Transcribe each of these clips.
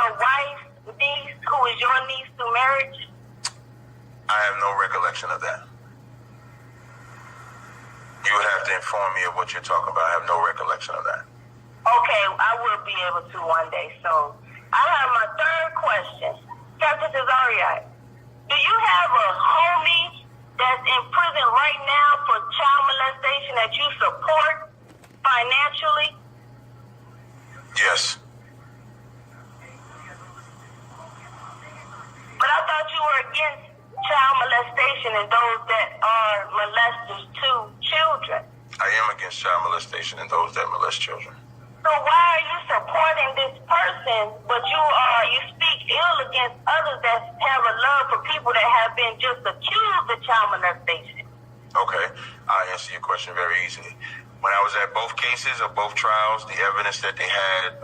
your wife's niece, who is your niece through marriage? I have no recollection of that. You would have to inform me of what you're talking about. I have no recollection of that. Okay, I will be able to one day. So I have my third question. Captain Tazaryach, do you have a homie that's in prison right now for child molestation that you support financially? Yes. But I thought you were against child molestation and those that are molesters to children. I am against child molestation and those that molest children. So why are you supporting this person, but you speak ill against others that have a love for people that have been just accused of child molestation? Okay, I'll answer your question very easily. When I was at both cases of both trials, the evidence that they had,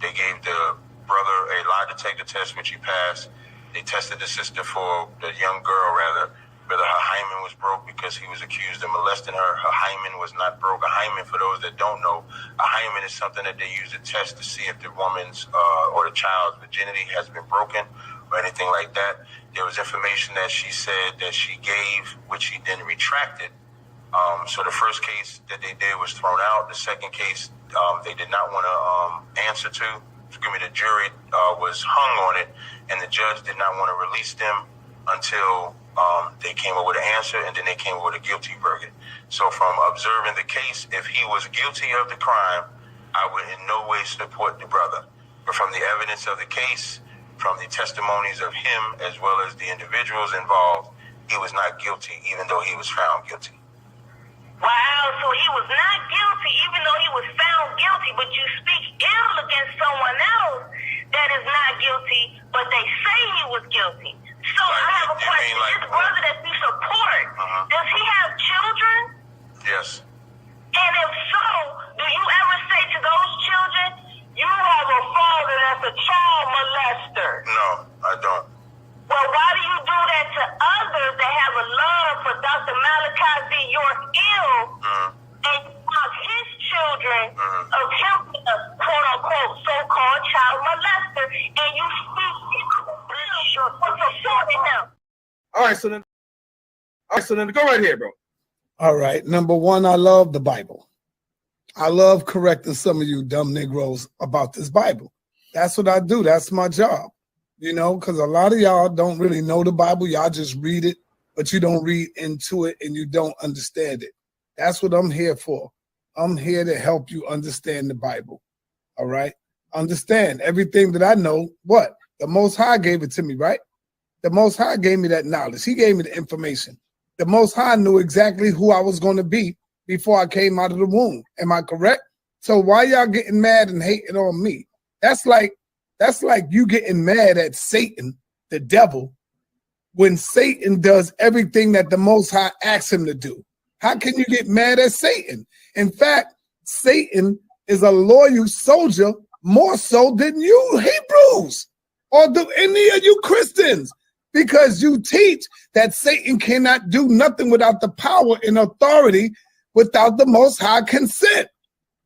they gave the brother a lie detector test, which he passed. They tested the sister for, the young girl rather, whether her hymen was broke because he was accused of molesting her. Her hymen was not broke. A hymen, for those that don't know, a hymen is something that they use to test to see if the woman's or the child's virginity has been broken or anything like that. There was information that she said that she gave, which she then retracted. So the first case that they did was thrown out. The second case, they did not want to answer to. The jury was hung on it, and the judge did not want to release them until they came up with an answer, and then they came up with a guilty verdict. So from observing the case, if he was guilty of the crime, I would in no way support the brother. But from the evidence of the case, from the testimonies of him as well as the individuals involved, he was not guilty, even though he was found guilty. Wow, so he was not guilty even though he was found guilty, but you speak ill against someone else that is not guilty, but they say he was guilty. So I have a question. This brother that you support, does he have children? Yes. And if so, do you ever say to those children, you have a father that's a child molester? No, I don't. Well, why do you do that to others that have a love for Dr. Malachi B. York ill and you cause his children of him being a quote-unquote so-called child molester, and you speak for supporting him? All right, so then go right here, bro. All right, number one, I love the Bible. I love correcting some of you dumb Negroes about this Bible. That's what I do. That's my job. You know, because a lot of y'all don't really know the Bible. Y'all just read it, but you don't read into it and you don't understand it. That's what I'm here for. I'm here to help you understand the Bible. All right? Understand everything that I know. What? The Most High gave it to me, right? The Most High gave me that knowledge. He gave me the information. The Most High knew exactly who I was going to be before I came out of the womb. Am I correct? So why y'all getting mad and hating on me? That's like you getting mad at Satan, the devil, when Satan does everything that the Most High asks him to do. How can you get mad at Satan? In fact, Satan is a loyal soldier more so than you Hebrews or do any of you Christians, because you teach that Satan cannot do nothing without the power and authority without the Most High consent.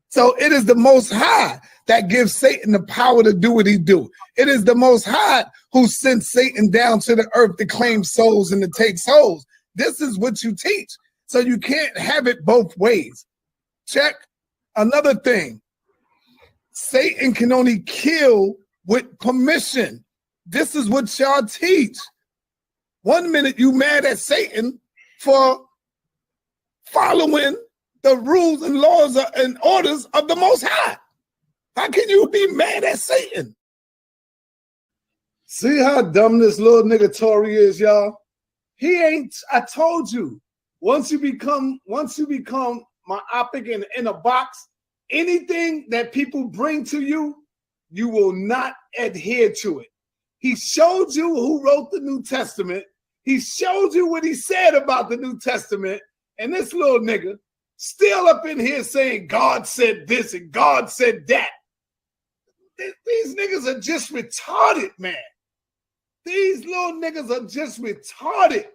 So it is the Most High that gives Satan the power to do what he do. It is the Most High who sent Satan down to the earth to claim souls and to take souls. This is what you teach. So you can't have it both ways. Check. Another thing. Satan can only kill with permission. This is what y'all teach. 1 minute you mad at Satan for following the rules and laws and orders of the Most High. How can you be mad at Satan? See how dumb this little nigga Tory is, y'all? He ain't, I told you, once you become myopic and in a box, anything that people bring to you, you will not adhere to it. He showed you who wrote the New Testament. He showed you what he said about the New Testament. And this little nigga still up in here saying God said this and God said that. These niggas are just retarded, man. These little niggas are just retarded.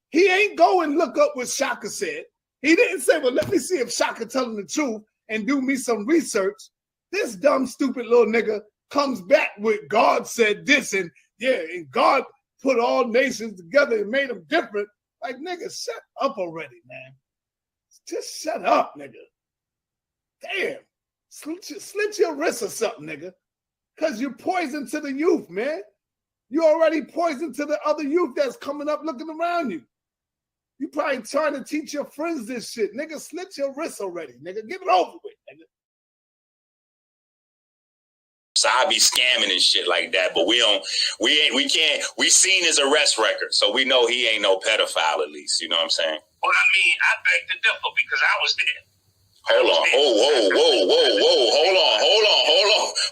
He ain't go and look up what Shaka said. He didn't say, well, let me see if Shaka telling the truth and do me some research. This dumb, stupid little nigga comes back with God said this, and and God put all nations together and made them different. Like, nigga, shut up already, man. Just shut up, nigga. Damn. Slit your wrist or something, nigga. Because you're poison to the youth, man. You already poison to the other youth that's coming up looking around you. You probably trying to teach your friends this shit. Nigga, slit your wrist already, nigga. Get it over with, nigga. So I be scamming and shit like that, but we seen his arrest record, so we know he ain't no pedophile at least, you know what I'm saying? Well, I mean, I beg to differ because I was there. Hold on.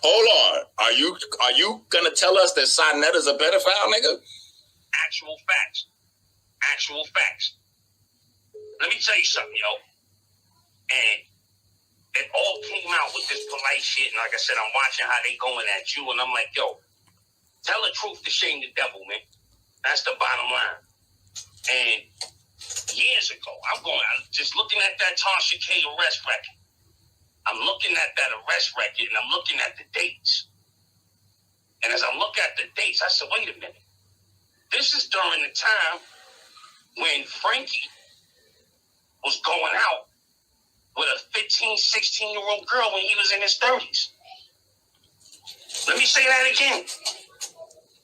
Hold on. Are you gonna tell us that Sinetta's a pedophile, nigga? Actual facts. Let me tell you something, yo. And it all came out with this polite shit, and like I said, I'm watching how they going at you, and I'm like, yo, tell the truth to shame the devil, man. That's the bottom line. And years ago, I'm just looking at that Tasha K arrest record. I'm looking at that arrest record, and I'm looking at the dates. And as I look at the dates, I said, wait a minute. This is during the time when Frankie was going out with a 15, 16-year-old girl when he was in his 30s. Let me say that again.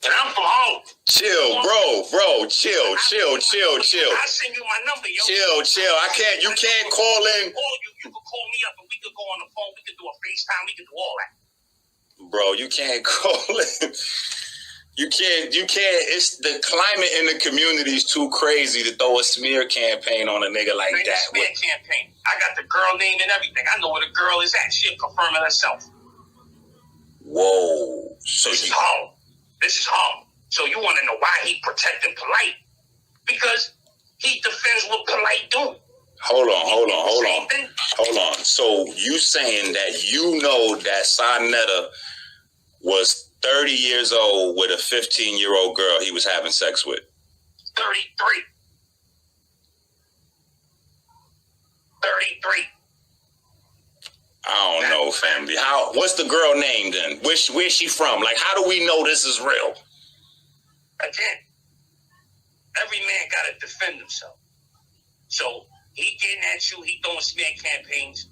And I'm from home. Chill, bro. Chill. I send you my number, yo. Chill. You can't call in. You could call me up and we could go on the phone. We could do a FaceTime. We could do all that. Bro, you can't call in. You can't. It's the climate in the community is too crazy to throw a smear campaign on a nigga like that. Smear campaign. I got the girl name and everything. I know where the girl is at. She'll confirm it herself. Whoa. This is home. So you want to know why he protected Polite? Because he defends what Polite doing. Hold on. So you saying that you know that Sinetta was 30 years old with a 15-year-old girl he was having sex with? 33. I don't know, family. What's the girl name then? Where's she from? Like, how do we know this is real? Again, every man got to defend himself. So he getting at you, he throwing smear campaigns.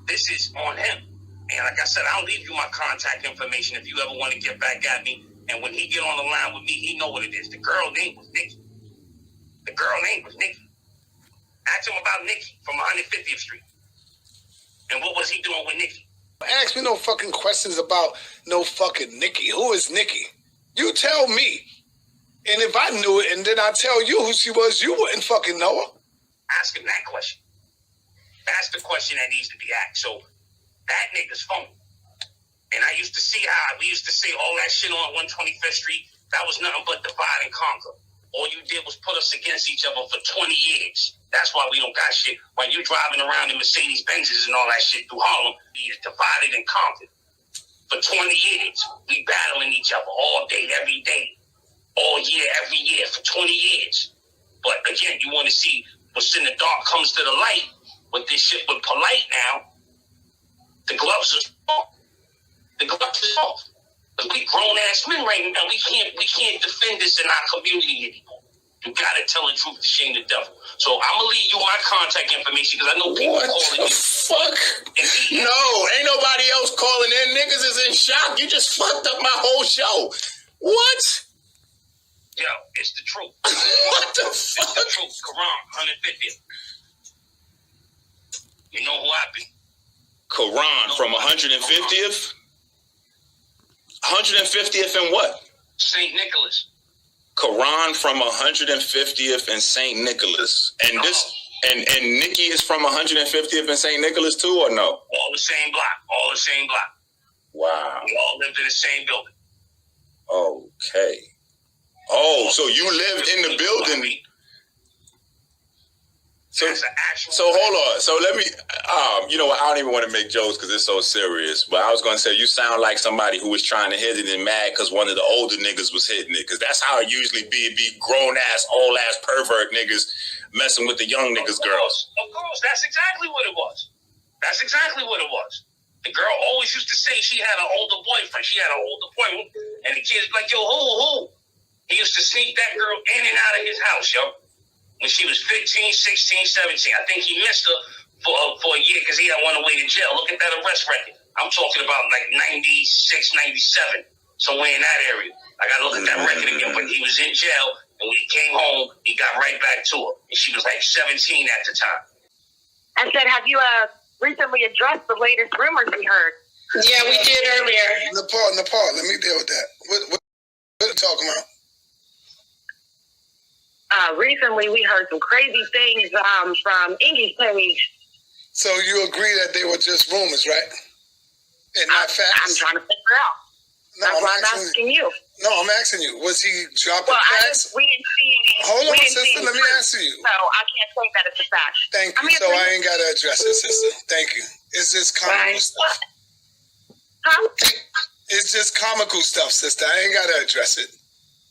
This is on him. And like I said, I'll leave you my contact information if you ever want to get back at me. And when he get on the line with me, he know what it is. The girl name was Nikki. Ask him about Nikki from 150th Street. And what was he doing with Nikki? Ask me no fucking questions about no fucking Nikki. Who is Nikki? You tell me. And if I knew it and then I tell you who she was, you wouldn't fucking know her. Ask him that question. That's the question that needs to be asked. So that nigga's phone. And I used to see how we used to say all that shit on 125th Street. That was nothing but divide and conquer. All you did was put us against each other for 20 years. That's why we don't got shit. While you driving around in Mercedes-Benzes and all that shit through Harlem, we divided and conquered. For 20 years, we battling each other all day, every day. All year, every year, for 20 years. But again, you want to see what's in the dark comes to the light. With this shit with Polite now, the gloves are off. Because we grown-ass men right now. We can't defend this in our community anymore. You gotta tell the truth to shame the devil. So I'm gonna leave you my contact information because I know people calling you. What the fuck? No, ain't nobody else calling in. Niggas is in shock. You just fucked up my whole show. What? Yo, it's the truth. What the fuck? It's the truth. Quran, 150th. You know who I be. Quran from 150th? 150th and what? St. Nicholas. Quran from 150th and St. Nicholas. And this and Nikki is from 150th and St. Nicholas too, or no? All the same block. Wow. We all lived in the same building. Okay. Oh, so you lived in the building. So hold on. So let me, you know what? I don't even want to make jokes because it's so serious. But I was going to say, you sound like somebody who was trying to hit it and mad because one of the older niggas was hitting it. Because that's how it usually be. It be grown-ass, old-ass pervert niggas messing with the young niggas' girls. Of course. That's exactly what it was. The girl always used to say she had an older boyfriend. And the kids like, yo, who? He used to sneak that girl in and out of his house, yo. When she was 15, 16, 17. I think he missed her for a year because he had went away to jail. Look at that arrest record. I'm talking about like 96, 97, somewhere in that area. I got to look at that record again. But he was in jail, and when he came home, he got right back to her. And she was like 17 at the time. I said, have you recently addressed the latest rumors we heard? Yeah, we did earlier. Nepal, let me deal with that. What are you talking about? Recently, we heard some crazy things from Ingy's page. So you agree that they were just rumors, right? And not facts? I'm trying to figure out. No, That's why I'm asking you. No, I'm asking you. Was he dropping facts? We didn't see any. Hold on, sister. Let me answer you. So I can't say that it's a fact. Thank you. So I ain't got to address it, sister. Thank you. It's just comical stuff. Huh? It's just comical stuff, sister. I ain't got to address it.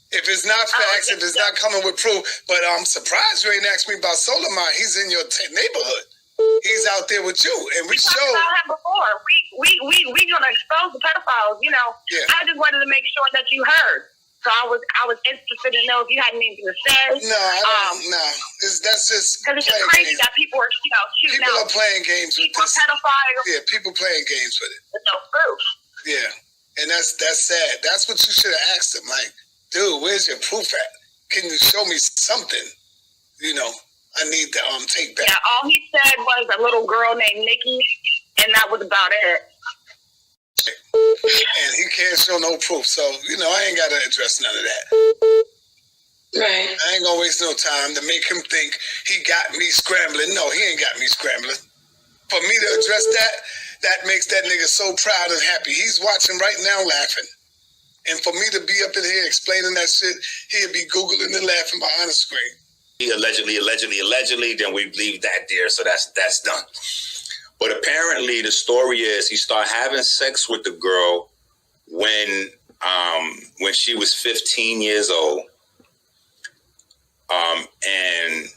If it's not facts, if it's not coming with proof. But I'm surprised you ain't asked me about Solomon. He's in your neighborhood. He's out there with you, and we showed. We talked about him before. We gonna expose the pedophiles. You know. Yeah. I just wanted to make sure that you heard. So I was interested to know if you had anything to say. No, that's just because it's just crazy that people are shooting people out. People are playing games with this. Pedophiles. Yeah, people playing games with it. With no proof. Yeah, and that's sad. That's what you should have asked him. Like, dude, where's your proof at? Can you show me something? You know. I need to take back. Yeah, all he said was a little girl named Nikki, and that was about it. And he can't show no proof, so I ain't got to address none of that. Right. I ain't gonna waste no time to make him think he got me scrambling. No, he ain't got me scrambling. For me to address that makes that nigga so proud and happy. He's watching right now, laughing. And for me to be up in here explaining that shit, he'd be Googling and laughing behind the screen. Allegedly, then we leave that there, so that's done. But apparently the story is he started having sex with the girl when she was 15 years old. And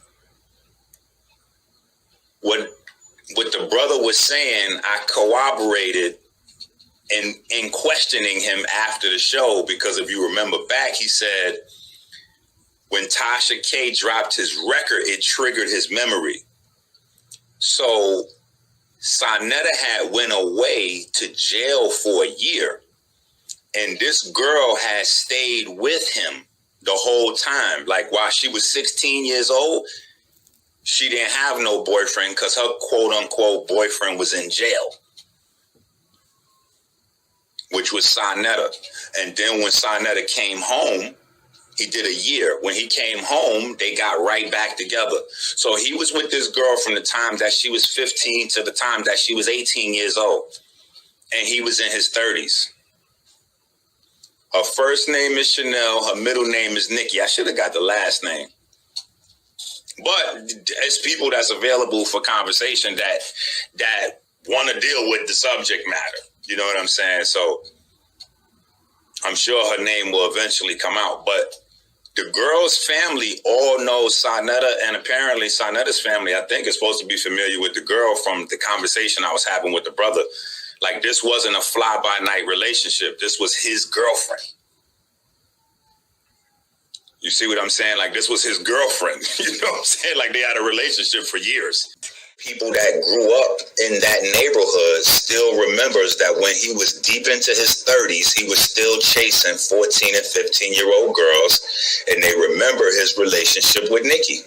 what the brother was saying, I corroborated in questioning him after the show, because if you remember back, he said when Tasha K dropped his record, it triggered his memory. So Sonetta had went away to jail for a year, and this girl had stayed with him the whole time. Like while she was 16 years old, she didn't have no boyfriend because her quote unquote boyfriend was in jail, which was Sonetta. And then when Sonetta came home, he did a year. When he came home, they got right back together. So he was with this girl from the time that she was 15 to the time that she was 18 years old. And he was in his 30s. Her first name is Chanel. Her middle name is Nikki. I should have got the last name. But it's people that's available for conversation that want to deal with the subject matter. You know what I'm saying? So I'm sure her name will eventually come out. But the girl's family all know Sonetta, and apparently Sonetta's family, I think, is supposed to be familiar with the girl from the conversation I was having with the brother. Like, this wasn't a fly-by-night relationship. This was his girlfriend. You see what I'm saying? Like, this was his girlfriend. You know what I'm saying? Like, they had a relationship for years. People that grew up in that neighborhood still remembers that when he was deep into his 30s, he was still chasing 14 and 15-year-old girls, and they remember his relationship with Nikki.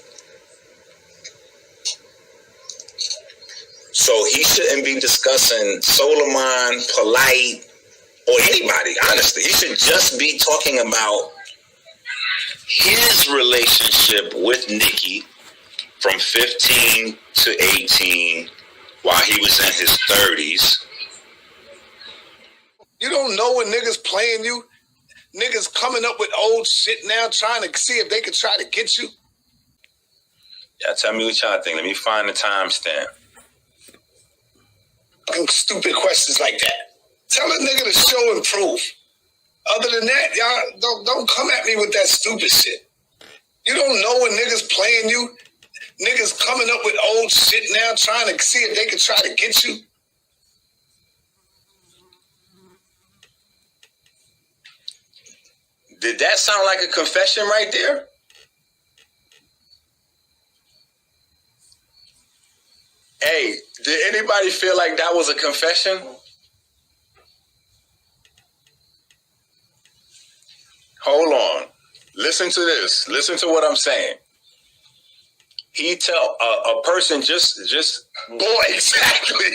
So he shouldn't be discussing Solomon, Polite, or anybody, honestly. He should just be talking about his relationship with Nikki from 15 to 18 while he was in his 30s. You don't know when niggas playing you? Niggas coming up with old shit now trying to see if they can try to get you? Yeah, tell me what y'all think. Let me find the timestamp. Stupid questions like that. Tell a nigga to show and prove. Other than that, y'all don't come at me with that stupid shit. You don't know when niggas playing you? Niggas coming up with old shit now trying to see if they can try to get you? Did that sound like a confession right there? Hey, did anybody feel like that was a confession? Hold on. Listen to this. Listen to what I'm saying. He tell a person just boy, exactly.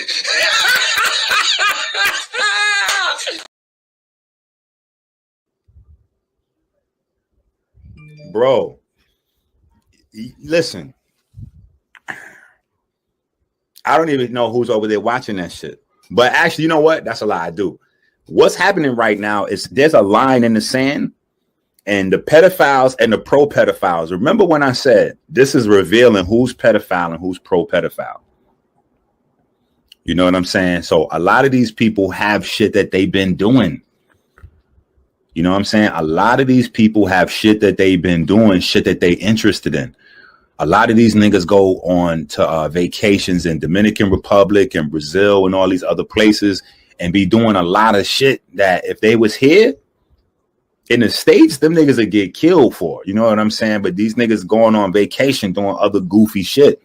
Bro, listen. I don't even know who's over there watching that shit. But actually, you know what? That's a lie. I do. What's happening right now is there's a line in the sand, and the pedophiles and the pro-pedophiles. Remember when I said this is revealing who's pedophile and who's pro-pedophile? You know what I'm saying? So a lot of these people have shit that they've been doing. You know what I'm saying? A lot of these people have shit that they've been doing, shit that they interested in. A lot of these niggas go on to vacations in Dominican Republic and Brazil and all these other places and be doing a lot of shit that if they was here in the States, them niggas would get killed for. You know what I'm saying? But these niggas going on vacation doing other goofy shit.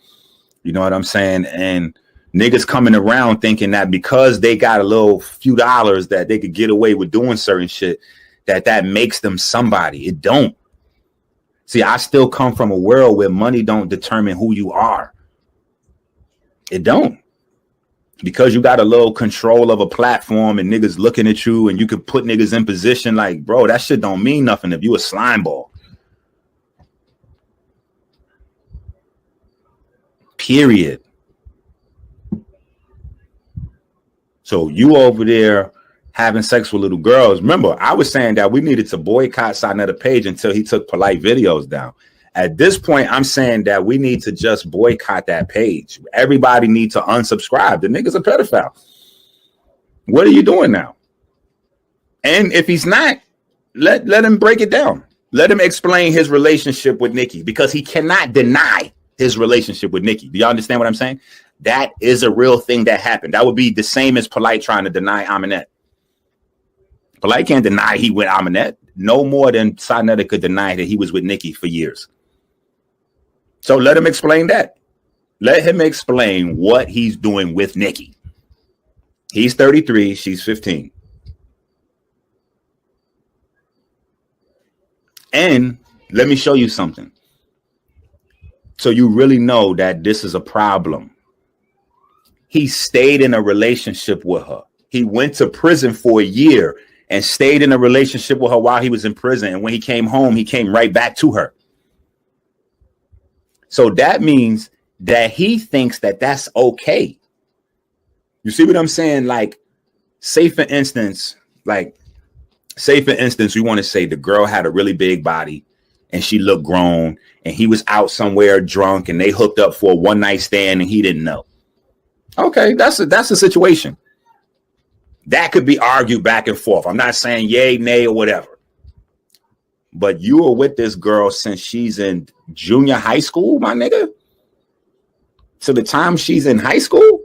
You know what I'm saying? And niggas coming around thinking that because they got a little few dollars that they could get away with doing certain shit, that makes them somebody. It don't. See, I still come from a world where money don't determine who you are. It don't. Because you got a little control of a platform and niggas looking at you and you could put niggas in position like, bro, that shit don't mean nothing if you a slime ball. Period. So you over there having sex with little girls. Remember, I was saying that we needed to boycott Sarnetta Page until he took polite videos down. At this point, I'm saying that we need to just boycott that page. Everybody needs to unsubscribe. The nigga's a pedophile. What are you doing now? And if he's not, let him break it down. Let him explain his relationship with Nikki, because he cannot deny his relationship with Nikki. Do you understand what I'm saying? That is a real thing that happened. That would be the same as Polite trying to deny Aminette. Polite can't deny he with Aminette no more than Sarnetta could deny that he was with Nikki for years. So let him explain that. Let him explain what he's doing with Nikki. He's 33. She's 15. And let me show you something. So you really know that this is a problem. He stayed in a relationship with her. He went to prison for a year and stayed in a relationship with her while he was in prison. And when he came home, he came right back to her. So that means that he thinks that that's okay. You see what I'm saying? Like, say for instance, we want to say the girl had a really big body and she looked grown and he was out somewhere drunk and they hooked up for a one night stand and he didn't know. Okay, that's a situation. That could be argued back and forth. I'm not saying yay, nay, or whatever. But you were with this girl since she's in junior high school, my nigga. So the time she's in high school,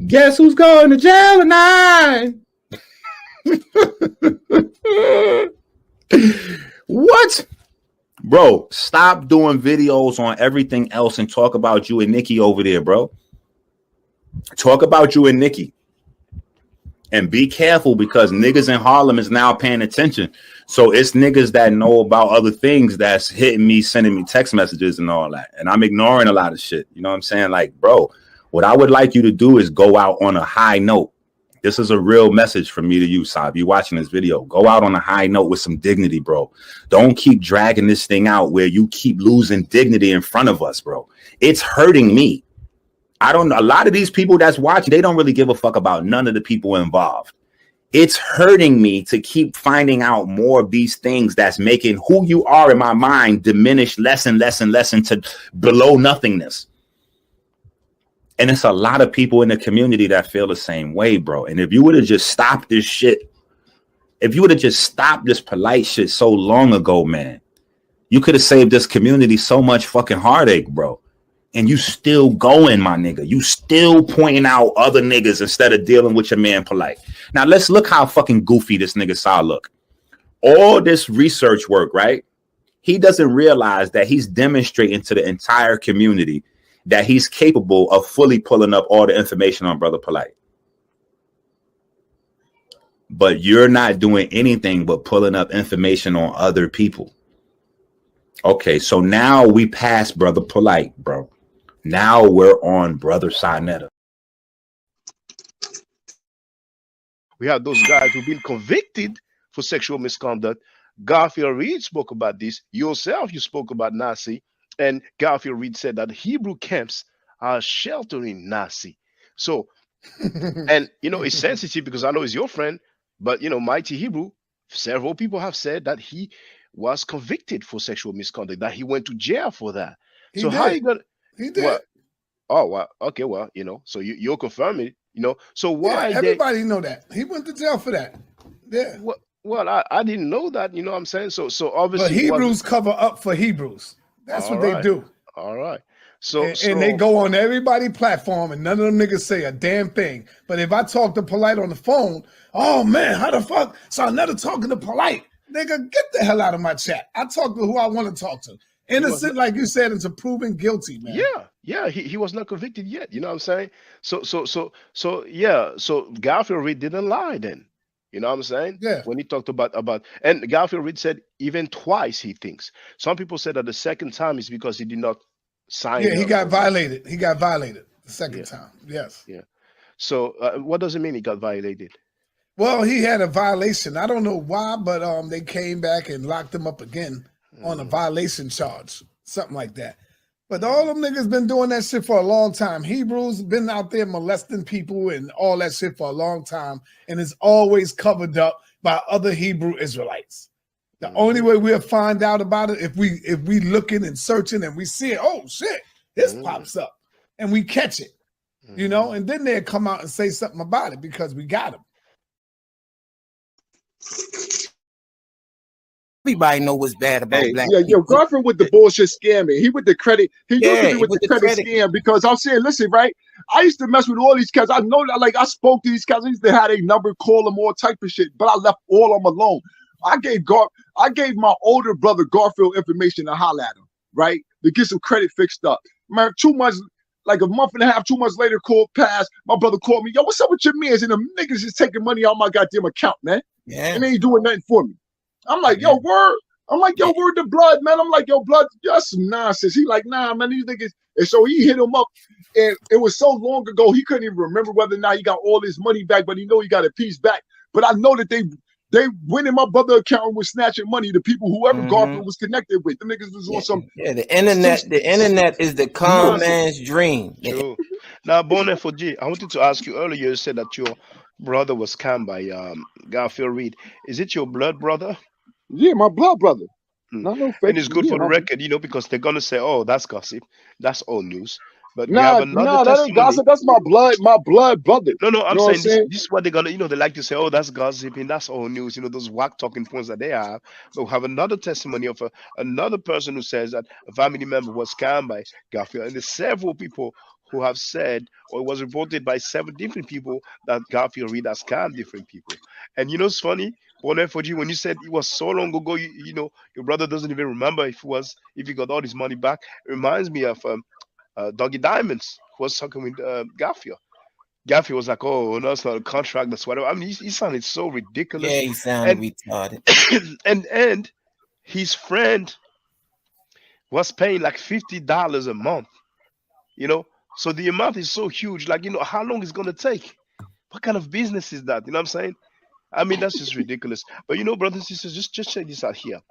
guess who's going to jail tonight? What? Bro, stop doing videos on everything else and talk about you and Nikki over there, bro. Talk about you and Nikki. And be careful, because niggas in Harlem is now paying attention. So it's niggas that know about other things that's hitting me, sending me text messages and all that. And I'm ignoring a lot of shit. You know what I'm saying? Like, bro, what I would like you to do is go out on a high note. This is a real message from me to you, Saab. You watching this video. Go out on a high note with some dignity, bro. Don't keep dragging this thing out where you keep losing dignity in front of us, bro. It's hurting me. A lot of these people that's watching, they don't really give a fuck about none of the people involved. It's hurting me to keep finding out more of these things that's making who you are in my mind diminish less and less and less into below nothingness. And it's a lot of people in the community that feel the same way, bro. And if you would have just stopped this shit, if you would have just stopped this polite shit so long ago, man, you could have saved this community so much fucking heartache, bro. And you still going, my nigga. You still pointing out other niggas instead of dealing with your man Polite. Now let's look how fucking goofy this nigga Saw look. all this research work, right? He doesn't realize that he's demonstrating to the entire community that he's capable of fully pulling up all the information on Brother Polite. But you're not doing anything but pulling up information on other people. Okay, so now we passed Brother Polite, bro. Now we're on Brother Sinetta. We have those guys who've been convicted for sexual misconduct. Garfield Reed spoke about this. Yourself, you spoke about Nazi. And Garfield Reed said that Hebrew camps are sheltering Nazi. So, and, you know, it's sensitive because I know he's your friend, but, you know, Mighty Hebrew, several people have said that he was convicted for sexual misconduct, that he went to jail for that. He so did. how you gonna? He did. What? Oh, well, okay, well, you know, so you're confirming, you know, so why? Yeah, everybody know that. He went to jail for that. Yeah. Well, I didn't know that, you know what I'm saying? So obviously. But Hebrews cover up for Hebrews. That's what they do. All right. So and they go on everybody's platform and none of them niggas say a damn thing. But if I talk to Polite on the phone, oh man, how the fuck? So I'm never talking to Polite. Nigga, get the hell out of my chat. I talk to who I want to talk to. Innocent, like you said, into proven guilty, man. Yeah, he was not convicted yet. You know what I'm saying? So yeah. So Garfield Reed didn't lie then. You know what I'm saying? Yeah. When he talked about and Garfield Reed said even twice he thinks. Some people said that the second time is because he did not sign. Yeah, he got violated. He got violated the second time. Yes. Yeah. So what does it mean he got violated? Well, he had a violation. I don't know why, but they came back and locked him up again on a violation charge, something like that. But all them niggas been doing that shit for a long time. Hebrews been out there molesting people and all that shit for a long time, and it's always covered up by other Hebrew Israelites. The only way we'll find out about it if we looking and searching and we see it. Oh shit, this pops up, and we catch it, you know. And then they'll come out and say something about it because we got them. Everybody know what's bad about black people. Yo, Garfield with the bullshit scamming. He with the credit. He used to be with the credit scam because I'm saying, listen, right? I used to mess with all these cats. I know that, like, I spoke to these cats. I used to have a number, call them, all type of shit. But I left all of them alone. I gave my older brother Garfield information to holler at him, right? To get some credit fixed up. Man, 2 months, like a month and a half, 2 months later, call passed. My brother called me. Yo, what's up with your mans? And the niggas is taking money out my goddamn account, man. Yeah. And they ain't doing nothing for me. I'm like, yo, word. I'm like, yo, word to blood, man. I'm like, yo, blood, that's some nonsense. He like, nah, man, these niggas. And so he hit him up. And it was so long ago, he couldn't even remember whether or not he got all his money back, but he know he got a piece back. But I know that they went in my brother's account and was snatching money to people, whoever Garfield was connected with. The niggas was on some. Yeah, the internet is the con man's dream. True. Now, Bonnet4G, I wanted to ask you earlier, you said that your brother was scammed by Garfield Reed. Is it your blood brother? Yeah, my blood brother. Not no fake. And it's good for the record, you know, because they're gonna say, "Oh, that's gossip, that's old news." But that ain't gossip. That's my blood brother. No, I'm saying this is what they're gonna, you know, they like to say, "Oh, that's gossip and that's old news." You know, those whack talking points that they have. But we have another testimony of another person who says that a family member was scammed by Garfield, and there's several people who have said, or it was reported by 7 different people that Garfield Reed has scammed different people. And you know, it's funny. Bonnet4G, when you said it was so long ago, you know, your brother doesn't even remember if he got all his money back. It reminds me of Doggy Diamonds, who was talking with Garfield. Garfield was like, "Oh, no, it's not a contract, that's whatever." I mean, he sounded so ridiculous. Yeah, he sounded retarded. and his friend was paying like $50 a month, you know. So the amount is so huge. Like, you know, how long is it gonna take? What kind of business is that? You know what I'm saying? I mean, that's just ridiculous. But you know, brothers and sisters, just check this out here.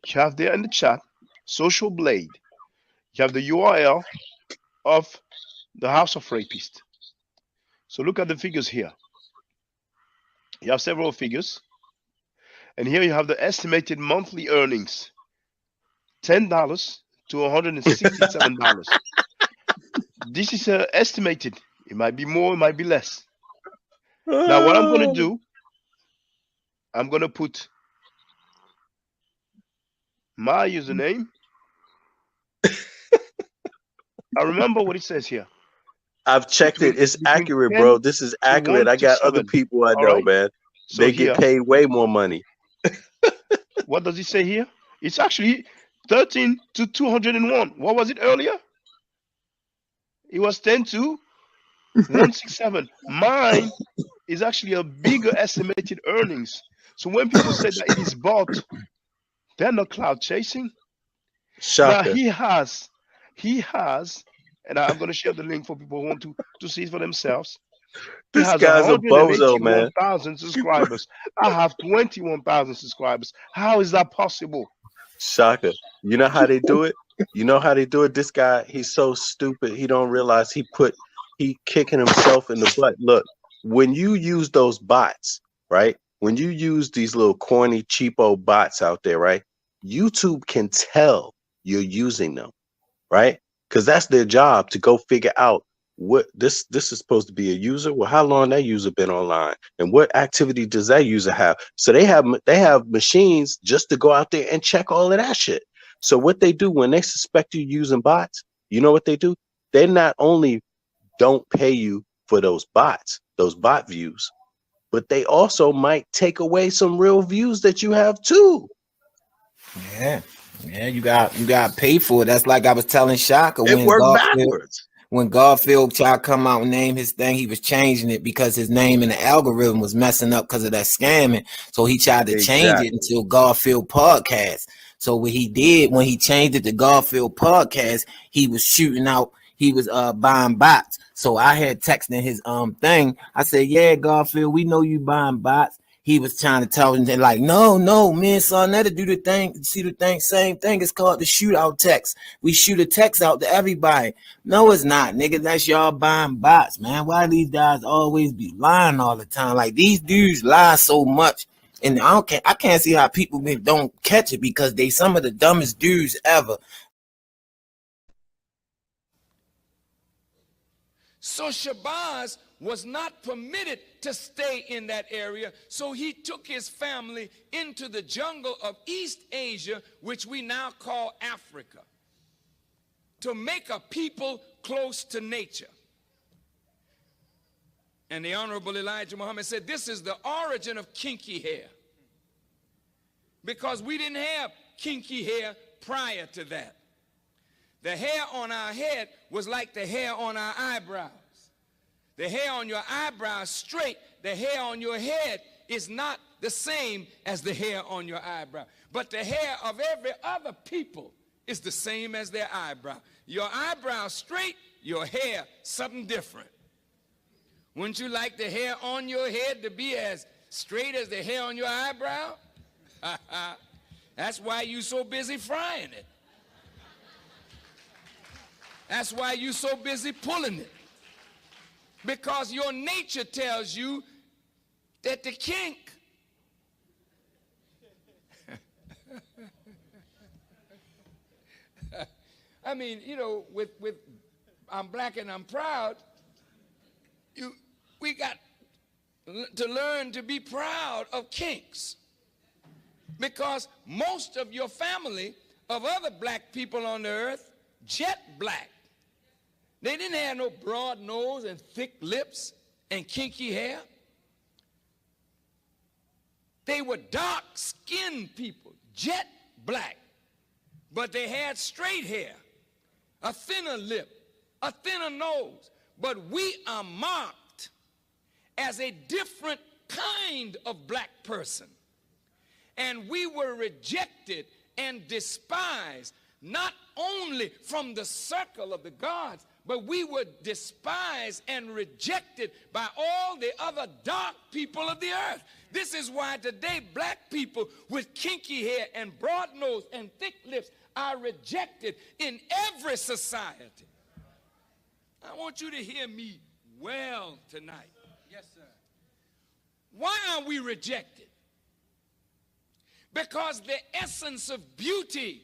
You have there in the chat, Social Blade. You have the URL of the House of Rapists. So look at the figures here. You have several figures. And here you have the estimated monthly earnings. $10 to $167. This is estimated. It might be more, it might be less. Now, what I'm going to do, I'm going to put my username. I remember what it says here. I've checked it. It's accurate, bro. This is accurate. I got other people I know, man. They get paid way more money. What does he say here? It's actually 13 to 201. What was it earlier? It was 10 to 167. Mine is actually a bigger estimated earnings. So when people say that it is bought, they're not cloud chasing. Now Shaka. he has, and I'm going to share the link for people who want to see it for themselves. He This has guy's a bozo, man. 181,000 subscribers. I have 21,000 subscribers. How is that possible? Shaka. You know how they do it? You know how they do it? This guy, he's so stupid. He don't realize he kicking himself in the butt. Look, when you use those bots, right? When you use these little corny, cheapo bots out there, right? YouTube can tell you're using them, right? Because that's their job, to go figure out what this is supposed to be a user. Well, how long that user been online, and what activity does that user have? So they have machines just to go out there and check all of that shit. So what they do when they suspect you using bots, you know what they do? They not only don't pay you for those bots, those bot views, but they also might take away some real views that you have too. Yeah, you got paid for it. That's like I was telling Shaka It worked backwards. When Garfield tried to come out and name his thing, he was changing it because his name in the algorithm was messing up because of that scamming. So he tried to change it until Garfield Podcast. So what he did when he changed it to Garfield Podcast, he was shooting out. He was buying bots. So I had texting his thing. I said, "Yeah, Garfield, we know you buying bots." He was trying to tell him that, like, no, me and Sonetta do the thing, see the thing, same thing. It's called the shootout text. We shoot a text out to everybody. No, it's not, nigga. That's y'all buying bots, man. Why these guys always be lying all the time? Like, these dudes lie so much. And I can't see how people don't catch it, because they some of the dumbest dudes ever. So Shabazz was not permitted to stay in that area, so he took his family into the jungle of East Asia, which we now call Africa, to make a people close to nature. And the Honorable Elijah Muhammad said, this is the origin of kinky hair, because we didn't have kinky hair prior to that. The hair on our head was like the hair on our eyebrows. The hair on your eyebrows straight, the hair on your head is not the same as the hair on your eyebrow. But the hair of every other people is the same as their eyebrow. Your eyebrow straight, your hair something different. Wouldn't you like the hair on your head to be as straight as the hair on your eyebrow? That's why you so busy frying it. That's why you so busy pulling it. Because your nature tells you that the kink I mean, you know, with I'm black and I'm proud, we got to learn to be proud of kinks. Because most of your family of other black people on the earth, jet black. They didn't have no broad nose and thick lips and kinky hair. They were dark-skinned people, jet black. But they had straight hair, a thinner lip, a thinner nose. But we are marked as a different kind of black person. And we were rejected and despised, not only from the circle of the gods, but we were despised and rejected by all the other dark people of the earth. This is why today black people with kinky hair and broad nose and thick lips are rejected in every society. I want you to hear me well tonight. Yes, sir. Why are we rejected? Because the essence of beauty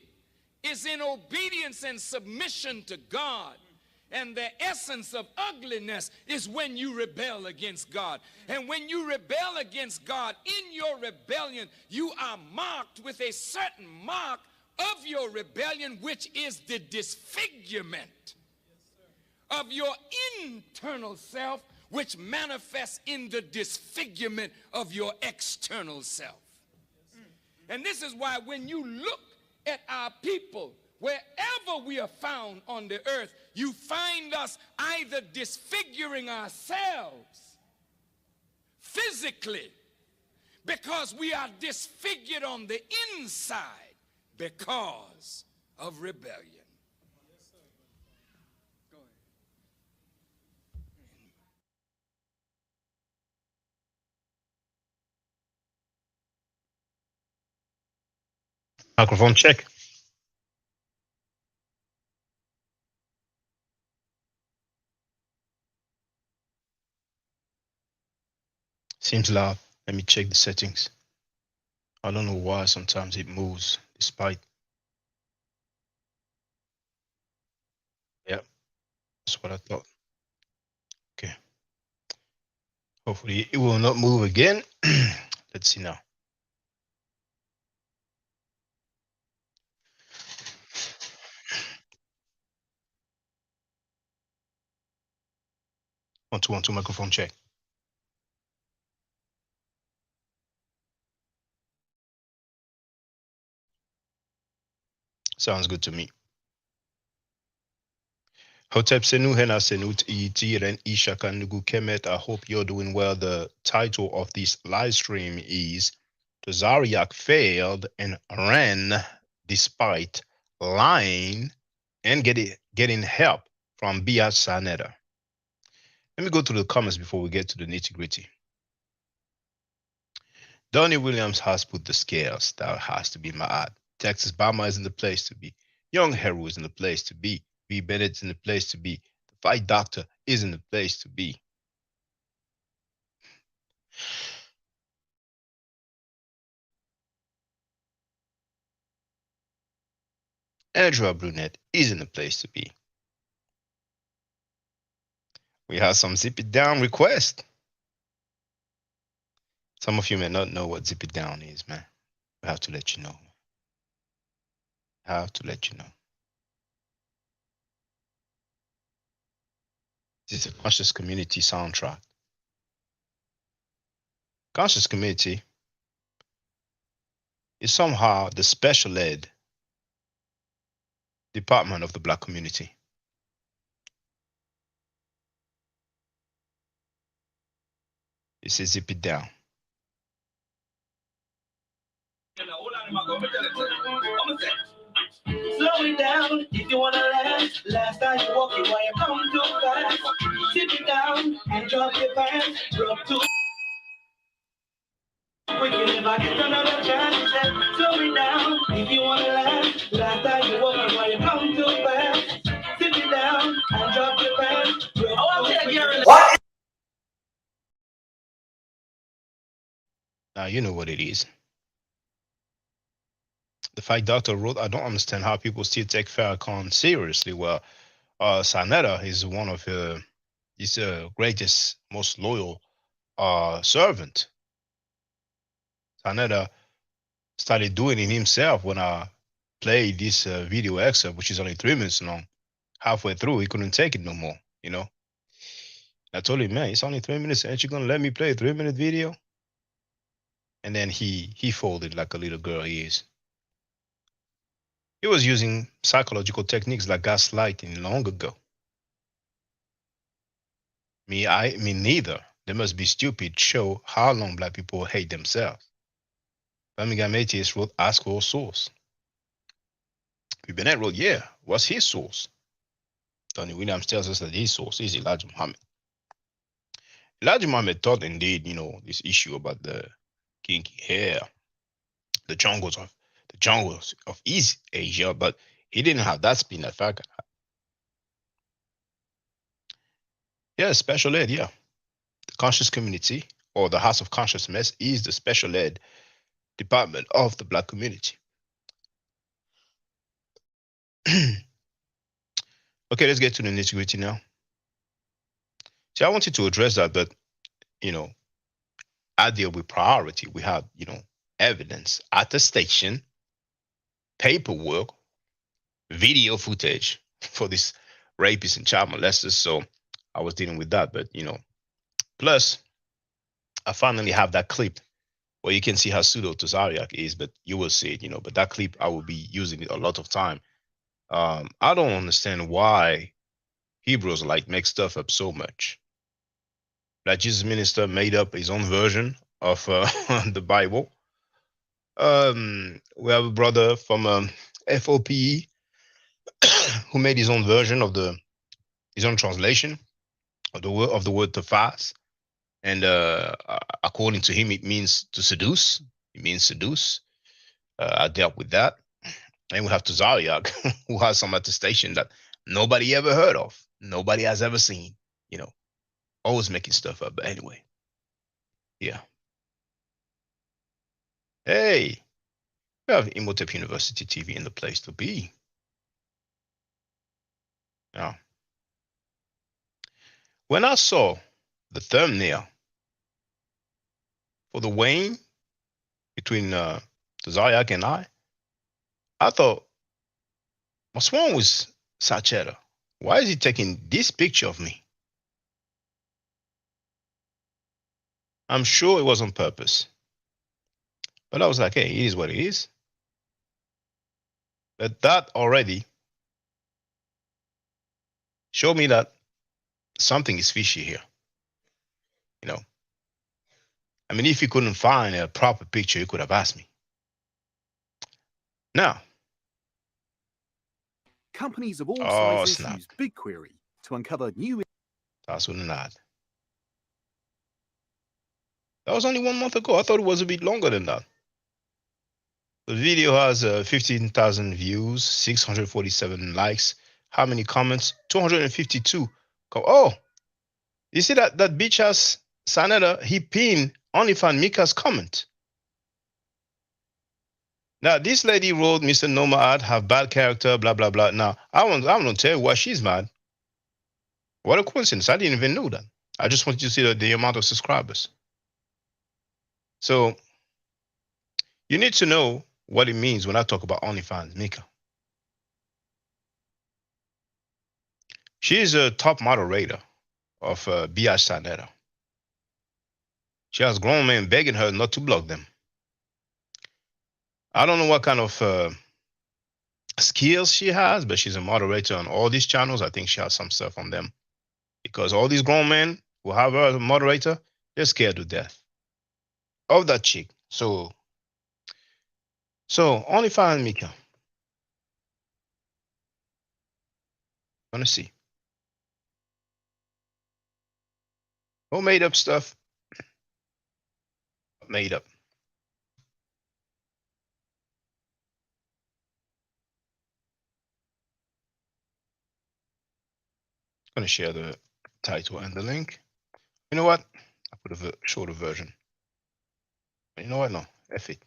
is in obedience and submission to God. And the essence of ugliness is when you rebel against God. And when you rebel against God, in your rebellion, you are marked with a certain mark of your rebellion, which is the disfigurement of your internal self, which manifests in the disfigurement of your external self. And this is why when you look at our people, wherever we are found on the earth, you find us either disfiguring ourselves physically because we are disfigured on the inside because of rebellion. Microphone check. Seems loud. Let me check the settings. I don't know why sometimes it moves despite. Yep, that's what I thought. Okay. Hopefully it will not move again. Let's see now. One, two, microphone check. Sounds good to me. Hotep Senu Hena Senut Itiren Ishaka Nugu Kemet. I hope you're doing well. The title of this live stream is Tazaryach failed and ran despite lying and getting help from byatch Saneta. Let me go to the comments before we get to the nitty-gritty. Donnie Williams has put the scales. That has to be my ad. Texas Bama is in the place to be. Young Heru is in the place to be. B. Bennett's in the place to be. The Fight Doctor is in the place to be. Andrew Brunette is in the place to be. We have some Zip It Down requests. Some of you may not know what Zip It Down is, man. I have to let you know. I have to let you know. This is a conscious community soundtrack. Conscious community is somehow the special ed department of the Black community. It says Zip It Down. Slow it down if you wanna last. Last time you walk it while you come too fast. Sit it down and drop your pants. Drop too quick, you never get another chance. Slow it down if you wanna last. Last time you walk it while you come too fast. Sit it down and drop your pants. What? Now you know what it is. The Fight Doctor wrote, I don't understand how people still take Farrakhan seriously. Well, Saneta is one of his greatest, most loyal servant. Saneta started doing it himself when I played this video excerpt, which is only 3 minutes long. Halfway through, he couldn't take it no more, you know. I told him, man, it's only 3 minutes. Ain't you gonna let me play a 3-minute video? And then he folded like a little girl he is. He was using psychological techniques like gaslighting long ago. Me neither. They must be stupid. Show how long Black people hate themselves. Birmingham Atheist wrote, ask for a source. Bennett wrote, yeah, what's his source? Tony Williams tells us that his source is Elijah Muhammad. Elijah Muhammad taught indeed, you know, this issue about the kinky hair, the jungles of East Asia, but he didn't have that spin that Farrakhan had. Yeah, special ed, yeah. The conscious community, or the House of Consciousness, is the special ed department of the Black community. Okay, let's get to the nitty-gritty now. See, I wanted to address that, but, you know, I deal with priority. We have, you know, evidence, attestation, paperwork, video footage for this rapists and child molesters. So I was dealing with that, but, you know, plus I finally have that clip Well, you can see how pseudo Tazaryach is, but you will see it, But that clip, I will be using it a lot of time. I don't understand why Hebrews like make stuff up so much. That Jesus minister made up his own version of the Bible. We have a brother from FOPE who made his own version of his own translation of the word to fast, and according to him, it means to seduce. It means seduce. I dealt with that, and we have Tazaryach, who has some attestation that nobody ever heard of, nobody has ever seen. Always making stuff up. But anyway, yeah. Hey, we have Imhotep University TV in the place to be. Now, when I saw the thumbnail for the weighing between Tazaryach and I thought, what's wrong with Sacheta? Why is he taking this picture of me? I'm sure it was on purpose. But I was like, hey, it is what it is. But that already showed me that something is fishy here. I mean, if you couldn't find a proper picture, you could have asked me. Now, companies of all sizes snap. use BigQuery to uncover new. That's what not. That was only 1 month ago. I thought it was a bit longer than that. The video has 15,000 views, 647 likes. How many comments? 252. Oh, you see that bitch ass Sanetta, he pinned OnlyFans Mika's comment. Now, this lady wrote, Mr. Nomad have bad character, blah, blah, blah. Now, I'm going to tell you why she's mad. What a coincidence. I didn't even know that. I just wanted to see the amount of subscribers. So, you need to know what it means when I talk about OnlyFans Mika. She is a top moderator of byatch Sanetta. She has grown men begging her not to block them. I don't know what kind of skills she has, but she's a moderator on all these channels. I think she has some stuff on them. Because all these grown men who have her as a moderator, they're scared to death of that chick. So OnlyFans Mika. Gonna see. Who made up stuff? Made up. Gonna share the title and the link. You know what? I put a shorter version. You know what? No, F it.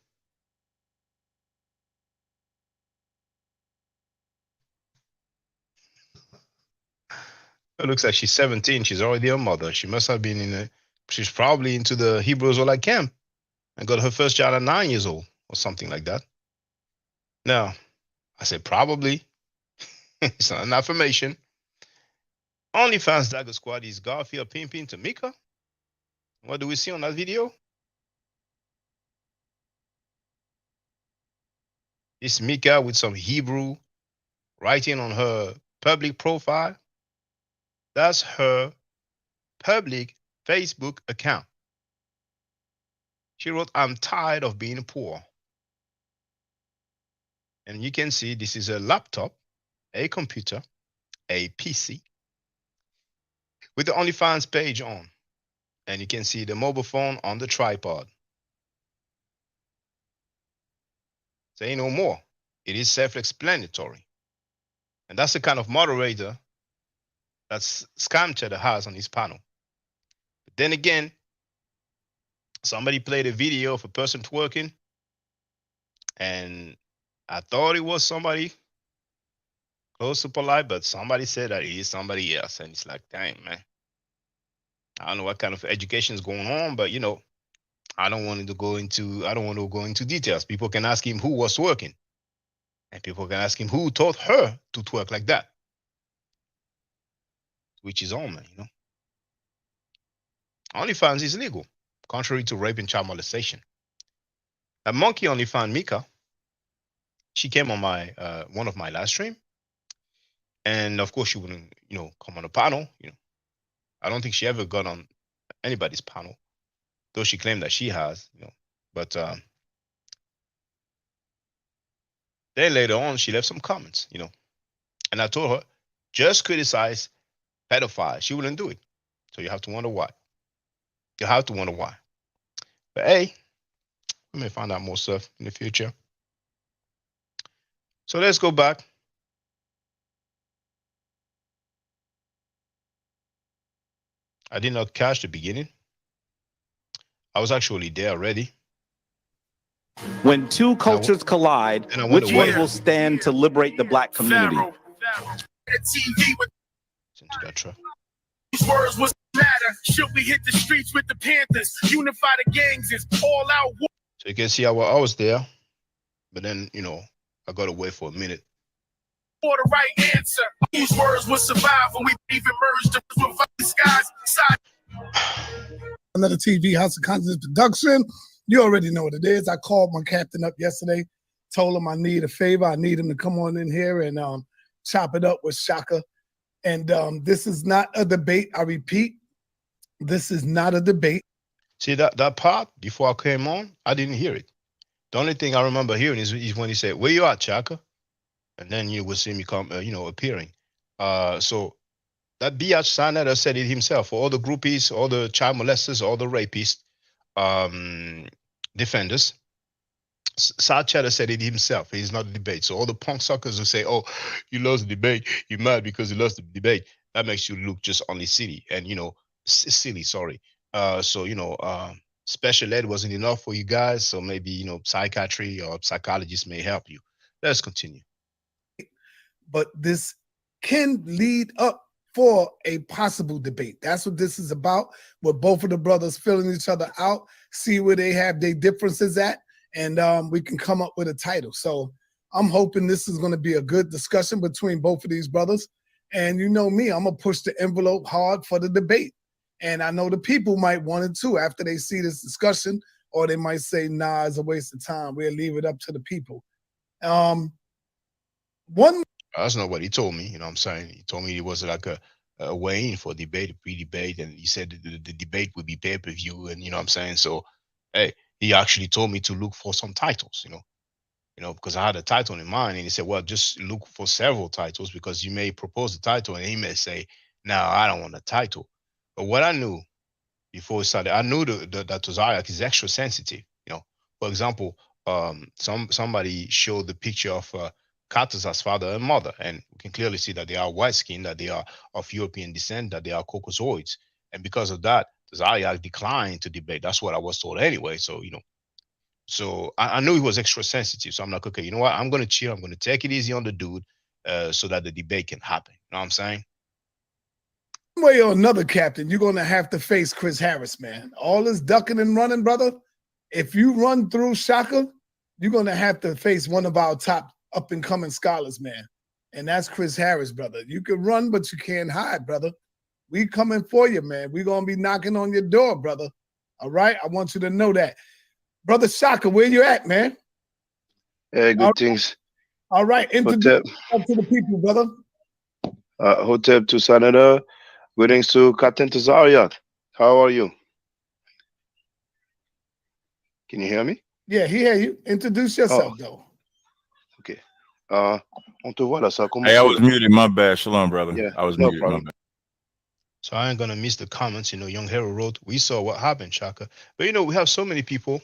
It looks like she's 17. She's already a mother. She must have been she's probably into the Hebrew Israelite camp and got her first child at 9 years old or something like that. Now, I said probably. It's not an affirmation. OnlyFans Dagger Squad is Garfield pimping to Mika. What do we see on that video? It's Mika with some Hebrew writing on her public profile. That's her public Facebook account. She wrote, I'm tired of being poor. And you can see this is a laptop, a computer, a PC with the OnlyFans page on. And you can see the mobile phone on the tripod. Say no more. It is self-explanatory. And that's the kind of moderator that Scam Cheddar has on his panel. But then again, somebody played a video of a person twerking, and I thought it was somebody close to polite, but somebody said that it is somebody else. And it's like, dang, man. I don't know what kind of education is going on, but I don't want to go into details. People can ask him who was twerking. And people can ask him who taught her to twerk like that. Which is all, man, OnlyFans is legal, contrary to rape and child molestation. A monkey only found Mika. She came on my one of my live stream, and of course she wouldn't, come on a panel. I don't think she ever got on anybody's panel, though she claimed that she has. But then later on she left some comments, and I told her just criticize pedophiles. She wouldn't do it, so you have to wonder why. You have to wonder why. But hey, we may find out more stuff in the future. So let's go back. I did not catch the beginning. I was actually there already. When two cultures collide, which one will stand to liberate the black community? Listen to that track. These words was matter. Should we hit the streets with the Panthers? Unify the gangs is all out. So you can see I was there, but then I got away for a minute. For the right answer, these words will survive when we even merge the skies side. Another TV House of Conscience production. You already know what it is. I called my captain up yesterday, told him I need a favor. I need him to come on in here and chop it up with Shaka. And this is not a debate. I repeat, this is not a debate. See that part before I came on, I didn't hear it. The only thing I remember hearing is when he said, "Where you at, Shaka?" And then you will see me come, appearing. So that byatch Senator said it himself. For all the groupies, all the child molesters, all the rapists, defenders, South Chatter said it himself. He's not a debate. So all the punk suckers who say, "Oh, you lost the debate. You're mad because you lost the debate." That makes you look just only silly and silly. Sorry. Special ed wasn't enough for you guys. So maybe psychiatry or psychologists may help you. Let's continue. But this can lead up for a possible debate. That's what this is about, with both of the brothers filling each other out, see where they have their differences at, and we can come up with a title. So I'm hoping this is going to be a good discussion between both of these brothers. And you know me, I'm going to push the envelope hard for the debate. And I know the people might want it too after they see this discussion, or they might say, nah, it's a waste of time. We'll leave it up to the people. That's not what he told me. You know what I'm saying? He told me it was like a way-in for debate, a pre-debate, and he said the debate would be pay-per-view, and you know what I'm saying? So, hey, he actually told me to look for some titles, because I had a title in mind, and he said, well, just look for several titles because you may propose a title, and he may say, no, I don't want a title. But what I knew before we started, I knew that Tazaryach is extra sensitive. For example, somebody showed the picture of Kataz's father and mother, and we can clearly see that they are white-skinned, that they are of European descent, that they are Caucasoids. And because of that, Tazaryach declined to debate. That's what I was told anyway. So, so I knew he was extra sensitive. So I'm like, okay, you know what? I'm going to chill. I'm going to take it easy on the dude so that the debate can happen. You know what I'm saying? One way or another, Captain, you're going to have to face Chris Harris, man. All this ducking and running, brother. If you run through Shaka, you're going to have to face one of our top up-and-coming scholars, man. And that's Chris Harris, brother. You can run, but you can't hide, brother. We coming for you, man. We're going to be knocking on your door, brother. All right? I want you to know that. Brother Shaka, where you at, man? Hey, good things. All right. Introduce yourself to the people, brother. Hotep to Senator. Greetings to Captain Tazaryach. How are you? Can you hear me? Yeah, he hear you. Introduce yourself, though. Okay. On te voit là, ça a commencé. Hey, I was muted. My bad. Shalom, brother. Yeah, I was no muted. problem. My bad. So I ain't gonna miss the comments. Young Hero wrote, we saw what happened, Shaka. But we have so many people.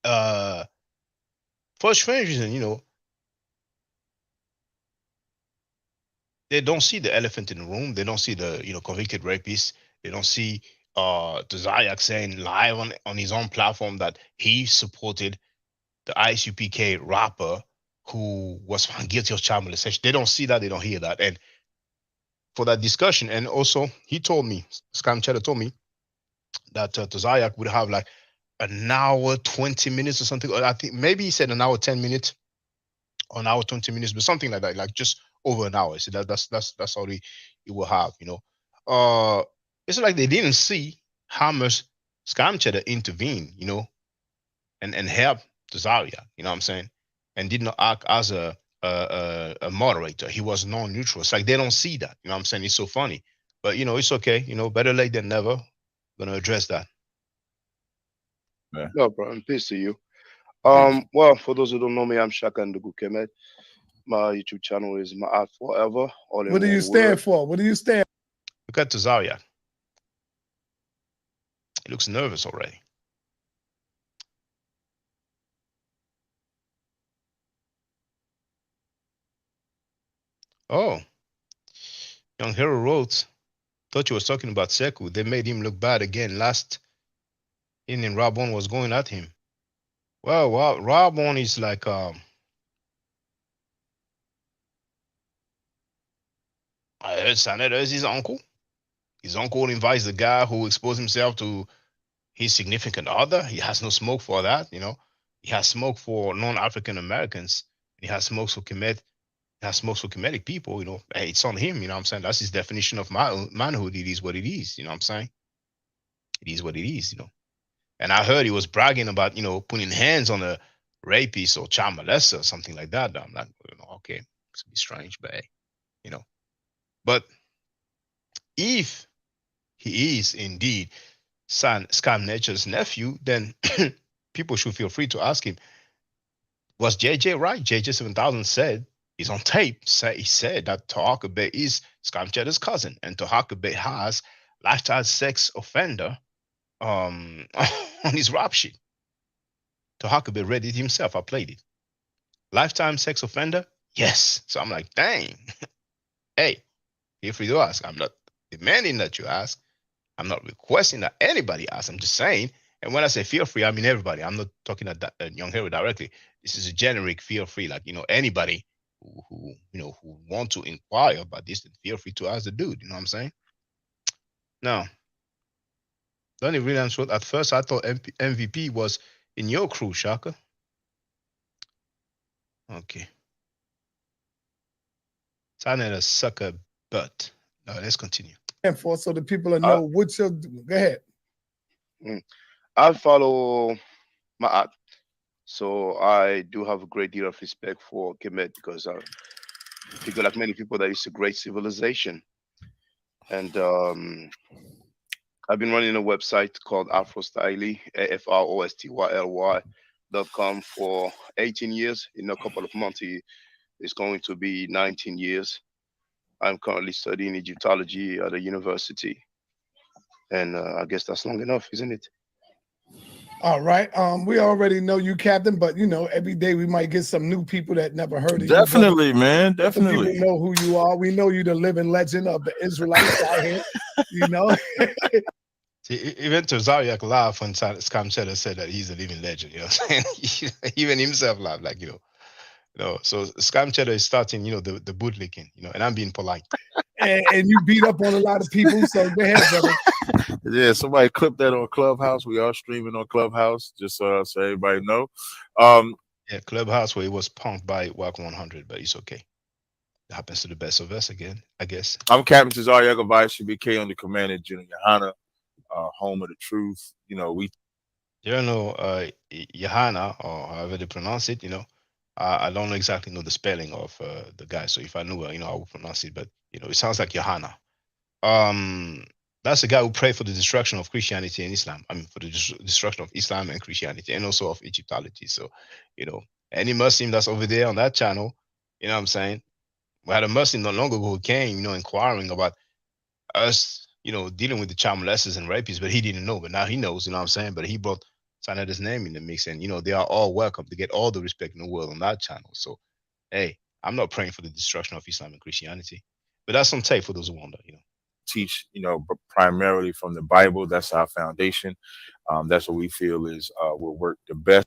For a strange reason, they don't see the elephant in the room. They don't see the convicted rapist. They don't see Tazaryach saying live on his own platform that he supported the ISUPK rapper who was found guilty of child molestation. They don't see that. They don't hear that. And for that discussion, and also he told me, Scam Cheddar told me that Tazaryach would have like an hour, 20 minutes or something. I think maybe he said an hour, 10 minutes, or an hour, 20 minutes, but something like that, like just over an hour. So that's all he will have, It's like they didn't see how much Scam Cheddar intervened, and help Tazaryach, you know what I'm saying, and did not act as a moderator. He was non-neutral. It's like they don't see that, you know what I'm saying. It's so funny, but you know, it's okay. You know, better late than never. Gonna address that. Yeah. No problem. Peace to you. Well, for those who don't know me, I'm Shaka Ndugu Kemet. My YouTube channel is My Art Forever. What do you stand for? What do you stand? Look at Tazaryach. He looks nervous already. Oh, Young Hero wrote, thought you was talking about Sekou. They made him look bad again. Last evening, Rabon was going at him. Well, Rabon is like I heard Senator is his uncle. His uncle invites the guy who exposed himself to his significant other. He has no smoke for that, you know. He has smoke for non-African Americans. He has smokes for Kemet. He has smokes for Kemetic people, you know. Hey, it's on him, you know what I'm saying? That's his definition of manhood. It is what it is, you know what I'm saying? It is what it is, you know. And I heard he was bragging about, you know, putting hands on a rapist or child molester or something like that. I'm like, you know, okay, it's a bit strange, but hey, you know. But if he is indeed Scam Nature's nephew, then people should feel free to ask him, was JJ right? JJ 7000 said, he's on tape, he said that Tahakabe is Scam Cheddar's cousin, and Tahakabe has lifetime sex offender on his rap sheet. Tahakabe read it himself. I played it. Lifetime sex offender? Yes. So I'm like, dang. Hey, feel free to ask. I'm not demanding that you ask. I'm not requesting that anybody ask. I'm just saying. And when I say feel free, I mean everybody. I'm not talking at Young Hero directly. This is a generic feel free. Like, you know, anybody who you know, who want to inquire about this, then feel free to ask the dude. You know what I'm saying? Now, Donnie Williams wrote, at first I thought MVP was in your crew, Shaka. Okay. Signing a sucker butt. Now let's continue. And for so the people will know what you'll do. Go ahead. I follow my art. So I do have a great deal of respect for Kemet because people, like many people, that is a great civilization. And I've been running a website called Afrostyly, AFROSTYLY.com for 18 years. In a couple of months, it's going to be 19 years. I'm currently studying Egyptology at a university. And I guess that's long enough, isn't it? All right. We already know you, Captain, but you know, every day we might get some new people that never heard of Definitely, you. Man. Definitely. People know who you are. We know you the living legend of the Israelites out here. You know. See, even Tazaryach laughed when Scam Cheddar said that he's a living legend. You know what I'm saying? Even himself laughed, like, you know. So Scam Cheddar is starting, you know, the bootlicking, you know, and I'm being polite. And you beat up on a lot of people, so go ahead, brother. Yeah, somebody clipped that on Clubhouse. We are streaming on Clubhouse, just so everybody know. Yeah, Clubhouse, where he was punked by WAC 100, but it's okay. It happens to the best of us again, I guess. I'm Captain Tazaryach Vice BK on the command of General Yohana, home of the truth. You know, we General Yohana, or however they pronounce it, you know. I don't exactly know the spelling of the guy, so if I knew it, you know, I would pronounce it. But you know, it sounds like Yohana. That's the guy who prayed for the destruction of Christianity and Islam. I mean, for the destruction of Islam and Christianity, and also of Egyptology. So, you know, any Muslim that's over there on that channel, you know what I'm saying? We had a Muslim not long ago who came, you know, inquiring about us, you know, dealing with the child molesters and rapists, but he didn't know. But now he knows, you know what I'm saying? But he brought Sanada's name in the mix, and you know, they are all welcome to get all the respect in the world on that channel. So, hey, I'm not praying for the destruction of Islam and Christianity, but that's on tape for those who wonder, you know. Teach, you know, primarily from the Bible. That's our foundation. That's what we feel is will work the best.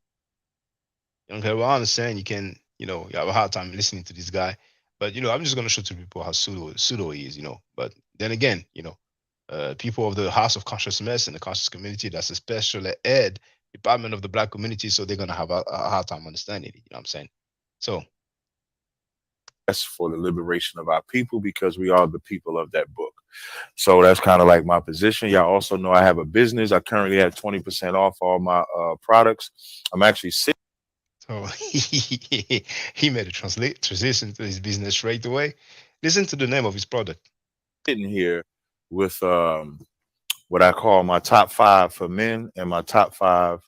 Okay, well, I understand you can, you know, you have a hard time listening to this guy, but you know, I'm just going to show to people how pseudo he is, you know. But then again, you know, people of the House of Consciousness and the conscious community, that's especially ed department of the Black community, so they're going to have a hard time understanding it. You know what I'm saying? So that's for the liberation of our people, because we are the people of that book. So that's kind of like my position. Y'all also know I have a business. I currently have 20% off all my products. I'm actually sitting. So he made a transition to his business straight away. Listen to the name of his product. Sitting here with what I call my top 5 for men and my top 5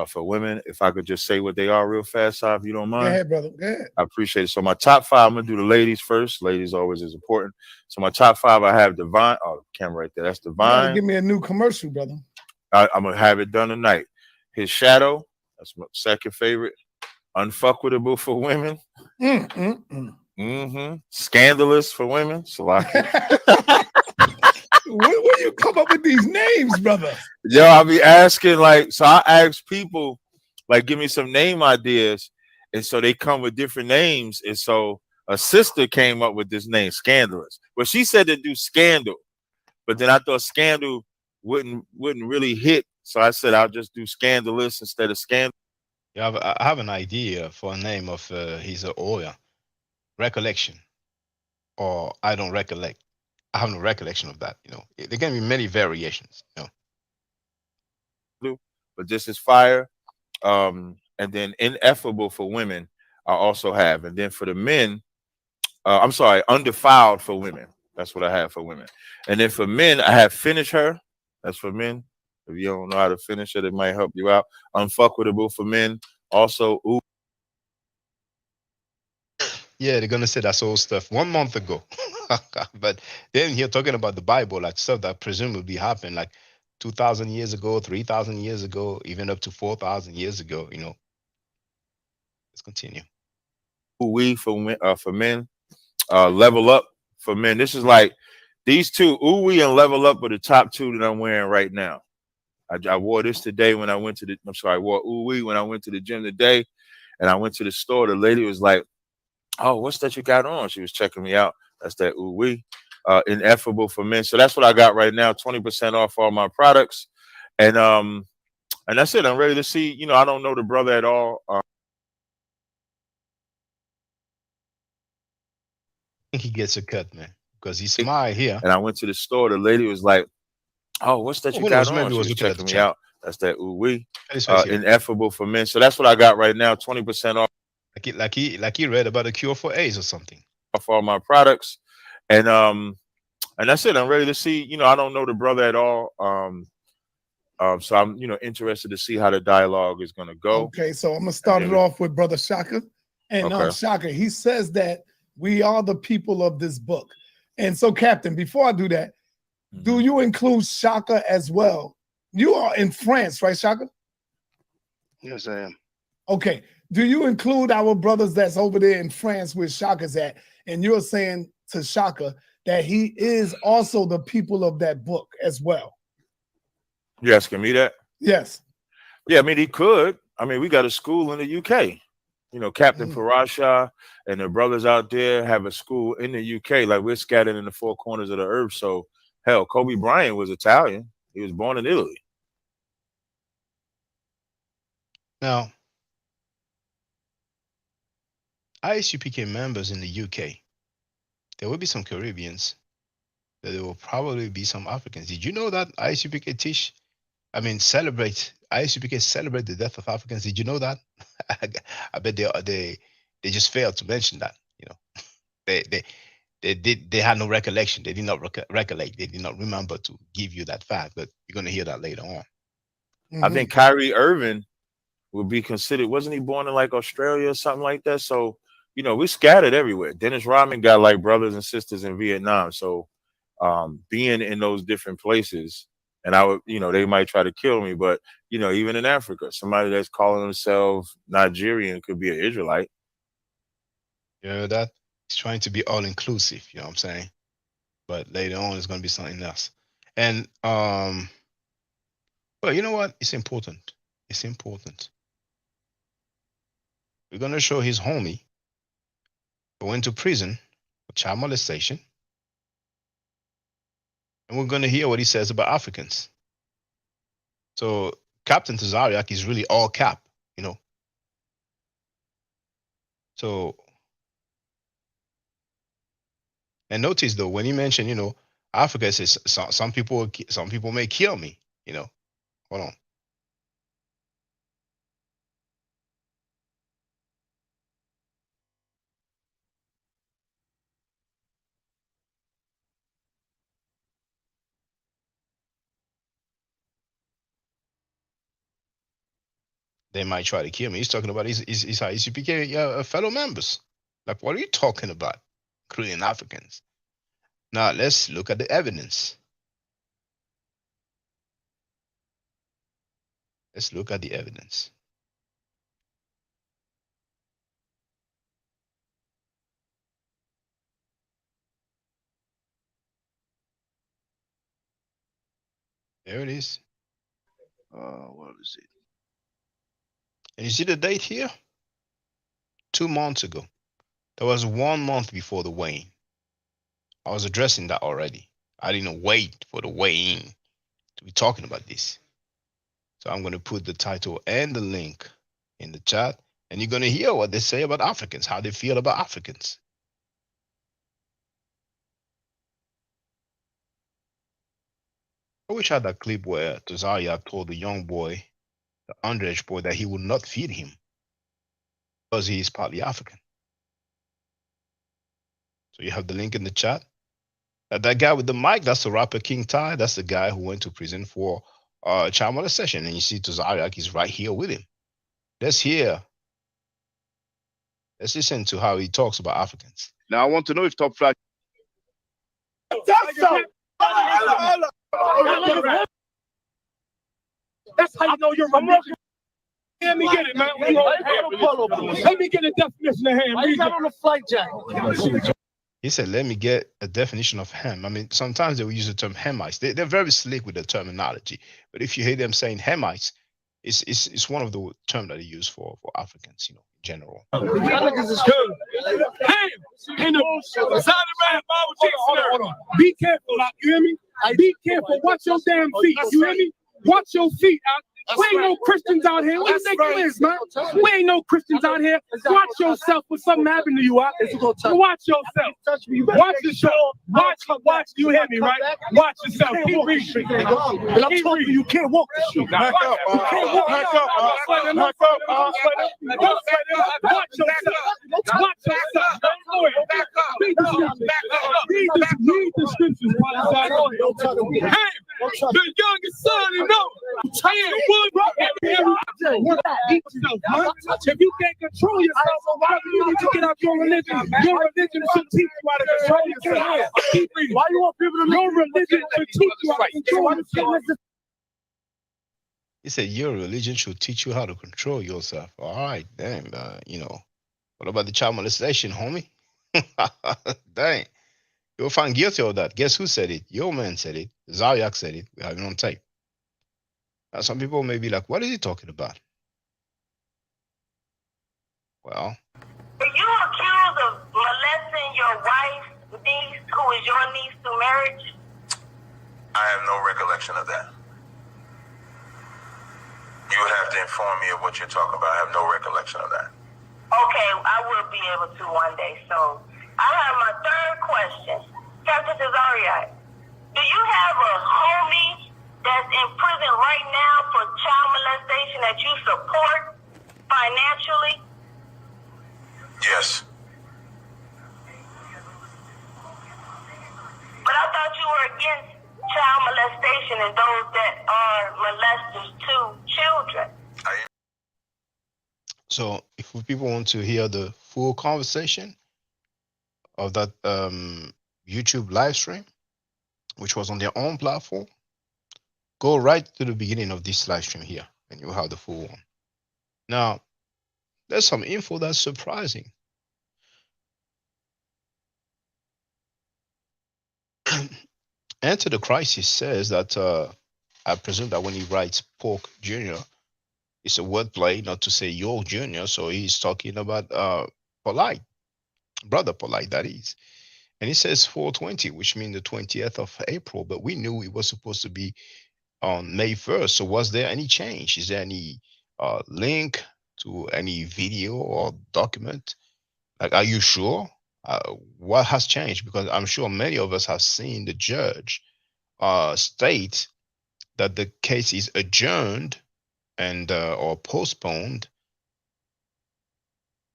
for women. If I could just say what they are real fast, if you don't mind. Go ahead, brother. Go ahead. I appreciate it. So my top 5, I'm gonna do the ladies first. Ladies always is important. So my top 5, I have Divine. Oh, camera right there. That's You gotta Divine. give me a new commercial, brother. I'm gonna have it done tonight. His Shadow. That's my second favorite. Unfuckable for women. Scandalous for women. Salaki. Where you come up with these names, brother? Yo, I'll be asking, like, so I ask people, like, give me some name ideas. And so they come with different names. And so a sister came up with this name, Scandalous. Well, she said to do Scandal, but then I thought Scandal wouldn't really hit. So I said I'll just do Scandalous instead of Scandal. Yeah, I have an idea for a name of his oil. Recollection. Or I don't recollect. I have no recollection of that. You know, there can be many variations. You know, but this is fire. And then Ineffable for women, I also have. And then for the men, I'm sorry, Undefiled for women. That's what I have for women. And then for men, I have Finish Her. That's for men. If you don't know how to finish it, it might help you out. Unfuckable for men. Also, ooh. Yeah, they're gonna say that's old stuff 1 month ago. But then here talking about the Bible, like stuff that presumably happened like 2,000 years ago, 3,000 years ago, even up to 4,000 years ago. You know, let's continue. We for men, Level Up for men. This is like these two, Ooh-wee and Level Up, are the top 2 that I'm wearing right now. I wore this today when I went to the. I'm sorry, I wore Ooh-wee when I went to the gym today, and I went to the store. The lady was like, "Oh, what's that you got on?" She was checking me out. That's that Ooh-wee. Ineffable for men. So that's what I got right now. 20% off all my products, and that's it. I'm ready to see. You know, I don't know the brother at all. I think he gets a cut, man, because he's smile here. And I went to the store. The lady was like, "Oh, what's that you got on?" She was checking me out. That's that Ooh-wee. Ineffable for men. So that's what I got right now. 20% off. Like he read about a cure for AIDS or something. Off all my products, and that's it. I'm ready to see. You know, I don't know the brother at all. So I'm, interested to see how the dialogue is going to go. Okay, so I'm gonna start it off with Brother Shaka, and Shaka, he says that we are the people of this book, and so Captain, before I do that, do you include Shaka as well? You are in France, right, Shaka? Yes, I am. Okay. Do you include our brothers that's over there in France where Shaka's at? And you're saying to Shaka that he is also the people of that book as well. You asking me that? Yes. Yeah, I mean, he could. I mean, we got a school in the UK. You know, Captain Parasha and the brothers out there have a school in the UK. Like, we're scattered in the 4 corners of the earth. So, hell, Kobe Bryant was Italian. He was born in Italy. Now, ISUPK members in the UK, there will be some Caribbeans, but there will probably be some Africans. Did you know that ISUPK ISUPK celebrate the death of Africans? Did you know that? I bet they just failed to mention that. You know, they had no recollection. They did not recollect. They did not remember to give you that fact. But you're going to hear that later on. I think Kyrie Irving would be considered. Wasn't he born in like Australia or something like that? So, you know, we're scattered everywhere. Dennis Rodman got like brothers and sisters in Vietnam. So being in those different places, and I would, they might try to kill me, but, even in Africa, somebody that's calling themselves Nigerian could be an Israelite. You know that? He's trying to be all inclusive, you know what I'm saying? But later on, it's going to be something else. And, well, you know what? It's important. It's important. We're going to show his homie who went to prison for child molestation. And we're going to hear what he says about Africans. So Captain Tazaryach is really all cap, So, and notice though, when he mentioned, Africa says some people may kill me. Hold on. They might try to kill me. He's talking about his ICPK fellow members. Like, what are you talking about? Including Africans. Now, let's look at the evidence. Let's look at the evidence. There it is. What is it? And you see the date here? 2 months ago. That was 1 month before the weigh-in. I was addressing that already. I didn't wait for the weigh-in to be talking about this. So I'm going to put the title and the link in the chat, and you're going to hear what they say about Africans, how they feel about Africans. I wish I had that clip where Tazaryach told the young boy, the underage boy, that he would not feed him because he is partly African. So you have the link in the chat. That guy with the mic, that's the rapper King Ty. That's the guy who went to prison for child molestation. And you see Tazaryach is right here with him. Let's hear. Let's listen to how he talks about Africans. Now I want to know if Top Flight. That's how you know you're religion. Let me get it, man. Let me get a definition of ham. Why you got on a flight jacket? He said, let me get a definition of Ham. I mean, sometimes they will use the term Hamites. They're very slick with the terminology. But if you hear them saying Hamites, it's one of the terms that they use for Africans, in general. Niggas is good. Ham! In the side of hold on. Be careful, you hear me? Be careful. Watch your damn feet. You hear me? Watch your feet out. We ain't no Christians out here. What do you think it is, man? We ain't no Christians out here. Watch yourself when something happened to you out. Watch yourself. Watch yourself. Watch. You hear me, right? Watch yourself. Keep reading. And I'm telling you, you can't walk the street. Back up. You can't walk. Back up. Watch yourself. Watch yourself. Back up. Read the scriptures. Hey, the youngest son, you know. If you can't control yourself, why do you need to get out your religion? Your religion should teach you how to control yourself. Why you want people to know your religion should teach you how to control yourself? He said, your religion should teach you how to control yourself. All right, damn. What about the child molestation, homie? Dang. You'll find guilty of that. Guess who said it? Your man said it. Tazaryach said it. We have it on tape. Now, some people may be like, what is he talking about? Well. Were you accused of molesting your wife's niece, who is your niece through marriage? I have no recollection of that. You would have to inform me of what you're talking about. I have no recollection of that. Okay, I will be able to one day. So I have my third question. Captain Tazaryach, do you have a homie that's in prison right now for child molestation that you support financially? Yes. But I thought you were against child molestation and those that are molesters to children. So if people want to hear the full conversation of that YouTube live stream, which was on their own platform, go right to the beginning of this live stream here, and you'll have the full one. Now, there's some info that's surprising. Enter the Crisis says that, I presume that when he writes Pork Jr., it's a wordplay, not to say York Jr., so he's talking about Polite, Brother Polite, that is. And he says 420, which means the 20th of April, but we knew it was supposed to be on May 1st. So was there any change? Is there any link to any video or document? Like, are you sure? What has changed? Because I'm sure many of us have seen the judge state that the case is adjourned and or postponed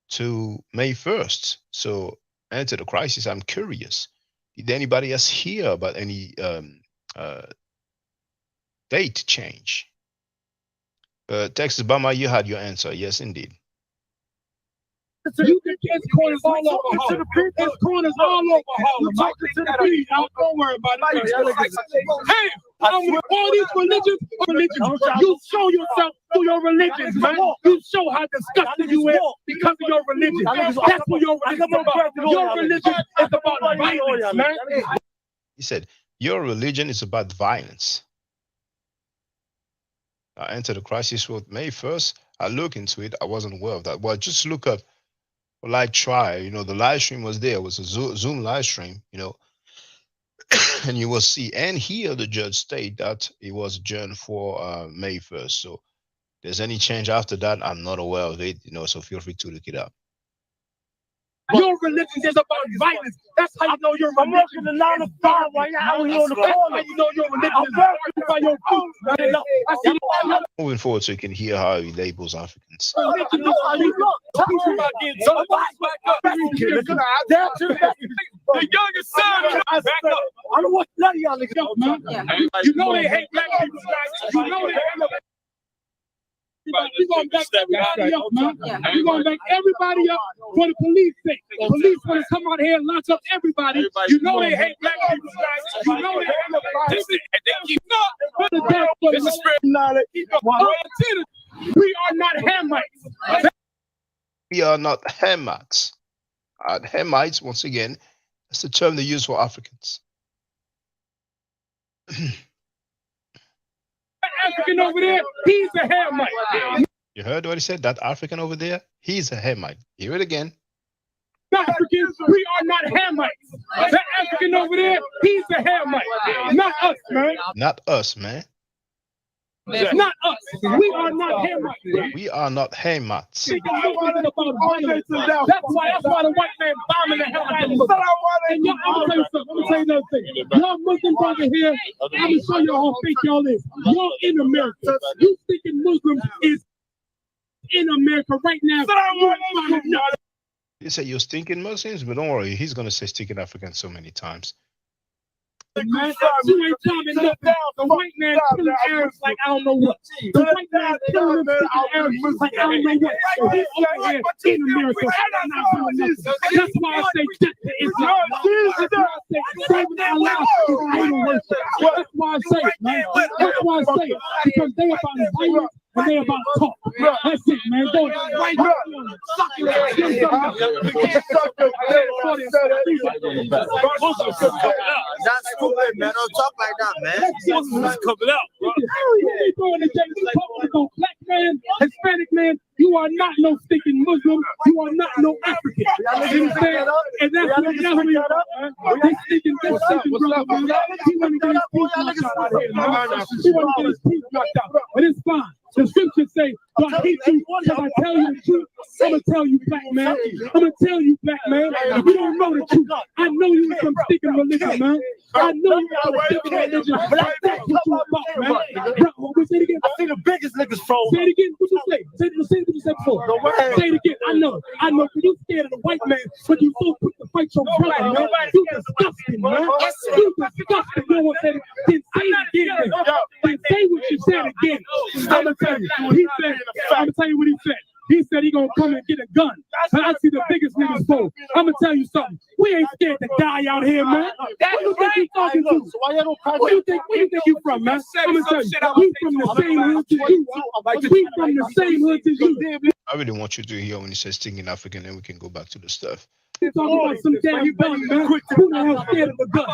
to May 1st. So enter the crisis. I'm curious. Did anybody else hear about any date change? Texas Bama, you had your answer. Yes, indeed. You can get corners all over Harlem. There's corners all over Harlem. Don't worry about it. Hey, all these religions, you show yourself through your religions, man. You show how disgusting you are because of your religion. That's what your religion is about. Your religion is about violence, man. He said, your religion is about violence. I entered the crisis with May 1st. I look into it. I wasn't aware of that. Well, just look up live trial. You know, the live stream was there. It was a Zoom live stream, you know, and you will see and hear the judge state that it was adjourned for May 1st. So if there's any change after that, I'm not aware of it, you know, so feel free to look it up. Your religion is about violence. That's how you know your religion. I'm working the 9 to 5 right now. On the that's how you know your religion is by your food. Moving forward so you can hear how he labels Africans. The youngest son, I don't want none of y'all niggas, man. You know they hate black people. You know they hate. We're going to back everybody up, man. We're going to back everybody up for the police sake. The police want to come out here and lock up everybody. You know they hate black people. You know they hate black people. We are not Hamites. We are not Hamites. Hamites, once again, that's the term they use for Africans. African over there, he's a Hamite. You heard what he said? That African over there, he's a Hamite. Hear it again. Africans, we are not Hamites. That African over there, he's a Hamite. Not us, man. Not us, man. Not us. We are not Hamites. We are not Hamites. That's why the white man bombing the hell out of them. And y'all, I'm gonna tell you another thing. Y'all Muslims over here, I'm gonna show you how fake y'all is. Y'all in America. You thinking Muslims is in America right now. You say you're stinking Muslims, but don't worry, he's gonna say stinking Africans so many times. Man, you ain't coming nothing. The white man killing Arabs like I don't know what. The white man killing Arabs like I don't know what. So he's over here in America. That's why I say death to Islam. That's why I say saving Allah is idol worship. That's why I say it, man. That's why I say it. Because they about violence and they about talk. That's it, man. Go right now. That's cool, man. Don't talk like that, man. Coming out. Black man, Hispanic man, you are not no stinking Muslim. You are not no African. You understand? And that's what we are. They stinking this brother, man. He want to get his teeth knocked out here, man. He want to get his teeth knocked out. But it's fine. The scriptures say, God hate you because I tell you the truth. I'm going to tell you, black man. I'm going to tell you, black man. You don't know the truth. I know you some stinking religion, man. I know you some stinking religion. That's what you about, man. Bro, say it again. I see the biggest niggas froze. Say it again. What you say? Say what you said before. Say it again. I know. You scared of the white man, but you so quick to fight your brother, man. You disgusting, man. You disgusting. No one said it. Then say it again. Then say what you said again. I'm going to tell you. He said, I'm going to tell you what he said. He said he gonna come and get a gun. I see the biggest niggas fold. I'm gonna tell you something. We ain't scared to die out here, man. What do you think you talking to? Where you think you from, man? I'm gonna tell you. We from the same hood as you. We from the same hood as you. I really want you to hear when he says stinking African, then we can go back to the stuff. They're talking about some damn gun, man. Who the hell scared of a gun?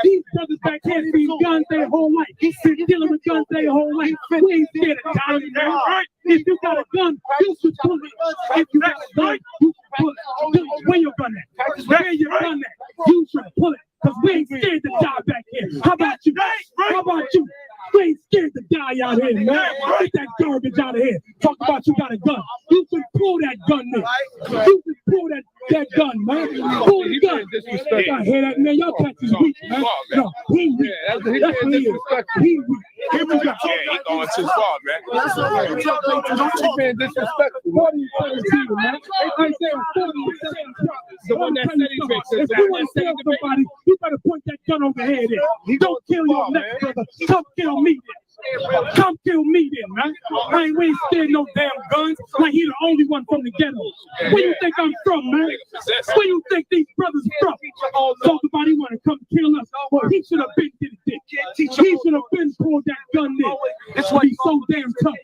These brothers back here see guns their whole life. He's been dealing with guns their whole life. We ain't scared of dying, man. If you got a gun, you should pull it. If you got a gun, you should pull it. Where your gun at? Where your gun at? You should pull it. Because we ain't scared to die back here. How about you? How about you? We ain't scared to die out here, man. Get that garbage out of here. Talk about you got a gun. You should pull that gun, man. You should pull that that gun, man. Pull the gun. I hear that, man. Y'all cats is weak, man. No, he weak. That's what he is. He weak. Here we go. Yeah, he going too far, man. That's what I'm talking about. Disrespectful. 40-17, man. I say 40-17. The one that said he fixed it. If you want to kill somebody, you better point that gun over head in. Don't kill your next brother. Come kill me then. Come kill me then, man. We ain't scared no damn guns. Like he the only one from the ghetto. Where you think I'm from, man? Where you think these brothers from? Somebody want to come kill us? Well, he should have been did it. He should have been pulled that gun in. That's why he's so damn tough.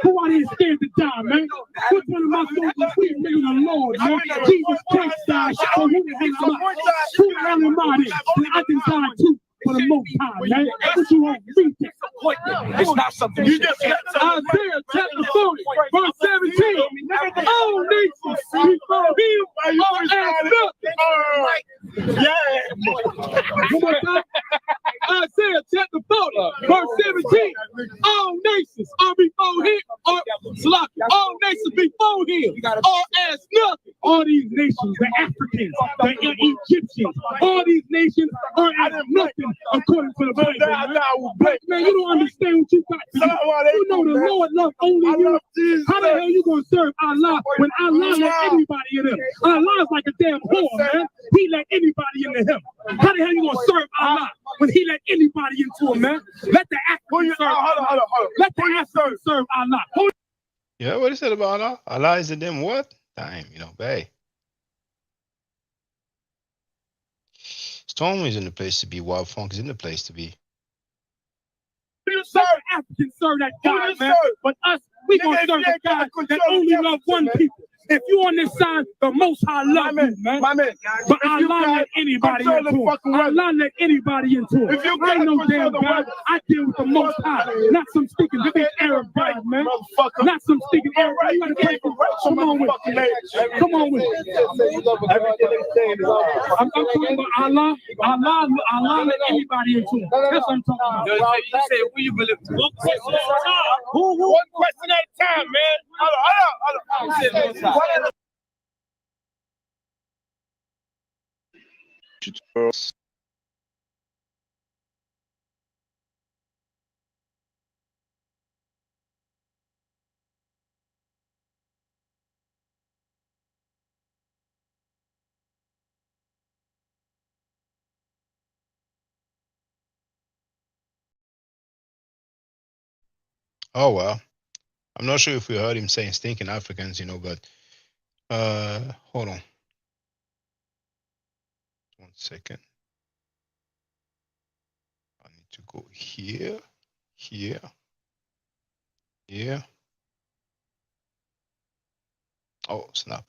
Who out here scared to die, man? Which one of my soldiers we made the Lord, man? Jesus Christ died. So who the hell am I? Who the hell am I then? I can die too. For the most time, man. What you want? It's not something you just Isaiah chapter 40, verse 17. All nations before him are as nothing. Yeah. One more time. Isaiah chapter 40, verse 17. All nations are before him, all nations before him are as nothing. All these nations, the Africans, the Egyptians, all these nations are as nothing. According to the Bible, man, you don't understand what you got to do. You know the Lord loves only you. How the hell you gonna serve Allah when Allah let anybody in him? Allah is like a damn whore, man. He let anybody into him. How the hell you gonna serve Allah when he let anybody into him, man? Let the African serve Allah. Let the African serve Allah. Yeah, what is it about Allah? Allah is the damn what? Time, hey. Storm is in the place to be. Wild Funk is in the place to be. You serve Africans, serve that God, man. But us, we gonna serve the God that only love one people. If you on this side, the Most High love you, man. But Allah let anybody into him. Allah let anybody into him. I ain't no damn God. I deal with the Most High, not some stinking big Arab God, man. Not some stinking Arab. You gotta take it. Come on with it. Come on with it. I'm talking about Allah. Allah let anybody into him. That's what I'm talking about. You said who you believe? Who? One question at a time, man. Hold on. Oh well. I'm not sure if we heard him saying stinking Africans, but hold on. 1 second. I need to go here. Oh, snap.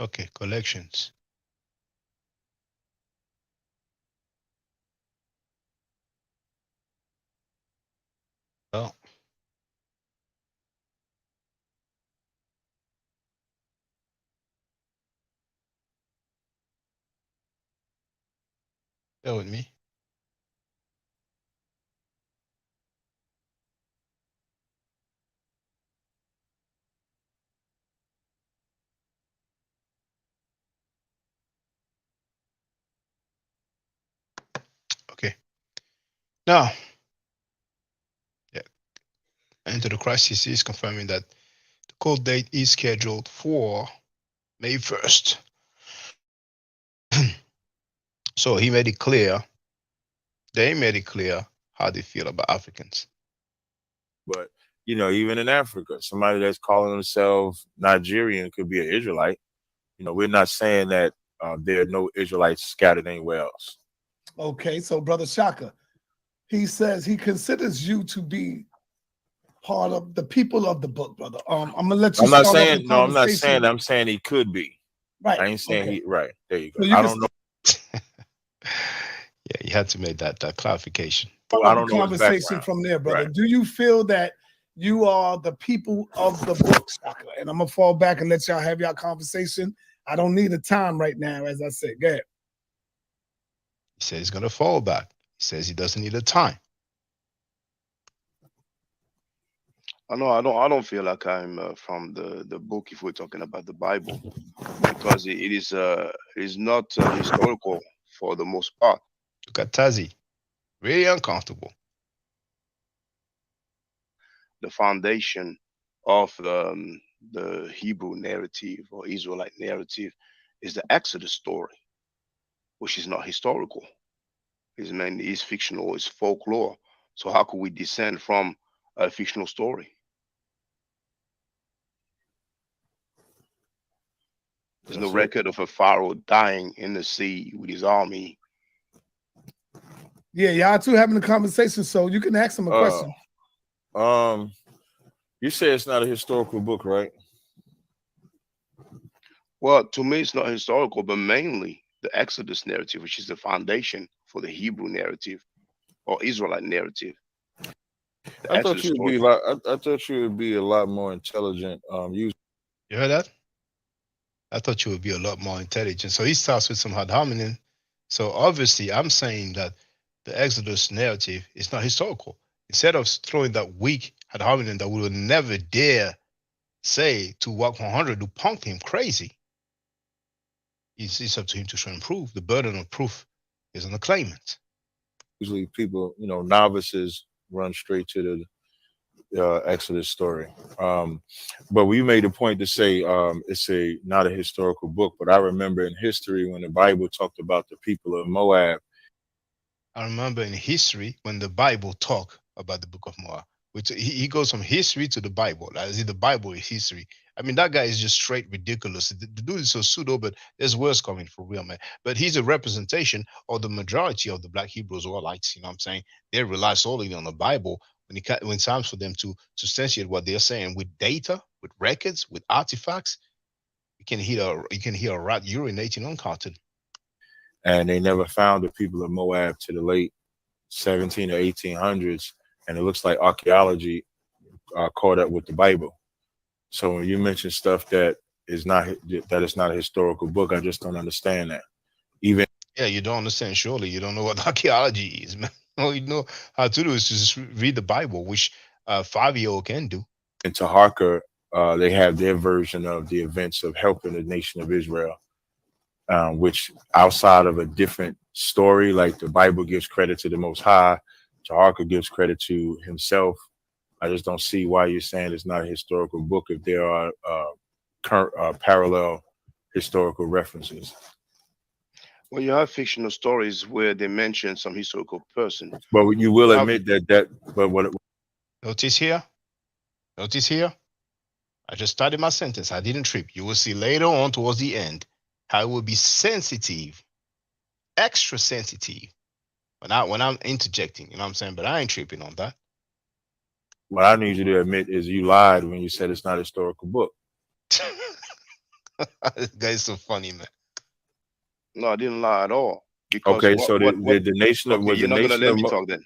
Okay, collections. Oh. Bear with me. Okay. Now, Enter the Crisis is confirming that the court date is scheduled for May 1st. So he made it clear, they made it clear how they feel about Africans. But, even in Africa, somebody that's calling themselves Nigerian could be an Israelite. We're not saying that there are no Israelites scattered anywhere else. Okay, so Brother Shaka, he says he considers you to be part of the people of the book, brother. I'm gonna let you. I'm not saying no. I'm not saying. I'm saying he could be. Right. I ain't saying he. Right. There you go. So you I don't know. Yeah, he had to make that clarification. Well, I don't know conversation from there, brother. Right. Do you feel that you are the people of the book, Shaka? And I'm gonna fall back and let y'all have y'all conversation. I don't need a time right now, as I said. Go ahead. He said he's gonna fall back. He says he doesn't need a time. I don't feel like I'm from the book if we're talking about the Bible, because it is not historical for the most part. Look at Tazi, really uncomfortable. The foundation of the Hebrew narrative or Israelite narrative is the Exodus story, which is not historical. It's fictional, it's folklore. So how could we descend from a fictional story? There's no record of a pharaoh dying in the sea with his army. Yeah, y'all two having a conversation, so you can ask him a question. You say it's not a historical book, right? Well, to me, it's not historical, but mainly the Exodus narrative, which is the foundation for the Hebrew narrative or Israelite narrative. I thought you would be a lot more intelligent. You heard that? I thought you would be a lot more intelligent. So he starts with some ad hominem. So obviously, I'm saying that the Exodus narrative is not historical. Instead of throwing that weak ad hominem that we would never dare say to WAC 100 to punk him crazy, it's up to him to show and prove. The burden of proof is on the claimant. Usually people, novices run straight to the Exodus story. But we made a point to say it's not a historical book, but I remember in history when the Bible talked about the people of Moab. I remember in history when the Bible talked about the book of Moab. He goes from history to the Bible. As if the Bible is history. I mean, that guy is just straight ridiculous. The dude is so pseudo, but there's words coming for real, man. But he's a representation of the majority of the Black Hebrews or Israelites. You know what I'm saying? They rely solely on the Bible when it's time for them to substantiate what they're saying with data, with records, with artifacts. You can hear a rat urinating on cotton. And they never found the people of Moab to the late 17 or 1800s. And it looks like archaeology caught up with the Bible. So when you mention stuff that is not a historical book, I just don't understand that. Yeah, you don't understand. Surely you don't know what archaeology is, man. All you know how to do is just read the Bible, which a 5-year-old can do. In Tazaryach, they have their version of the events of helping the nation of Israel, which outside of a different story, like the Bible gives credit to the Most High, Tazaryach gives credit to himself. I just don't see why you're saying it's not a historical book if there are parallel historical references. Well, you have fictional stories where they mention some historical person. But you will admit Notice here. I just started my sentence. I didn't trip. You will see later on towards the end how it will be sensitive, extra sensitive when I'm interjecting. You know what I'm saying? But I ain't tripping on that. What I need you to admit is you lied when you said it's not a historical book. This guy's so funny, man. No, I didn't lie at all. Because okay, so the nation of you're not gonna let me talk then.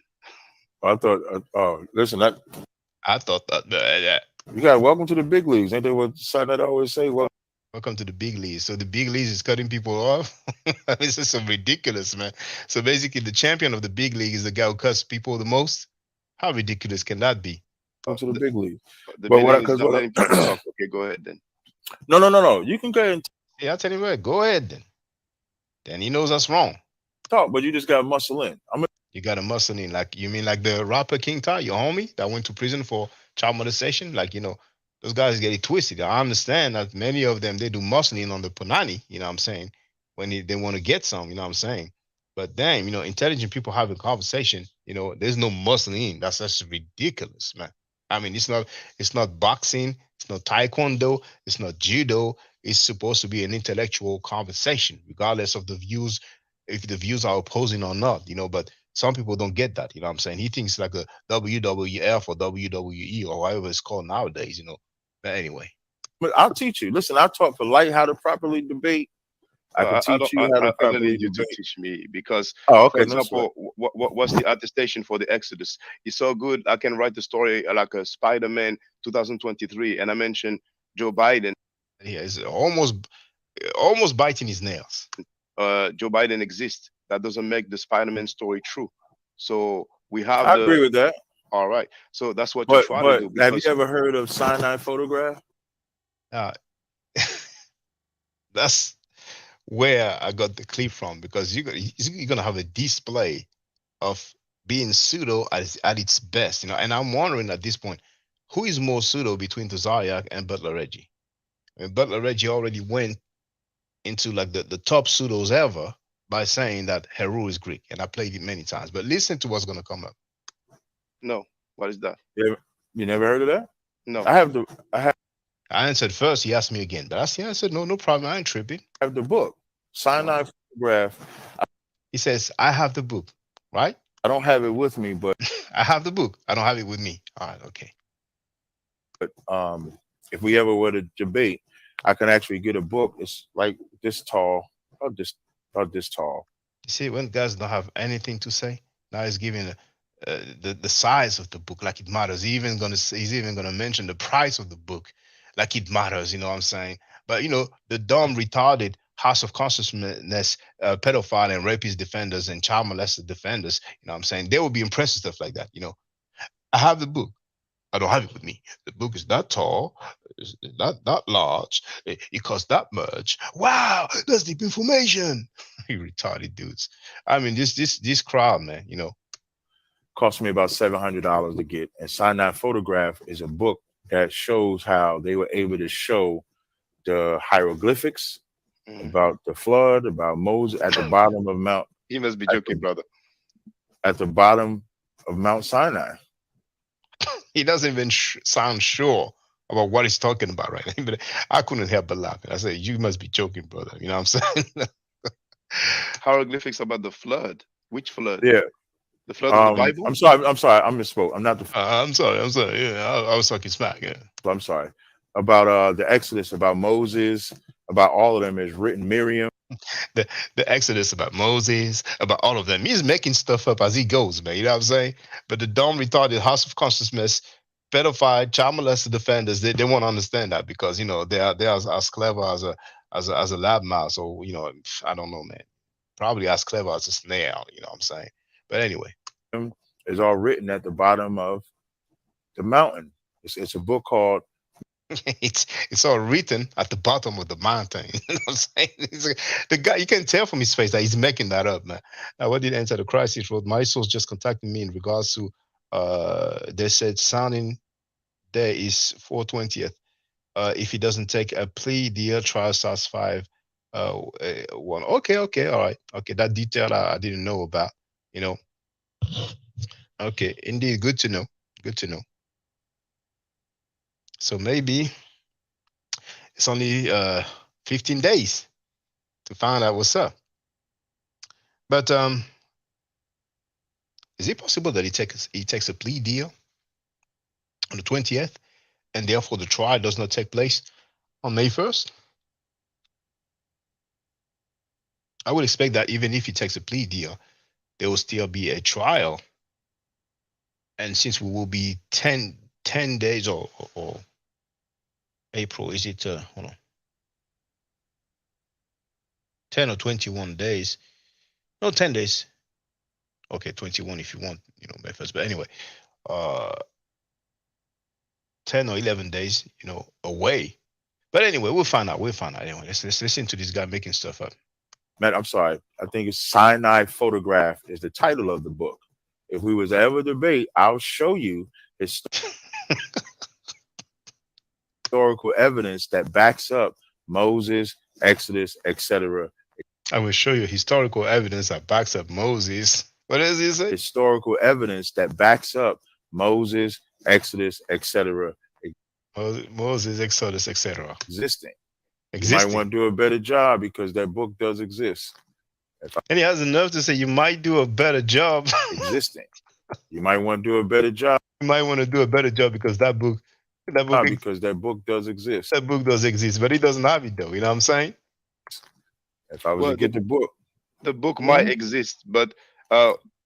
I thought. Listen, I thought that. You got welcome to the big leagues. Ain't that what Sinat always say? Welcome to the big leagues. So the big leagues is cutting people off. This is so ridiculous, man. So basically, the champion of the big league is the guy who cuts people the most. How ridiculous can that be? Welcome to the big league. The big league is not letting people talk. Okay, go ahead then. No. You can go ahead and yeah, I'll tell you what. Go ahead then. Then he knows that's wrong. Talk, but you just got to muscle in. You got to muscle in. Like, you mean like the rapper King Ty, your homie that went to prison for child molestation? Like, those guys get it twisted. I understand that many of them, they do muscling on the punani, you know what I'm saying, when they want to get some, you know what I'm saying. But damn, intelligent people having a conversation, there's no muscling. That's ridiculous, man. I mean, it's not boxing, it's not taekwondo, it's not judo. It's supposed to be an intellectual conversation, regardless of the views, if the views are opposing or not, but some people don't get that, you know what I'm saying? He thinks like a WWF or WWE or whatever it's called nowadays, But anyway. But I'll teach you. Listen, I taught for light how to properly debate I can teach you how to I don't properly need you to debate. teach me because, Oh, for okay, no sweat. example, what's the attestation for the Exodus? It's so good. I can write the story like a Spider-Man 2023, and I mentioned Joe Biden. He is almost biting his nails. Joe Biden exists. That doesn't make the Spider-Man story true. So we have I agree with that. All right. So that's what you try to do. Have you Because ever heard of cyanide photograph? That's where I got the clip from, because you're gonna have a display of being pseudo at its best, you know. And I'm wondering at this point, who is more pseudo between Tazaryach and Butler Reggie? I mean, Butler Reggie already went into like the top pseudos ever by saying that Heru is Greek, and I played it many times. But listen to what's gonna come up. No, what is that? You never heard of that? No. I answered first. He asked me again, but I said no problem. I ain't tripping. I have the book, cyanide photograph. He says I have the book, right? I don't have it with me, but I have the book. I don't have it with me. All right, okay. But if we ever were to debate, I can actually get a book. It's like this tall, about this tall. You see, when guys don't have anything to say, now he's giving the size of the book like it matters. He's even gonna mention the price of the book like it matters. You know what I'm saying? But you know, the dumb, retarded House of Consciousness, pedophile and rapist defenders and child molester defenders, you know what I'm saying? They will be impressed with stuff like that. You know, I have the book. I don't have it with me. The book is that tall, it's not large. It costs that much. Wow, that's deep information. You retarded dudes. I mean, this crowd, man. You know, Cost me about $700 to get. And Cyanide Photograph is a book that shows how they were able to show the hieroglyphics about the flood, about Moses at the bottom of Mount. You must be joking, brother. At the bottom of Mount Sinai. He doesn't even sound sure about what he's talking about right now. But I couldn't help but laughing. I said, "You must be joking, brother." You know what I'm saying? Hieroglyphics about the flood. Which flood? Yeah. The flood of the Bible? I'm sorry. I misspoke. I'm not the. I'm sorry. Yeah, I was talking smack. Yeah. I'm sorry. About the Exodus, about Moses, about all of them is written Miriam. The Exodus, about Moses, about all of them. He's making stuff up as he goes, man. You know what I'm saying? But the dumb, retarded House of Consciousness, pedophile, child molester defenders, they won't understand that, because you know they are as clever as a lab mouse, or you know, I don't know, man. Probably as clever as a snail. You know what I'm saying? But anyway, it's all written at the bottom of the mountain. It's a book called. It's all written at the bottom of the mountain. You know what I'm saying? The guy, you can tell from his face that he's making that up, man. Now, what did Enter the Crisis wrote? My source just contacted me in regards to they said sounding there is 4/20th. If he doesn't take a plea deal, trial starts 5 1. Okay, all right. Okay, that detail I didn't know about, you know. Okay, indeed, good to know. Good to know. So maybe it's only 15 days to find out what's up. But is it possible that he takes a plea deal on the 20th, and therefore the trial does not take place on May 1st? I would expect that even if he takes a plea deal, there will still be a trial. And since we will be 10 days or April, is it hold on, 10 or 21 days? No, 10 days. Okay, 21 if you want, you know, methods. But anyway, 10 or 11 days, you know, away. But anyway, we'll find out. Anyway, let's listen to this guy making stuff up. Man, I'm sorry. I think it's Cyanide Photograph is the title of the book. If we was to ever debate, I'll show you historical evidence that backs up Moses, Exodus, etc. I will show you historical evidence that backs up Moses. What does he say? Historical evidence that backs up Moses, Exodus, etc. Moses, Exodus, etc. Existing. You might want to do a better job because that book does exist. And he has enough to say you might do a better job. Existing. You might want to do a better job. You might want to do a better job because that book because that book does exist. That book does exist, but he doesn't have it though. You know what I'm saying? If I was to get the book, might exist, but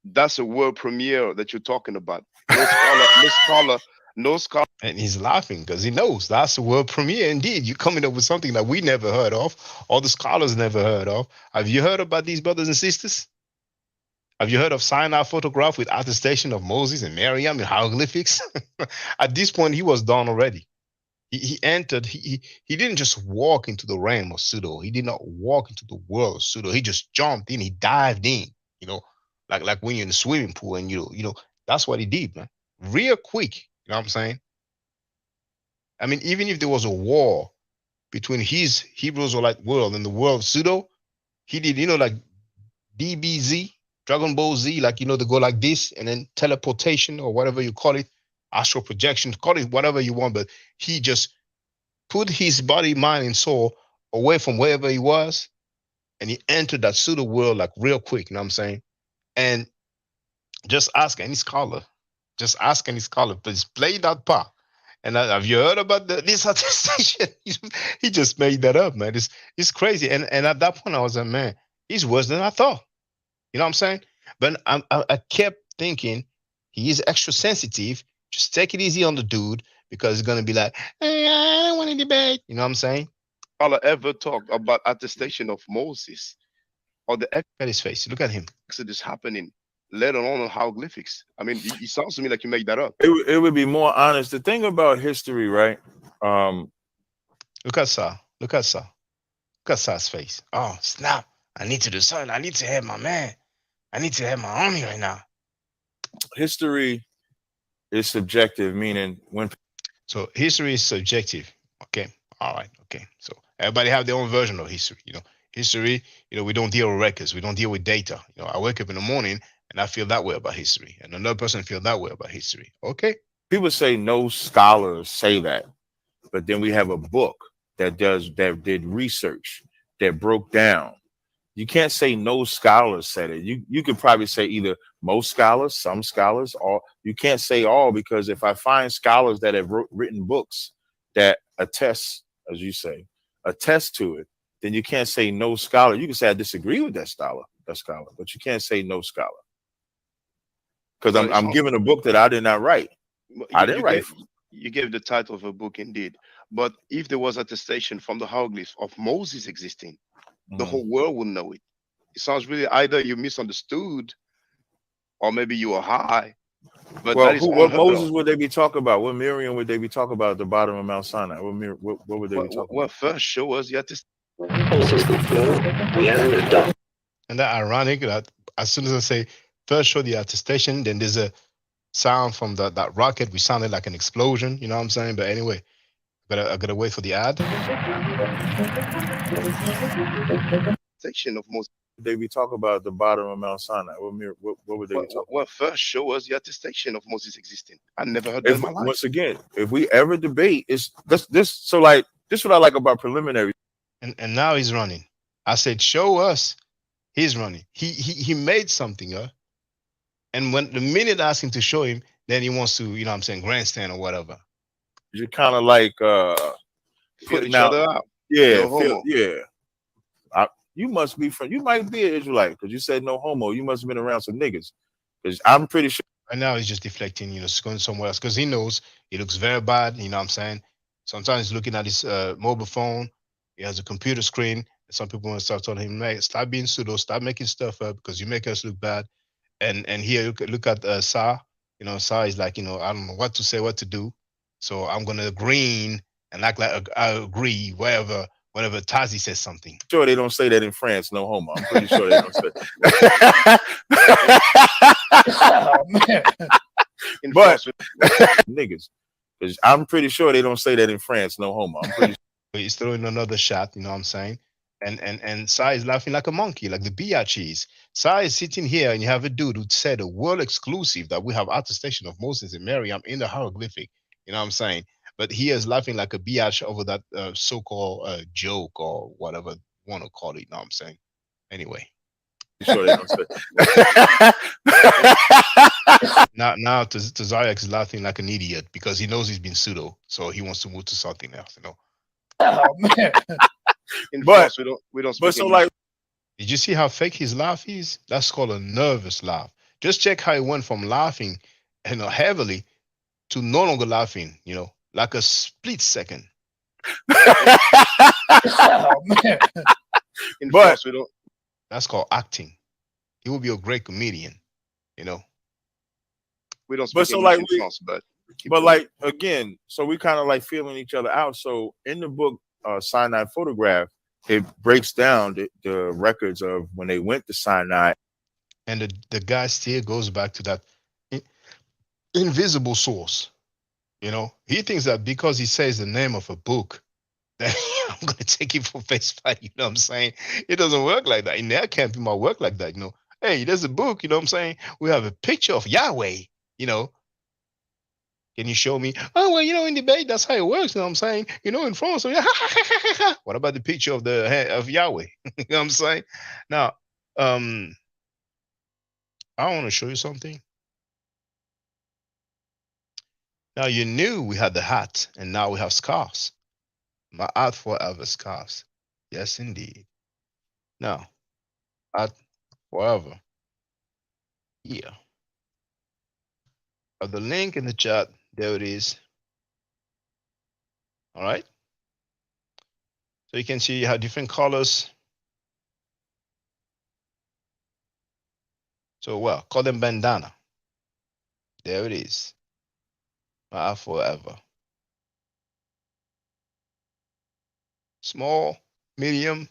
that's a world premiere that you're talking about. No scholar. And he's laughing because he knows that's a world premiere. Indeed, you're coming up with something that we never heard of, all the scholars never heard of. Have you heard about these brothers and sisters? Have you heard of Sinai photograph with attestation of Moses and Miriam in hieroglyphics? At this point, he was done already. He entered. He didn't just walk into the realm of pseudo. He did not walk into the world of pseudo. He just jumped in. He dived in. You know, like when you're in the swimming pool and you know that's what he did, man. Real quick. You know what I'm saying? I mean, even if there was a war between his Hebrews-like world and the world of pseudo, he did, like DBZ, Dragon Ball Z, like, they go like this, and then teleportation or whatever you call it, astral projection, call it whatever you want, but he just put his body, mind, and soul away from wherever he was, and he entered that pseudo world like real quick, you know what I'm saying? And just ask any scholar, please play that part. And have you heard about this attestation? He just made that up, man. It's crazy. And at that point, I was like, man, he's worse than I thought. You know what I'm saying? But I kept thinking he is extra sensitive. Just take it easy on the dude because he's gonna be like, hey, I don't want to debate. You know what I'm saying? All I ever talk about attestation of Moses or the look at his face. Look at him. Exodus happening. Let alone hieroglyphics. I mean, it sounds to me like you make that up. It would be more honest. The thing about history, right? Look at Sa. Look at Sa. Look at Sa's face. Oh, snap. I need to do something. I need to have my man. I need to have my army right now. History is subjective, meaning when. So history is subjective. Okay. All right. Okay. So everybody have their own version of history. History, we don't deal with records. We don't deal with data. I wake up in the morning and I feel that way about history, and another person feel that way about history. Okay. People say no scholars say that, but then we have a book that did research that broke down. You can't say no scholars said it. You could probably say either most scholars, some scholars, or you can't say all, because if I find scholars that have written books that attest, as you say, attest to it, then you can't say no scholar. You can say I disagree with that scholar, but you can't say no scholar. Because I'm giving a book that I did not write. I didn't write. You gave the title of a book indeed. But if there was attestation from the hieroglyphs of Moses existing, the whole world would know it. It sounds really either you misunderstood or maybe you were high. But well, what Moses would they be talking about? What Miriam would they be talking about at the bottom of Mount Sinai? What would they be talking about? Well, first show us the attestation. And that ironic that as soon as I say first show the attestation, then there's a sound from that rocket which sounded like an explosion. You know what I'm saying? But anyway, I gotta wait for the ad. Section of Moses. They be talking about at the bottom of Mount Sinai. What would they be talking about? Well, first show us the attestation of Moses existing. I never heard that in my life. Once again, if we ever debate, it's this. So like this is what I like about preliminary. And now he's running. I said, show us. He's running. He made something, and when the minute I ask him to show him, then he wants to, you know what I'm saying, grandstand or whatever. You're kind of like putting each other out. Yeah, you must be from. You might be an Israelite because you said no homo. You must have been around some niggas. Because I'm pretty sure. Right now he's just deflecting, going somewhere else because he knows he looks very bad. You know what I'm saying? Sometimes he's looking at his mobile phone. He has a computer screen. And some people want to start telling him, "Hey, stop being pseudo. Stop making stuff up because you make us look bad." And here look at Sa. Sa is like, I don't know what to say, what to do. So I'm gonna green and act like I agree whenever Tazi says something. Sure, they don't say that in France. No homo. I'm pretty sure they don't say. Oh, man. But niggas, because I'm pretty sure they don't say that in France. No homo. I'm pretty sure. He's throwing another shot. You know what I'm saying? And Sa is laughing like a monkey, like the byatch is. Sa is sitting here, and you have a dude who said a world exclusive that we have attestation of Moses and Miriam in the hieroglyphic. You know what I'm saying? But he is laughing like a byatch over that so-called joke or whatever you want to call it. You know what I'm saying? Anyway. Sure they don't say. Now Tazaryach is laughing like an idiot because he knows he's been pseudo, so he wants to move to something else. Oh man. In France, we don't speak but so English. Did you see how fake his laugh is? That's called a nervous laugh. Just check how he went from laughing, heavily to no longer laughing. Like a split second. Oh man. In But France, we don't. That's called acting. He will be a great comedian. We don't but speak so English like in we, France, but but like again, so we kind of like feeling each other out. So in the book, Sinai Photograph, it breaks down the records of when they went to Sinai. And the guy still goes back to that invisible source. He thinks that because he says the name of a book, that I'm going to take it for face value. You know what I'm saying? It doesn't work like that. In their camp, it might work like that. Hey, there's a book. You know what I'm saying? We have a picture of Yahweh. Can you show me? Oh, well, in debate, that's how it works. You know what I'm saying? In France, what about the picture of of Yahweh? You know what I'm saying? Now, I want to show you something. Now, you knew we had the hat, and now we have scarves. My art forever scarves. Yes, indeed. Now, art forever. Here. The link in the chat, there it is. All right. So you can see you have different colors. So, call them bandana. There it is. My art forever. Small, medium,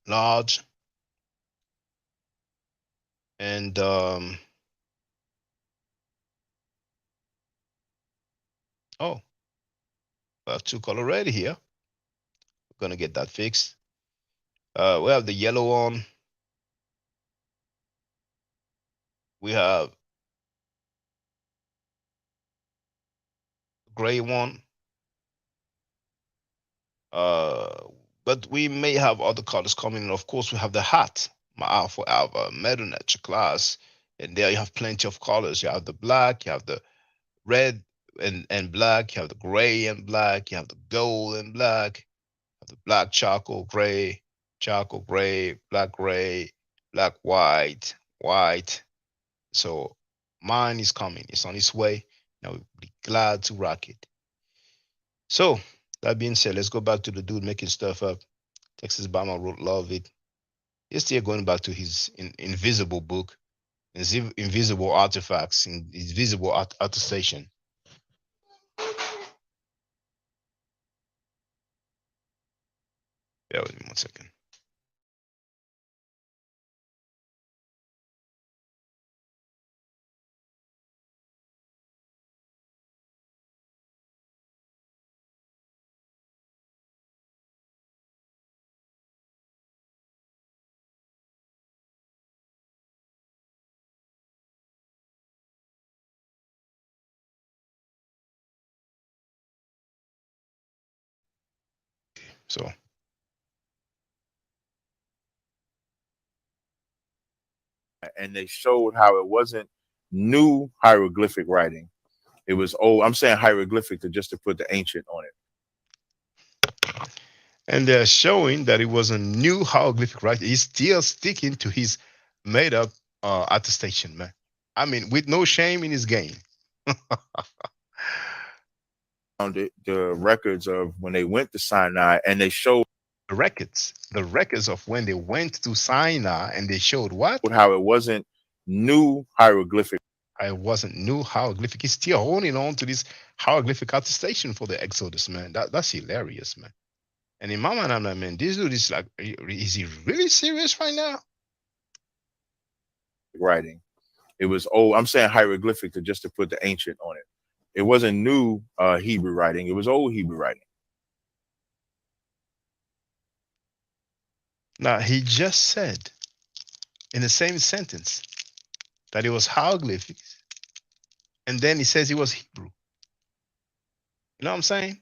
large, and I have two color red here. We're gonna get that fixed. We have the yellow one. We have gray one. But we may have other colors coming in. Of course, we have the hat, my forever, Medonet class, and there you have plenty of colors. You have the black, you have the red and black, you have the gray and black, you have the gold and black, you have the black charcoal gray, black gray, black white, white. So mine is coming. It's on its way. Now we'll be glad to rock it. So that being said, let's go back to the dude making stuff up. Texas Bama wrote love it. He's still going back to his invisible book, his invisible artifacts, invisible attestation. Bear with me 1 second. So and they showed how it wasn't new hieroglyphic writing. It was old. I'm saying hieroglyphic to put the ancient on it. And they're showing that it was a new hieroglyphic writing. He's still sticking to his made up attestation, man. I mean, with no shame in his game. The records of when they went to Sinai, and they showed the records of when they went to Sinai, and they showed what? How it wasn't new hieroglyphic. It wasn't new hieroglyphic. He's still holding on to this hieroglyphic attestation for the Exodus, man. That's hilarious, man. And in my mind, I'm like, man, this dude is like, is he really serious right now? Writing. It was old. I'm saying hieroglyphic to put the ancient on it. It wasn't new Hebrew writing. It was old Hebrew writing. Now, he just said in the same sentence that it was hieroglyphics. And then he says it was Hebrew. You know what I'm saying?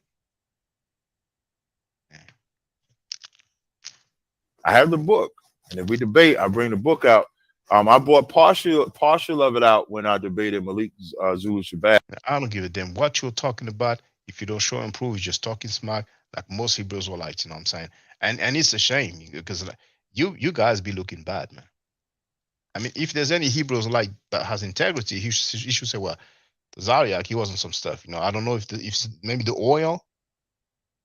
I have the book. And if we debate, I bring the book out. I bought partial of it out when I debated Malik Zulu Shabbat. I don't give a damn what you're talking about. If you don't show and prove, you're just talking smack like most Hebrew Israelites, you know what I'm saying? And it's a shame because like, you guys be looking bad, man. I mean, if there's any Hebrew Israelite that has integrity, he should say, well, Tazaryach, he wasn't some stuff, you know. I don't know if maybe the oil,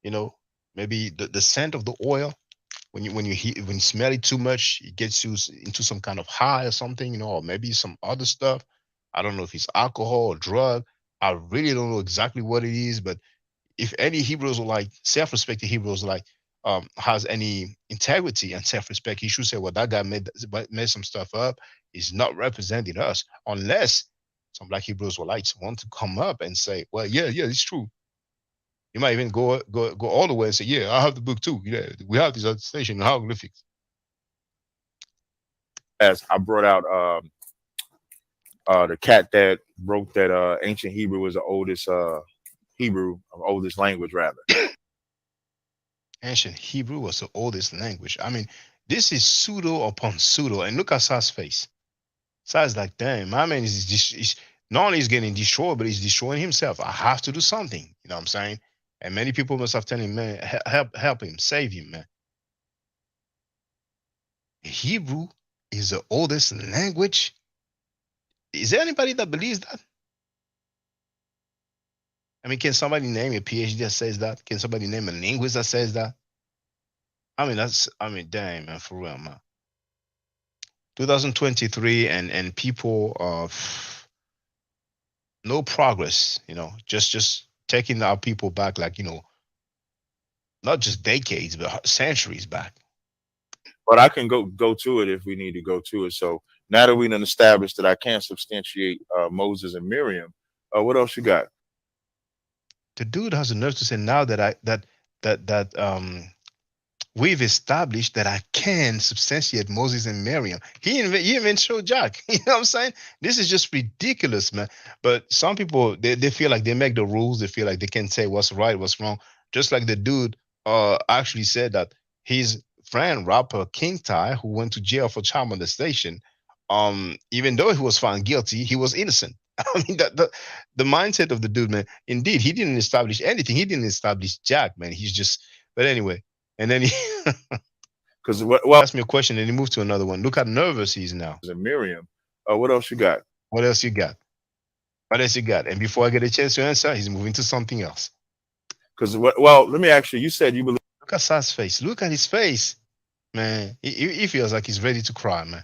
you know, maybe the scent of the oil, when you smell it too much, it gets you into some kind of high or something, you know, or maybe some other stuff. I don't know if it's alcohol or drug. I really don't know exactly what it is, but if any Hebrews are like self-respecting Hebrews like has any integrity and self-respect, he should say, well, that guy made some stuff up. He's not representing us, unless some black Hebrews or lights want to come up and say, well, yeah, it's true. You might even go all the way and say, yeah, I have the book too. Yeah, we have this attestation in hieroglyphics. As I brought out the cat that wrote that ancient Hebrew was the oldest oldest language rather. Ancient Hebrew was the oldest language. I mean, this is pseudo upon pseudo. And look at Sas' face. Sas like, damn, my man is not only is getting destroyed, but he's destroying himself. I have to do something. You know what I'm saying? And many people must have told him, man, help him, save him, man. Hebrew is the oldest language. Is there anybody that believes that? I mean, can somebody name a PhD that says that? Can somebody name a linguist that says that? I mean, damn, man, for real, man. 2023 and people no progress, you know, just taking our people back, like, you know, not just decades, but centuries back. But I can go to it if we need to go to it. So now that we done established that I can't substantiate Moses and Miriam, what else you got? The dude has the nerve to say now that we've established that I can substantiate Moses and Miriam. He even showed Jack. You know what I'm saying? This is just ridiculous, man. But some people, they feel like they make the rules. They feel like they can say what's right, what's wrong. Just like the dude actually said that his friend, rapper King Ty, who went to jail for child molestation, even though he was found guilty, he was innocent. I mean, the mindset of the dude, man. Indeed, he didn't establish anything. He didn't establish Jack, man. He's just, but anyway. And then he, because asked me a question and he moved to another one. Look how nervous he is now. Miriam, what else you got? What else you got? What else you got? And before I get a chance to answer, he's moving to something else. Because well, let me ask you. You said you believe. Look at Sas' face. Look at his face, man. He feels like he's ready to cry, man.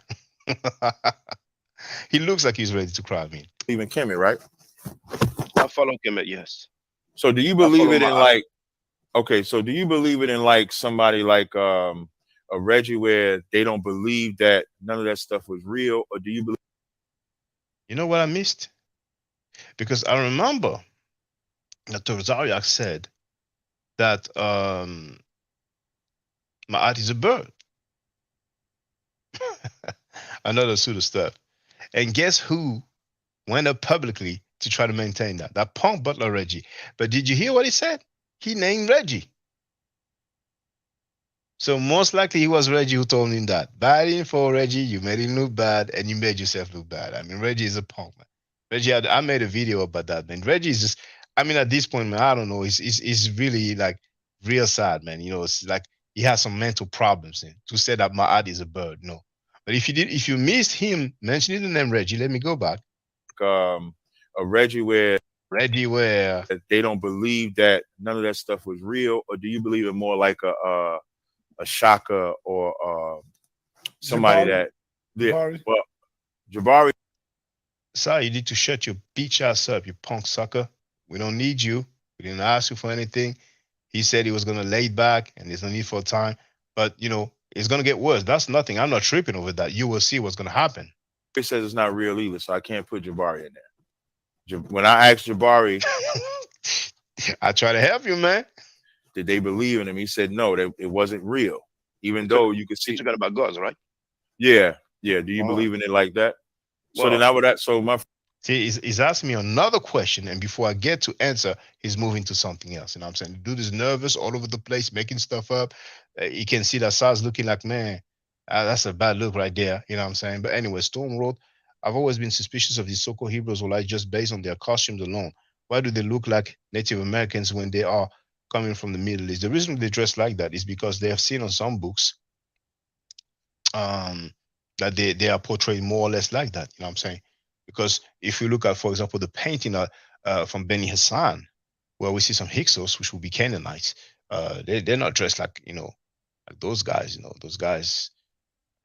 He looks like he's ready to cry, man. Even Kemet, right? I follow Kemet, yes. So do you believe it in like? Okay, so do you believe it in like somebody like a Reggie where they don't believe that none of that stuff was real, or do you believe? You know what I missed? Because I remember that Tazaryach said that Ma'at is a bird. Another pseudo stuff. And guess who went up publicly to try to maintain that? That punk butler Reggie. But did you hear what he said? He named Reggie. So most likely he was Reggie who told him that. Bad info, Reggie. You made him look bad and you made yourself look bad. I mean, Reggie is a punk, man. Reggie, I made a video about that, man. Reggie is just, I mean, at this point, man, I don't know. He's really like real sad, man. You know, it's like he has some mental problems. And to say that Ma'at is a bird, no. But if you missed him mentioning the name Reggie, let me go back. A Reggie where they don't believe that none of that stuff was real, or do you believe it more like a Shaka or somebody Jabari? Jabari? Well, Jabari. Sorry, you need to shut your bitch ass up, you punk sucker. We don't need you. We didn't ask you for anything. He said he was gonna lay back and there's no need for time. But you know, it's gonna get worse. That's nothing. I'm not tripping over that. You will see what's gonna happen. He says it's not real either, so I can't put Jabari in there. When I asked Jabari, I try to help you, man. Did they believe in him? He said no, that it wasn't real. Even though you could see. You're talking about gods, right? Yeah. Do you believe in it like that? So then I would that. So my see, he's asking me another question, and before I get to answer, he's moving to something else. You know what I'm saying? The dude is nervous all over the place, making stuff up. You can see that Saz looking like, man, that's a bad look right there. You know what I'm saying? But anyway, Storm wrote, I've always been suspicious of these so-called Hebrews who lie just based on their costumes alone. why do they look like Native Americans when they are coming from the Middle East? The reason they dress like that is because they have seen on some books that they are portrayed more or less like that. You know what I'm saying? Because if you look at, for example, the painting from Beni Hassan, where we see some Hyksos, which will be Canaanites, they're not dressed like, like those guys. Those guys,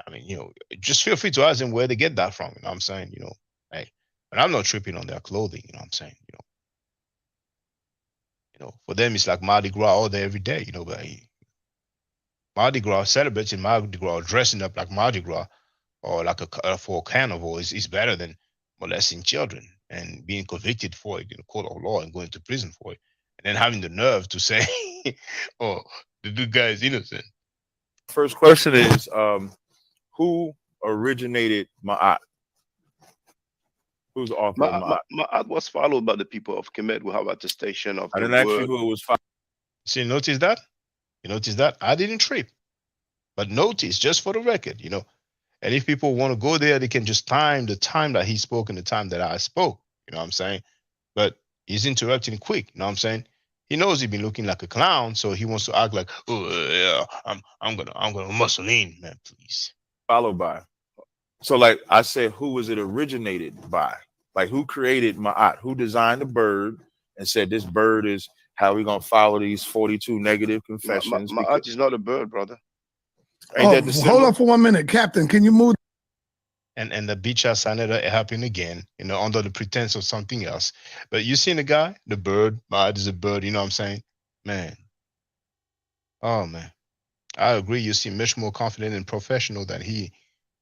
I mean, just feel free to ask them where they get that from. You know what I'm saying? Hey, but I'm not tripping on their clothing. You know what I'm saying? For them, it's like Mardi Gras all day, every day. But Mardi Gras, celebrating Mardi Gras, dressing up like Mardi Gras, or like for a carnival is better than molesting children and being convicted for it in a court of law and going to prison for it, and then having the nerve to say, "Oh, the good guy is innocent." First question is, who originated Ma'at? Who's the author of Ma'at? Ma'at was followed by the people of Kemet who have attestation of I the didn't ask you word. who it was followed. See, notice that? You notice that? I didn't trip. But notice, just for the record, and if people want to go there, they can just time the time that he spoke and the time that I spoke. You know what I'm saying? But he's interrupting quick. You know what I'm saying? He knows he's been looking like a clown, so he wants to act like, oh yeah, I'm gonna Mussolini, man, please. Followed by. So like I said, who was it originated by? Like who created Ma'at? Who designed the bird and said this bird is how we're gonna follow these 42 negative confessions? Ma'at is not a bird, brother. Ain't that the hold on for 1 minute, Captain. Can you move? And the Bicha Saneda happened again, under the pretense of something else. But you seen the guy, the bird, Ma'at is a bird, you know what I'm saying? Man. Oh man. I agree. You seem much more confident and professional than he.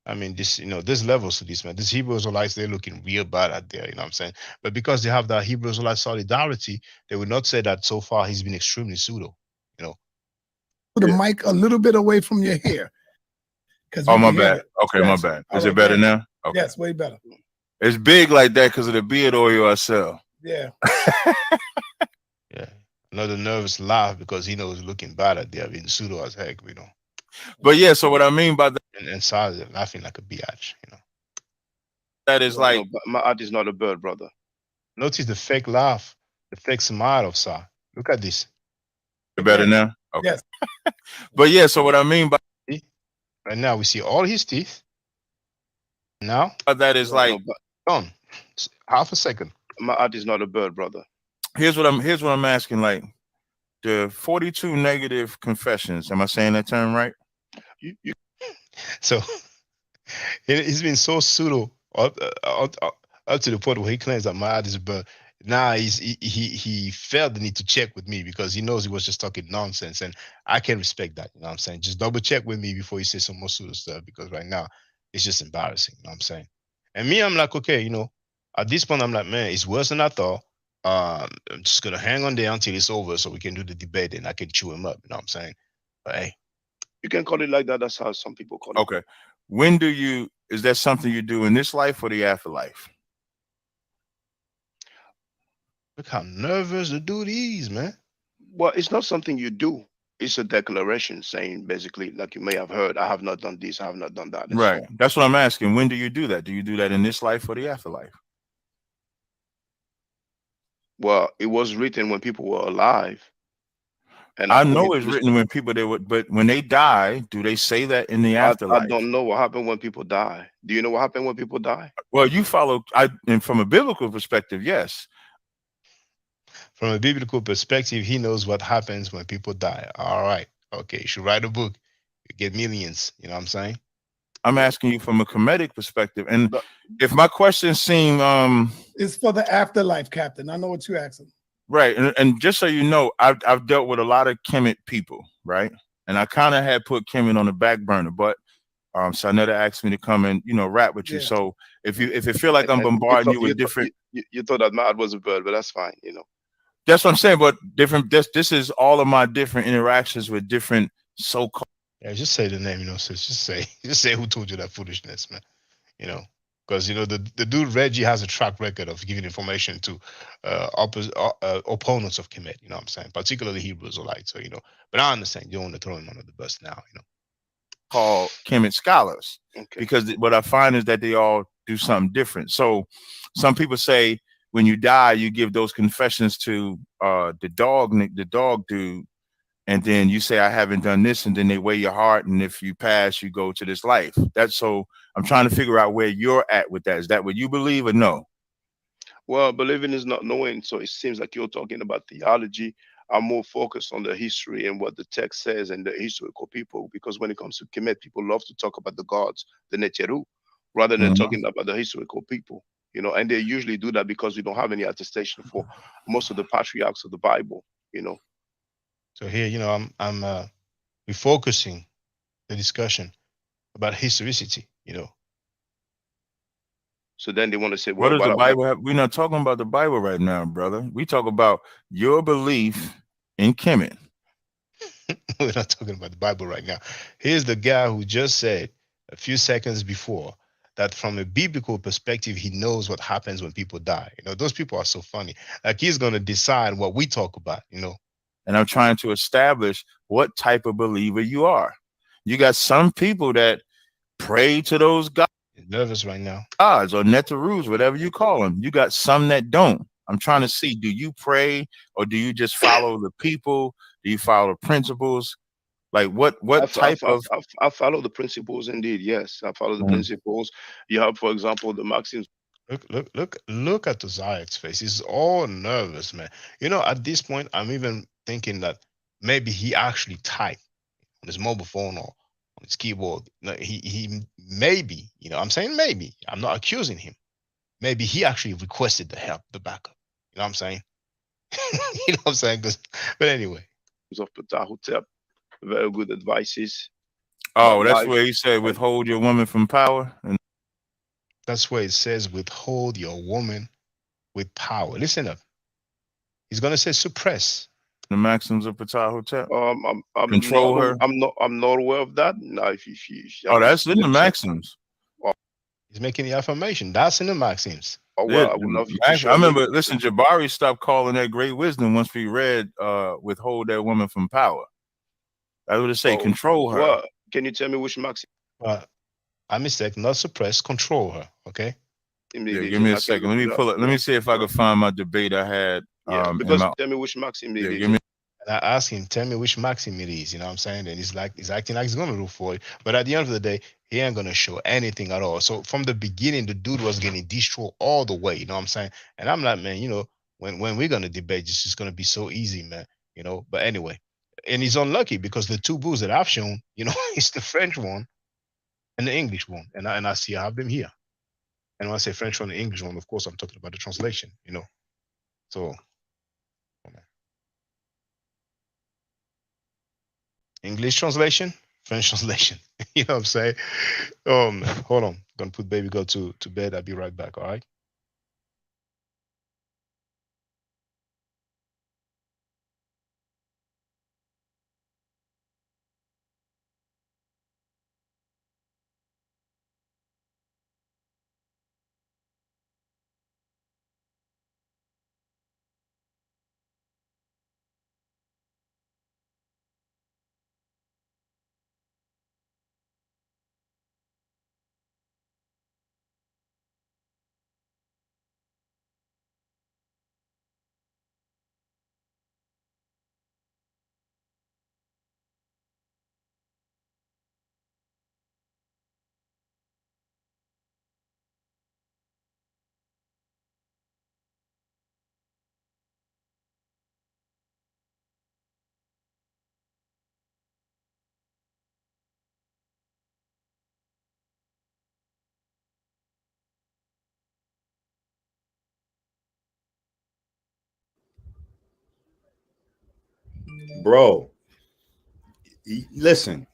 I mean, there's levels to this, man. These Hebrew Israelites, they're looking real bad out there, you know what I'm saying? But because they have that Hebrew Israelite solidarity, they would not say that so far he's been extremely pseudo, The mic a little bit away from your hair. Oh, my bad. Okay, my bad. Is it better now? Okay. Yes, way better. It's big like that because of the beard oil I sell. Yeah. Yeah. Another nervous laugh because he knows looking bad at there, being pseudo as heck, But yeah, so what I mean by that, and Saz laughing like a biatch, that is like Ma'at is not a bird, brother. Notice the fake laugh, the fake smile of Sa. Look at this. Better now? Okay. Yes. But yeah, so what I mean by right now we see all his teeth. Now that is like gone. Half a second. Ma'at is not a bird, brother. Here's what I'm asking, like the 42 negative confessions. Am I saying that term right? So he's been so pseudo up to the point where he claims that Ma'at is a bird. Now he felt the need to check with me because he knows he was just talking nonsense, and I can respect that. You know what I'm saying? Just double check with me before you say some more pseudo stuff, because right now it's just embarrassing. You know what I'm saying? And me, I'm like, okay, at this point, I'm like, man, it's worse than I thought. I'm just gonna hang on there until it's over so we can do the debate and I can chew him up. You know what I'm saying? But hey, you can call it like that. That's how some people call it. Okay. Is that something you do in this life or the afterlife? Look how nervous the dude is, man. Well, it's not something you do. It's a declaration saying basically, like you may have heard, I have not done this, I have not done that. Right. That's what I'm asking. When do you do that? Do you do that in this life or the afterlife? Well, it was written when people were alive. And I know it's written when people but when they die, do they say that in the afterlife? I don't know what happened when people die. Do you know what happened when people die? Well, you follow, and from a biblical perspective, yes. From a biblical perspective, he knows what happens when people die. All right. Okay. You should write a book. You get millions. You know what I'm saying? I'm asking you from a comedic perspective. And if my questions seem it's for the afterlife, Captain. I know what you're asking. Right. And just so you know, I've dealt with a lot of Kemet people, right? And I kind of had put Kemet on the back burner, but Saneda asked me to come and rap with you. Yeah. So if it feel like I'm bombarding you with different, you thought that Ma'at was a bird, but that's fine, That's what I'm saying. But different. This is all of my different interactions with different so-called. Yeah, just say the name, sis. Just say who told you that foolishness, man. Because the dude Reggie has a track record of giving information to opponents of Kemet. You know what I'm saying? Particularly Hebrews or like so. But I understand you don't want to throw him under the bus now. Called Kemet scholars, because what I find is that they all do something different. So some people say when you die, you give those confessions to the dog dude, and then you say, I haven't done this, and then they weigh your heart, and if you pass, you go to this life. That's so I'm trying to figure out where you're at with that. Is that what you believe or no? Well, believing is not knowing, so it seems like you're talking about theology. I'm more focused on the history and what the text says and the historical people, because when it comes to Kemet, people love to talk about the gods, the Neteru, rather than talking about the historical people, you know, and they usually do that because we don't have any attestation for most of the patriarchs of the Bible, you know. So here, you know, I'm refocusing the discussion about historicity, you know. So then they want to say, well, what does the Bible have? We're not talking about the Bible right now, brother. We talk about your belief in Kemet. We're not talking about the Bible right now. Here's the guy who just said a few seconds before that from a biblical perspective, he knows what happens when people die. You know, those people are so funny. Like he's going to decide what we talk about, you know. And I'm trying to establish what type of believer you are. You got some people that pray to those gods. Nervous right now. Gods or Neterus, whatever you call them. You got some that don't. I'm trying to see, do you pray or do you just follow the people? Do you follow the principles? Like what type of? I follow the principles indeed. Yes, I follow the principles. You have, for example, the Maxims. Look at Tazaryach's face. He's all nervous, man. You know, at this point, I'm even thinking that maybe he actually typed on his mobile phone or on his keyboard. No, he maybe, you know, I'm saying maybe. I'm not accusing him. Maybe he actually requested the help, the backup. You know what I'm saying? You know what I'm saying? But anyway. Of Ptahhotep, very good advices. Oh, that's where he said withhold your woman from power. And that's where it says withhold your woman with power. Listen up. He's gonna say suppress. The maxims of Ptahhotep. I'm control her. I'm not aware of that. No, if that's in the Maxims. He's making the affirmation. That's in the Maxims. Oh well, I would love you to show I remember. Listen, Jabari stopped calling that great wisdom once we read withhold that woman from power. I would say control her. Well, can you tell me which Maxim? I mistake, not suppress, control her. Okay. Yeah, give me a second. Let me pull it. Let me see if I can find my debate I had. Because tell me which Maxim. And I asked him, tell me which Maxim it is. You know what I'm saying? And he's acting like he's gonna do for it. But at the end of the day, he ain't gonna show anything at all. So from the beginning, the dude was getting destroyed all the way. You know what I'm saying? And I'm like, man, you know, when we're gonna debate, it's just gonna be so easy, man. You know. But anyway, and he's unlucky because the two books that I've shown, you know, it's the French one and the English one, and I see I have them here. And when I say French one and English one, of course, I'm talking about the translation. You know, so. English translation, French translation. You know what I'm saying? Oh man, hold on. I'm gonna put baby girl to bed. I'll be right back. All right. Bro, listen,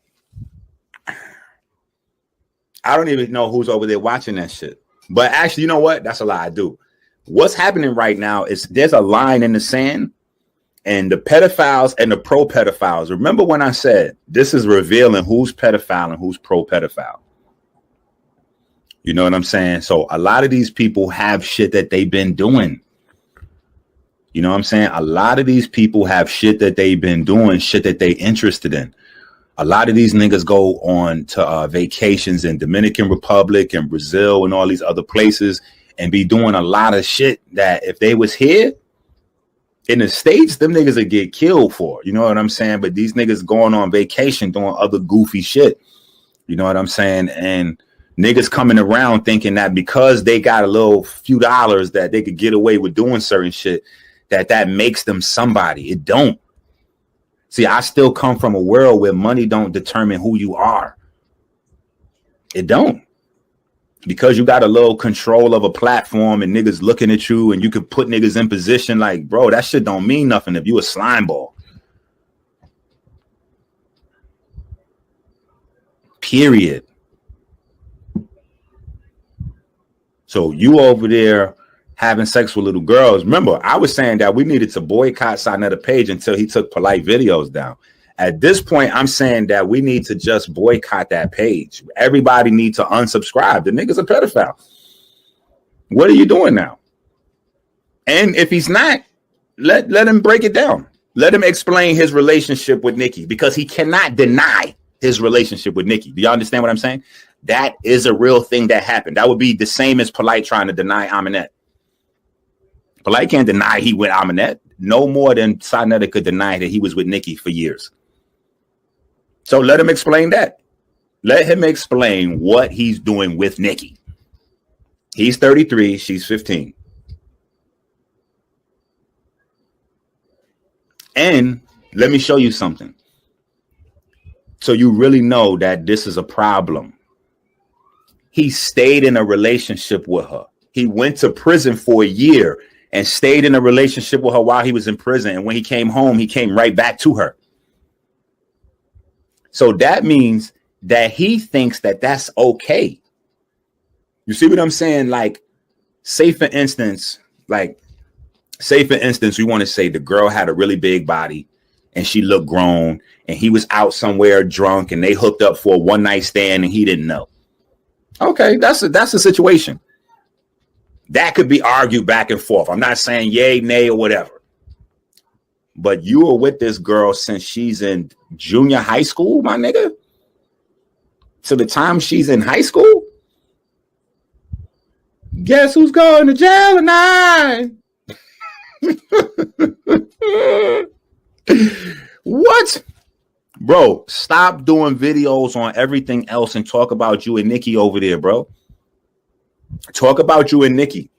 I don't even know who's over there watching that shit. But actually, you know what? That's a lie. I do. What's happening right now is there's a line in the sand, and the pedophiles and the pro-pedophiles. Remember when I said this is revealing who's pedophile and who's pro-pedophile? You know what I'm saying? So a lot of these people have shit that they've been doing. You know what I'm saying? A lot of these people have shit that they've been doing, shit that they interested in. A lot of these niggas go on to vacations in Dominican Republic and Brazil and all these other places, and be doing a lot of shit that if they was here in the States, them niggas would get killed for. You know what I'm saying? But these niggas going on vacation doing other goofy shit. You know what I'm saying? And niggas coming around thinking that because they got a little few dollars that they could get away with doing certain shit, that makes them somebody. It don't. See, I still come from a world where money don't determine who you are. It don't. Because you got a little control of a platform and niggas looking at you and you can put niggas in position, like, bro, that shit don't mean nothing if you a slime ball. Period. So you over there having sex with little girls. Remember, I was saying that we needed to boycott Sarnetta Page until he took polite videos down. At this point, I'm saying that we need to just boycott that page. Everybody needs to unsubscribe. The nigga's a pedophile. What are you doing now? And if he's not, let him break it down. Let him explain his relationship with Nikki, because he cannot deny his relationship with Nikki. Do y'all understand what I'm saying? That is a real thing that happened. That would be the same as Polite trying to deny Aminette. Polite can't deny he with Aminette no more than Sarnetta could deny that he was with Nikki for years. So let him explain that. Let him explain what he's doing with Nikki. He's 33, she's 15. And let me show you something. So you really know that this is a problem. He stayed in a relationship with her. He went to prison for a year and stayed in a relationship with her while he was in prison. And when he came home, he came right back to her. So that means that he thinks that that's okay. You see what I'm saying? Like, say for instance, we want to say the girl had a really big body and she looked grown and he was out somewhere drunk and they hooked up for a one night stand and he didn't know. Okay, that's a situation. That could be argued back and forth. I'm not saying yay, nay, or whatever. But you were with this girl since she's in junior high school, my nigga? To the time she's in high school? Guess who's going to jail tonight? What? Bro, stop doing videos on everything else and talk about you and Nikki over there, bro. Talk about you and Nikki.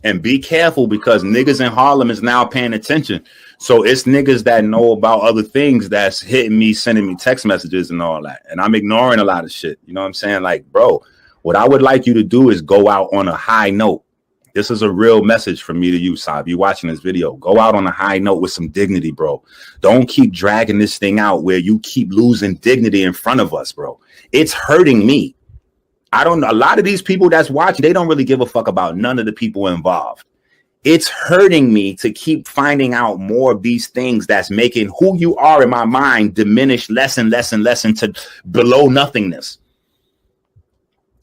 And be careful, because niggas in Harlem is now paying attention. So it's niggas that know about other things that's hitting me, sending me text messages and all that. And I'm ignoring a lot of shit. You know what I'm saying? Like, bro, what I would like you to do is go out on a high note. This is a real message from me to you, Saab. You watching this video, go out on a high note with some dignity, bro. Don't keep dragging this thing out where you keep losing dignity in front of us, bro. It's hurting me. I don't know. A lot of these people that's watching, they don't really give a fuck about none of the people involved. It's hurting me to keep finding out more of these things that's making who you are in my mind diminish less and less and less into below nothingness.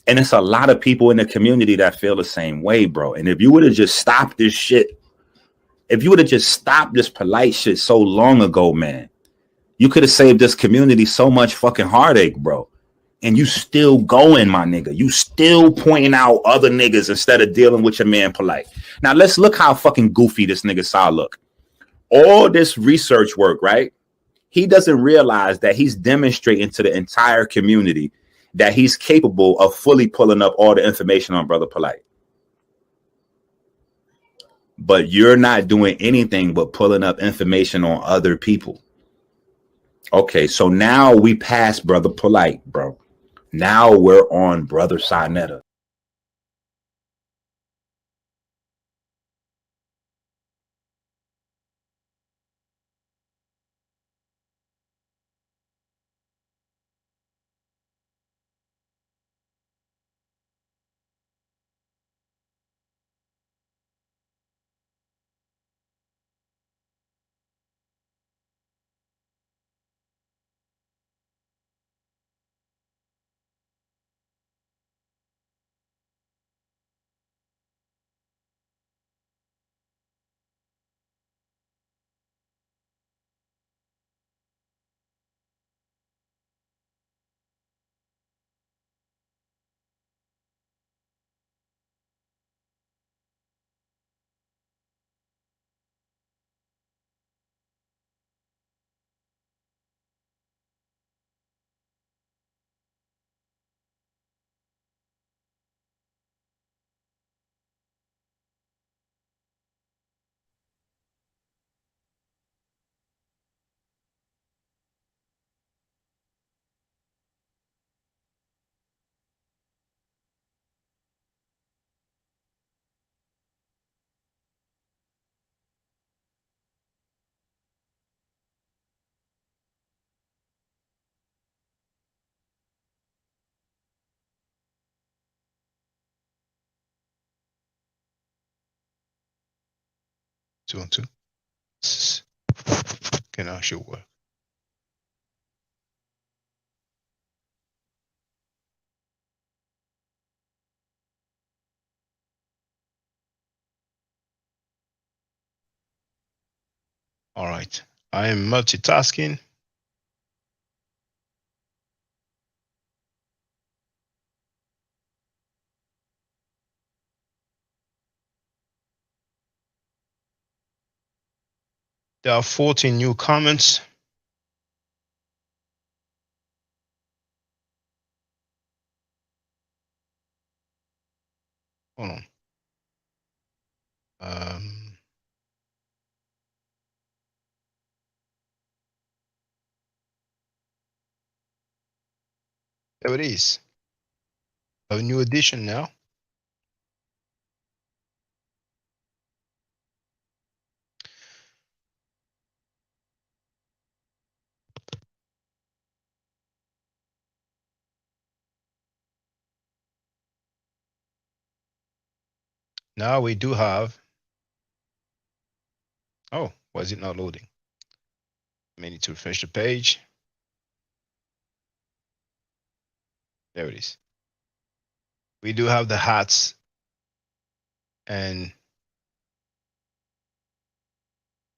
And it's a lot of people in the community that feel the same way, bro. And if you would have just stopped this shit, if you would have just stopped this polite shit so long ago, man, you could have saved this community so much fucking heartache, bro. And you still going, my nigga. You still pointing out other niggas instead of dealing with your man polite. Now, let's look how fucking goofy this nigga saw look. All this research work, right? He doesn't realize that he's demonstrating to the entire community that he's capable of fully pulling up all the information on Brother Polite. But you're not doing anything but pulling up information on other people. Okay, so now we passed Brother Polite, bro. Now we're on Brother Sarnetta. 2 and 2. Okay, now it should work. All right. I am multitasking. There are 14 new comments. Hold on. There it is. A new edition now. Now we do have. Oh, why is it not loading? May need to refresh the page. There it is. We do have the hats, and you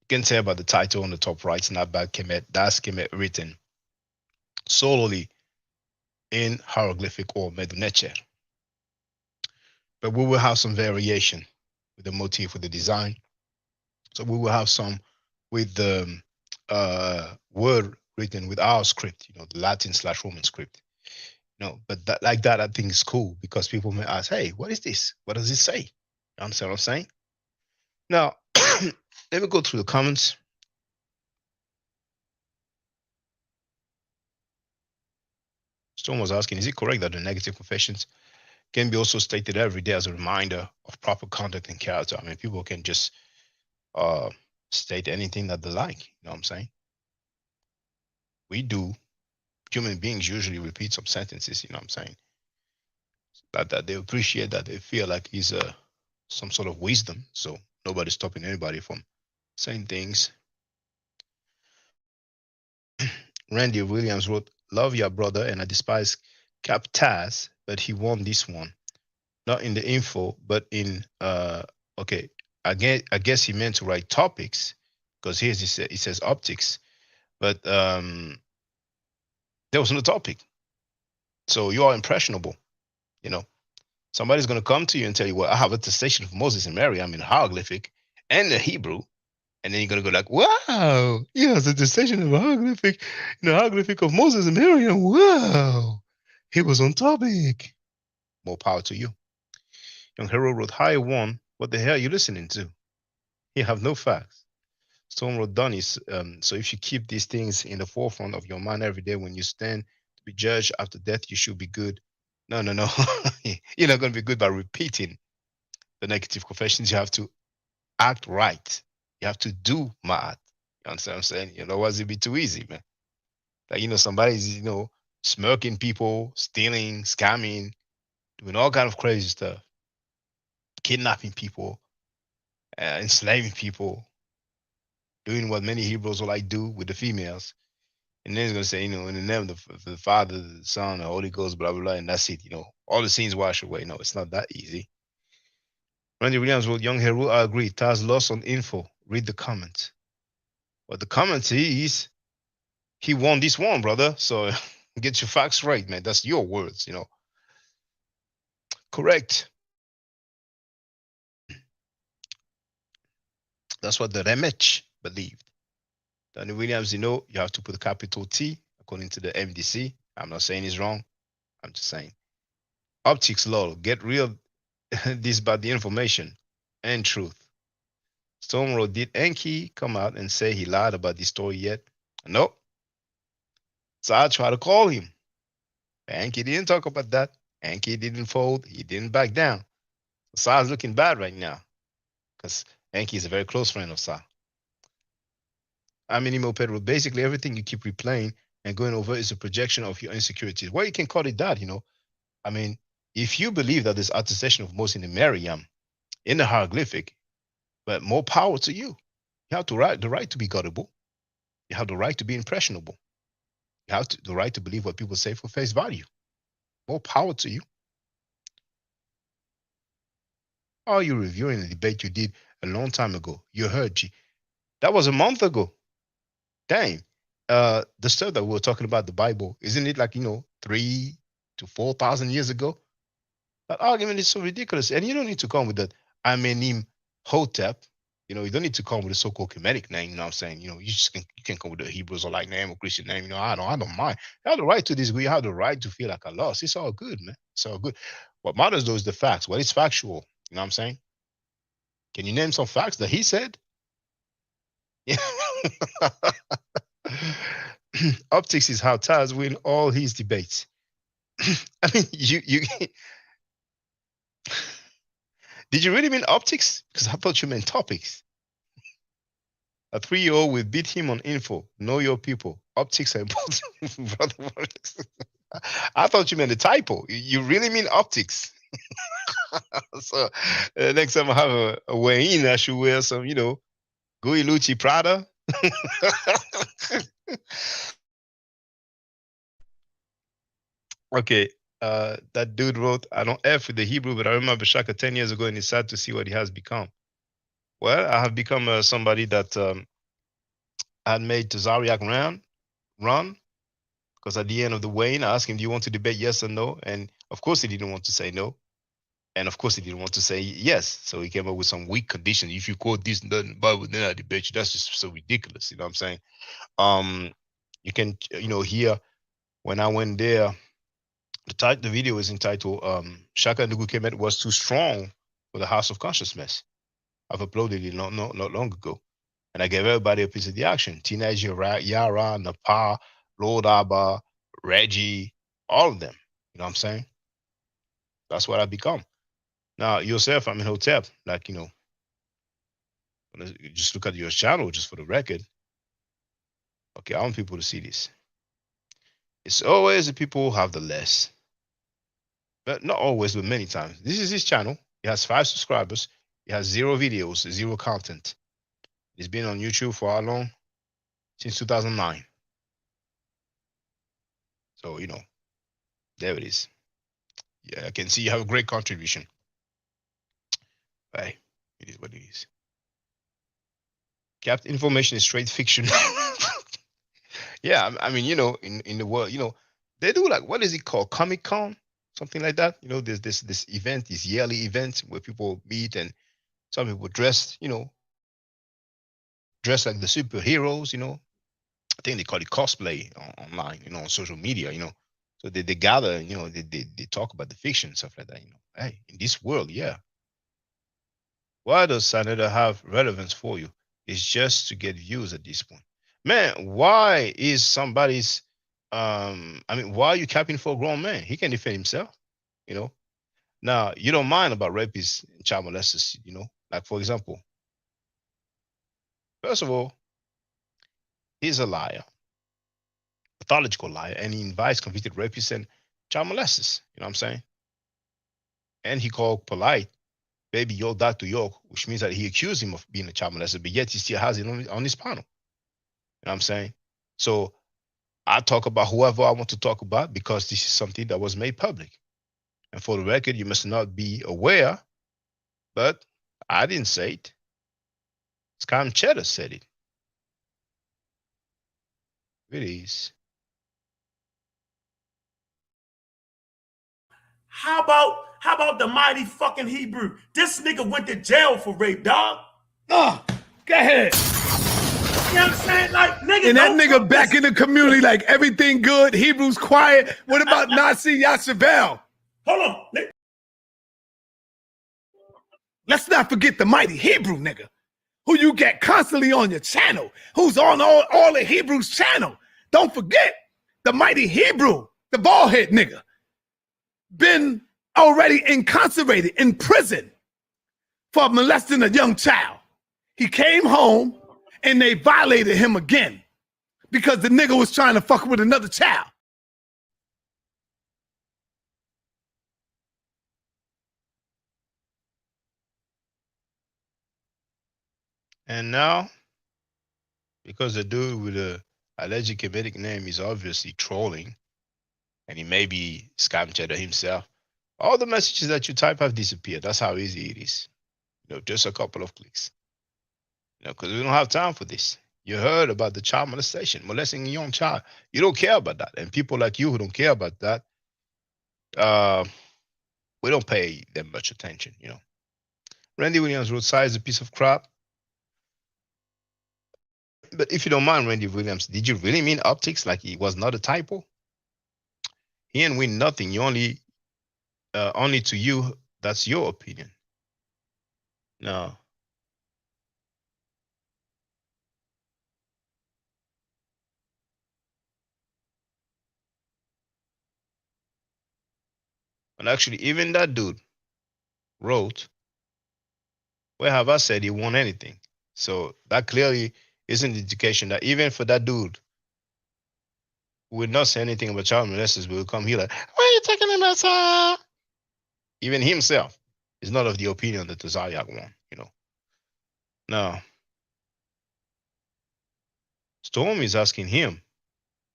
can tell by the title on the top right, it's not bad Kemet. That's Kemet written solely in hieroglyphic or Meduneche. But we will have some variation with the motif, with the design. So we will have some with the word written with our script, the Latin/Roman script. But that, like that, I think is cool because people may ask, hey, what is this? What does it say? You understand what I'm saying? Now, let me go through the comments. Someone was asking, is it correct that the negative confessions can be also stated every day as a reminder of proper conduct and character? I mean, people can just state anything that they like. You know what I'm saying? We do. Human beings usually repeat some sentences. You know what I'm saying? That they appreciate, that they feel like is some sort of wisdom. So nobody's stopping anybody from saying things. Randy Williams wrote, love your brother and I despise Captaz, but he won this one. Not in the info, but in okay. I guess he meant to write topics, because here it says optics, but there was no topic. So you are impressionable. Somebody's gonna come to you and tell you, well, I have a attestation of Moses and Mary. I'm in hieroglyphic and the Hebrew. And then you're gonna go like, wow, yes, a attestation of hieroglyphic, hieroglyphic of Moses and Miriam. Wow, he was on topic. More power to you. Young Hero wrote, hi, one. What the hell are you listening to? You have no facts. Stone wrote, Donnie, so if you keep these things in the forefront of your mind every day when you stand to be judged after death, you should be good. No. You're not going to be good by repeating the negative confessions. You have to act right. You have to do mad. You understand what I'm saying? Otherwise it'd be too easy, man. Like, somebody's, smirking people, stealing, scamming, doing all kind of crazy stuff, kidnapping people, enslaving people, doing what many Hebrews will like do with the females. And then he's going to say, in the name of the Father, the Son, the Holy Ghost, blah, blah, blah, and that's it. All the sins wash away. No, it's not that easy. Randy Williams wrote, young Heru, I agree. Taz lost on info. Read the comments. What the comment is, he won this one, brother. So get your facts right, man. That's your words, Correct. That's what the Remech believed. Danny Williams, you have to put a capital T according to the MDC. I'm not saying it's wrong. I'm just saying. Optics law, get real this about the information and truth. Stone wrote, did Enki come out and say he lied about this story yet? Nope. So I tried to call him. Enki didn't talk about that. Enki didn't fold. He didn't back down. Sa's looking bad right now because Enki is a very close friend of Sa. Emo Pedro, basically everything you keep replaying and going over is a projection of your insecurities. Well, you can call it that, if you believe that there's attestation of Moses and Miriam in the hieroglyphic, but more power to you. You have the right to be gullible. You have the right to be impressionable. You have the right to believe what people say for face value. More power to you. Are you reviewing the debate you did a long time ago? You heard, G. That was a month ago. Dang. The stuff that we were talking about the Bible, isn't it like, 3,000 to 4,000 years ago? That argument is so ridiculous. And you don't need to come with that Amenim Hotep. You don't need to come with a so-called Kemetic name. You know what I'm saying? You can come with a Hebrew or like name or Christian name. I don't mind. You have the right to disagree. You have the right to feel like I lost. It's all good, man. It's all good. What matters though is the facts. What is factual? You know what I'm saying? Can you name some facts that he said? Yeah. Optics is how Taz win all his debates. I mean, you did you really mean optics? Because I thought you meant topics. A 3-year-old will beat him on info. Know your people. Optics are important. Brother, I thought you meant a typo. You really mean optics. So next time I have a weigh-in, I should wear some, Gui Lucci Prada. Okay, that dude wrote, I don't F with the Hebrew, but I remember Shaka 10 years ago and it's sad to see what he has become. Well, I have become somebody that had made Tazaryach run, because at the end of the weigh-in, I asked him, do you want to debate yes or no? And of course he didn't want to say no. And of course he didn't want to say yes. So he came up with some weak conditions. If you quote this in the Bible, then I debate you. That's just so ridiculous. You know what I'm saying? You can, hear when I went there, the video is entitled Shaka Nugu Kemet was too strong for the House of Consciousness. I've uploaded it not long ago. And I gave everybody a piece of the action. Teenage Yara, Napa, Lord Abba, Reggie, all of them. You know what I'm saying? That's what I've become. Now, yourself, I'm in Hotep. Like, just look at your channel just for the record. Okay, I want people to see this. It's always the people who have the less. But not always, but many times. This is his channel. He has 5 subscribers. He has 0 videos, 0 content. He's been on YouTube for how long? Since 2009. So, there it is. Yeah, I can see you have a great contribution. Hey, it is what it is. Kept information is straight fiction. Yeah, I mean, in the world, they do like, what is it called? Comic-Con? Something like that. There's this event, this yearly event where people meet and some people dress like the superheroes, I think they call it cosplay online, on social media, So they gather, they talk about the fiction and stuff like that, Hey, in this world, yeah. Why does Sanada have relevance for you? It's just to get views at this point. Man, why is somebody's why are you capping for a grown man? He can defend himself, Now, you don't mind about rapists and child molesters, like for example, first of all, he's a liar, pathological liar, and he invites convicted rapists and child molesters, you know what I'm saying? And he called polite baby York Dr. York, which means that he accused him of being a child molester, but yet he still has it on his panel. You know what I'm saying? So I talk about whoever I want to talk about because this is something that was made public. And for the record, you must not be aware, but I didn't say it. Scam Cheddar said it. It is. How about the mighty fucking Hebrew? This nigga went to jail for rape, dog. Go ahead. You know what I'm saying? Like, nigga, and that nigga back in the community, like everything good. Hebrews quiet. What about Nazi Yashabel? Hold on. Let's not forget the mighty Hebrew nigga, who you get constantly on your channel, who's on all the Hebrews channel. Don't forget the mighty Hebrew, the bald head nigga, been already incarcerated in prison for molesting a young child. He came home and they violated him again because the nigga was trying to fuck with another child. And now Because the dude with the alleged comedic name is obviously trolling, and he may be scam chatter himself. All the messages that you type have disappeared. That's how easy it is. Just a couple of clicks. Because we don't have time for this. You heard about the child molesting a young child. You don't care about that. And people like you who don't care about that, we don't pay them much attention, Randy Williams wrote, "Size is a piece of crap." But if you don't mind, Randy Williams, did you really mean optics? Like it was not a typo? He ain't win nothing. You only to you, that's your opinion. No. And actually, even that dude wrote, "Where have I said he won anything?" So that clearly is an indication that even for that dude who would not say anything about child molesters, will come here like, "Why are you talking about that?" Even himself is not of the opinion that Tazaryach won, Now, Storm is asking him,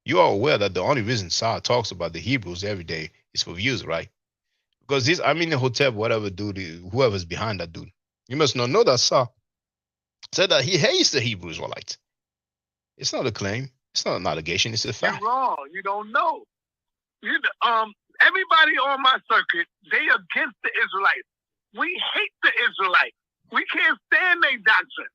"You are aware that the only reason Sar talks about the Hebrews every day is for views, right? Because this, the hotel, whatever dude, whoever's behind that dude, you must not know that Sar said that he hates the Hebrew Israelites. It's not a claim. It's not an allegation. It's a fact." You're wrong. You don't know. Everybody on my circuit, they against the Israelites. We hate the Israelites. We can't stand their doctrine.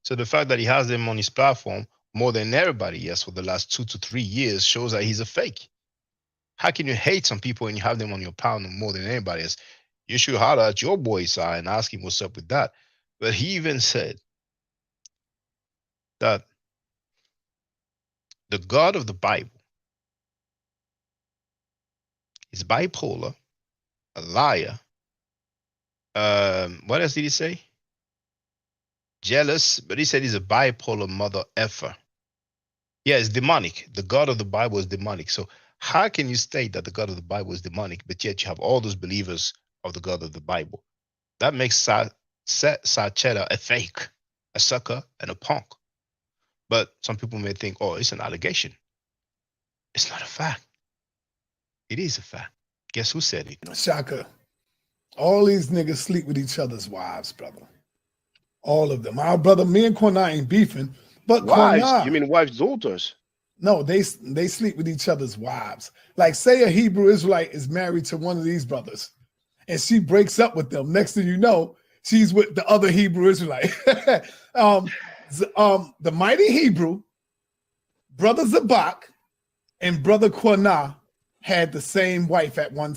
So the fact that he has them on his platform more than everybody else for the last 2 to 3 years shows that he's a fake. How can you hate some people and you have them on your panel more than anybody else? You should holler at your boy side and ask him what's up with that. But he even said that the God of the Bible is bipolar, a liar. What else did he say? Jealous, but he said he's a bipolar mother effer. Yeah, it's demonic. The God of the Bible is demonic. So how can you state that the God of the Bible is demonic, but yet you have all those believers of the God of the Bible? That makes Sachetta a fake, a sucker, and a punk. But some people may think, oh, it's an allegation. It's not a fact. It is a fact. Guess who said it? Shaka. All these niggas sleep with each other's wives, brother. All of them. Our brother, me and Korna ain't beefing, but wives? Korna, You mean wives' daughters? No, they sleep with each other's wives. Like, say a Hebrew Israelite is married to one of these brothers, and she breaks up with them. Next thing you know, she's with the other Hebrew Israelite. The mighty Hebrew, brother Zabak, and brother Korna had the same wife at one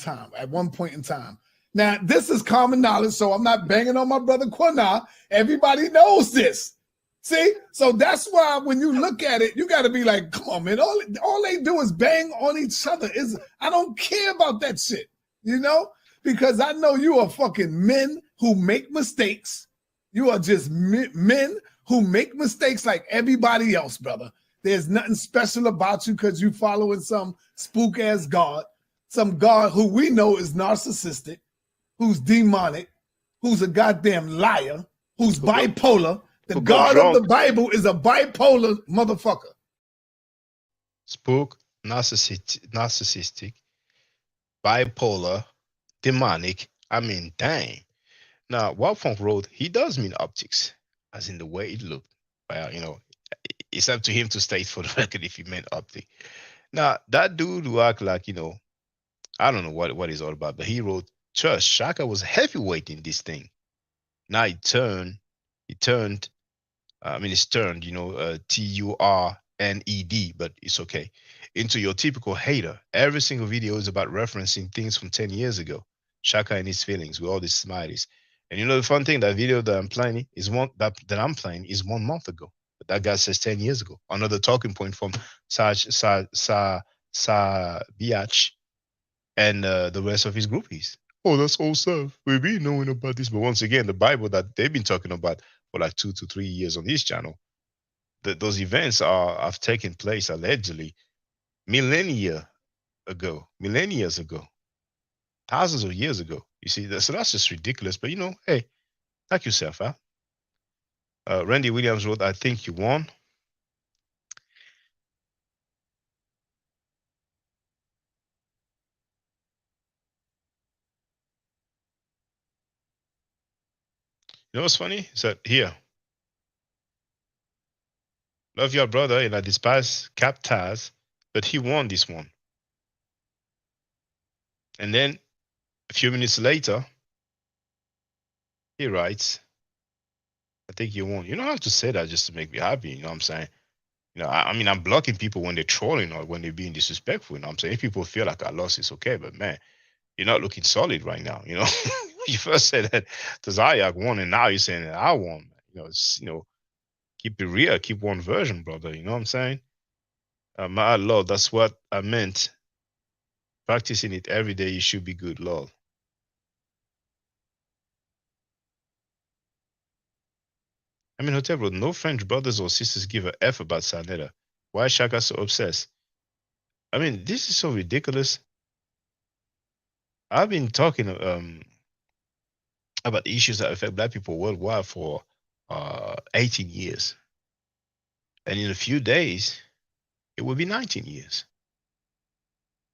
point in time. Now, this is common knowledge, so I'm not banging on my brother Korna. Everybody knows this. See? So that's why when you look at it, you got to be like, come on, man. All they do is bang on each other. I don't care about that shit, because I know you are fucking men who make mistakes. You are just men who make mistakes like everybody else, brother. There's nothing special about you because you following some spook-ass God, some God who we know is narcissistic, who's demonic, who's a goddamn liar, who's bipolar. The God of the Bible is a bipolar motherfucker. Spook, narcissistic, bipolar, demonic. Dang. Now, what Funk wrote, he does mean optics, as in the way it looked. Well, it's up to him to state for the record if he meant optic. Now, that dude who act like, I don't know what he's all about, but he wrote, "Trust, Shaka was heavyweight in this thing. Now it's turned, Turned, TURNED, but it's okay, into your typical hater. Every single video is about referencing things from 10 years ago. Shaka and his feelings with all these smileys. And the fun thing, that video that I'm playing is that I'm playing is 1 month ago. But that guy says 10 years ago. Another talking point from byatch and the rest of his groupies. Oh, that's old stuff. We've been knowing about this. But once again, the Bible that they've been talking about for like 2 to 3 years on his channel, those events have taken place allegedly millennia ago, thousands of years ago. You see, so that's just ridiculous. But hey, knock yourself out. Randy Williams wrote, I think you won. You know what's funny? Is that here. Love your brother and I despise Cap Taz, but he won this one. And then a few minutes later, he writes, I think you won. You don't have to say that just to make me happy, you know what I'm saying? You know, I mean, I'm blocking people when they're trolling or when they're being disrespectful, you know what I'm saying? If people feel like I lost, it's okay, but man, you're not looking solid right now, you know? You first said that Tazaryach won, and now you're saying that I won. You know, it's, you know, keep it real, keep one version, brother, you know what I'm saying? My Lord, that's what I meant. Practicing it every day, you should be good, Lord. I mean, Hotel, bro, no French brothers or sisters give a F about Sanetta. Why is Shaka so obsessed? I mean, this is so ridiculous. I've been talking about issues that affect black people worldwide for 18 years. And in a few days, it will be 19 years.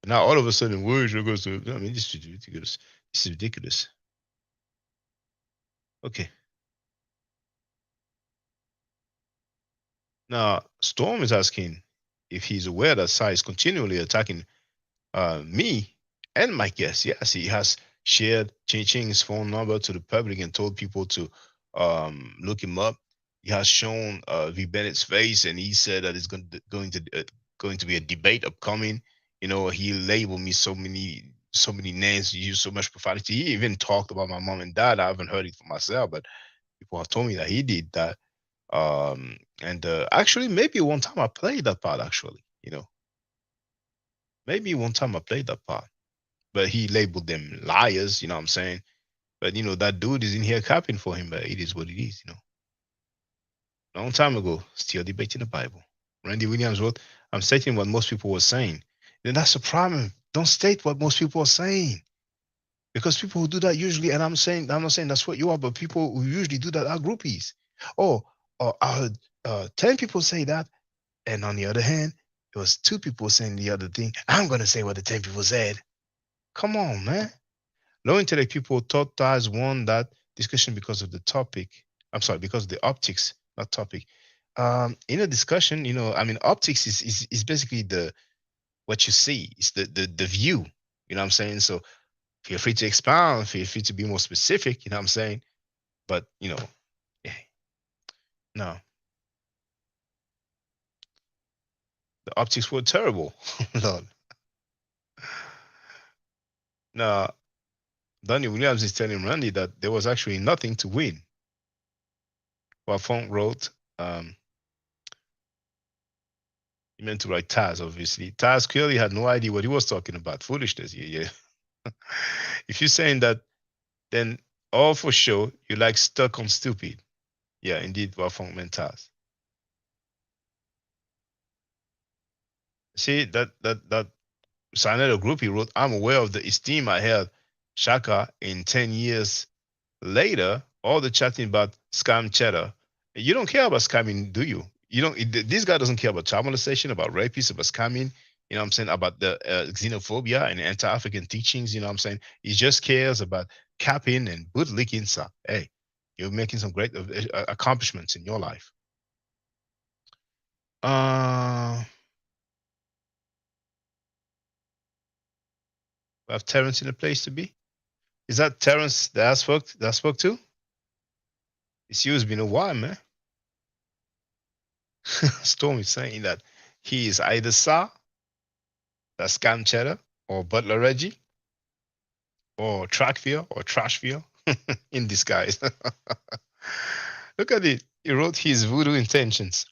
Now, all of a sudden, words are going to, I mean, this is ridiculous. This is ridiculous. Okay. Now, Storm is asking if he's aware that Sai is continually attacking me and my guests. Yes, he has shared Ching Ching's phone number to the public and told people to look him up. He has shown V. Bennett's face, and he said that it's going to be a debate upcoming. You know, he labeled me so many names. He used so much profanity. He even talked about my mom and dad. I haven't heard it for myself, but people have told me that he did that. And actually, maybe one time I played that part. Actually, you know, maybe one time I played that part, but he labeled them liars. You know what I'm saying? But you know, that dude is in here capping for him. But it is what it is. You know. Long time ago, still debating the Bible. Randy Williams wrote, I'm stating what most people were saying. Then that's the problem. Don't state what most people are saying. Because people who do that usually, and I'm not saying that's what you are, but people who usually do that are groupies. Oh, I heard 10 people say that, and on the other hand, it was 2 people saying the other thing. I'm going to say what the 10 people said. Come on, man. Low intellect people thought Taz won that discussion because of the topic. I'm sorry, because of the optics, not topic. In a discussion, you know, I mean, optics is basically what you see. It's the view. You know what I'm saying? So feel free to expound, feel free to be more specific, you know what I'm saying? But, you know, yeah. No. The optics were terrible. Lord. Now, Daniel Williams is telling Randy that there was actually nothing to win. While Funk wrote, he meant to write Taz, obviously. Taz clearly had no idea what he was talking about. Foolishness, yeah. If you're saying that, then all for sure, you like stuck on stupid. Yeah, indeed, what Funk meant Taz. See, that Sanetta group, he wrote, I'm aware of the esteem I held Shaka in 10 years later, all the chatting about scam cheddar. You don't care about scamming, do you? You don't. This guy doesn't care about child molestation, about rapists, about scamming. You know what I'm saying? About the xenophobia and anti-African teachings. You know what I'm saying? He just cares about capping and bootlicking. So, hey, you're making some great accomplishments in your life. We have Terrence in a place to be. Is that Terrence that I spoke to? It's you. It's been a while, man. Storm is saying that he is either Sa, that's Scam Cheddar, or Butler Reggie, or Trackfield, or Trashfield in disguise. Look at it. He wrote his voodoo intentions.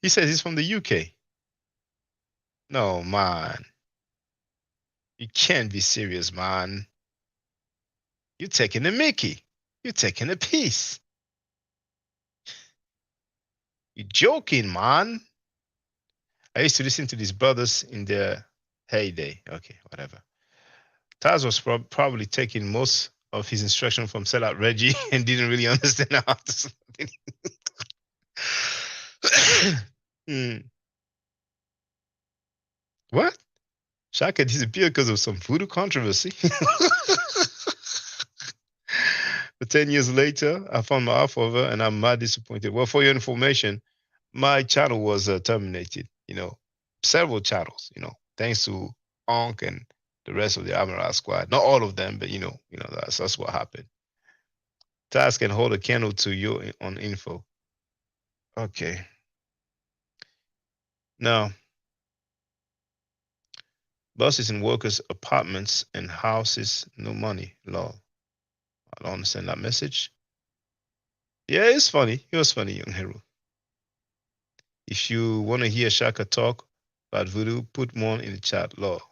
He says he's from the UK. No, man. You can't be serious, man. You're taking a Mickey. You're taking a piece. You're joking, man. I used to listen to these brothers in their heyday. Okay, whatever. Taz was probably taking most of his instruction from sellout Reggie and didn't really understand how to. What? Shaka disappeared because of some voodoo controversy. But 10 years later, I found my offer and I'm mad disappointed. Well, for your information, my channel was terminated. Several channels. Thanks to Onk and the rest of the Amaral squad. Not all of them, but that's what happened. Taz can hold a candle to you on info. Okay. Now, bosses in workers' apartments and houses, no money. Lol. I don't understand that message. Yeah, it's funny. It was funny, young hero. If you want to hear Shaka talk about voodoo, put one in the chat. Lol.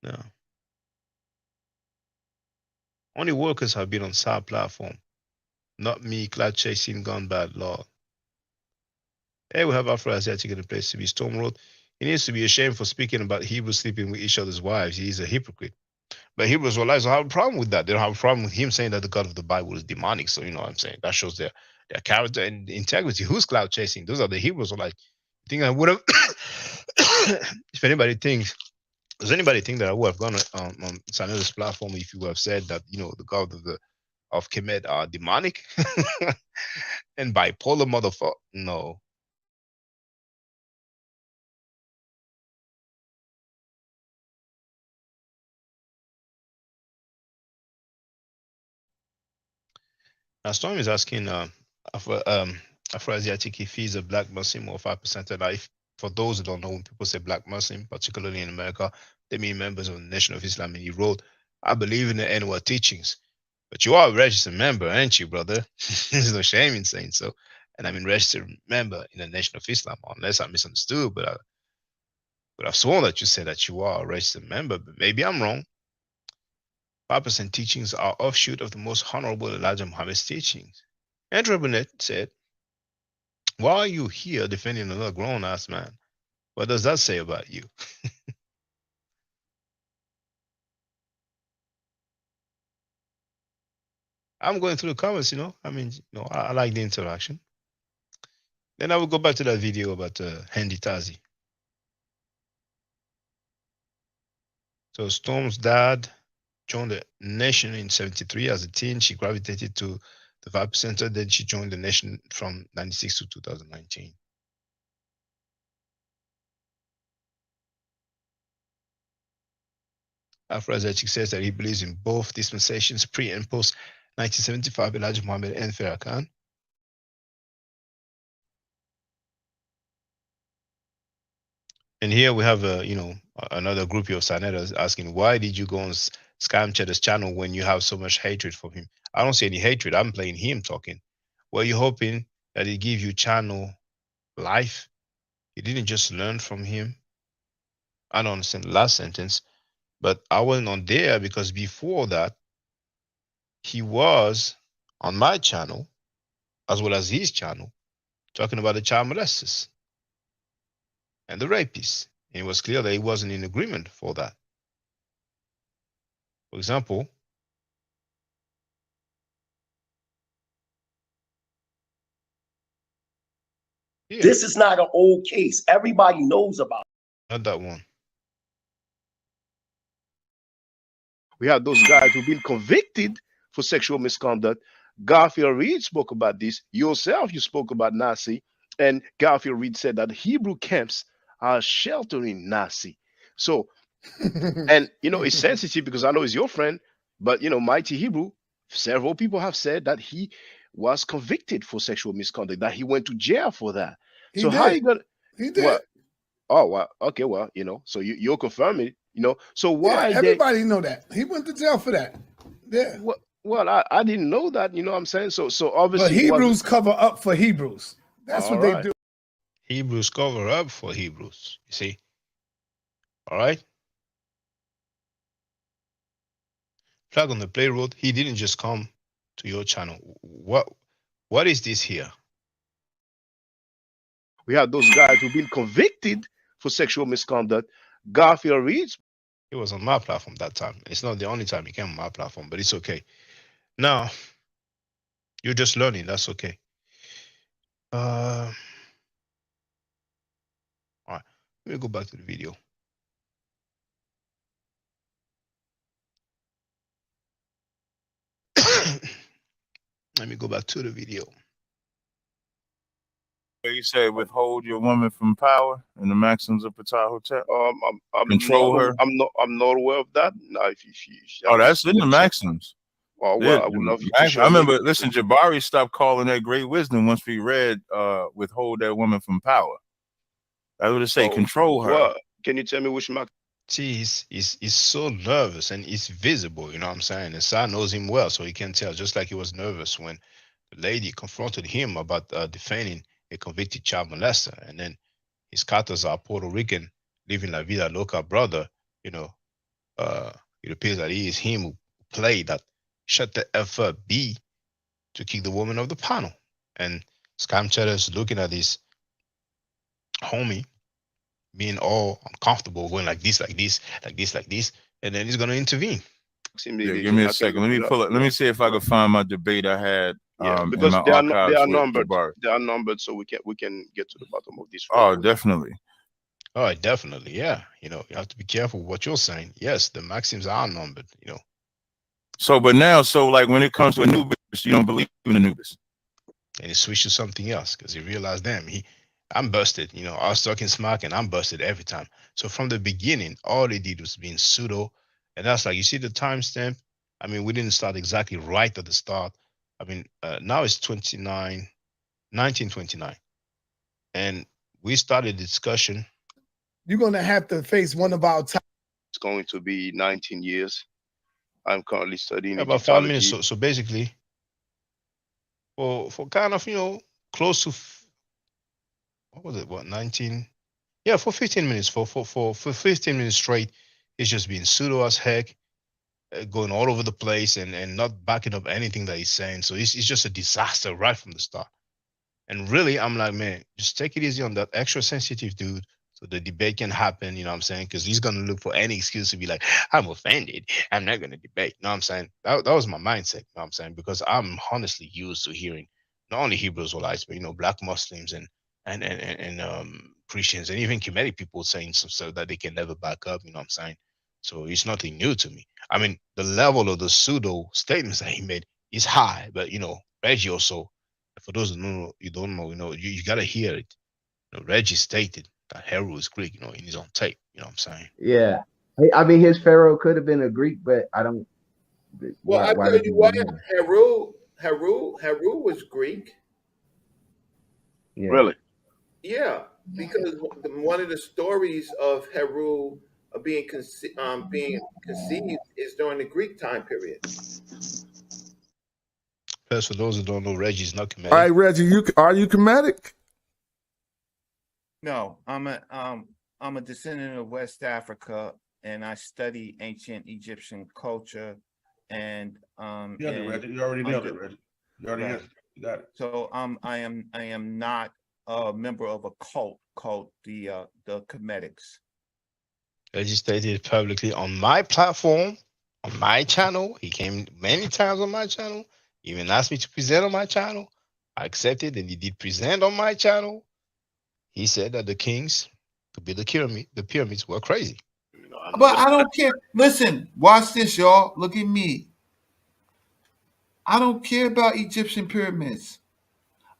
No. Only workers have been on SAR platform. Not me, cloud chasing, gone bad. Lol. Hey, we have Afro-Asiatic in the place to be. Storm Road. He needs to be ashamed for speaking about Hebrews sleeping with each other's wives. He's a hypocrite. But Hebrews don't have a problem with that. They don't have a problem with him saying that the God of the Bible is demonic. So you know what I'm saying? That shows their character and integrity. Who's cloud chasing? Those are the Hebrews. I think I would have. If anybody thinks, does anybody think that I would have gone on Saneda's platform if you would have said that the God of Kemet are demonic and bipolar motherfucker? No. Now, Storm is asking Afro-Asiatic if he's a black Muslim or 5%. And for those who don't know, when people say black Muslim, particularly in America, they mean members of the Nation of Islam. And he wrote, I believe in the annual teachings. But you are a registered member, aren't you, brother? There's no shame in saying so. And I'm a registered member in the Nation of Islam, unless I misunderstood. But I've sworn that you said that you are a registered member. But maybe I'm wrong. 5% teachings are offshoot of the most honorable Elijah Muhammad's teachings. Andrew Burnett said, why are you here defending another grown-ass man? What does that say about you? I'm going through the comments, I like the interaction. Then I will go back to that video about Handy Tazi. So Storm's dad joined the Nation in 73 as a teen. She gravitated to the 5%. Then she joined the Nation from 96 to 2019. Afro-Asiatic says that he believes in both dispensations, pre and post 1975, Elijah Muhammad and Farrakhan. And here we have another group of Sanetas asking, why did you go on Scam Cheddar's channel when you have so much hatred for him? I don't see any hatred. I'm playing him talking. Were you hoping that he give you channel life? You didn't just learn from him. I don't understand the last sentence, but I wasn't on there because before that, he was on my channel, as well as his channel, talking about the child molesters and the rapists. And it was clear that he wasn't in agreement for that. For example, this is not an old case. Everybody knows about it. Not that one. We have those guys who've been convicted for sexual misconduct. Garfield Reed spoke about this. Yourself, you spoke about Nazi. And Garfield Reed said that Hebrew camps are sheltering Nazi. So, and it's sensitive because I know he's your friend, but Mighty Hebrew, several people have said that he was convicted for sexual misconduct, that he went to jail for that. He did. How you gonna? He did. Well, oh well, okay, well, so you're confirming, So why? Yeah, everybody know that he went to jail for that. Yeah. Well, I didn't know that. You know what I'm saying? So obviously, but Hebrews cover up for Hebrews. That's what they do. Hebrews cover up for Hebrews. You see? All right. Flag on the play road. He didn't just come to your channel. What is this here? We have those guys who've been convicted for sexual misconduct. Garfield Reed He was on my platform that time. It's not the only time he came on my platform, but it's okay. Now, you're just learning. That's okay. All right. Let me go back to the video. Let me go back to the video. You say withhold your woman from power in the Maxims of Patah Hotel. Control her. I'm not aware of that. No, if Oh, that's in the Maxims. Well, Yeah, I would love you to show I remember. me. Listen, Jabari stopped calling that great wisdom once we read "Withhold That Woman from Power." I would say control her. Well, can you tell me which Max? See, he's so nervous and it's visible. You know what I'm saying? And Sa knows him well, so he can tell. Just like he was nervous when the lady confronted him about defending a convicted child molester, and then his Catas are Puerto Rican, living la vida loca brother. You know, it appears that he is him who played that shut the F up B to kick the woman of the panel. And Scam Cheddar is looking at his homie being all uncomfortable, going like this, like this, like this, like this, and then he's gonna intervene. Yeah, give me a second. Let me pull it. Let me see if I can find my debate I had in because my they archives are with numbered. Jabari. They are numbered, so we can get to the bottom of this. Oh, definitely. Oh, definitely, yeah. You know, you have to be careful what you're saying. Yes, the Maxims are numbered. You know. So, but now, like when it comes to Anubis, you don't believe in Anubis. And he switched to something else because he realized, damn, I'm busted. You know, I was talking smack and I'm busted every time. So from the beginning, all they did was being pseudo. And that's like, you see the timestamp? I mean, we didn't start exactly right at the start. I mean, now it's 1929. And we started discussion. You're going to have to face one of our top. It's going to be 19 years. I'm currently studying about 5 minutes. So basically, for kind of, you know, close to, what was it, 19? Yeah, for 15 minutes, for 15 minutes straight, it's just being pseudo as heck, going all over the place and not backing up anything that he's saying. So it's just a disaster right from the start. And really, I'm like, man, just take it easy on that extra sensitive dude so the debate can happen, you know what I'm saying? Because he's going to look for any excuse to be like, I'm offended. I'm not going to debate. You know what I'm saying? That was my mindset, you know what I'm saying? Because I'm honestly used to hearing not only Hebrew Israelites, but, you know, Black Muslims and Christians and even Kemetic people saying some stuff that they can never back up, you know what I'm saying? So it's nothing new to me. I mean, the level of the pseudo statements that he made is high, but, you know, Reggie also, for those who don't know, you know, you got to hear it. You know, Reggie stated that Heru is Greek, you know, in his own tape, you know what I'm saying? Yeah. I mean, his pharaoh could have been a Greek, but I don't. Well, I tell you what, Heru was Greek. Yeah. Really? Yeah, because one of the stories of Heru being conceived is during the Greek time period. First, for those who don't know, Reggie's not Kemetic. All right, Reggie, are you Kemetic? No, I'm a descendant of West Africa, and I study ancient Egyptian culture. And You got it, Reggie. You already nailed it, Reggie. You already nailed it. You got it. So I am not a member of a cult called the Kemetics. Reggie stated publicly on my platform, on my channel. He came many times on my channel. Even asked me to present on my channel. I accepted, and he did present on my channel. He said that the kings to build the pyramids were crazy. But I don't care. Listen, watch this, y'all. Look at me. I don't care about Egyptian pyramids.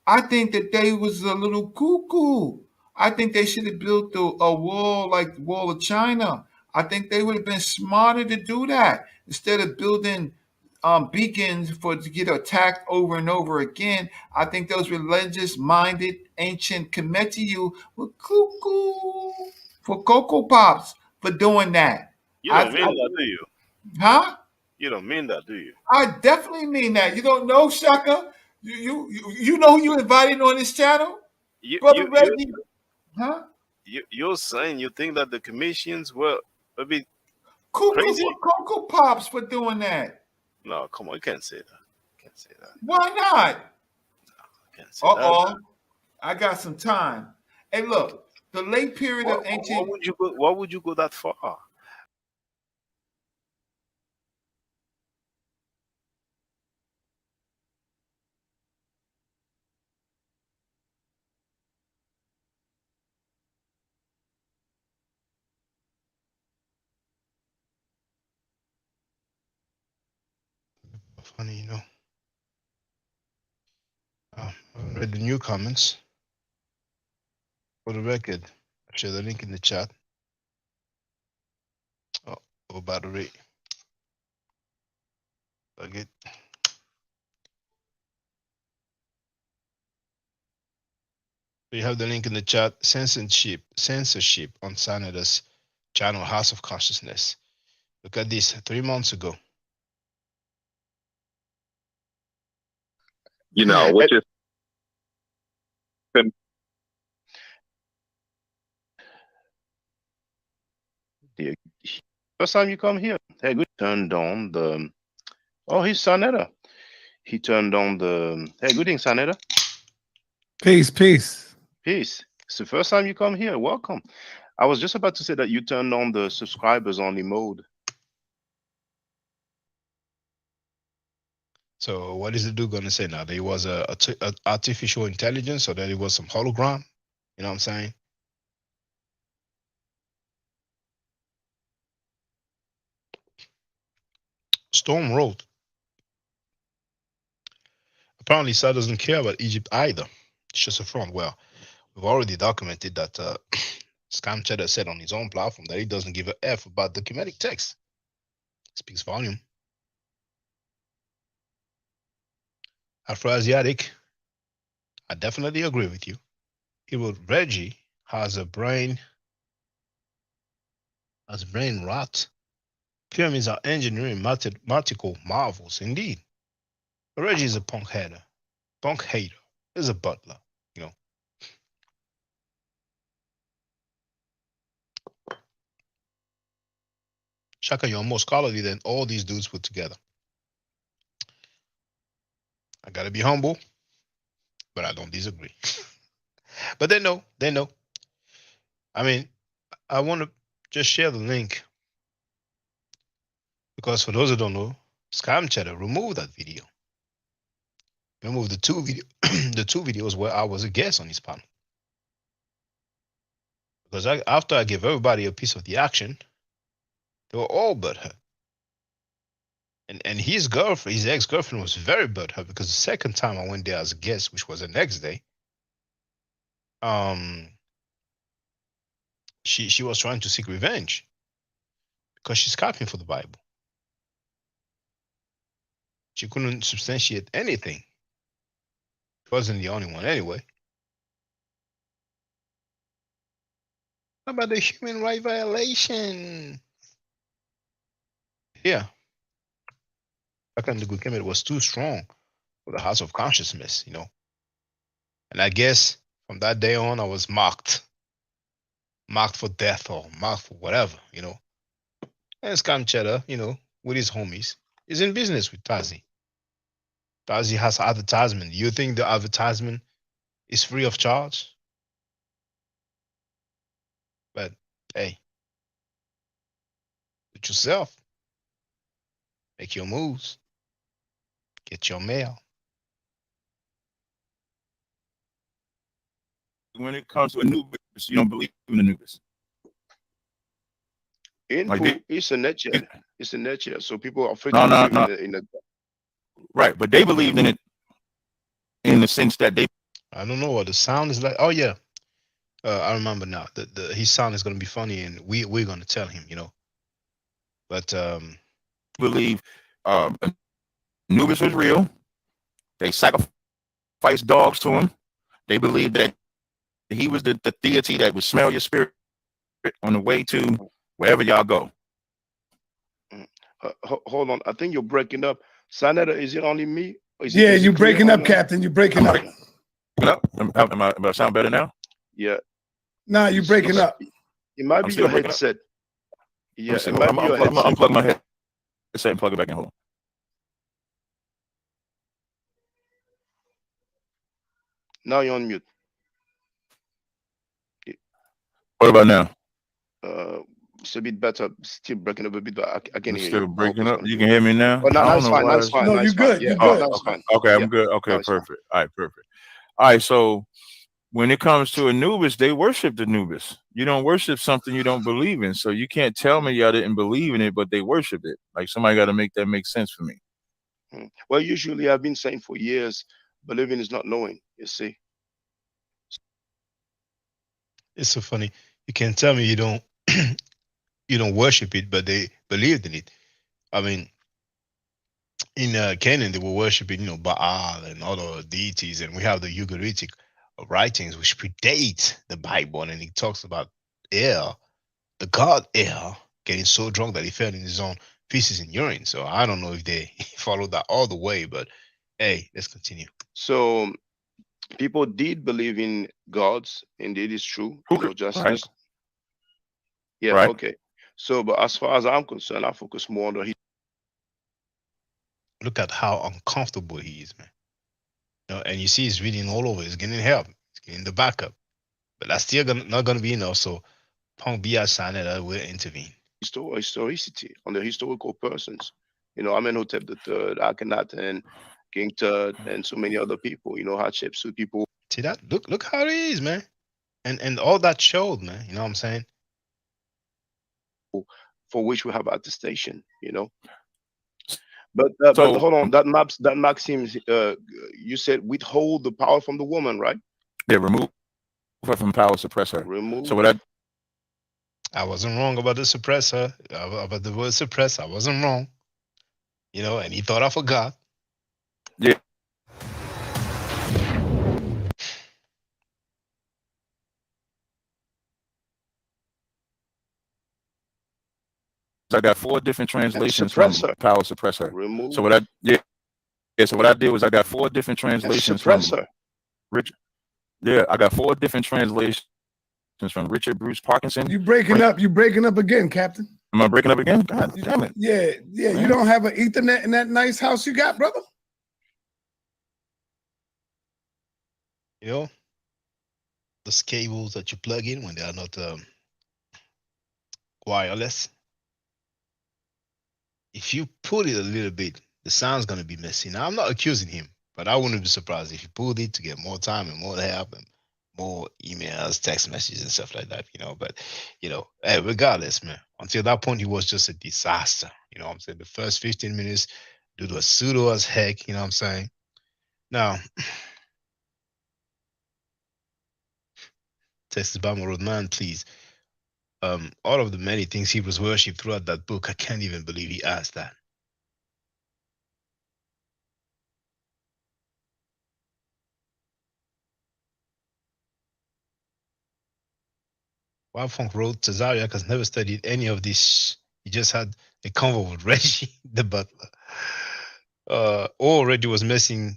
I think that they was a little cuckoo. I think they should have built a wall like the Wall of China. I think they would have been smarter to do that instead of building beacons to get attacked over and over again. I think those religious-minded ancient Kemetiu were cuckoo for Cocoa Pops for doing that. You don't mean that, do you? Huh? You don't mean that, do you? I definitely mean that. You don't know, Shaka? You know who you invited on this channel? Brother Reggie? Huh? You're saying you think that the commissions were a bit cuckoo crazy? For Cocoa Pops for doing that. No, come on, you can't say that. You can't say that. Why not? You can't say that. I got some time. Hey, look, the late period of ancient. Why would you go that far? funny, you know. I read the new comments. For the record, I'll share the link in the chat. Oh, by the way, forget. You have the link in the chat. Censorship on Senator's channel, House of Consciousness. Look at this. 3 months ago. You know, which is The first time you come here, hey, good. Turned on the. Oh, he's Sanetta. He turned on the. Hey, good evening, Sanetta. Peace. Peace. It's the first time you come here. Welcome. I was just about to say that you turned on the subscribers only mode. So what is the dude going to say now? That it was a artificial intelligence, or that it was some hologram? You know what I'm saying? Storm wrote. Apparently, Saud doesn't care about Egypt either. It's just a front. Well, we've already documented that Scam Cheddar said on his own platform that he doesn't give a F about the Kemetic text. It speaks volume. Afro-Asiatic, I definitely agree with you. He wrote, Reggie has a brain rot. Pyramids are engineering mathematical marvels, indeed. Reggie is a punk hater. Is a butler, you know. Shaka, you're more scholarly than all these dudes put together. I gotta be humble, but I don't disagree. But they know. I mean, I want to just share the link because for those who don't know, Scam Cheddar removed that video. Removed the two videos where I was a guest on his panel. Because after I gave everybody a piece of the action, they were all butthurt. And his girlfriend, his ex-girlfriend, was very butthurt because the second time I went there as a guest, which was the next day, she was trying to seek revenge because she's copying for the Bible. She couldn't substantiate anything. She wasn't the only one anyway. How about the human right violation? Yeah. Back the good Kemet was too strong for the House of Consciousness, you know. And I guess from that day on, I was mocked for death or mocked for whatever, you know. And Scam Cheddar, you know, with his homies, is in business with Tazi. Tazi has advertisement. You think the advertisement is free of charge? But hey, do it yourself. Make your moves. Get your mail. When it comes to Anubis, you don't believe in Anubis. It's a nutshell. It's a nutshell. So people are afraid to believe in the right, but they believed in it in the sense that they. I don't know what the sound is like. Oh yeah, I remember now. His sound is gonna be funny, and we're gonna tell him, you know. But believe Anubis was real. They sacrificed dogs to him. They believed that he was the deity that would smell your spirit on the way to wherever y'all go. Hold on, I think you're breaking up. Sanetta, is it only me? Yeah, you're breaking up, Captain. You're breaking up. Am I sound better now? Yeah. Nah, you're breaking up. It might be your headset. Yeah, it might be your headset. Unplug my headset and plug it back in. Hold on. Now you're on mute. What about now? It's a bit better. Still breaking up a bit, but I can hear you. Still breaking up. You can hear me now? Oh, no, that's fine. That's fine. No, you're good. You're good. That's fine. Okay, I'm good. Okay, perfect. All right, perfect. All right, so when it comes to Anubis, they worship Anubis. You don't worship something you don't believe in. So you can't tell me y'all didn't believe in it, but they worshiped it. Like somebody got to make that make sense for me. Well, usually I've been saying for years, believing is not knowing. You see. It's so funny. You can tell me you don't you don't worship it, but they believed in it. I mean, in Canaan, they were worshiping, Baal and other deities, and we have the Ugaritic writings which predate the Bible, and it talks about El, the god El, getting so drunk that he fell in his own feces and urine. So I don't know if they followed that all the way, but hey, let's continue. So people did believe in gods. Indeed, it's true. Right. Yeah. Right. Okay. So, but as far as I'm concerned, I focus more on the Look at how uncomfortable he is, man. And you see he's reading all over. He's getting help. He's getting the backup. But that's still not going to be enough. So Punk byatch sign will intervene. historicity, on the historical persons. Amenhotep III, Akhenaten, King Tut, and so many other people. Hatshepsut people. See that? Look how it is, man. And all that showed, man. You know what I'm saying? For which we have attestation. But hold on, that Maxims, you said withhold the power from the woman, right? Yeah, remove her from power, suppress her. Remove. So what I wasn't wrong about the suppressor, about the word suppress. I wasn't wrong. And he thought I forgot. Yeah. I got 4 different translations from power suppressor. Remove. So what I did was I got 4 different translations from Richard. Yeah, I got 4 different translations from Richard Bruce Parkinson. You breaking up again, Captain. Am I breaking up again? God damn it. Yeah. Man. You don't have an Ethernet in that nice house you got, brother? Those cables that you plug in when they are not wireless. If you pull it a little bit, the sound's going to be messy. Now, I'm not accusing him, but I wouldn't be surprised if he pulled it to get more time and more help and more emails, text messages, and stuff like that, But, hey, regardless, man, until that point, he was just a disaster. You know what I'm saying? The first 15 minutes, dude was pseudo as heck, you know what I'm saying? Now, Texas Bama Road, man, please. All of the many things he was worshipped throughout that book, I can't even believe he asked that. While Funk wrote, Tazaryach has never studied any of this. He just had a convo with Reggie, the butler. Or Reggie was messaging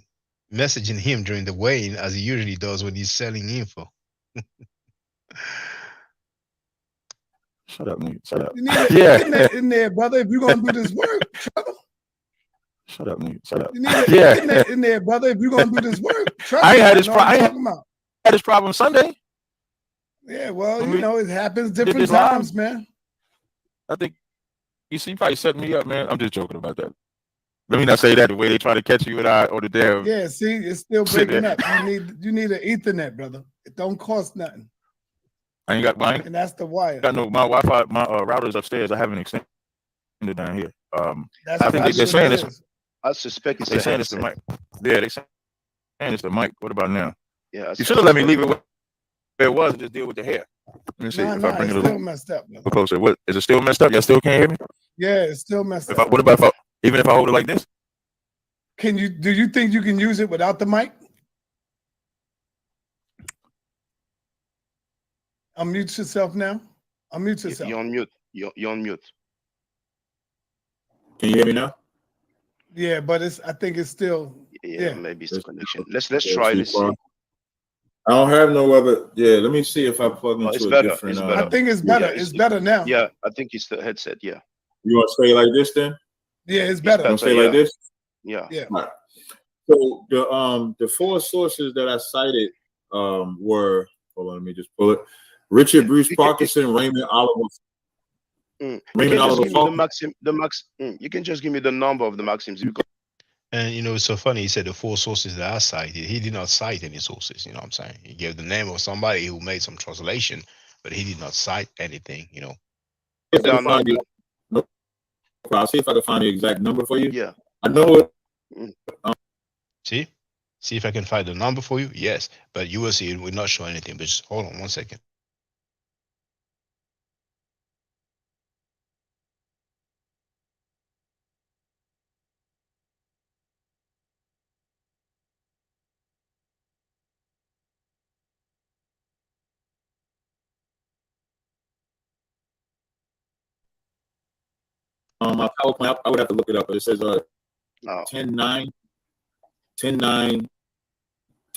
him during the weighing, as he usually does when he's selling info. Shut up, nigga. Shut up. You need an in there, brother, if you're going to do this work, brother. Shut up, nigga. Shut up. You need an in there, brother, if you're going to do this work. I ain't had this problem Sunday. Yeah, well, it happens different times, man. I think you probably set me up, man. I'm just joking about that. Let me not say that the way they try to catch you or the damn. Yeah, see, it's still breaking up. You need an Ethernet, brother. It don't cost nothing. I ain't got mine. And that's the wire. Got no my Wi-Fi, my router's upstairs. I haven't extended down here. I think they're saying this. I suspect it's they're saying it's the mic. Yeah, they saying it's the mic. What about now? Yeah, you should have let me leave it where it was and just deal with the hair. Let me see if I bring it a still messed up. little closer. What is it still messed up? Y'all still can't hear me? Yeah, it's still messed up. What about even if I hold it like this? Do you think you can use it without the mic? Unmute yourself now. Unmute yourself. You're on mute. You're on mute. Can you hear me now? Yeah, but I think it's still. Yeah. Maybe it's the connection. Let's try this. I don't have no other. Yeah, let me see if I plug into a different. I think it's better. It's better now. Yeah, I think it's the headset. Yeah. You want to stay like this then? Yeah, it's better. You want to stay like this? Yeah. Yeah. Right. So the 4 sources that I cited were. Hold on, let me just pull it. Richard Bruce Parkinson, Raymond Oliver. Raymond Oliver. You can just give me the number of the Maxims. And it's so funny. He said the 4 sources that I cited. He did not cite any sources. You know what I'm saying? He gave the name of somebody who made some translation, but he did not cite anything. I'll see if I can find the exact number for you. Yeah. I know See if I can find the number for you. Yes, but you will see it will not show anything. But just hold on 1 second. My PowerPoint, I would have to look it up, but it says 10-9, 10-9,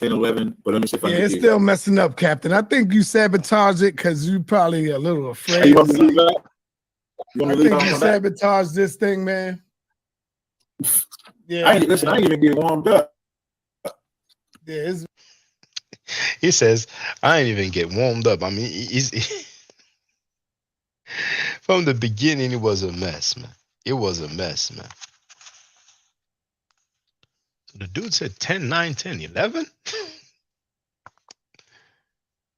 10-11. But let me see if I can it's still messing up, Captain. I think you sabotaged it because you probably a little afraid. You want me to leave it? I think you sabotaged this thing, man. Yeah. I ain't even get warmed up. Yeah, he says, I ain't even get warmed up. I mean, from the beginning, it was a mess, man. It was a mess, man. So the dude said 10-9, 10-11?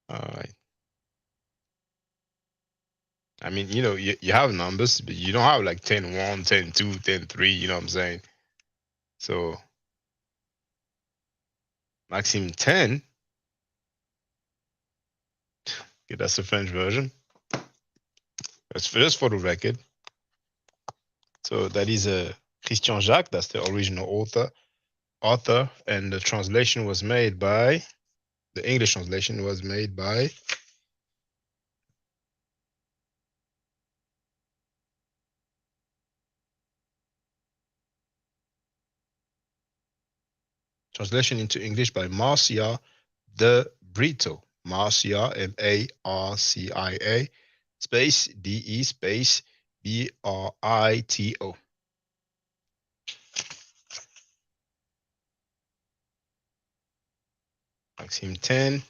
All right. I mean, you know, you have numbers, but you don't have like 10-1, 10-2, 10-3, you know what I'm saying? So, Maxim 10. Okay, that's the French version. That's just for the record. So that is a Christian Jacques. That's the original author, and the translation was made by the English translation was made by translation into English by Marcia de Brito. Marcia, Marcia, space DE space BRITO. Maxim 10.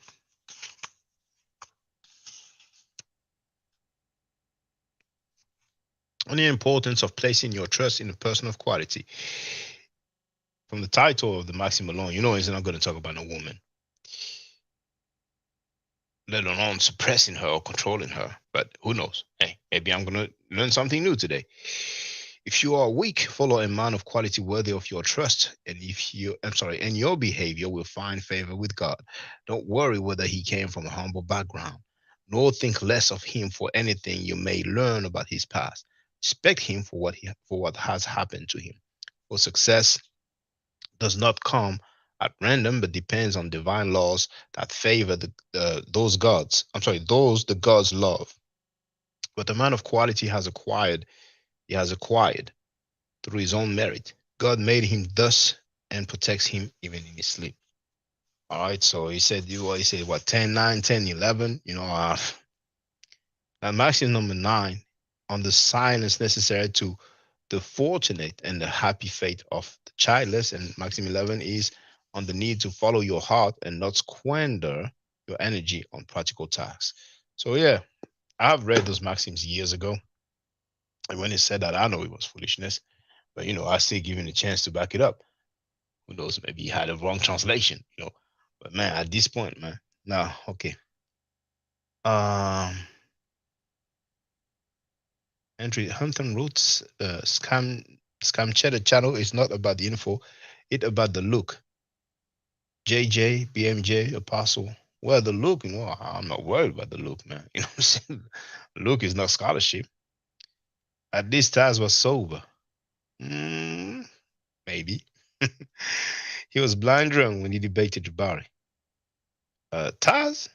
On the importance of placing your trust in a person of quality. From the title of the Maxim alone, you know he's not going to talk about a woman, let alone suppressing her or controlling her. But who knows? Hey, maybe I'm going to learn something new today. If you are weak, follow a man of quality worthy of your trust, and and your behavior will find favor with God. Don't worry whether he came from a humble background, nor think less of him for anything you may learn about his past. Respect him for what has happened to him. For success does not come at random, but depends on divine laws that favor those the gods love. But the man of quality has acquired through his own merit. God made him thus and protects him even in his sleep. All right, so he said what, 10-9, 10-11, you know, now Maxim number 9 on the silence necessary to the fortunate and the happy fate of the childless, and Maxim 11 is on the need to follow your heart and not squander your energy on practical tasks. So yeah, I've read those Maxims years ago, and when he said that, I know it was foolishness, but you know, I still give him a chance to back it up. Who knows? Maybe he had a wrong translation, you know. But man, at this point, man, nah, okay. Entry Hampton Roots scam cheddar channel is not about the info, it's about the look. JJ, BMJ, Apostle. Well, the look, you know, I'm not worried about the look, man. You know what I'm saying? Look is not scholarship. At least Taz was sober. Maybe. He was blind drunk when he debated Jabari. Taz?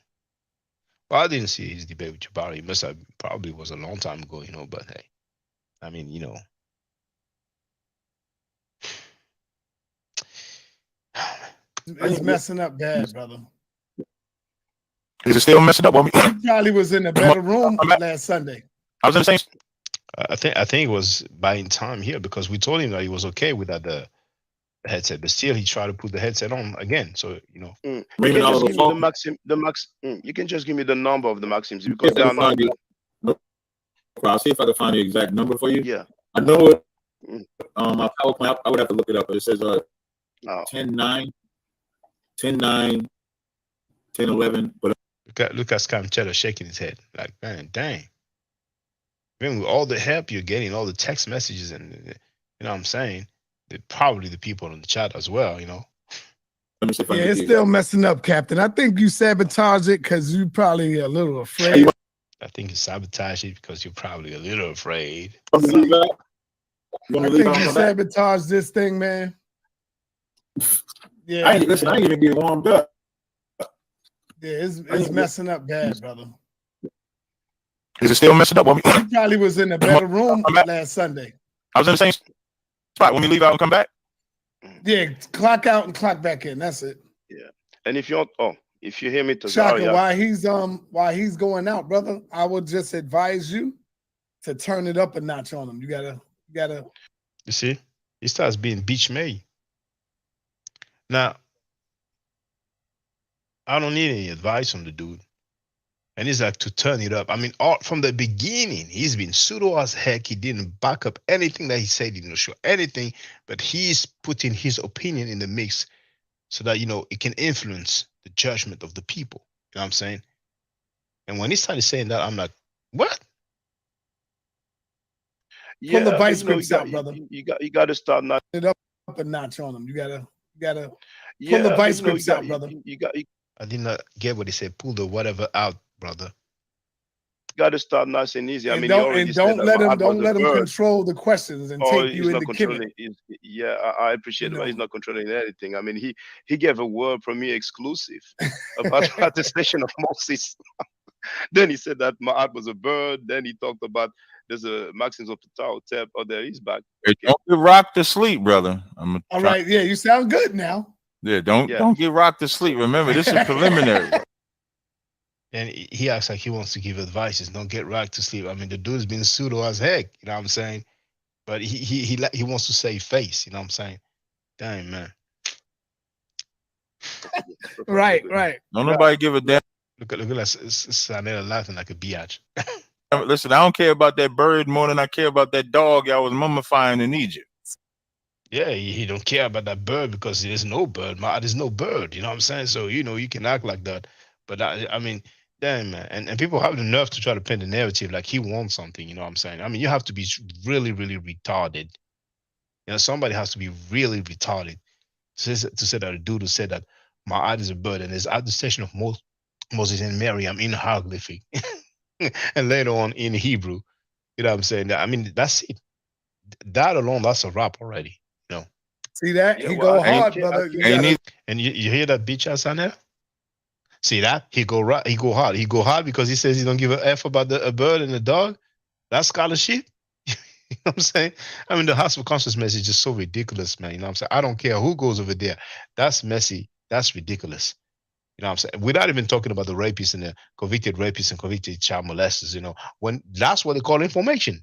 Well, I didn't see his debate with Jabari. It must have probably was a long time ago, you know, but hey. I mean, you know. It's messing up bad, brother. Is it still messing up on me? He probably was in a better room last Sunday. I was in the same. I think it was buying time here because we told him that he was okay without the headset, but still he tried to put the headset on again. So you know, you can just give me you can just give me the number of the Maxims because they are not. I'll see if I can find the exact number for you. Yeah, I know it. My PowerPoint, I would have to look it up, but it says 10-9, 10-9, 10-11. But look at Scam Cheddar shaking his head like, man, dang. Even with all the help you're getting, all the text messages, and you know what I'm saying, probably the people in the chat as well, you know. Yeah, it's still messing up, Captain. I think you sabotage it because you probably a little afraid. I think you sabotage it because you're probably a little afraid. I think you sabotage this thing, man. Yeah, I ain't even get warmed up. Yeah, it's messing up bad, brother. Is it still messing up? You probably was in a better room last Sunday. I was in the same spot. When we leave out and come back? Yeah, clock out and clock back in. That's it. Yeah. And if you hear me, Shaka, Tazaryach, while he's going out, brother, I would just advise you to turn it up a notch on him. You gotta. You see, he starts being beach made. Now, I don't need any advice from the dude. And he's like to turn it up. I mean, from the beginning, he's been pseudo as heck. He didn't back up anything that he said. He didn't show anything, but he's putting his opinion in the mix so that, you know, it can influence the judgment of the people. You know what I'm saying? And when he started saying that, I'm like, what? yeah, Pull the vice you know, grips out, brother. You got to start not It up a notch on him. You gotta pull yeah, the vice you know, grips out, brother. you I did not get what he said. Pull the whatever out, brother. got to start nice and easy. I And mean, he already said that my don't let him bird. control the questions and Oh, take he's you not into killing. controlling. I appreciate it, but he's not controlling anything. I mean, he gave a word from me exclusive about attestation of Moses. Then he said that Ma'at was a bird. Then he talked about there's a Maxims of the Tao tab. Oh, there he's back. Hey, don't get rocked to sleep, brother. All right, yeah, you sound good now. Yeah, don't get rocked to sleep. Remember, this is preliminary. And he acts like he wants to give advices. Don't get rocked to sleep. I mean, the dude's been pseudo as heck. You know what I'm saying? But he wants to save face. You know what I'm saying? Dang, man. Right. Don't nobody give a damn. Look at that. Sanela laughing like a byatch. Listen, I don't care about that bird more than I care about that dog y'all was mummifying in Egypt. Yeah, he don't care about that bird because there's no bird. There's no bird. You know what I'm saying? So, you know, you can act like that. But I mean, damn, man. And people have the nerve to try to paint the narrative like he wants something. You know what I'm saying? I mean, you have to be really, really retarded. You know, somebody has to be really retarded to say that a dude who said that Ma'at is a bird and his attestation of Moses and Miriam in hieroglyphic and later on in Hebrew. You know what I'm saying? I mean, that's it. That alone, that's a wrap already. You know. See that? He go hard, brother. And you hear that bitch ass on there? See that? He go hard. He go hard because he says he don't give a F about a bird and a dog. That's scholarship. You know what I'm saying? I mean, the hostile consciousness is just so ridiculous, man. You know what I'm saying? I don't care who goes over there. That's messy. That's ridiculous. You know what I'm saying? Without even talking about the rapists and the convicted rapists and convicted child molesters, you know, when that's what they call information.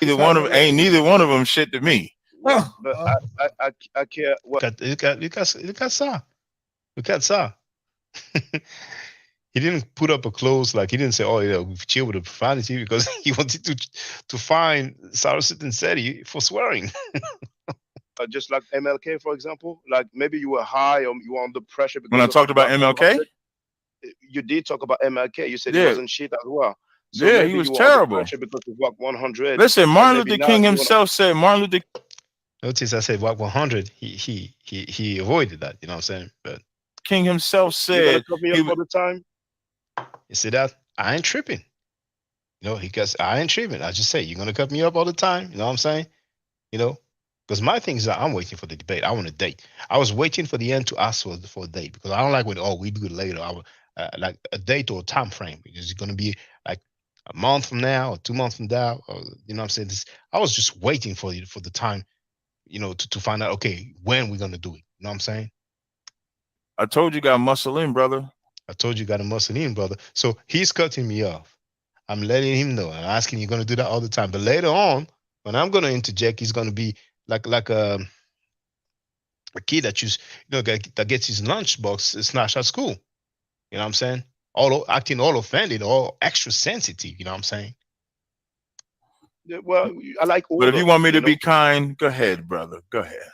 Neither one of them shit to me. But I care what Look at Sa. He didn't put up a close, like he didn't say, "Oh, yeah, we chill with the profanity," because he wanted to fine Saracen and Seti for swearing. just like MLK, for example, like maybe you were high or you were under pressure. When I talked about MLK, you did talk about MLK. You said Yeah. he wasn't shit as well. So yeah, maybe he was you were under terrible. pressure because you walked 100. Listen, Martin and maybe Luther now King you himself said, Martin Luther. Notice I said walk 100. He avoided that. You know what I'm saying? But King himself You're gonna said, cut me up all the time. you see that? I ain't tripping. You know, I ain't tripping. I just say, you're gonna cut me up all the time. You know what I'm saying? You know, because my thing is that I'm waiting for the debate. I want a date. I was waiting for the end to ask for a date because I don't like when we do it later. I would like a date or a time frame. Is it gonna be like a month from now or 2 months from now? Or, you know what I'm saying? I was just waiting for the time, you know, to find out, okay, when we're gonna do it. You know what I'm saying? I told you got muscle in, brother. I told you got a muscle in, brother. So he's cutting me off. I'm letting him know. I'm asking you're gonna do that all the time. But later on, when I'm gonna interject, he's gonna be like a kid that that gets his lunchbox snatched at school. You know what I'm saying? Acting all offended, all extra sensitive. You know what I'm saying? Yeah, well, I like But if you want me to be kind, go ahead, brother. Go ahead.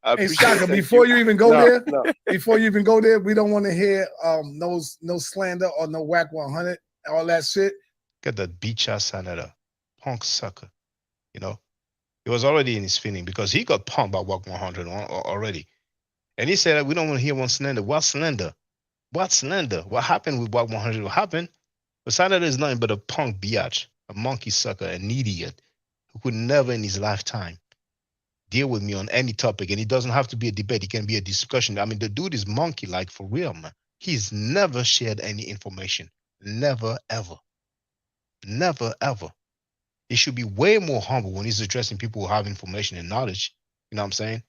Hey, Shaka, before you even go there, we don't want to hear no slander or no whack 100, all that shit. Get that bitch ass senator, punk sucker. You know, he was already in his feeling because he got pumped by Walk 100 already. And he said, we don't want to hear one slander. What slander? What slander? What happened with Walk 100? What happened? But Senator is nothing but a punk biatch, a monkey sucker, an idiot who could never in his lifetime deal with me on any topic. And it doesn't have to be a debate. It can be a discussion. I mean, the dude is monkey-like for real, man. He's never shared any information. Never, ever. Never, ever. He should be way more humble when he's addressing people who have information and knowledge. You know what I'm saying?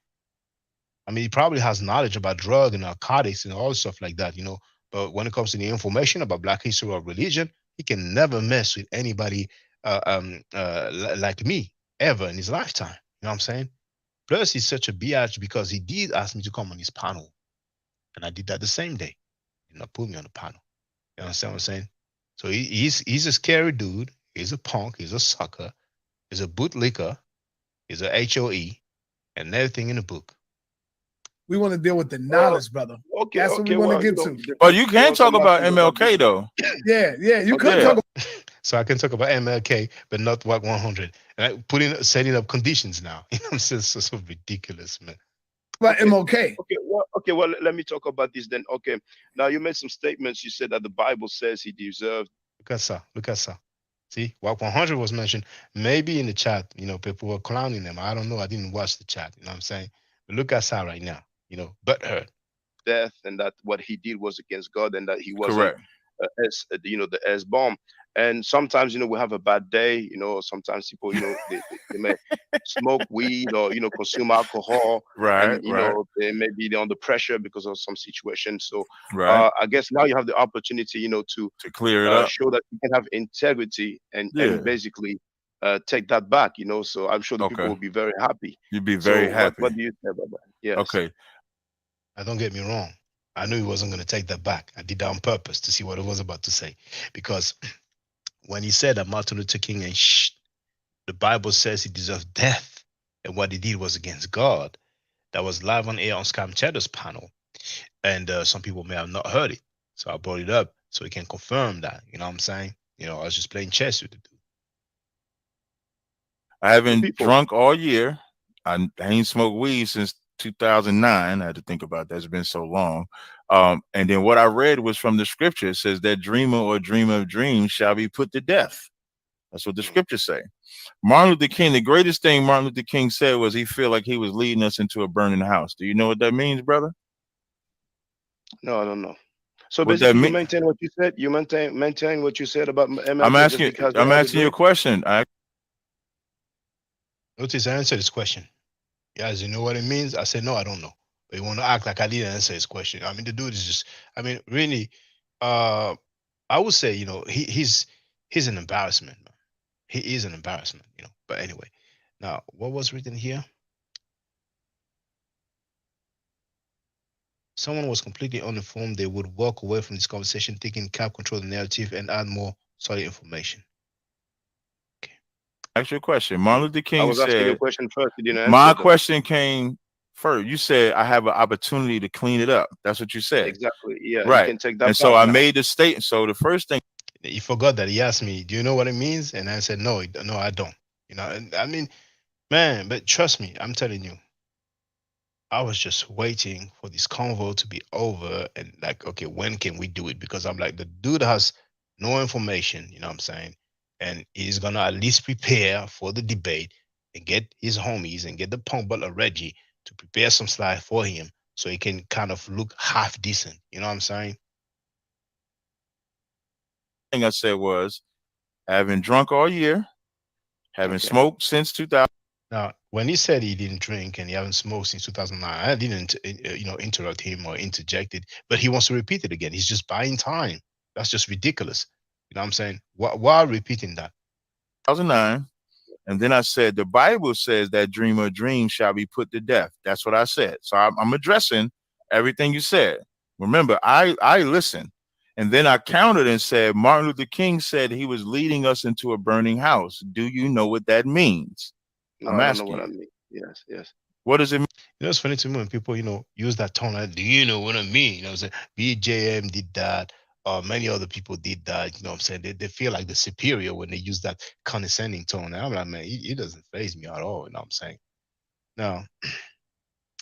I mean, he probably has knowledge about drug and narcotics and all stuff like that, you know. But when it comes to the information about Black history or religion, he can never mess with anybody like me ever in his lifetime. You know what I'm saying? Plus, he's such a biatch because he did ask me to come on his panel. And I did that the same day. He did not put me on the panel. You understand what I'm saying? So he's a scary dude. He's a punk. He's a sucker. He's a bootlicker. He's a HOE. And everything in the book. We want to deal with the knowledge, brother. Okay, that's what we want to get to. But you can talk about MLK though. Yeah, you could talk about. So I can talk about MLK, but not WAC 100. And setting up conditions now. You know what I'm saying? It's so ridiculous, man. About MLK. Well, let me talk about this then. Okay, now you made some statements. You said that the Bible says he deserved. Look at that. See, WAC 100 was mentioned. Maybe in the chat, you know, people were clowning them. I don't know. I didn't watch the chat. You know what I'm saying? But look at that right now. You know, butthurt. Death, and that what he did was against God, and that he wasn't correct. The S-bomb. And sometimes, you know, we have a bad day. You know, sometimes people, you know, they may smoke weed or, you know, consume alcohol. Right. And, you know, they may be under pressure because of some situation. So I guess now you have the opportunity, you know, to clear it up, show that you can have integrity and basically take that back. You know, so I'm sure the people will be very happy. You'd be very happy. What do you say about that? Yes. Okay. Don't get me wrong. I knew he wasn't going to take that back. I did that on purpose to see what it was about to say. Because when he said that Martin Luther King and the Bible says he deserved death, and what he did was against God, that was live on air on Scam Cheddar's panel. And some people may have not heard it. So I brought it up so he can confirm that. You know what I'm saying? You know, I was just playing chess with the dude. I haven't drunk all year. I ain't smoked weed since 2009. I had to think about that. It's been so long. And then what I read was from the scripture. It says that dreamer or dreamer of dreams shall be put to death. That's what the scriptures say. Martin Luther King, the greatest thing Martin Luther King said was he felt like he was leading us into a burning house. Do you know what that means, brother? No, I don't know. So basically, you maintain what you said. You maintain what you said about MLK. I'm asking you a question. Notice I answered this question. Guys, you know what it means? I said, no, I don't know. But you want to act like I didn't answer his question. I mean, the dude is just, I mean, really, I would say, you know, he's an embarrassment. Man. He is an embarrassment, you know. But anyway, now, what was written here? Someone was completely uninformed. They would walk away from this conversation thinking cap control the narrative and add more solid information. Ask your question. Martin Luther King I was asking said, a question first. You didn't my answer question came first. You said I have an opportunity to clean it up. That's what you said. Exactly. Yeah. Right. You can take that and so I now. made the statement. So the first thing he forgot that he asked me, do you know what it means? And I said, no, I don't. You know, and I mean, man, but trust me, I'm telling you, I was just waiting for this convo to be over and like, okay, when can we do it? Because I'm like, the dude has no information, you know what I'm saying? And he's gonna at least prepare for the debate and get his homies and get the punk butler Reggie to prepare some slides for him so he can kind of look half decent. You know what I'm saying? thing I said was I haven't drunk all year, haven't smoked since 2000. Now, when he said he didn't drink and he haven't smoked since 2009, I didn't, you know, interrupt him or interject it, but he wants to repeat it again. He's just buying time. That's just ridiculous. You know what I'm saying? Why repeating that? 2009. And then I said, the Bible says that dreamer of dreams shall be put to death. That's what I said. So I'm addressing everything you said. Remember, I listened. And then I countered and said, Martin Luther King said he was leading us into a burning house. Do you know what that means? No, I'm asking. I don't know what I mean. Yes, yes. What does it mean? You know, it's funny to me when people, you know, use that tone. Like, do you know what I mean? You know, say BJM did that. many other people did that. You know what I'm saying? They feel like they're superior when they use that condescending tone. And I'm like, man, it doesn't faze me at all. You know what I'm saying? Now,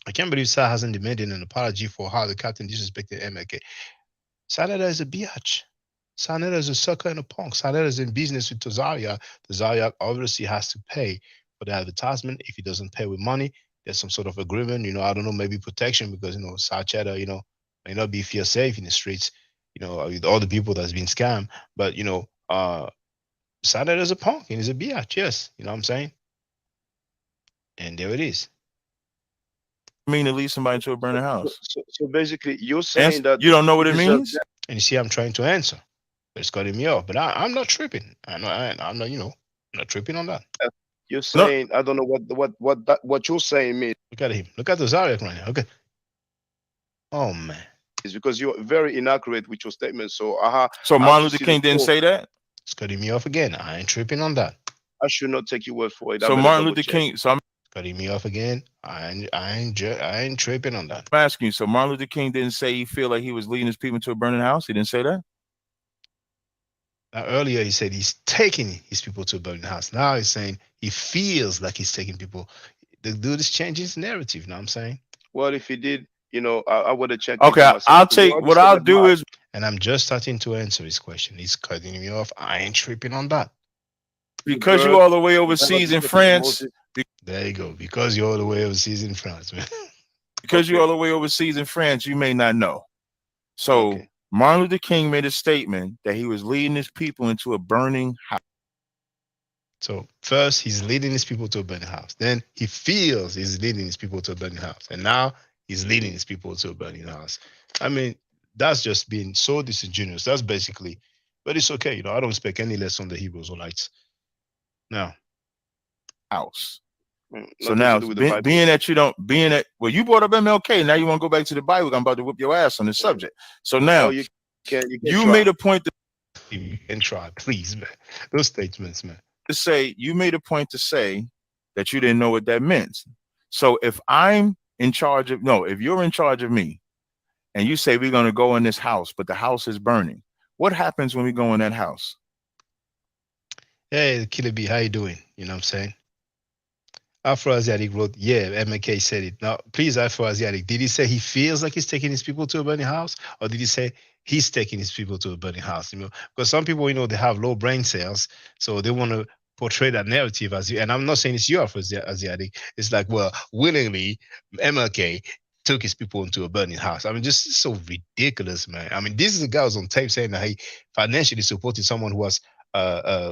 I can't believe Sa hasn't demanded an apology for how the captain disrespected MLK. Sanada is a biatch. Sanada is a sucker and a punk. Sanada is in business with Tazaryach. Tazaryach obviously has to pay for the advertisement. If he doesn't pay with money, there's some sort of agreement. You know, I don't know, maybe protection because, you know, Sa Cheddar, you know, may not be feel safe in the streets, you know, with all the people that's been scammed. But, you know, Sanada is a punk and he's a biatch. Yes. You know what I'm saying? And there it is. I mean to lead somebody into a burning house. So basically, you're saying that you don't know what he it deserves means? that. And you see, I'm trying to answer. It's cutting me off. But I'm not tripping. I'm not, you know, I'm not tripping on that. You're saying I don't know what you're saying means. Look at him. Look at the Tazaryach right now. Okay. Oh man. Is because you're very inaccurate with your statement. So So I Martin have to Luther see King the didn't source. say that? It's cutting me off again. I ain't tripping on that. I should not take your word for it. I So better Martin double Luther check. King. So I'm Cutting me off again. I ain't tripping on that. asking you. So Martin Luther King didn't say he feel like he was leading his people into a burning house. He didn't say that. Now earlier he said he's taking his people to a burning house. Now he's saying he feels like he's taking people. The dude is changing his narrative. You know what I'm saying? Well, if he did, you know, I would have checked. Okay, into myself. I'll Because you take already what said I'll that do much. is And I'm just starting to answer his question. He's cutting me off. I ain't tripping on that. because you Bird, all the way never overseas in disrespect France. Moses. There you go. Because you're all the way overseas in France, man. Because Okay. you're all the way overseas in France, you may not know. So Okay. Martin Luther King made a statement that he was leading his people into a burning house. So first he's leading his people to a burning house. Then he feels he's leading his people to a burning house. And now he's leading his people to a burning house. I mean, that's just being so disingenuous. That's basically, but it's okay. You know, I don't expect any less on the Hebrews or lights. Now, House. So Nothing now, to do with the Bible. being that well, you brought up MLK. Now you want to go back to the Bible. I'm about to whip your ass on this subject. So now, Oh, you can you try. made a point you can try, please, man. Those statements, man. to say you made a point to say that you didn't know what that meant. So if I'm in charge of if you're in charge of me, and you say we're going to go in this house, but the house is burning, what happens when we go in that house? Hey, Killer B, how you doing? You know what I'm saying? Afro-Asiatic wrote, yeah, MK said it. Now, please, Afro-Asiatic, did he say he feels like he's taking his people to a burning house? Or did he say he's taking his people to a burning house? You know, because some people, you know, they have low brain cells, so they want to portray that narrative as you. And I'm not saying it's you, Afro-Asiatic. It's like, well, willingly, MLK took his people into a burning house. I mean, just so ridiculous, man. I mean, this is a guy who's on tape saying that he financially supported someone who was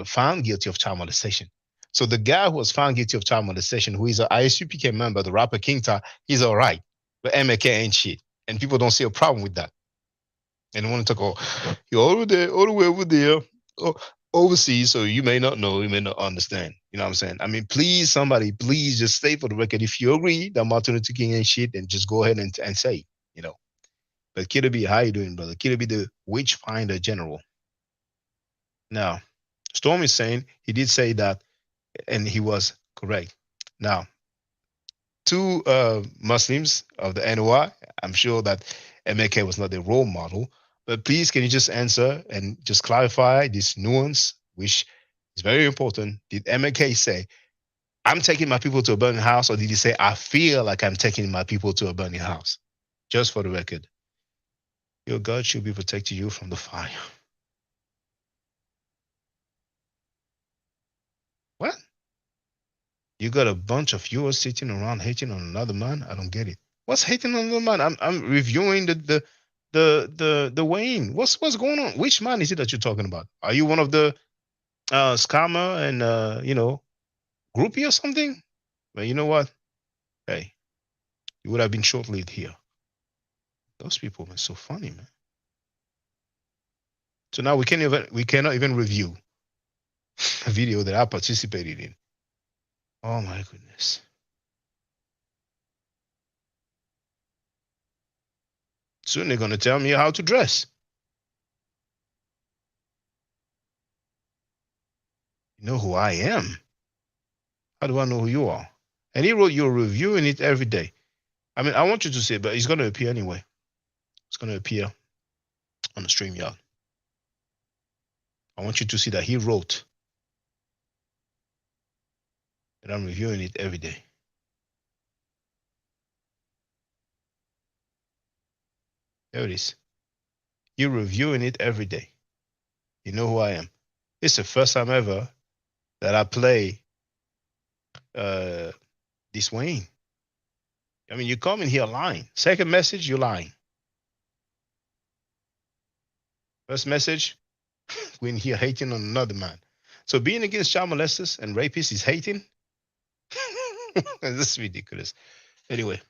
found guilty of child molestation. So the guy who was found guilty of child molestation, who is an ISUPK member, the rapper King Ta, he's all right. But MLK ain't shit. And people don't see a problem with that. And they want to talk, oh, you're all the way over there, overseas, so you may not know, you may not understand. You know what I'm saying? I mean, please, somebody, please just say for the record, if you agree that Martin Luther King ain't shit, then just go ahead and say, you know. But Kiddo B, how you doing, brother? Kiddo B, the witch finder general. Now, Storm is saying, he did say that, and he was correct. Now, two Muslims of the NOI, I'm sure that MLK was not a role model, but please can you just answer and just clarify this nuance, which is very important. Did MLK say, I'm taking my people to a burning house, or did he say, I feel like I'm taking my people to a burning house? Just for the record. Your God should be protecting you from the fire. What? You got a bunch of viewers sitting around hating on another man? I don't get it. What's hating on another man? I'm reviewing the Wayne. What's going on? Which man is it that you're talking about? Are you one of the scammer and you know, groupie or something? But you know what? Hey, you would have been short-lived here. Those people are so funny, man. So now we cannot even review a video that I participated in. Oh my goodness. Soon they're going to tell me how to dress. You know who I am. How do I know who you are? And he wrote, you're reviewing it every day. I mean, I want you to say it, but it's going to appear anyway. It's going to appear on the StreamYard. I want you to see that he wrote, and I'm reviewing it every day. There it is. You're reviewing it every day. You know who I am. It's the first time ever that I play this Wayne. I mean, you come in here lying. Second message, you're lying. First message, we're in here hating on another man. So being against child molesters and rapists is hating? This is ridiculous. Anyway.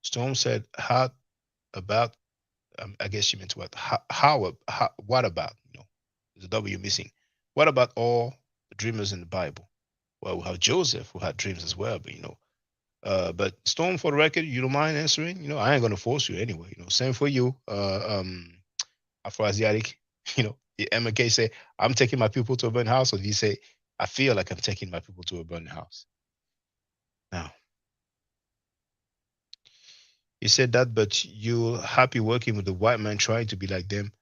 Storm said, how about, I guess she meant what? How what about? You know, there's a W missing. What about all the dreamers in the Bible? Well, we have Joseph who had dreams as well, but you know, but Storm, for the record, you don't mind answering? You know, I ain't gonna force you anyway. You know, same for you, Afro-Asiatic. You know, the MK say, I'm taking my people to a burning house, or do you say, I feel like I'm taking my people to a burning house? Now, you said that, but you're happy working with the white man trying to be like them,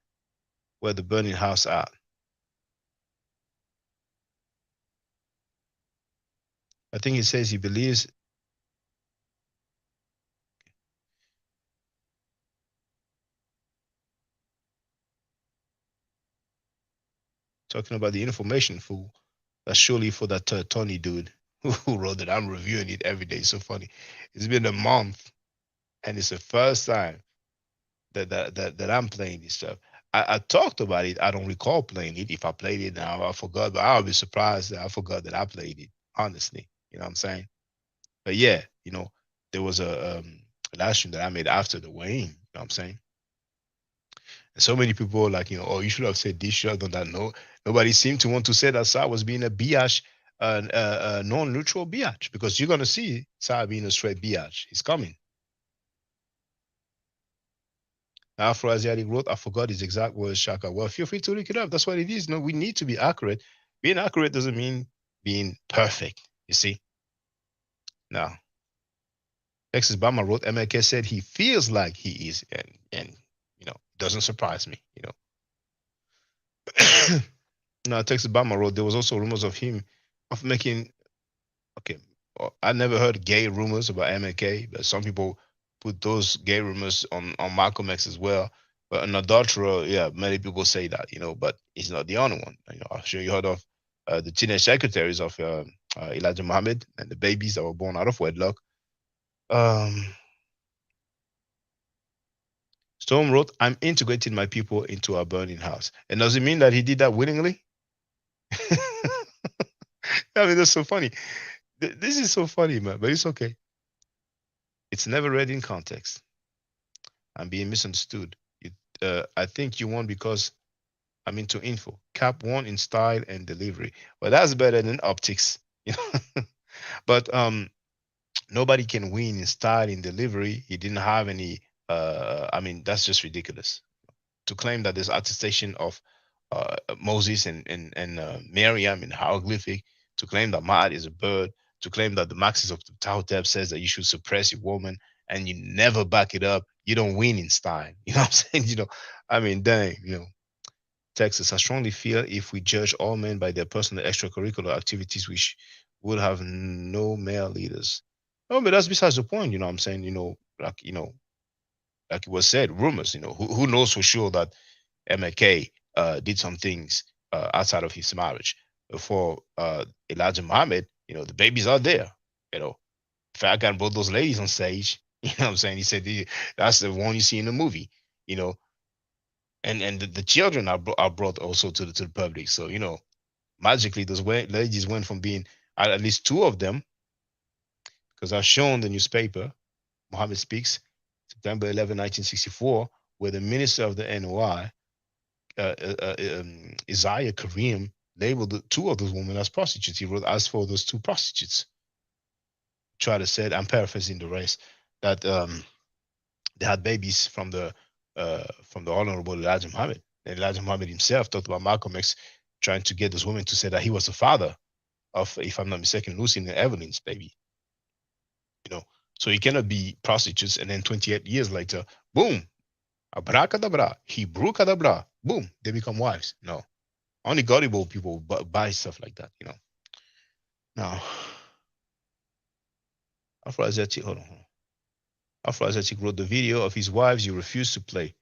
where the burning house are. I think he says he believes. Talking about the information fool. That's surely for that Tony dude who wrote that. I'm reviewing it every day. It's so funny. It's been a month, and it's the first time that I'm playing this stuff. I talked about it. I don't recall playing it. If I played it now, I forgot. But I'll be surprised that I forgot that I played it. Honestly, you know what I'm saying? But yeah, you know, there was a last stream that I made after the Wayne. You know what I'm saying? And so many people like, you know, oh, you should have said this, should have done that. No, nobody seemed to want to say that Sai was being a byatch, non-neutral byatch, because you're gonna see Sai being a straight byatch. He's coming. Afro-Asiatic wrote, I forgot his exact words, Shaka. Well, feel free to look it up. That's what it is. No, we need to be accurate. Being accurate doesn't mean being perfect, you see? Now, Texas Bama wrote, MLK said he feels like he is, and you know, doesn't surprise me, you know. Now, Texas Bama wrote, there was also rumors of him of making, okay, I never heard gay rumors about MLK, but some people put those gay rumors on Malcolm X as well. But an adulterer, yeah, many people say that, you know, but he's not the only one. You know, I'm sure you heard of the teenage secretaries of Elijah Muhammad and the babies that were born out of wedlock. Storm wrote, I'm integrating my people into our burning house. And does it mean that he did that willingly? I mean, that's so funny. This is so funny, man, but it's okay. It's never read in context. I'm being misunderstood. I think you won because I'm into info. Cap won in style and delivery. Well, that's better than optics. You know? But nobody can win in style and delivery. He didn't have any. I mean, that's just ridiculous. To claim that there's attestation of Moses and Miriam in hieroglyphic, to claim that Ma'at is a bird, to claim that the Maxims of the Tautep says that you should suppress your woman, and you never back it up, you don't win in style. You know what I'm saying? You know, I mean, dang, you know. Texas, I strongly feel if we judge all men by their personal extracurricular activities, we would have no male leaders. No, but that's besides the point. You know what I'm saying? You know, like it was said, rumors. You know, who knows for sure that MLK did some things outside of his marriage. For Elijah Muhammad, you know, the babies are there. You know, Farrakhan brought those ladies on stage. You know what I'm saying? He said that's the one you see in the movie. You know, and the children are brought also to the public. So you know, magically those ladies went from being at least two of them, because I've shown the newspaper, Muhammad Speaks, September 11, 1964, where the minister of the NOI, Isaiah Kareem, labeled two of those women as prostitutes. He wrote, as for those two prostitutes, try to say, I'm paraphrasing the rest, that they had babies from the honorable Elijah Muhammad. And Elijah Muhammad himself talked about Malcolm X trying to get those women to say that he was the father of, if I'm not mistaken, Lucy and Evelyn's baby. You know, so he cannot be prostitutes and then 28 years later, boom, abracadabra, Hebrew-cadabra, boom, they become wives. No, only gullible people buy stuff like that. You know. Now, Afro-Asiatic, hold on. Afro-Asiatic wrote the video of his wives you refuse to play.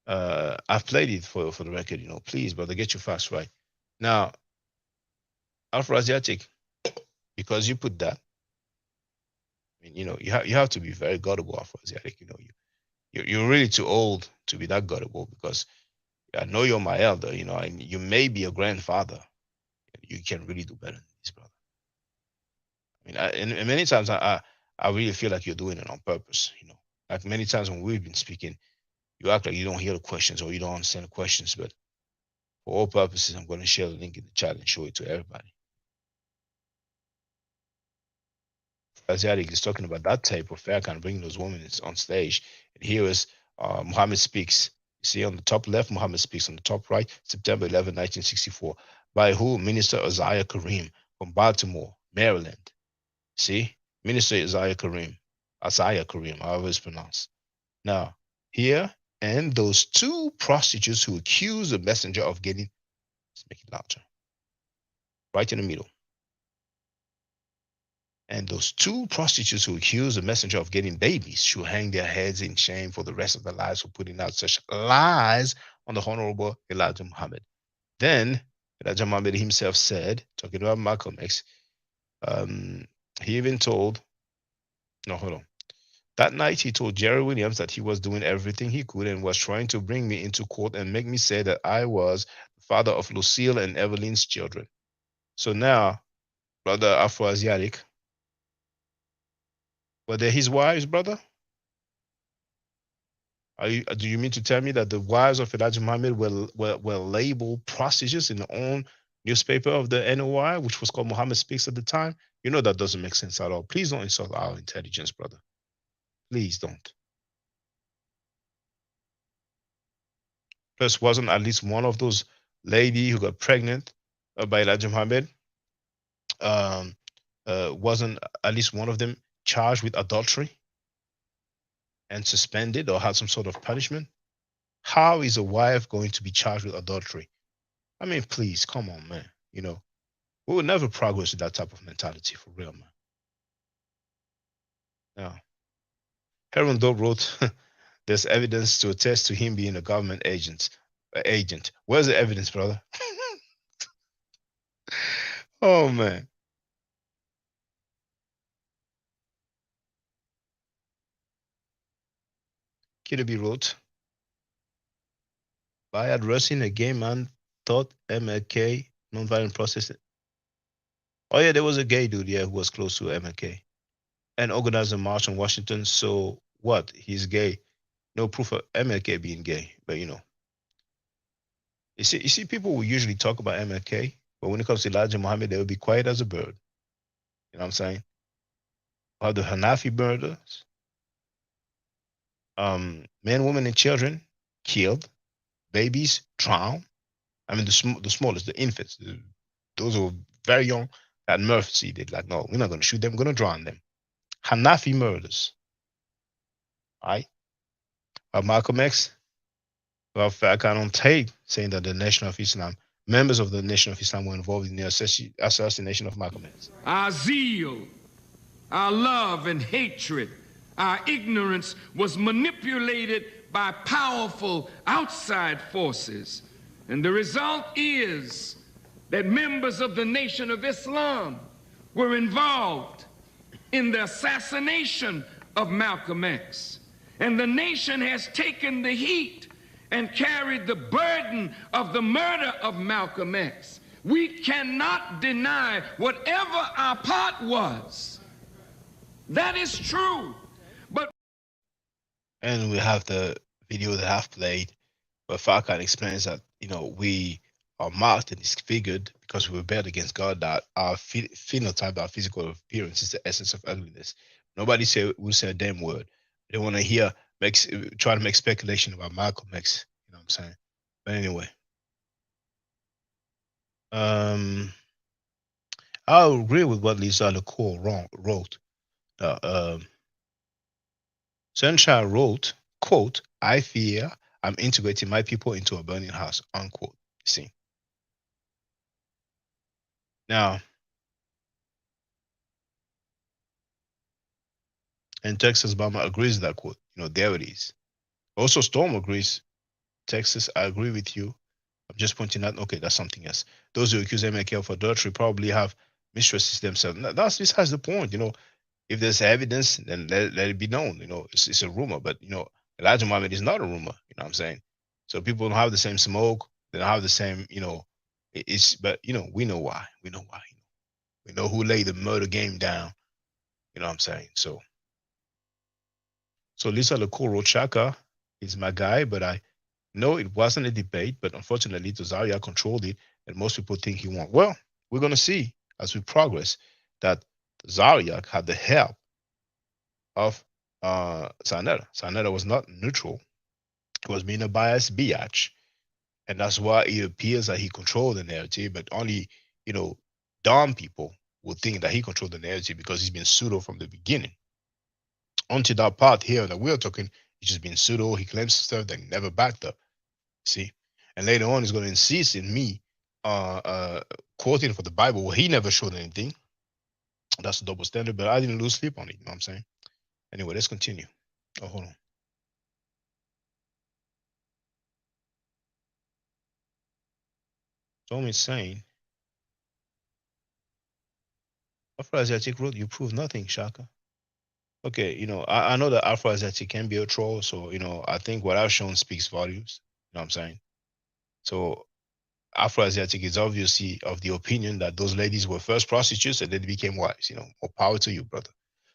I've played it for the record, you know. Please, brother, get your facts right. Now, Afro-Asiatic, because you put that, I mean, you know, you have to be very gullible, Afro-Asiatic. You know, you're really too old to be that gullible, because I know you're my elder, you know, and you may be a grandfather. You can really do better than this, brother. I mean, and many times I really feel like you're doing it on purpose, you know. Like many times when we've been speaking, you act like you don't hear the questions or you don't understand the questions, but for all purposes, I'm going to share the link in the chat and show it to everybody. Asiatic is talking about that type of fair kind of bringing those women on stage. And here is Muhammad Speaks. You see on the top left, Muhammad Speaks. On the top right, September 11, 1964. By who? Minister Isaiah Kareem from Baltimore, Maryland. See? Minister Isaiah Kareem, however it's pronounced. Now, here, and those two prostitutes who accuse the messenger of getting, let's make it louder, right in the middle. And those two prostitutes who accuse the messenger of getting babies should hang their heads in shame for the rest of their lives for putting out such lies on the Honorable Elijah Muhammad. Then, Elijah Muhammad himself said, talking about Malcolm X, he even told, no, hold on. That night, he told Jerry Williams that he was doing everything he could and was trying to bring me into court and make me say that I was the father of Lucille and Evelyn's children. So now, brother Afro-Asiatic, were they his wives, brother? Do you mean to tell me that the wives of Elijah Muhammad were labeled prostitutes in the own newspaper of the NOI, which was called Muhammad Speaks at the time? You know that doesn't make sense at all. Please don't insult our intelligence, brother. Please don't. Plus, wasn't at least one of those ladies who got pregnant by Elijah Muhammad, wasn't at least one of them charged with adultery and suspended or had some sort of punishment? How is a wife going to be charged with adultery? I mean, please, come on, man. You know, we will never progress with that type of mentality, for real, man. Now, Heron Doe wrote, there's evidence to attest to him being a government agent. Where's the evidence, brother? Oh, man. Kirby wrote, by addressing a gay man thought MLK nonviolent process. Oh yeah, there was a gay dude, yeah, who was close to MLK and organized a march in Washington. So what? He's gay. No proof of MLK being gay, but you know. You see, people will usually talk about MLK, but when it comes to Elijah Muhammad, they will be quiet as a bird. You know what I'm saying? Or the Hanafi murders. Men, women, and children killed, babies drowned. I mean, the smallest, the infants, those who were very young, at mercy, they're like, no, we're not going to shoot them, we're going to drown them. Hanafi murders. All right? Malcolm X, well, I got on tape saying that the Nation of Islam, members of the Nation of Islam were involved in the assassination of Malcolm X. Our zeal, our love and hatred, our ignorance was manipulated by powerful outside forces. And the result is that members of the Nation of Islam were involved in the assassination of Malcolm X. And the nation has taken the heat and carried the burden of the murder of Malcolm X. We cannot deny whatever our part was. That is true. But and we have the video that I've played where Farrakhan explains that, you know, we are marked and disfigured because we rebelled against God, that our phenotype, our physical appearance is the essence of ugliness. Nobody will say a damn word. They want to hear, try to make speculation about Malcolm X. You know what I'm saying? But anyway. I agree with what Lisa LeCour wrote. Sunshine wrote, quote, I fear I'm integrating my people into a burning house, unquote. See. Now, and Texas Bama agrees with that quote. There it is. Also, Storm agrees. Texas, I agree with you. I'm just pointing out, okay, that's something else. Those who accuse MLK of adultery probably have mistresses themselves. That's besides the point. If there's evidence, then let it be known. It's a rumor, but Elijah Muhammad is not a rumor. You know what I'm saying? So people don't have the same smoke. They don't have the same. But we know why. We know why. We know who laid the murder game down. You know what I'm saying? So Lisa LeCour wrote Shaka is my guy, but I know it wasn't a debate, but unfortunately Tazaryach controlled it, and most people think he won. Well, we're gonna see as we progress that Tazaryach had the help of Sanera. Sanera was not neutral. He was being a biased byatch. And that's why it appears that he controlled the narrative, but only, dumb people will think that he controlled the narrative because he's been pseudo from the beginning. Until that part here that we're talking, he's just been pseudo. He claims stuff that he never backed up. See? And later on, he's going to insist in me quoting for the Bible where he never showed anything. That's a double standard, but I didn't lose sleep on it. You know what I'm saying? Anyway, let's continue. Oh, hold on. Tom is saying, Afro-Asiatic wrote, you prove nothing, Shaka. Okay, I know that Afro-Asiatic can be a troll, so, I think what I've shown speaks volumes. You know what I'm saying? So Afro-Asiatic is obviously of the opinion that those ladies were first prostitutes and then became wives. More power to you, brother.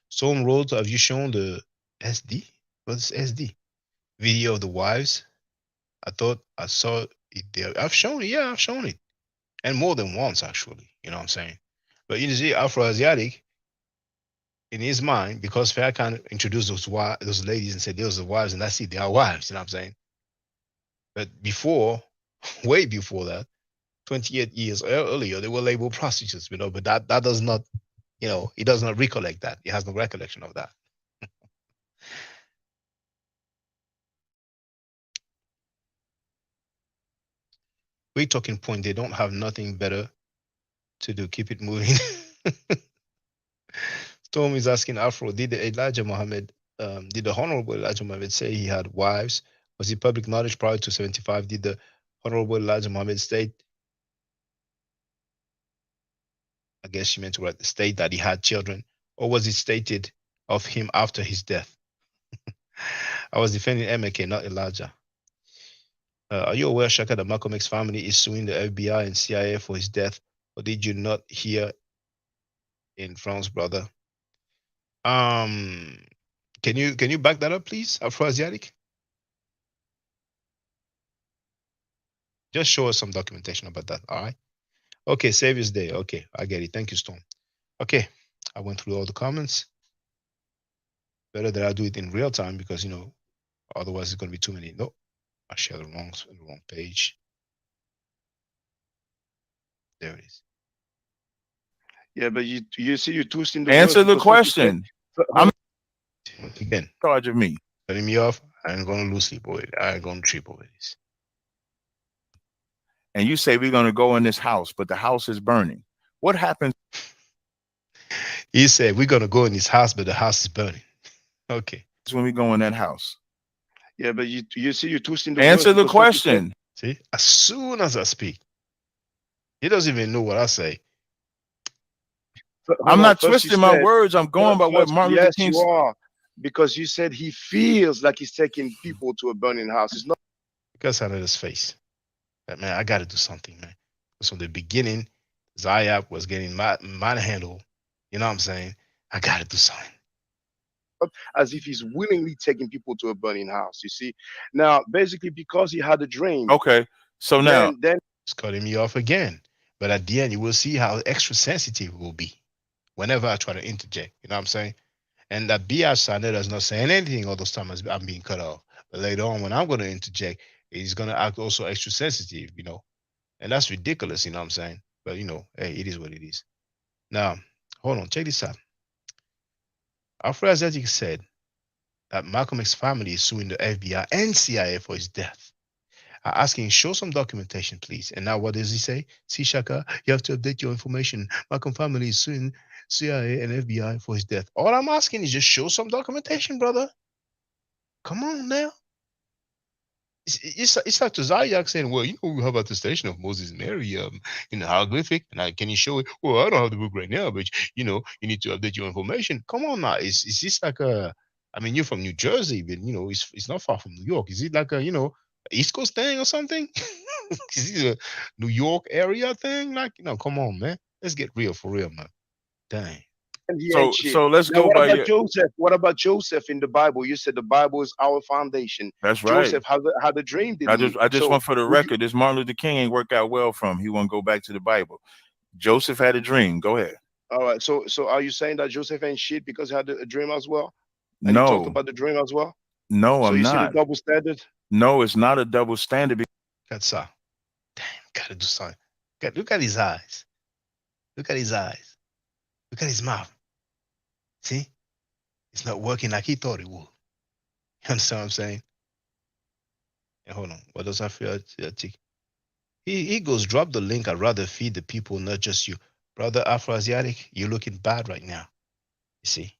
Stone wrote, have you shown the SD? What's SD? Video of the wives? I thought I saw it there. I've shown it. Yeah, I've shown it. And more than once, actually. You know what I'm saying? But you see, Afro-Asiatic, in his mind, because Farrakhan introduced those ladies and said those are wives, and that's it, they are wives. You know what I'm saying? But before, way before that, 28 years earlier, they were labeled prostitutes, but that does not, he does not recollect that. He has no recollection of that. We're talking point. They don't have nothing better to do. Keep it moving. Storm is asking Afro, did the Honorable Elijah Muhammad say he had wives? Was it public knowledge prior to 75? Did the Honorable Elijah Muhammad state, I guess she meant to write the state that he had children, or was it stated of him after his death? I was defending MK, not Elijah. Are you aware, Shaka, that Malcolm X's family is suing the FBI and CIA for his death? Or did you not hear in France, brother? Can you back that up, please, Afro-Asiatic? Just show us some documentation about that, all right? Okay, Savior's Day. Okay, I get it. Thank you, Storm. Okay, I went through all the comments. Better that I do it in real time because, otherwise it's going to be too many. Nope, I shared the wrong page. There it is. Yeah, but you see, you're twisting the Answer words the question. I'm again in charge of me. Cutting me off. I ain't going to lose sleep over it. I ain't going to trip over this. And you say we're going to go in this house, but the house is burning. What happens? He said we're going to go in this house, but the house is burning. Okay. When we go in that house. Yeah, but you see, you're twisting the Answer words the question. See, as soon as I speak, he doesn't even know what I say. I'm not twisting my words. I'm going by what Martin Luther King said. You are, because you said he feels like he's taking people to a burning house. It's not because out of his face. But man, I got to do something, man. Because from the beginning, Zayap was getting manhandled. You know what I'm saying? I got to do something. As if he's willingly taking people to a burning house. You see, now basically because he had a dream. Okay, so now then it's cutting me off again. But at the end, you will see how extra sensitive it will be whenever I try to interject. You know what I'm saying? And that BS Sander is not saying anything all those times I'm being cut off. But later on, when I'm going to interject, he's going to act also extra sensitive, And that's ridiculous, you know what I'm saying? But you know, hey, it is what it is. Now, hold on, check this out. Afro-Asiatic said that Malcolm X's family is suing the FBI and CIA for his death. Asking, show some documentation, please. And now what does he say? See, Shaka, you have to update your information. Malcolm family is suing CIA and FBI for his death. All I'm asking is just show some documentation, brother. Come on now. It's like Tazaryach saying, well, you know, we have attestation of Moses and Mary in the hieroglyphic, and can you show it? Well, I don't have the book right now, but you know, you need to update your information. Come on now. Is this like a, I mean, you're from New Jersey, but you know, it's not far from New York. Is it like a, you know, East Coast thing or something? Is it a New York area thing? Like, you know, come on, man. Let's get real for real, man. Dang. So let's now, go what by about your. Joseph? What about Joseph in the Bible? You said the Bible is our foundation. That's right. Joseph had a dream, I didn't he? just want for the record, this Martin Luther King ain't worked out well for him. He won't go back to the Bible. Joseph had a dream. Go ahead. All right. So are you saying that Joseph ain't shit because he had a dream as well? And No. he talked about the dream as well? No, so I'm you not. see the double standard? No, it's not a double standard. That's damn, gotta do something. Look at his eyes. Look at his eyes. Look at his mouth. See? It's not working like he thought it would. You understand what I'm saying? And hold on. What does I feel? He goes, drop the link. I'd rather feed the people, not just you. Brother Afro-Asiatic, you're looking bad right now. You see?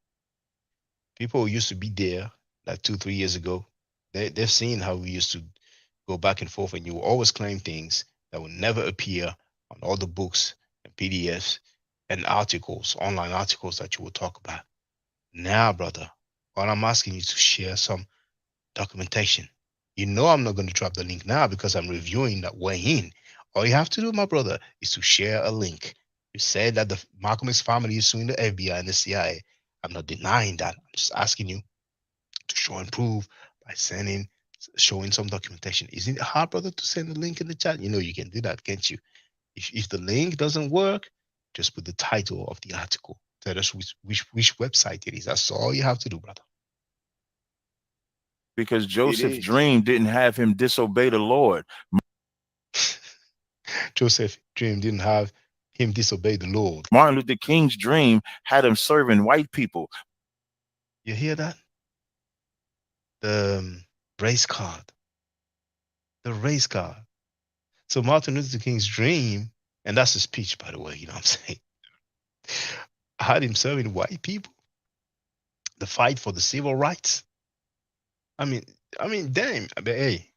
People who used to be there like 2-3 years ago, they've seen how we used to go back and forth, and you will always claim things that will never appear on all the books and PDFs and articles, online articles that you will talk about. Now, brother, all I'm asking you to share some documentation. You know I'm not going to drop the link now because I'm reviewing that way in. All you have to do, my brother, is to share a link. You said that the Malcolm X family is suing the FBI and the CIA. I'm not denying that. I'm just asking you to show and prove by showing some documentation. Isn't it hard, brother, to send a link in the chat? You know you can do that, can't you? If the link doesn't work, just put the title of the article. Tell us which website it is. That's all you have to do, brother. Because Joseph's dream didn't have him disobey the Lord. Joseph's dream didn't have him disobey the Lord. Martin Luther King's dream had him serving white people. You hear that? The race card. The race card. So Martin Luther King's dream, and that's a speech, by the way, you know what I'm saying? Had him serving white people. The fight for the civil rights. I mean, damn. I mean, hey,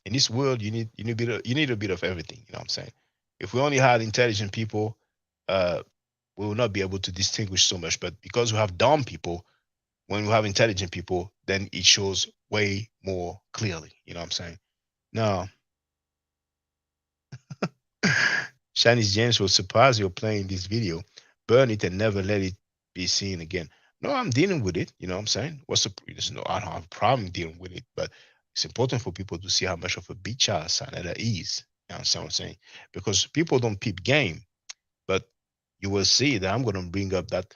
in this world, you need a bit of everything. You know what I'm saying? If we only had intelligent people, we will not be able to distinguish so much. But because we have dumb people, when we have intelligent people, then it shows way more clearly. You know what I'm saying? Now, Shanice James was surprised you're playing this video. Burn it and never let it be seen again. No, I'm dealing with it. You know what I'm saying? I don't have a problem dealing with it, but it's important for people to see how much of a bitch ass Sanada is. You understand what I'm saying? Because people don't peep game, but you will see that I'm going to bring up that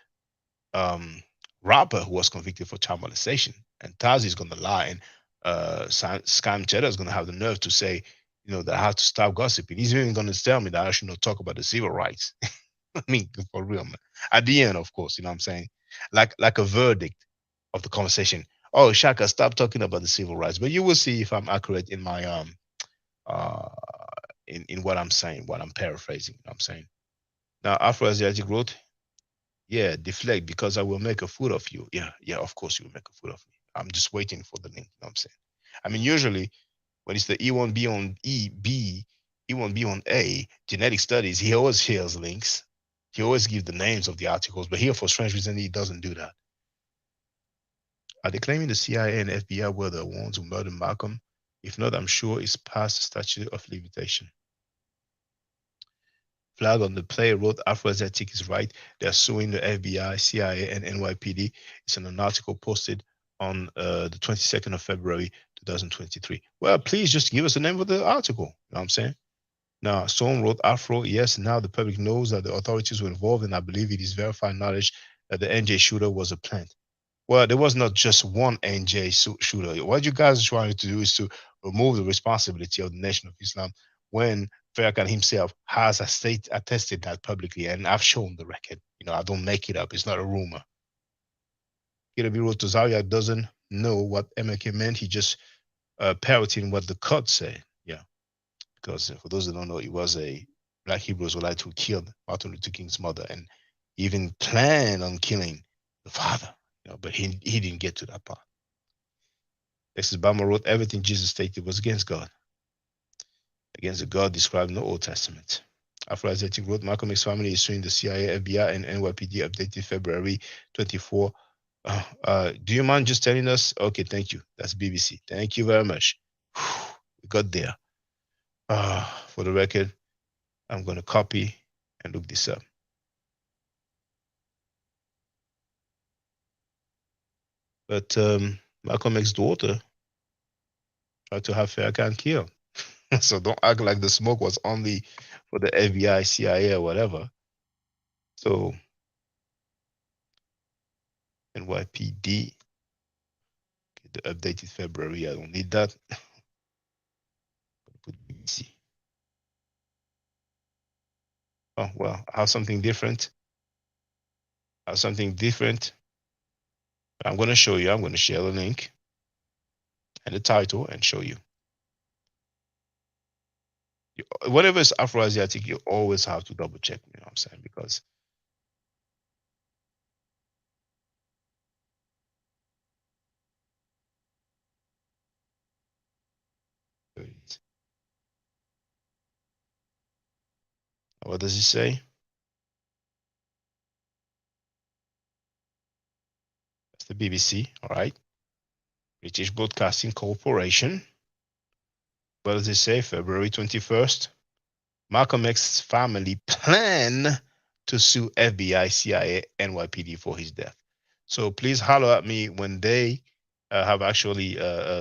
rapper who was convicted for child molestation, and Tazi is going to lie, and Scam Cheddar is going to have the nerve to say, you know, that I have to stop gossiping. He's even going to tell me that I should not talk about the civil rights. I mean, for real, man. At the end, of course, you know what I'm saying? Like a verdict of the conversation. Oh, Shaka, stop talking about the civil rights. But you will see if I'm accurate in my in what I'm saying, what I'm paraphrasing. You know what I'm saying? Now, Afro-Asiatic wrote, yeah, deflect because I will make a fool of you. Yeah, of course you will make a fool of me. I'm just waiting for the link. You know what I'm saying? I mean, usually when it's the E1B on E-B, E1B on A, genetic studies, he always shares links. He always gives the names of the articles, but here for strange reason, he doesn't do that. Are they claiming the CIA and FBI were the ones who murdered Malcolm? If not, I'm sure it's past the statute of limitation. Flag on the play wrote Afro-Asiatic is right. They're suing the FBI, CIA, and NYPD. It's in an article posted on the 22nd of February, 2023. Well, please just give us the name of the article. You know what I'm saying? Now, someone wrote Afro, yes, now the public knows that the authorities were involved, and I believe it is verified knowledge that the NJ shooter was a plant. Well, there was not just one NJ shooter. What you guys are trying to do is to remove the responsibility of the Nation of Islam when Farrakhan himself has attested that publicly, and I've shown the record. I don't make it up. It's not a rumor. Killer B wrote, Tazaryach doesn't know what MLK meant. He just parroting what the court said. Yeah, because for those that don't know, it was a Black Hebrew Israelite who killed Martin Luther King's mother, and even planned on killing the father. But he didn't get to that part. Texas Bama wrote, everything Jesus stated was against God, against the God described in the Old Testament. Afro-Asiatic wrote, Malcolm X family is suing the CIA, FBI, and NYPD, updated February 24. Do you mind just telling us? Okay, thank you. That's BBC. Thank you very much. We got there. For the record, I'm going to copy and look this up. But Malcolm X's daughter tried to have Farrakhan killed. So don't act like the smoke was only for the FBI, CIA, or whatever. So NYPD, the updated February, I don't need that. Put BBC. Oh, well, I have something different. I'm going to show you. I'm going to share the link and the title and show you. Whatever is Afro-Asiatic, you always have to double check, you know what I'm saying? Because what does it say? That's the BBC, all right? British Broadcasting Corporation. What does it say? February 21st. Malcolm X's family plan to sue FBI, CIA, NYPD for his death. So please holler at me when they have actually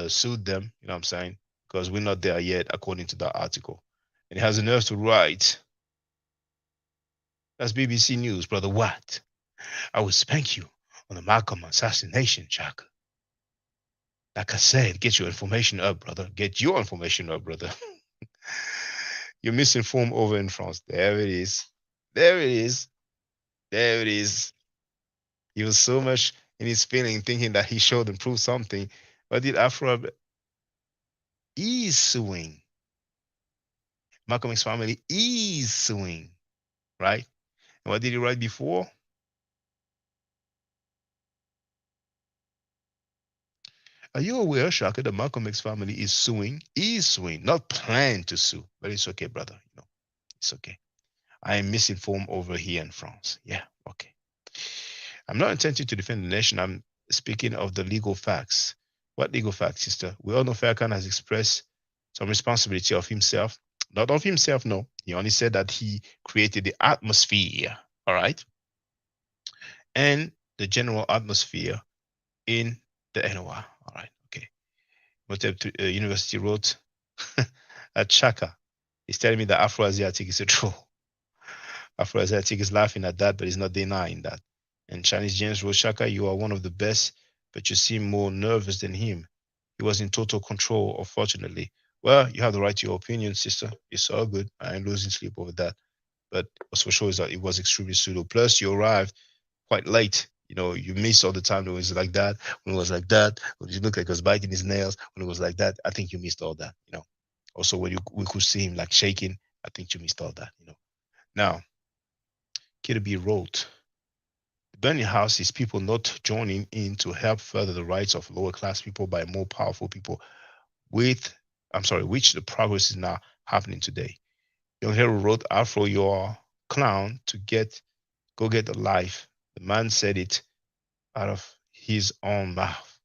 sued them, you know what I'm saying? Because we're not there yet, according to that article. And he has the nerve to write, that's BBC News, brother. What? I will spank you on the Malcolm assassination, Chaka. Like I said, get your information up, brother. Get your information up, brother. You're misinformed over in France. There it is. There it is. There it is. He was so much in his feeling, thinking that he showed and proved something. But did Afro is suing? Malcolm X's family is suing, right? And what did he write before? Are you aware, Shaka, that Malcolm X family is suing, not plan to sue? But it's okay, brother. It's okay. I am misinformed over here in France. Yeah, okay. I'm not intending to defend the nation. I'm speaking of the legal facts. What legal facts, sister? We all know Farrakhan has expressed some responsibility of himself. Not of himself, no. He only said that he created the atmosphere, all right? And the general atmosphere in the NOI. All right, okay. What University wrote at Chaka. He's telling me that Afro-Asiatic is a troll. Afro-Asiatic is laughing at that, but he's not denying that. And Chinese James wrote, Chaka, you are one of the best, but you seem more nervous than him. He was in total control, unfortunately. Well, you have the right to your opinion, sister. It's all good. I ain't losing sleep over that. But what's for sure is that it was extremely pseudo. Plus, you arrived quite late. You missed all the time when it was like that, when it was like that, when you looked like he was biting his nails, when it was like that. I think you missed all that, Also, when we could see him like shaking, I think you missed all that, Now, Kirby wrote, the burning house is people not joining in to help further the rights of lower class people by more powerful people which the progress is now happening today. Young Hero wrote, Afro, you're clown to go get a life. The man said it out of his own mouth.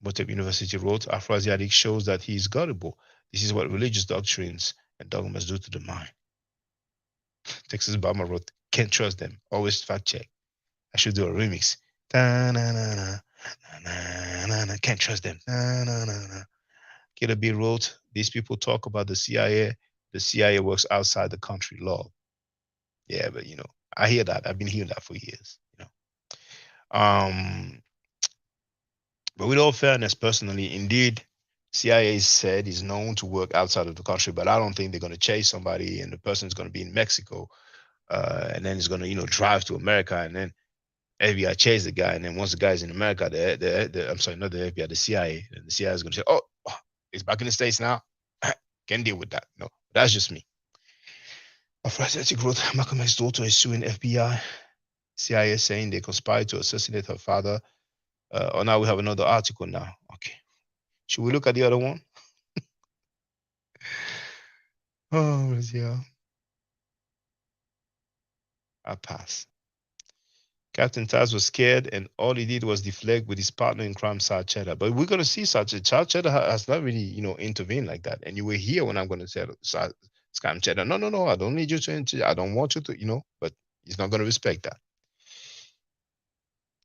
Motep University wrote, Afro-Asiatic shows that he is gullible. This is what religious doctrines and dogmas do to the mind. Texas Bama wrote, can't trust them. Always fact check. I should do a remix. Can't trust them. Killer B wrote, these people talk about the CIA. The CIA works outside the country law. Yeah, but I hear that. I've been hearing that for years. But with all fairness, personally, indeed, CIA said is known to work outside of the country, but I don't think they're going to chase somebody and the person's going to be in Mexico, and then it's going to drive to America, and then FBI chase the guy, and then once the guy's in America, I'm sorry, not the FBI, the CIA, and the CIA is going to say, oh, he's back in the States now. Can't deal with that. No, that's just me. Afroasiatic wrote, Malcolm X's daughter is suing FBI. CIA saying they conspired to assassinate her father. Oh, now we have another article now. Okay. Should we look at the other one? Oh, yeah. I pass. Captain Taz was scared, and all he did was deflect with his partner in crime, Sal Cheddar. But we're going to see Sal Cheddar has not really, intervened like that. And you were here when I'm going to say Scam Cheddar. No, I don't need you to intervene. I don't want you to, but he's not going to respect that.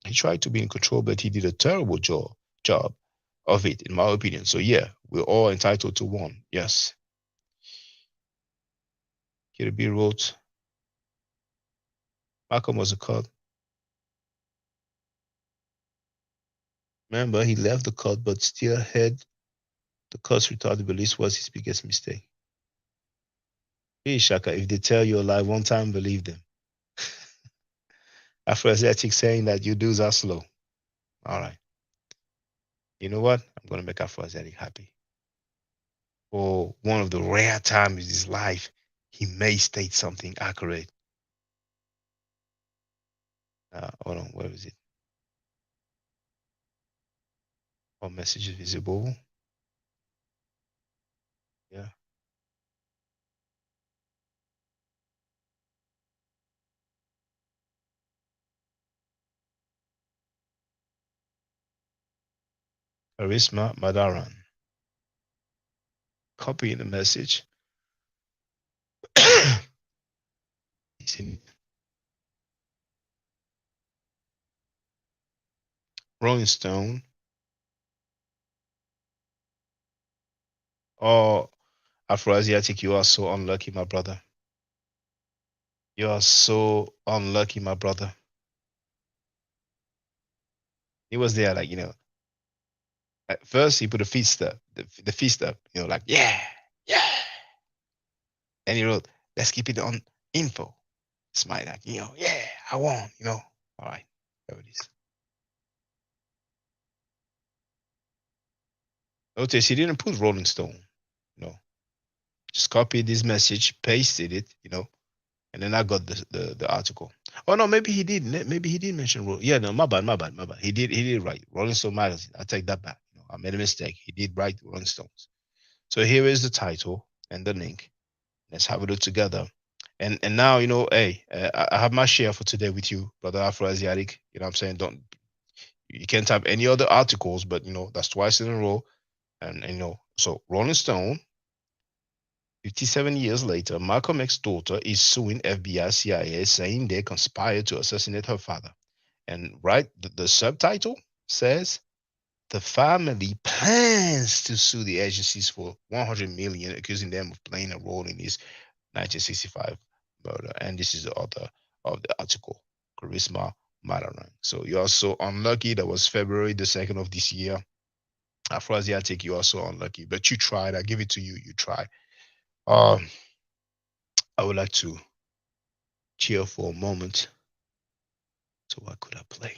He tried to be in control, but he did a terrible job of it, in my opinion. So yeah, we're all entitled to one. Yes. Kirby wrote, Malcolm was a cult. Remember, he left the cult, but still had the cult's retarded beliefs was his biggest mistake. Hey, Shaka, if they tell you a lie one time, believe them. Afroasiatic saying that you dudes are slow. All right. You know what? I'm going to make Afroasiatic happy. For one of the rare times in his life, he may state something accurate. Hold on, where is it? All messages visible. Yeah. Charisma Madaran. Copy the message. Rolling Stone. Oh, Afroasiatic, you are so unlucky, my brother. You are so unlucky, my brother. He was there, like, at first he put a fist up, the fist up, like, yeah. And he wrote, let's keep it on info. Smile like, yeah, I won, All right, there it is. Notice he didn't put Rolling Stone, just copied this message, pasted it, and then I got the article. Oh no, maybe he did. Maybe he did mention Rolling. Yeah, no, my bad. He did write Rolling Stone magazine. I take that back. I made a mistake. He did write Rolling Stones. So here is the title and the link. Let's have a look together. And now, hey, I have my share for today with you, brother Afroasiatic. You know what I'm saying? You can't have any other articles, but that's twice in a row. And so Rolling Stone, 57 years later, Malcolm X's daughter is suing FBI CIA saying they conspired to assassinate her father. And the subtitle says, the family plans to sue the agencies for $100 million, accusing them of playing a role in his 1965 murder. And this is the author of the article, Charisma Madaran. So you are so unlucky. That was February the 2nd of this year. Afroasiatic, you are so unlucky. But you tried. I give it to you. You tried. I would like to cheer for a moment. So what could I play?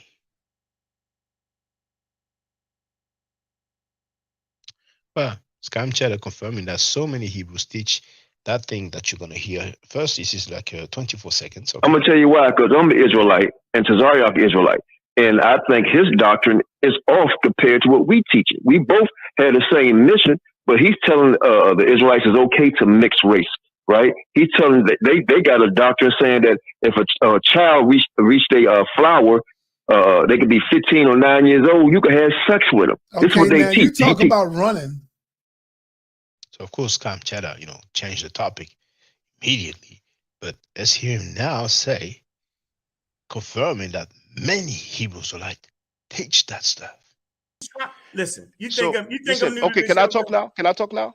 Well, Scam Cheddar confirming that so many Hebrews teach that thing that you're going to hear. First, this is like 24 seconds. Okay? I'm going to tell you why, because I'm an Israelite and Tazaryach Israelite. And I think his doctrine is off compared to what we teach it. We both had the same mission, but he's telling the Israelites it's okay to mix race, right? He's telling that they got a doctrine saying that if a child reached a flower, they could be 15 or 9 years old, you can have sex with them. Okay, this is what they teach. You talk about running. So, of course, Scam Cheddar, changed the topic immediately. But let's hear him now say, confirming that many Hebrews are like, teach that stuff. Listen, okay, can I talk now? Can I talk now?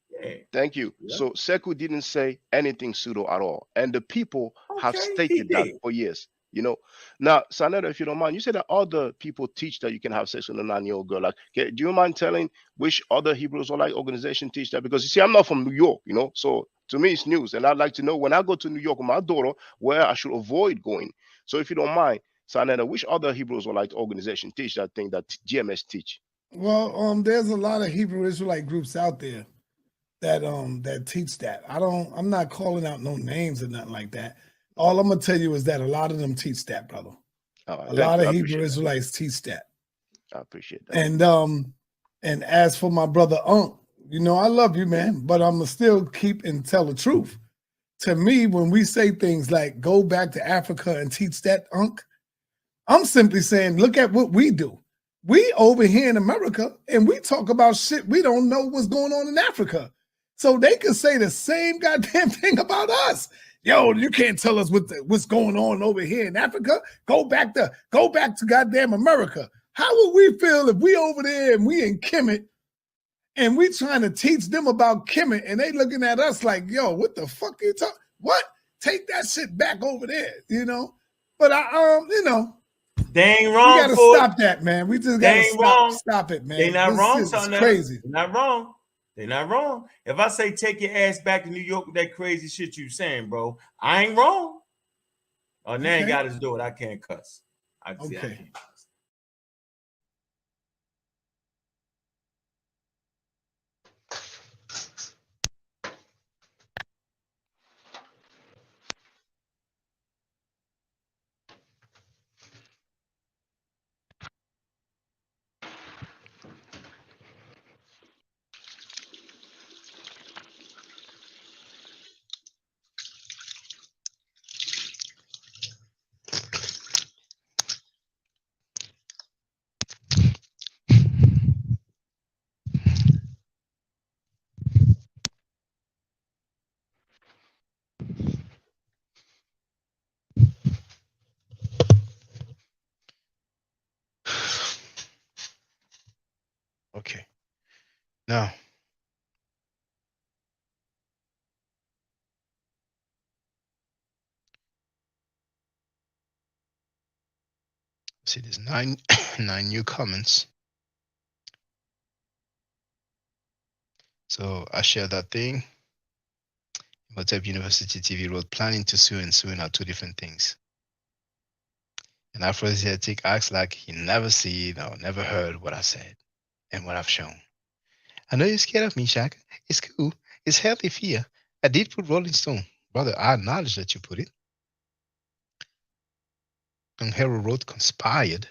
Yeah. Thank you. Yeah. So Sekou didn't say anything pseudo at all. And the people have stated that for years. You know, now, Sanetta, if you don't mind, you said that other people teach that you can have sex with a 9-year-old girl. Like, do you mind telling which other Hebrew Israelite organization teach that? Because you see, I'm not from New York, you know, so to me it's news, and I'd like to know when I go to New York with my daughter where I should avoid going. So, if you don't mind, Sanetta, which other Hebrew Israelite organization teach that thing that GMS teach? Well, there's a lot of Hebrew Israelite groups out there that that teach that. I'm not calling out no names or nothing like that. All I'm gonna tell you is that a lot of them teach that, brother. A lot of Hebrew Israelites teach that. I appreciate that. And as for my brother Unc, you know, I love you, man, but I'm gonna still keep and tell the truth. To me, when we say things like go back to Africa and teach that, Unc, I'm simply saying, look at what we do. We over here in America and we talk about shit we don't know what's going on in Africa. So they can say the same goddamn thing about us. Yo, you can't tell us what's going on over here in Africa. Go back to goddamn America. How would we feel if we over there and we in Kemet and we trying to teach them about Kemet and they looking at us like, yo, what the fuck are you talking? What? Take that shit back over there, you know? But you know, they ain't wrong. We gotta stop that, man. We just gotta stop it, man. They not wrong, This is son. crazy. They're not wrong. They're not wrong. If I say take your ass back to New York with that crazy shit you saying, bro, I ain't wrong. Oh, now you got to do it. I can't cuss. I can't cuss. Okay. Now, see, there's nine new comments. So I share that thing. Imhotep University TV wrote, planning to sue and suing are two different things. And Afroasiatic acts like he never seen or never heard what I said and what I've shown. I know you're scared of me, Shaka. It's cool. It's healthy fear. I did put Rolling Stone. Brother, I acknowledge that you put it. And Hero wrote, conspired.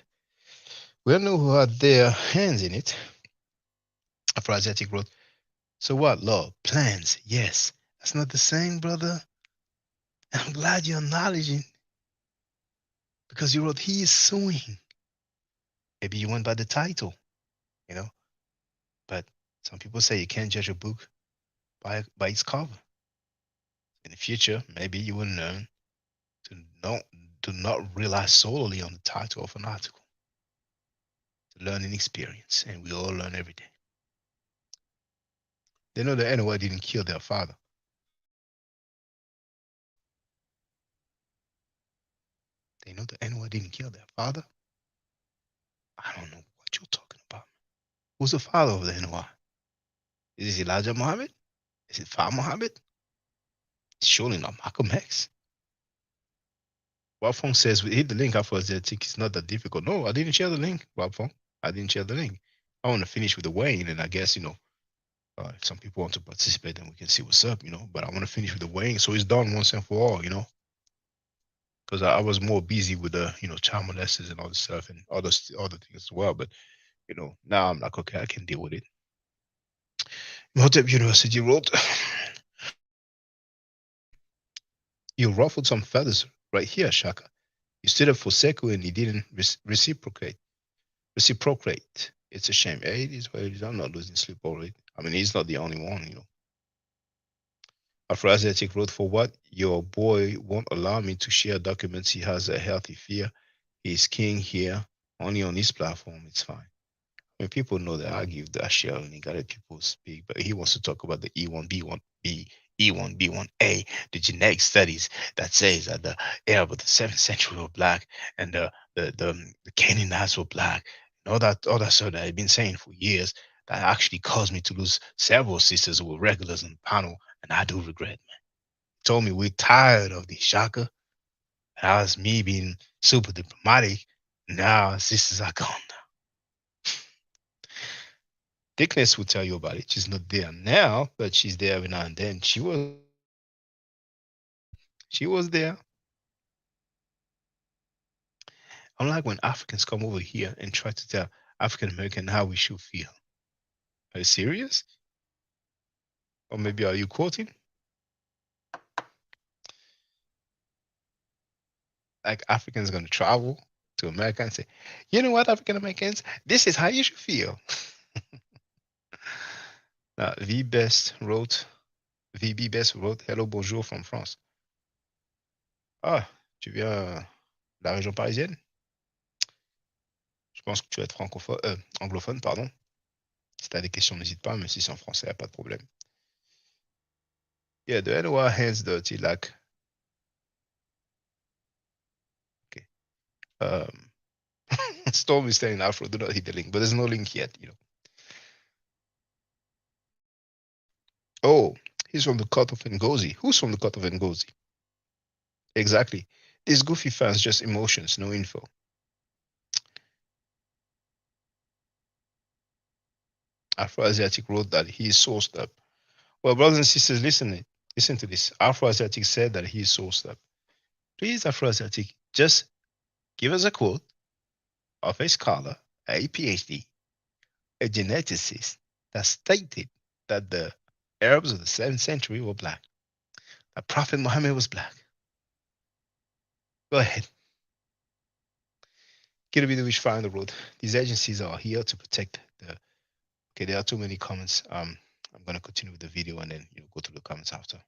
We don't know who had their hands in it. Afroasiatic wrote, so what, law? Plans, yes. That's not the same, brother. And I'm glad you're acknowledging. Because you wrote, he is suing. Maybe you went by the title, you know. But some people say you can't judge a book by its cover. In the future, maybe you will learn to not rely solely on the title of an article. It's a learning experience, and we all learn every day. They know that anyone didn't kill their father. They know that anyone didn't kill their father. I don't know what you're talking about. Who's the father of the NOI? Is it Elijah Muhammad? Is it Far Muhammad? It's surely not Malcolm X. Wabfong says, we hit the link after I think it's not that difficult. No, I didn't share the link, Wabfong. I didn't share the link. I want to finish with the weighing, and I guess, you know, if some people want to participate, then we can see what's up, you know. But I want to finish with the weighing, so it's done once and for all, you know. Because I was more busy with the, you know, child molesters and all this stuff and other things as well. But, you know, now I'm like, okay, I can deal with it. Imhotep University wrote, you ruffled some feathers right here, Shaka. You stood up for Sekou and he didn't reciprocate. It's a shame. It is what it is. I'm not losing sleep over it. I mean, he's not the only one, you know. Afroasiatic wrote, for what? Your boy won't allow me to share documents. He has a healthy fear. He's king here. Only on his platform, it's fine. I mean, people know that I give that share and he got people speak, but he wants to talk about the E1B1B B1A, the genetic studies that says that the Arab of the 7th century were black and the Canaanites were black, and all that stuff that I've been saying for years, that actually caused me to lose several sisters who were regulars on the panel, and I do regret, man. Told me we're tired of the shaka. That was me being super diplomatic. Now sisters are gone now. Thickness will tell you about it. She's not there now, but she's there every now and then. She was there. Unlike when Africans come over here and try to tell African American how we should feel. Are you serious? Or maybe are you quoting? Like Africans going to travel to America and say, you know what, African Americans, this is how you should feel. Now, VB Best wrote, hello, bonjour from France. Ah, tu viens de la région parisienne? Je pense que tu vas être francophone, anglophone, pardon. Si tu as des questions, n'hésite pas, mais si c'est en français, il n'y a pas de problème. Yeah, the NOR hands dirty, like. Okay. Storm is saying Afro, do not hit the link, but there's no link yet, you know. Oh, he's from the court of Ngozi. Who's from the court of Ngozi? Exactly. These goofy fans, just emotions, no info. Afro-Asiatic wrote that he is sourced up. Well, brothers and sisters, listen to this. Afro-Asiatic said that he is sourced up. Please, Afro-Asiatic, just give us a quote of a scholar, a PhD, a geneticist that stated that the Arabs of the 7th century were black. That Prophet Muhammad was black. Go ahead. Get a bit of which find the road. These agencies are here to protect the. Okay, there are too many comments. I'm going to continue with the video and then go through the comments after.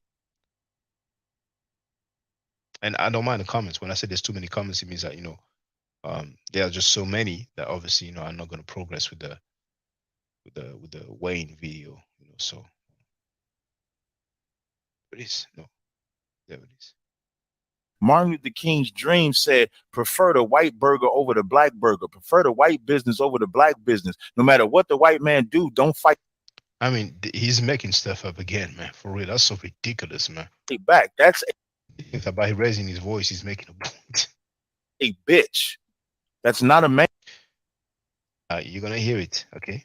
And I don't mind the comments. When I say there's too many comments, it means that there are just so many that obviously I'm not going to progress with the Wayne video. So it is there it is. Martin Luther King's dream said, prefer the white burger over the black burger. Prefer the white business over the black business. No matter what the white man do, don't fight. I mean, he's making stuff up again, man. For real, that's so ridiculous, man. Back. That's by raising his voice, he's making a point. A bitch. That's not a man. You're gonna hear it, okay?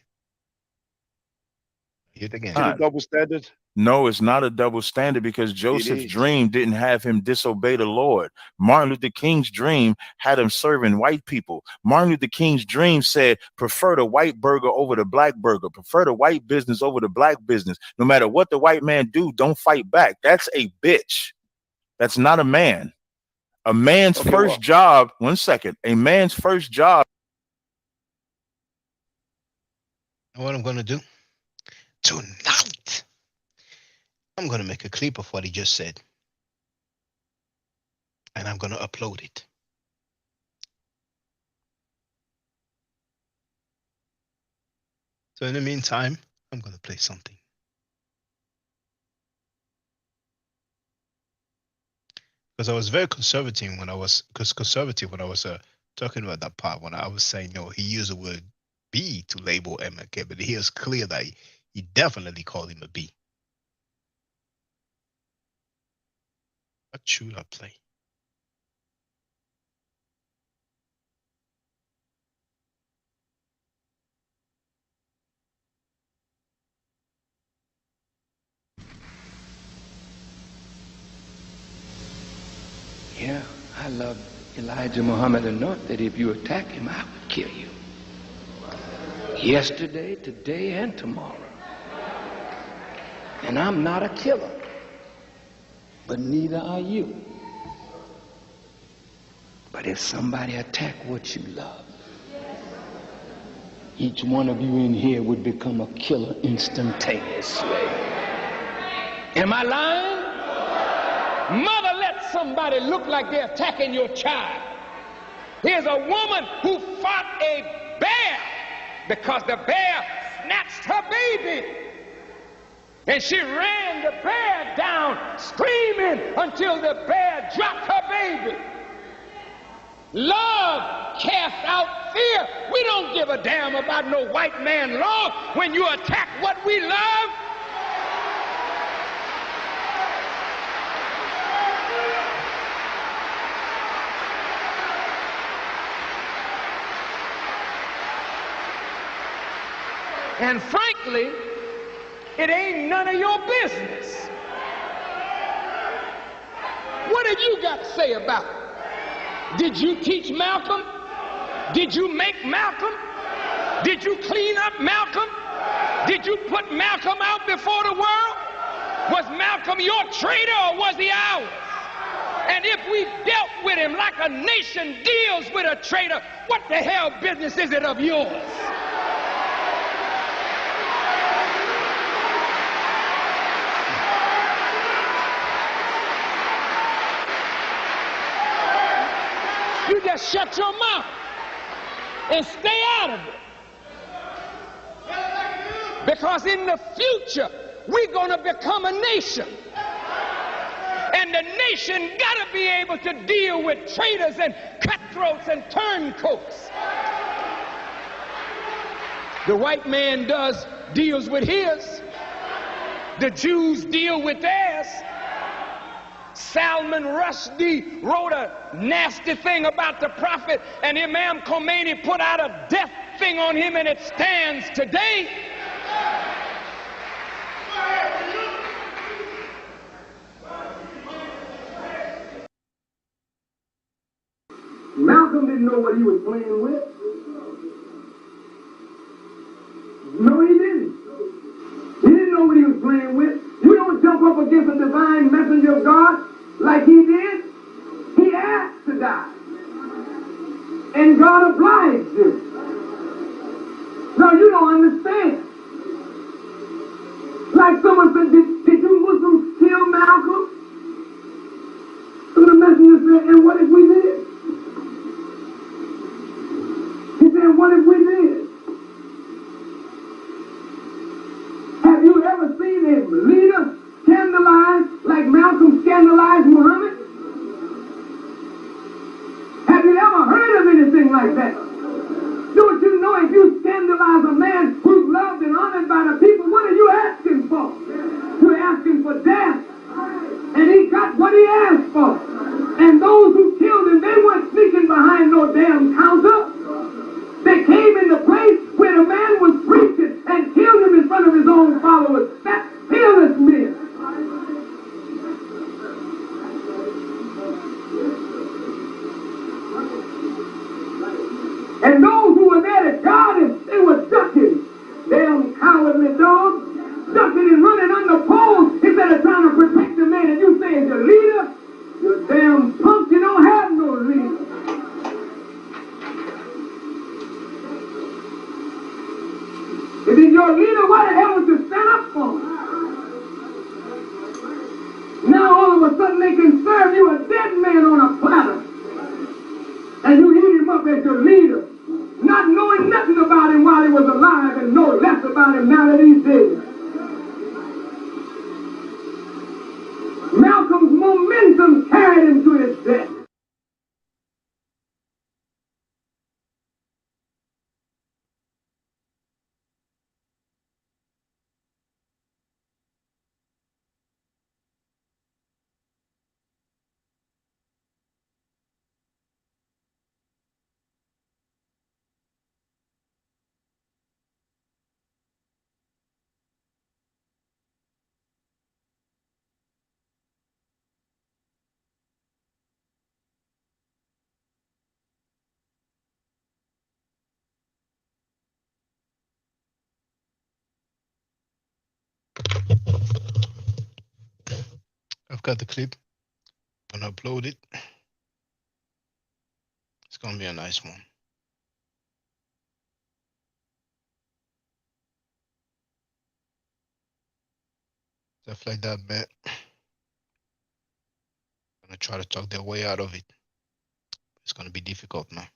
Hear it again. Is it a double standard? No, it's not a double standard because Joseph's dream didn't have him disobey the Lord. Martin Luther King's dream had him serving white people. Martin Luther King's dream said, prefer the white burger over the black burger. Prefer the white business over the black business. No matter what the white man do, don't fight back. That's a bitch. That's not a man. A man's first job, one second, a man's first job. Know what I'm going to do? Tonight, I'm going to make a clip of what he just said. And I'm going to upload it. So in the meantime, I'm going to play something. Because I was very conservative when I was talking about that part, when I was saying, he used the word B to label MLK, but he was clear that he definitely called him a B. What should I play? Yeah, I love Elijah Muhammad enough that if you attack him, I would kill you. Yesterday, today, and tomorrow. And I'm not a killer, but neither are you. But if somebody attack what you love, each one of you in here would become a killer instantaneously. Am I lying? Mother, let somebody look like they're attacking your child. Here's a woman who fought a bear because the bear snatched her baby. And she ran the bear down, screaming until the bear dropped her baby. Love casts out fear. We don't give a damn about no white man law when you attack what we love. And frankly, it ain't none of your business. What have you got to say about it? Did you teach Malcolm? Did you make Malcolm? Did you clean up Malcolm? Did you put Malcolm out before the world? Was Malcolm your traitor or was he ours? And if we dealt with him like a nation deals with a traitor, what the hell business is it of yours? You just shut your mouth and stay out of it. Because in the future, we're going to become a nation. And the nation got to be able to deal with traitors and cutthroats and turncoats. The white man deals with his. The Jews deal with theirs. Salman Rushdie wrote a nasty thing about the prophet, and Imam Khomeini put out a death thing on him, and it stands today. Malcolm didn't know what he was playing with. No, he didn't. He didn't know what he was playing with. You don't jump up against a divine messenger of God like he did. He asked to die. And God obliged him. No, you don't understand. Like someone said, did you Muslims kill Malcolm? So the messenger said, and what if we did? He said, what if we did? Have you ever seen a leader scandalized like Malcolm scandalized Muhammad? Have you ever heard of anything like that? Don't you know if you scandalize a man who's loved and honored by the people, what are you asking for? You're asking for death. And he got what he asked for. And those who killed him, they weren't sneaking behind no damn counter. They came in the place where the man was preaching and killed him in front of his own followers. That's fearless men. And those who were there to guard him, they were ducking. Damn cowardly dogs. Ducking and running under poles instead of trying to protect the man. And you say it's your leader? You damn punk, you don't have no leader. If he's your leader, why the hell would you stand up for him? Now all of a sudden they can serve you a dead man on a platter. And you eat him up as your leader, not knowing nothing about him while he was alive and know less about him now that he's dead. Malcolm's momentum carried him to his death. I've got the clip. I'm gonna upload it. It's gonna be a nice one. Stuff like that, man. Gonna try to talk their way out of it. It's gonna be difficult, man.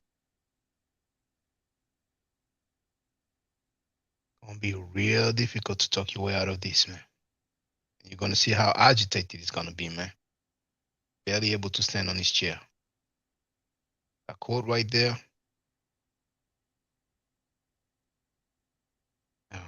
Gonna be real difficult to talk your way out of this, man. You're gonna see how agitated he's gonna be, man. Barely able to stand on his chair. A quote right there. Yeah.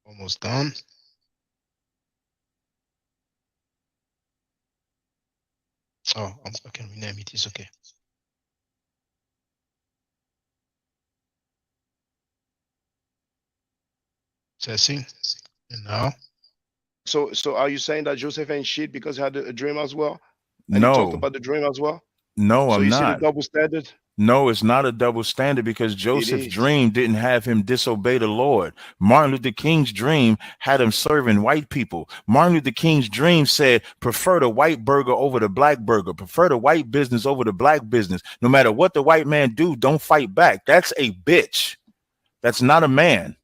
Almost done. Oh, I can rename it. It's okay. Testing. And now. So are you saying that Joseph ain't shit because he had a dream as well? And he talked No, about the dream as well? no, So I'm you see the not. double standard? No, it's not a double standard because It Joseph's is. dream didn't have him disobey the Lord. Martin Luther King's dream had him serving white people. Martin Luther King's dream said, prefer the white burger over the black burger, prefer the white business over the black business. No matter what the white man do, don't fight back. That's a bitch. That's not a man.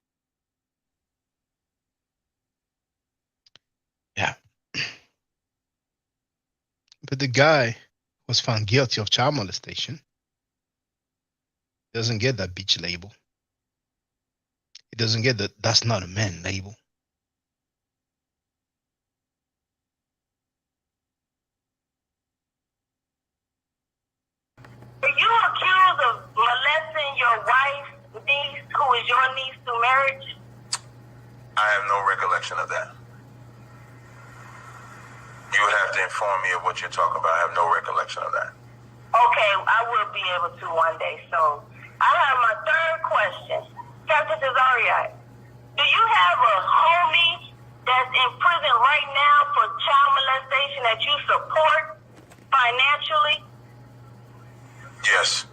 Yeah. But the guy was found guilty of child molestation. Doesn't get that bitch label. He doesn't get that that's not a man label. Were you accused of molesting your wife's niece, who is your niece through marriage? I have no recollection of that. You would have to inform me of what you're talking about. I have no recollection of that. Okay, I will be able to one day. So I have my third question. Captain Tazaryach, do you have a homie that's in prison right now for child molestation that you support financially? Yes.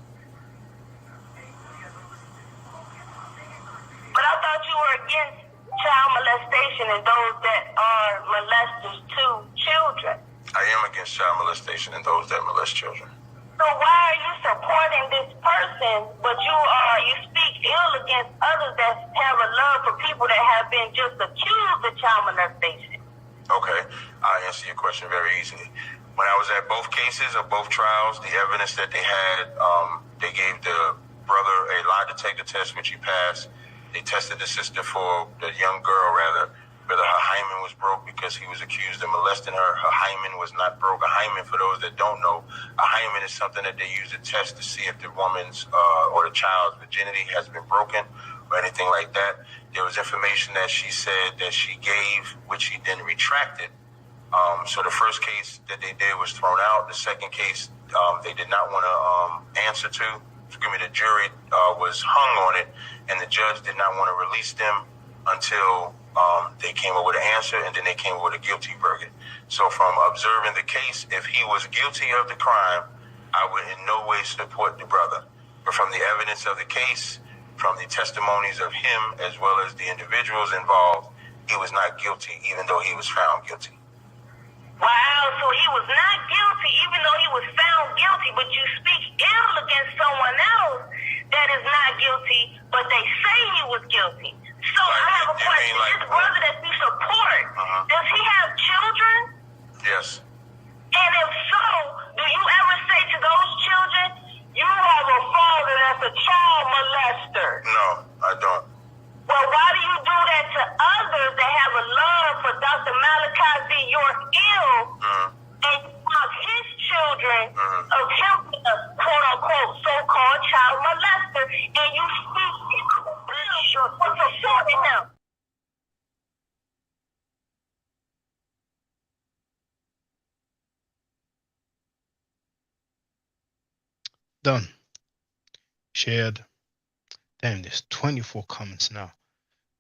But I thought you were against child molestation and those that are molesters to children. I am against child molestation and those that molest children. So why are you supporting this person, but you speak ill against others that have a love for people that have been just accused of child molestation? Okay, I'll answer your question very easily. When I was at both cases of both trials, the evidence that they had, they gave the brother a lie detector test, which he passed. They tested the sister for the young girl, rather, whether her hymen was broke because he was accused of molesting her. Her hymen was not broke. A hymen, for those that don't know, a hymen is something that they use to test to see if the woman's or the child's virginity has been broken or anything like that. There was information that she said that she gave, which she then retracted. So the first case that they did was thrown out. The second case, they did not want to answer to. The jury was hung on it, and the judge did not want to release them until they came up with an answer, and then they came up with a guilty verdict. So from observing the case, if he was guilty of the crime, I would in no way support the brother. But from the evidence of the case, from the testimonies of him as well as the individuals involved, he was not guilty, even though he was found guilty. Wow, so he was not guilty even though he was found guilty, but you speak ill against someone else that is not guilty, but they say he was guilty. So I have a question. This brother that you support, does he have children? Yes. And if so, do you ever say to those children, you have a father that's a child molester? No, I don't. Well, why do you do that to others that have a love for Dr. Malachi Z. York ill and you mock his children of him being a quote-unquote so-called child molester and you speak for supporting him? Done. Shared. Damn, there's 24 comments now.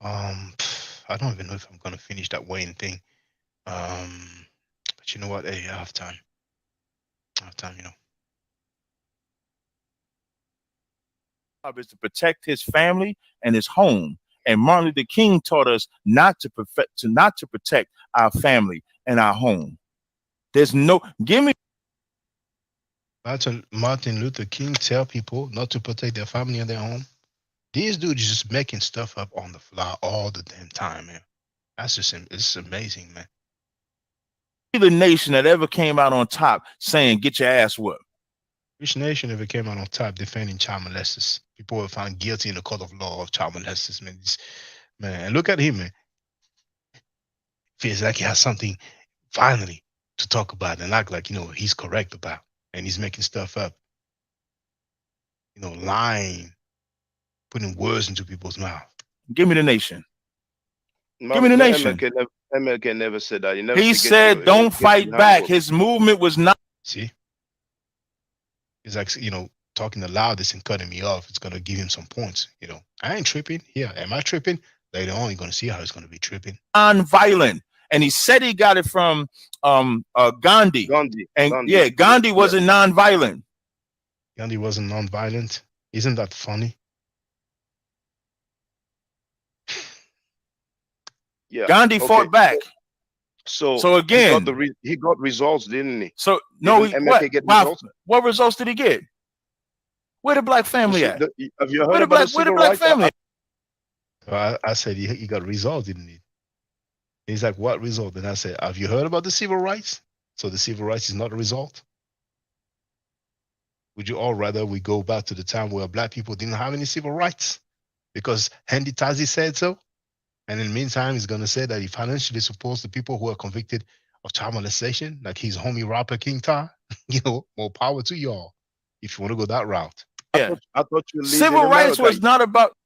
I don't even know if I'm gonna finish that Wayne thing. But you know what? Hey, I have time. You know. Is to protect his family and his home. And Martin Luther King taught us not to protect our family and our home. There's no Martin Luther King tell people not to protect their family and their home. These dudes just making stuff up on the fly all the damn time, man. That's just it's amazing, man. The nation that ever came out on top saying get your ass whooped. Which nation ever came out on top defending child molesters? People were found guilty in the court of law of child molesters, man. Man, and look at him, man. Feels like he has something finally to talk about and act like, he's correct about. And he's making stuff up. Lying, putting words into people's mouth. Give me the nation. Give me the nation. MLK never said that. He said, don't fight back. His movement was not. See? He's like, talking the loudest and cutting me off. It's going to give him some points. I ain't tripping. Yeah, am I tripping? Later on, you're going to see how it's going to be tripping. Non-violent. And he said he got it from Gandhi. Gandhi wasn't non-violent. Gandhi wasn't non-violent. Isn't that funny? Yeah. Gandhi fought back. So again, he got results, didn't he? So no, what results did he get? Where the black family at? Have you heard about where the black family? I said he got results, didn't he? He's like, what result? And I said, have you heard about the civil rights? So the civil rights is not a result. Would you all rather we go back to the time where black people didn't have any civil rights because Handy Tazi said so? And in the meantime, he's going to say that he financially supports the people who are convicted of child molestation, like his homie rapper King Tar. More power to y'all if you want to go that route. Yeah. I thought you civil rights was not about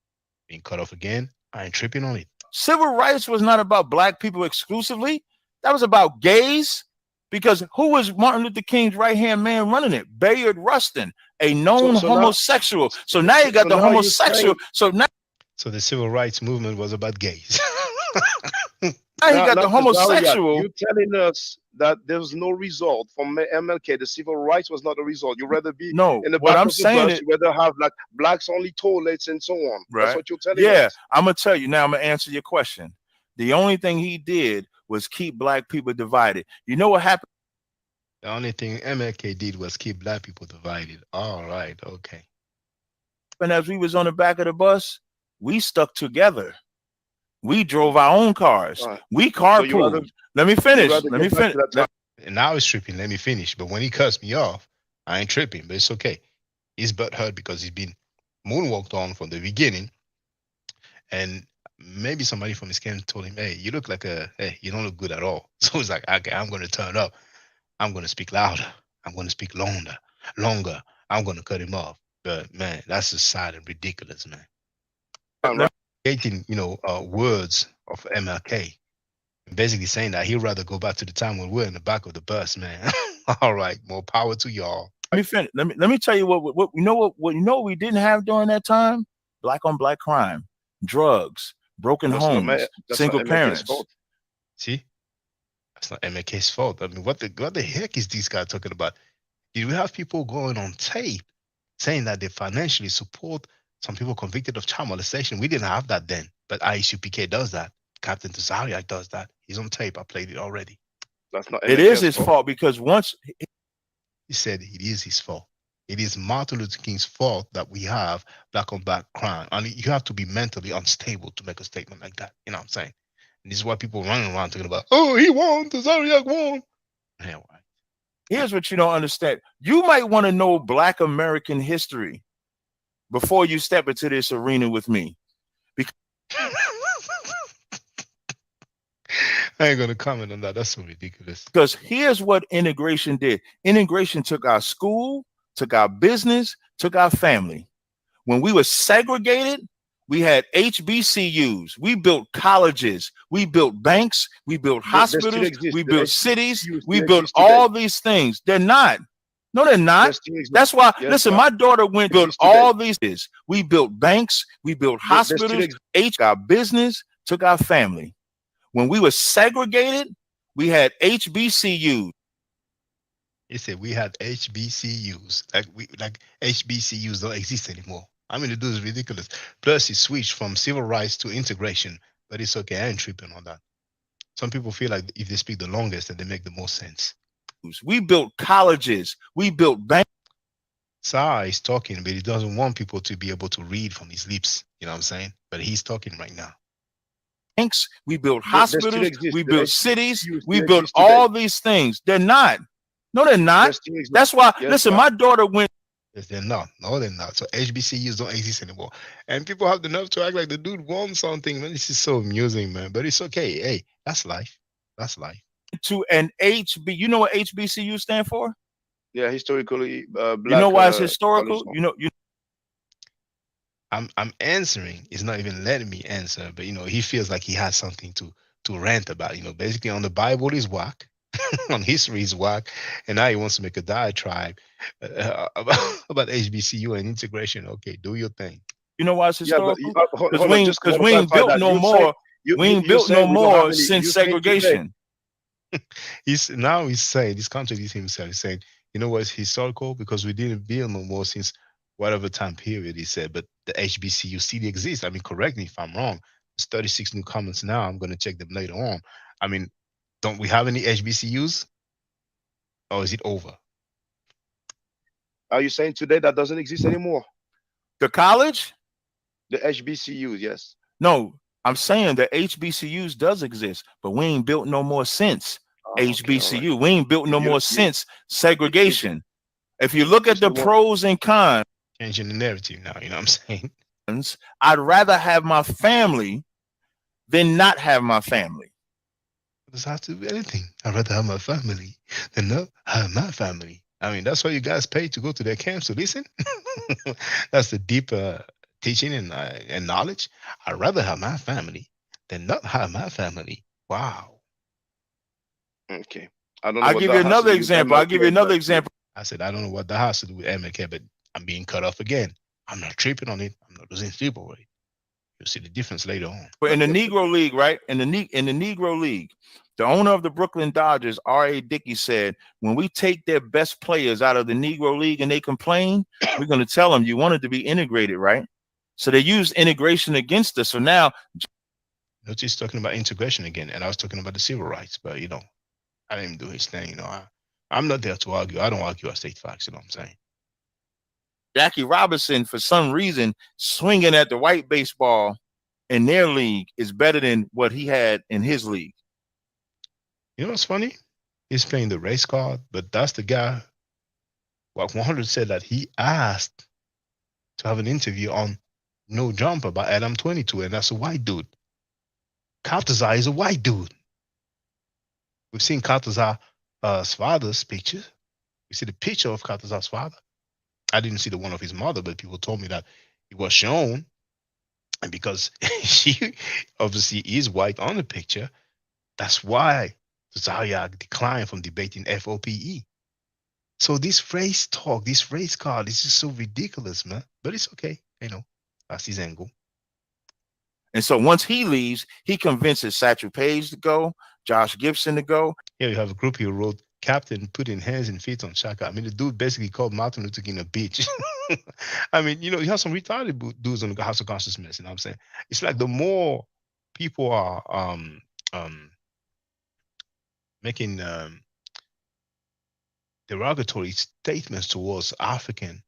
being cut off again. I ain't tripping on it. Civil rights was not about black people exclusively. That was about gays. Because who was Martin Luther King's right-hand man running it? Bayard Rustin, a known homosexual. So now you got the homosexual. So the civil rights movement was about gays. Now you got the homosexual. You're telling us that there was no result from MLK. The civil rights was not a result. You'd rather be in the back of the bus. You'd rather have like blacks only toilets and so on. Right. That's what you're telling us. Yeah, I'm gonna tell you now. I'm gonna answer your question. The only thing he did was keep black people divided. You know what happened? The only thing MLK did was keep black people divided. All right, okay. And as we was on the back of the bus, we stuck together. We drove our own cars. We carpooled. Let me finish. And now he's tripping. Let me finish. But when he cuts me off, I ain't tripping. But it's okay. He's butthurt because he's been moonwalked on from the beginning. And maybe somebody from his camp told him, hey, you look like you don't look good at all. So he's like, okay, I'm going to turn up. I'm going to speak louder. I'm going to speak longer. I'm going to cut him off. But man, that's just sad and ridiculous, man. Taking, words of MLK, basically saying that he'd rather go back to the time when we're in the back of the bus, man. All right, more power to y'all. Let me finish. Let me tell you what we didn't have during that time: black on black crime, drugs, broken homes, single parents. See, that's not MLK's fault. I mean, what the heck is these guys talking about? Did we have people going on tape saying that they financially support some people convicted of child molestation? We didn't have that then, but ISUPK does that. Captain Tazaryach does that. He's on tape. I played it already. That's not. It is his fault because once he said it is his fault. It is Martin Luther King's fault that we have black on black crime. I mean, you have to be mentally unstable to make a statement like that. You know what I'm saying? And this is why people running around talking about, oh, he won, Tazaryach won. Yeah, right. Here's what you don't understand. You might want to know Black American history before you step into this arena with me. Because I ain't going to comment on that. That's so ridiculous. Because here's what integration did. Integration took our school, took our business, took our family. When we were segregated, we had HBCUs. We built colleges. We built banks. We built hospitals. We built cities. We built all these things. They're not. No, they're not. That's why, listen, my daughter built all these. We built banks. We built hospitals. Our business, took our family. When we were segregated, we had HBCUs. He said we had HBCUs. Like HBCUs don't exist anymore. I mean, the dude is ridiculous. Plus, he switched from civil rights to integration. But it's okay. I ain't tripping on that. Some people feel like if they speak the longest, then they make the most sense. We built colleges. We built banks. Sarah is talking, but he doesn't want people to be able to read from his lips. You know what I'm saying? But he's talking right now. banks, we built They still hospitals, exist. we The built HBCUs cities, still we built exist today. all these things. They're not. No, they're They not. still exist. That's why, Yes, listen, they my are. daughter went. Yes, they're not. No, they're not. So HBCUs don't exist anymore. And people have the nerve to act like the dude won something, man. This is so amusing, man. But it's okay. Hey, that's life. That's life. To an HB, you know what HBCU stand for? Yeah, historically black. You know why it's historical? I'm answering. It's not even letting me answer, but he feels like he has something to rant about. Basically on the Bible is whack, on history is whack, and now he wants to make a diatribe about HBCU and integration. Okay, do your thing. You know why it's Yeah, but historical? hold on, just Because we ain't built no more. We ain't built no more since segregation. He's saying, he's contradicting himself. He's saying, you know what, it's historical because we didn't build no more since whatever time period he said, but the HBCU still exists. I mean, correct me if I'm wrong. There's 36 new comments now. I'm going to check them later on. I mean, don't we have any HBCUs? Or is it over? Are you saying today that doesn't exist anymore? The college? The HBCUs, yes. No, I'm saying the HBCUs does exist, but we ain't built no more since HBCU. Right. We ain't built no more since segregation. If you look at the pros and cons, changing the narrative now, you know what I'm saying? I'd rather have my family than not have my family. It doesn't have to be anything. I'd rather have my family than not have my family. I mean, that's why you guys pay to go to their camps to listen. That's the deeper teaching and knowledge. I'd rather have my family than not have my family. Wow. Okay. I don't know. I'll give you another example. I said, I don't know what that has to do with MLK, but I'm being cut off again. I'm not tripping on it. I'm not losing sleep over it. You'll see the difference later on. But in the Negro League, right? In the Negro League, the owner of the Brooklyn Dodgers, R.A. Dickey, said, when we take their best players out of the Negro League and they complain, we're going to tell them you wanted to be integrated, right? So they used integration against us. So now, notice talking about integration again, and I was talking about the civil rights, but I didn't do his thing. I'm not there to argue. I don't argue. I state facts. You know what I'm saying? Jackie Robinson, for some reason, swinging at the white baseball in their league is better than what he had in his league. You know what's funny? He's playing the race card, but that's the guy. Well, 100 said that he asked to have an interview on No Jumper by Adam 22, and that's a white dude. Tazaryach is a white dude. We've seen Tazar's father's picture. We see the picture of Tazar's father. I didn't see the one of his mother, but people told me that it was shown. And because she obviously is white on the picture, that's why Tazaryach declined from debating FOPE. So this race talk, this race card, is just so ridiculous, man. But it's okay. That's his angle. And so once he leaves, he convinces Satchel Paige to go, Josh Gibson to go. Yeah, you have a group he wrote, Captain putting hands and feet on Shaka. I mean, the dude basically called Martin Luther King a bitch. I mean, you have some retarded dudes on the House of Consciousness, you know what I'm saying? It's like the more people are making derogatory statements towards African,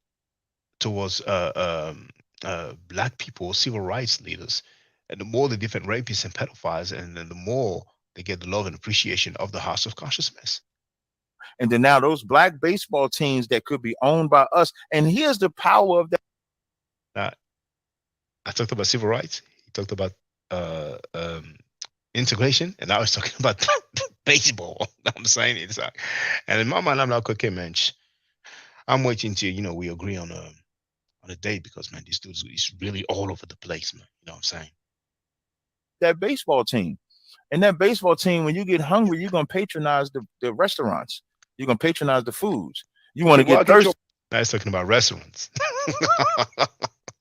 towards black people, civil rights leaders, and the more the different rapists and pedophiles, and then the more they get the love and appreciation of the House of Consciousness. And then now those black baseball teams that could be owned by us. And here's the power of that. I talked about civil rights. He talked about integration, and I was talking about baseball. I'm saying it. And in my mind, I'm like, okay, man, I'm waiting till we agree on a date, because man, this dude is really all over the place, man. You know what I'm saying? That baseball team. And that baseball team, when you get hungry, you're gonna patronize the restaurants. You're gonna patronize the foods. You want to get thirsty. I was talking about restaurants. I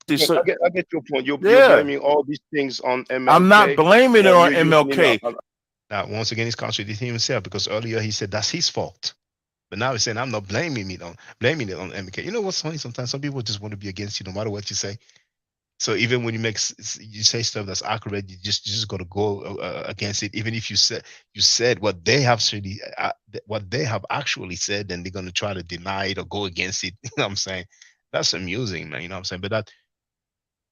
get your point. You're blaming all these things on MLK. I'm not blaming it on MLK. Now, once again, he's contradicting himself, because earlier he said that's his fault. But now he's saying I'm not blaming it on MLK. You know what's funny? Sometimes some people just want to be against you no matter what you say. So even when you say stuff that's accurate, you just got to go against it. Even if you said what they have actually said, then they're going to try to deny it or go against it. You know what I'm saying? That's amusing, man. You know what I'm saying? But that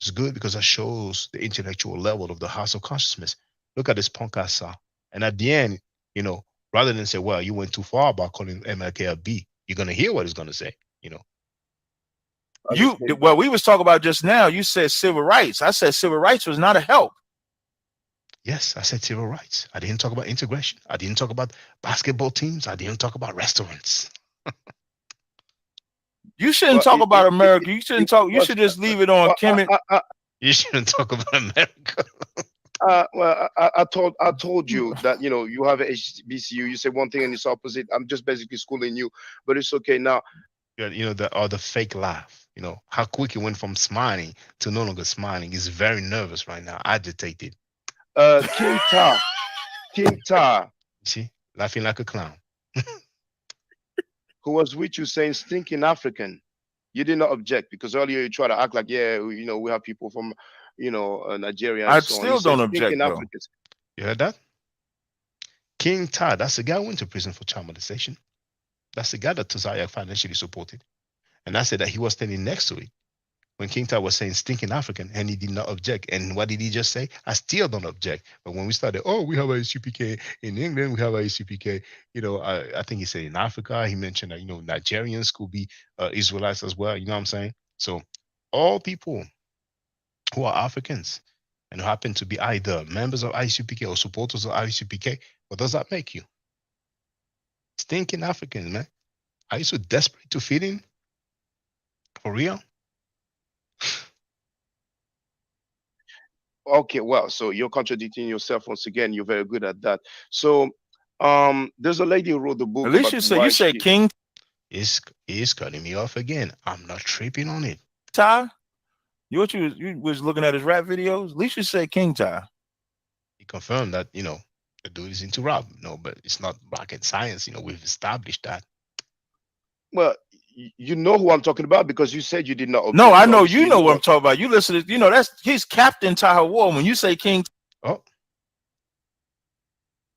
is good, because that shows the intellectual level of the House of Consciousness. Look at this punk ass son. And at the end, you know, rather than say, well, you went too far about calling MLK a B, you're gonna hear what he's gonna say, you know. We was talking about just now, you said civil rights. I said civil rights was not a help. Yes, I said civil rights. I didn't talk about integration. I didn't talk about basketball teams. I didn't talk about restaurants. You shouldn't talk about America. You shouldn't talk. You should just leave it on Kemet. You shouldn't talk about America. I told you that, you know, you have a HBCU. You say one thing and it's opposite. I'm just basically schooling you, but it's okay now. You know, the fake laugh. You know how quick it went from smiling to no longer smiling. He's very nervous right now, agitated. King Ta. See, laughing like a clown. Who was with you saying stinking African? You did not object because earlier you tried to act like, yeah, you know, we have people from, you know, Nigeria. I still don't object, though. You heard that? King Ta, that's the guy who went to prison for child molestation. That's the guy that Tazaryach financially supported. And I said that he was standing next to it when King Ta was saying stinking African, and he did not object. And what did he just say? I still don't object. But when we started, oh, we have a CPK in England, we have a CPK, you know, I think he said in Africa, he mentioned that, you know, Nigerians could be Israelites as well. You know what I'm saying? So all people who are Africans and who happen to be either members of ICPK or supporters of ICPK, what does that make you? Stinking Africans, man. Are you so desperate to fit in? For real? Okay, well, so you're contradicting yourself once again. You're very good at that. So, there's a lady who wrote the book. At least you said King. Is cutting me off again. I'm not tripping on it. Ty, you was looking at his rap videos. At least you said King Ty. He confirmed that, you know, the dude is into rap. No, but it's not rocket science. You know, we've established that. Well, you know who I'm talking about because you said you did not. No, I know you know what I'm talking about. You listen to, you know, he's Captain Taha War. When you say King, oh,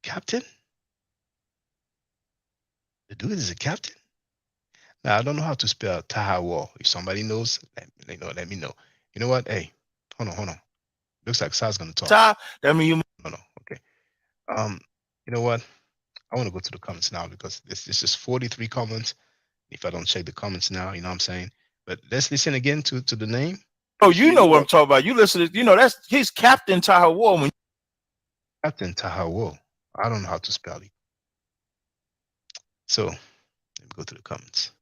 Captain, the dude is a captain. Now I don't know how to spell Taha War. If somebody knows, let me know. You know what? Hey, hold on. Looks like Sal's gonna talk. Ta, that mean you. No, okay. You know what? I want to go to the comments now because this is 43 comments. If I don't check the comments now, you know what I'm saying? But let's listen again to the name. Oh, you know what I'm talking about. You listen to, you know, he's Captain Taha War. Captain Taha War. I don't know how to spell it. So let me go to the comments.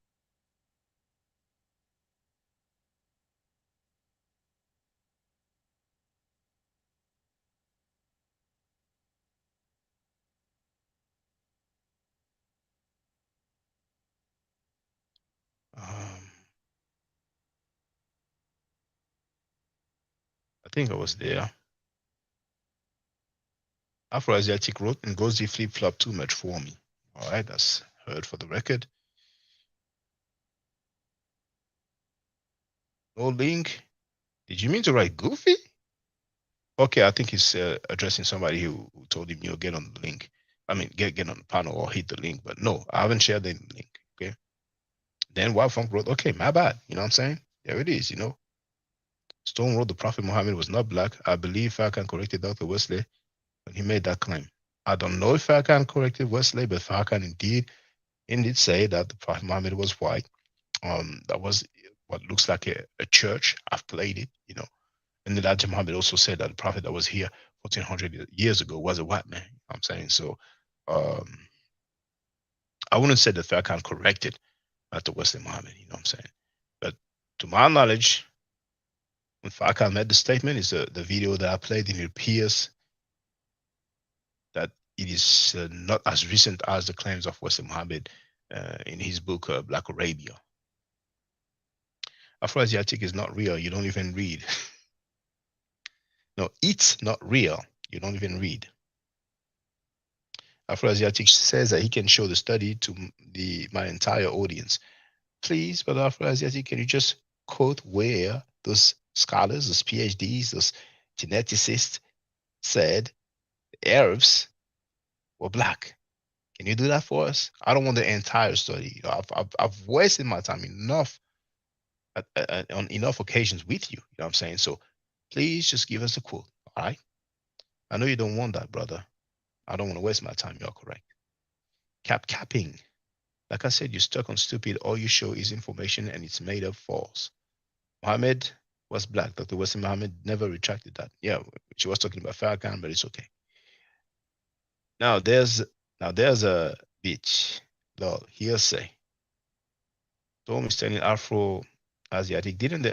I think I was there. Afro-Asiatic wrote Ngozi flip-flop too much for me. All right, that's heard for the record. No link. Did you mean to write Goofy? Okay, I think he's addressing somebody who told him, you know, get on the link. I mean, get on the panel or hit the link. But no, I haven't shared the link. Okay. Then Wild Funk wrote, okay, my bad. You know what I'm saying? There it is, you know. Stone wrote the Prophet Muhammad was not black. I believe Farrakhan corrected Dr. Wesley when he made that claim. I don't know if Farrakhan corrected Wesley, but Farrakhan indeed say that the Prophet Muhammad was white. That was what looks like a church. I've played it, you know. And then Elijah Muhammad also said that the prophet that was here 1400 years ago was a white man. You know what I'm saying? So I wouldn't say that Farrakhan corrected Dr. Wesley Muhammad, you know what I'm saying? But to my knowledge, when Farrakhan made the statement, is the video that I played, and it appears that it is not as recent as the claims of Wesley Muhammad in his book, Black Arabia. Afro-Asiatic is not real. You don't even read. No, it's not real. You don't even read. Afro-Asiatic says that he can show the study to my entire audience. Please, but Afro-Asiatic, can you just quote where those scholars, those PhDs, those geneticists said the Arabs were black? Can you do that for us? I don't want the entire study. You know, I've wasted my time enough on enough occasions with you. You know what I'm saying? So please just give us a quote. All right. I know you don't want that, brother. I don't want to waste my time. You're correct. Capping. Like I said, you're stuck on stupid. All you show is information and it's made up false. Muhammad was black. Dr. Wesley Muhammad never retracted that. Yeah, she was talking about Farrakhan, but it's okay. Now there's a bitch. No, hearsay. Tom is telling Afro Asiatic. Didn't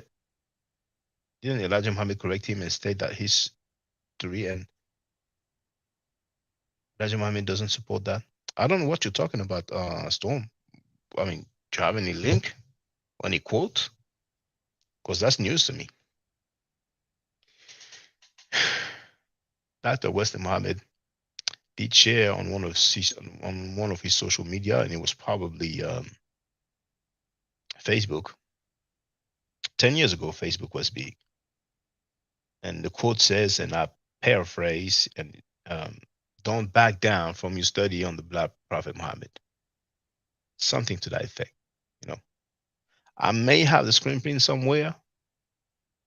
Elijah Muhammad correct him and state that his theory and Elijah Muhammad doesn't support that? I don't know what you're talking about, Storm. I mean, do you have any link? Any quote? Because that's news to me. Dr. Wesley Muhammad did share on one of his social media, and it was probably Facebook. 10 years ago, Facebook was big. And the quote says, and I paraphrase, and don't back down from your study on the Black Prophet Muhammad. Something to that effect, you know. I may have the screen print somewhere,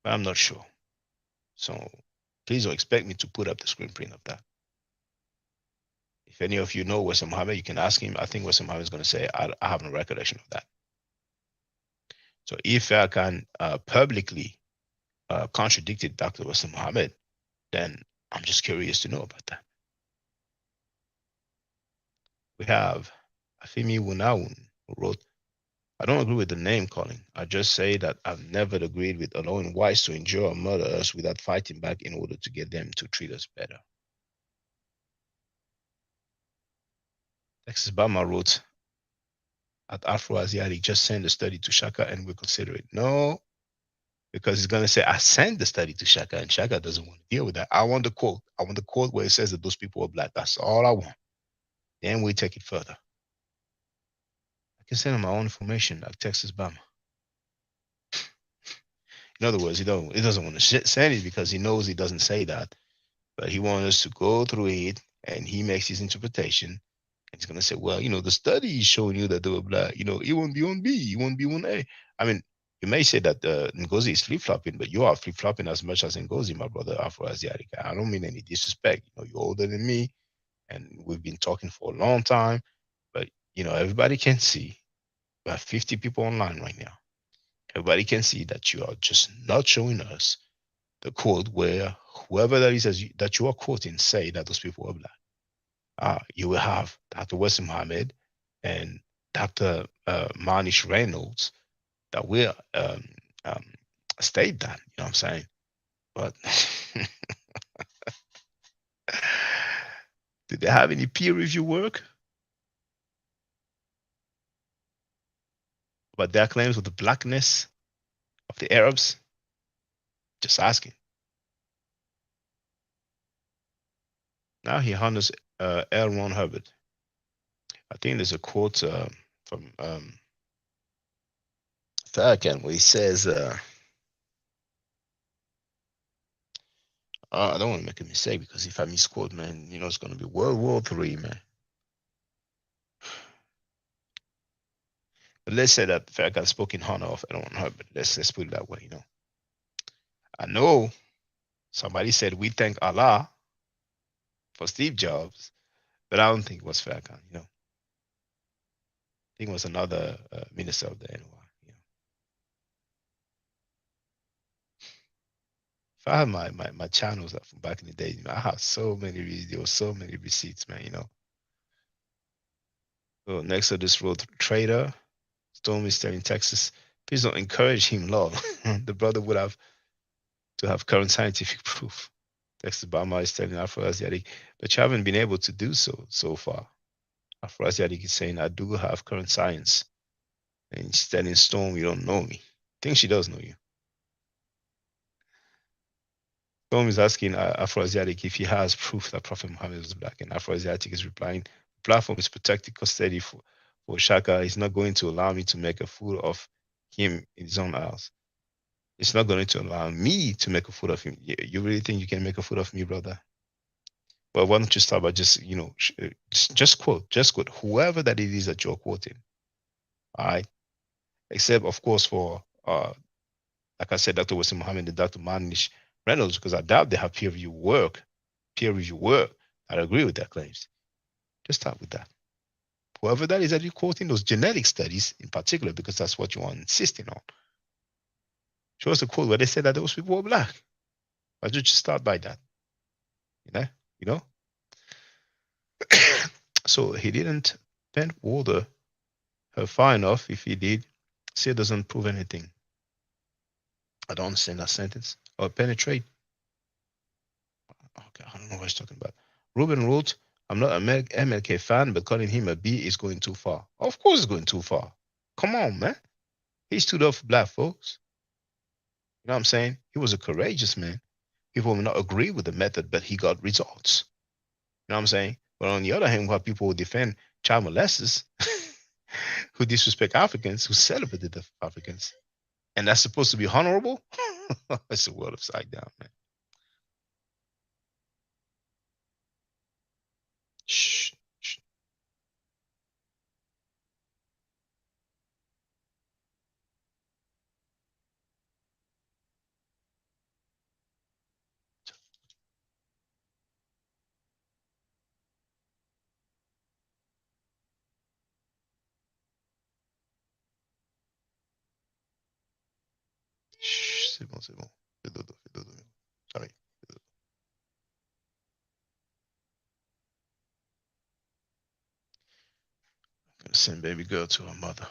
but I'm not sure. So please don't expect me to put up the screen print of that. If any of you know Wesley Muhammad, you can ask him. I think Wesley Muhammad is going to say, I have no recollection of that. So if I can publicly contradicted Dr. Wesley Muhammad, then I'm just curious to know about that. We have Afimi Wunawun, who wrote, I don't agree with the name calling. I just say that I've never agreed with allowing whites to injure or murder us without fighting back in order to get them to treat us better. Texas Bama wrote, at Afro-Asiatic, just send the study to Shaka and we'll consider it. No, because he's going to say, I sent the study to Shaka and Shaka doesn't want to deal with that. I want the quote. I want the quote where it says that those people are black. That's all I want. Then we take it further. I can send him my own information like Texas Bama. In other words, he doesn't want to send it because he knows he doesn't say that, but he wants us to go through it and he makes his interpretation. And he's going to say, well, you know, the study is showing you that they were black. You know, it won't be on B, it won't be on A. I mean, you may say that Ngozi is flip-flopping, but you are flip-flopping as much as Ngozi, my brother, Afro-Asiatic. I don't mean any disrespect. You know, you're older than me, and we've been talking for a long time. But, you know, everybody can see. We have 50 people online right now. Everybody can see that you are just not showing us the quote where whoever that is that you are quoting say that those people are black. You will have Dr. Wesley Muhammad and Dr. Manish Reynolds that will state that, you know what I'm saying? But did they have any peer review work about their claims of the blackness of the Arabs? Just asking. Now he honors L. Ron Hubbard. I think there's a quote from Farrakhan where he says, I don't want to make a mistake because if I misquote, man, you know, it's going to be World War III, man. But let's say that Farrakhan spoke in honor of L. Ron Hubbard. Let's put it that way, you know. I know somebody said we thank Allah for Steve Jobs, but I don't think it was Farrakhan, you know. I think it was another minister of the NY. You know. If I had my channels from back in the day, you know, I have so many videos, so many receipts, man, you know. So next to this road trader, Storm is still in Texas. Please don't encourage him, Lord. The brother would have to have current scientific proof. Texas Bama is telling Afro-Asiatic, but you haven't been able to do so far. Afro-Asiatic is saying, I do have current science. And she's telling Storm, you don't know me. I think she does know you. Storm is asking Afro-Asiatic if he has proof that Prophet Muhammad was black. And Afro-Asiatic is replying, the platform is protected custody for Shaka. He's not going to allow me to make a fool of him in his own house. It's not going to allow me to make a fool of him. You really think you can make a fool of me, brother? Well, why don't you start by just, you know, just quote whoever that it is that you're quoting. All right. Except, of course, for, like I said, Dr. Wesley Muhammad and Dr. Manish Reynolds, because I doubt they have peer review work peer review work that agree with their claims. Just start with that. Whoever that is that you're quoting, those genetic studies in particular, because that's what you are insisting on. Show us a quote where they said that those people were black. Why don't you just start by that? You know? So he didn't bend water her far enough. If he did, say it doesn't prove anything. I don't understand that sentence. Or penetrate. Okay, I don't know what he's talking about. Ruben wrote, I'm not an MLK fan, but calling him a B is going too far. Of course it's going too far. Come on, man. He stood up for black folks. You know what I'm saying? He was a courageous man. People may not agree with the method, but he got results. You know what I'm saying? But on the other hand, we have people who defend child molesters, who disrespect Africans, who celebrate the death of Africans. And that's supposed to be honorable? It's the world upside down, man. Shh. C'est bon, c'est bon. Fais dodo, fais dodo. Sorry. I'm gonna send baby girl to her mother.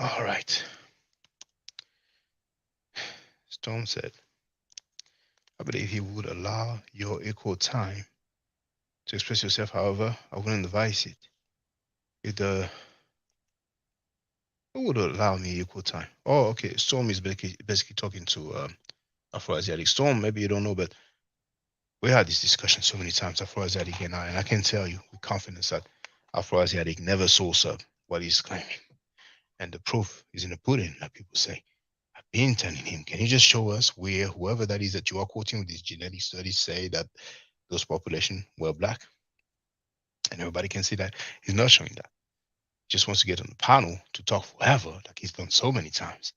All right. Storm said, I believe he would allow your equal time to express yourself. However, I wouldn't advise it. It would allow me equal time. Oh, okay. Storm is basically talking to Afro-Asiatic. Storm, maybe you don't know, but we had this discussion so many times, Afro-Asiatic and I can tell you with confidence that Afro-Asiatic never source up what he's claiming. And the proof is in the pudding, like people say. I've been telling him, can you just show us where whoever that is that you are quoting with these genetic studies say that those population were black? And everybody can see that. He's not showing that. He just wants to get on the panel to talk forever, like he's done so many times.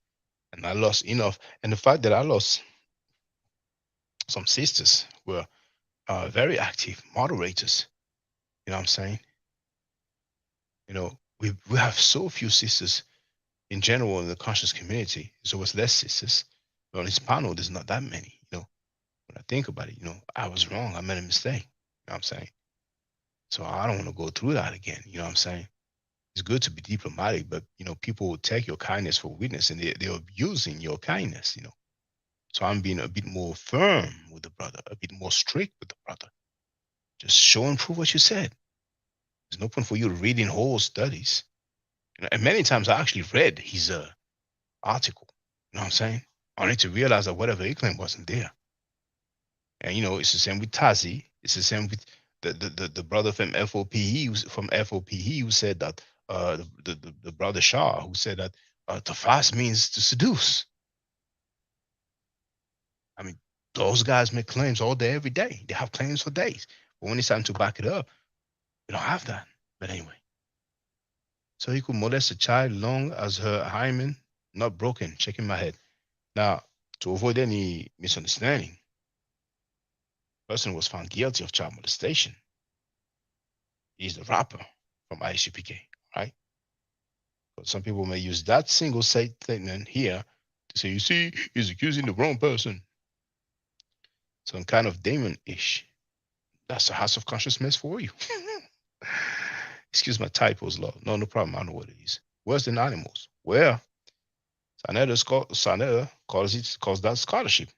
And I lost enough. And the fact that I lost some sisters were very active moderators. You know what I'm saying? You know, we have so few sisters in general in the conscious community. There's always less sisters. But on this panel, there's not that many. You know, when I think about it, you know, I was wrong. I made a mistake. You know what I'm saying? So I don't want to go through that again. You know what I'm saying? It's good to be diplomatic, but you know, people will take your kindness for weakness and they're abusing your kindness, you know. So I'm being a bit more firm with the brother, a bit more strict with the brother. Just show and prove what you said. There's no point for you reading whole studies. You know, and many times I actually read his article. You know what I'm saying? Only to realize that whatever he claimed wasn't there. And you know, it's the same with Tazi. It's the same with the brother from FOPE who said that the brother Shah who said that to fast means to seduce. I mean, those guys make claims all day, every day. They have claims for days. But when it's time to back it up, we don't have that. But anyway. So he could molest a child long as her hymen not broken. Checking my head. Now, to avoid any misunderstanding, the person was found guilty of child molestation. He's the rapper from ICPK, right? But some people may use that single statement here to say, you see, he's accusing the wrong person. Some kind of demon-ish. That's the house of consciousness for you. Excuse my typos, Lord. No problem. I know what it is. Worse than animals. Well, Saneda calls that scholarship.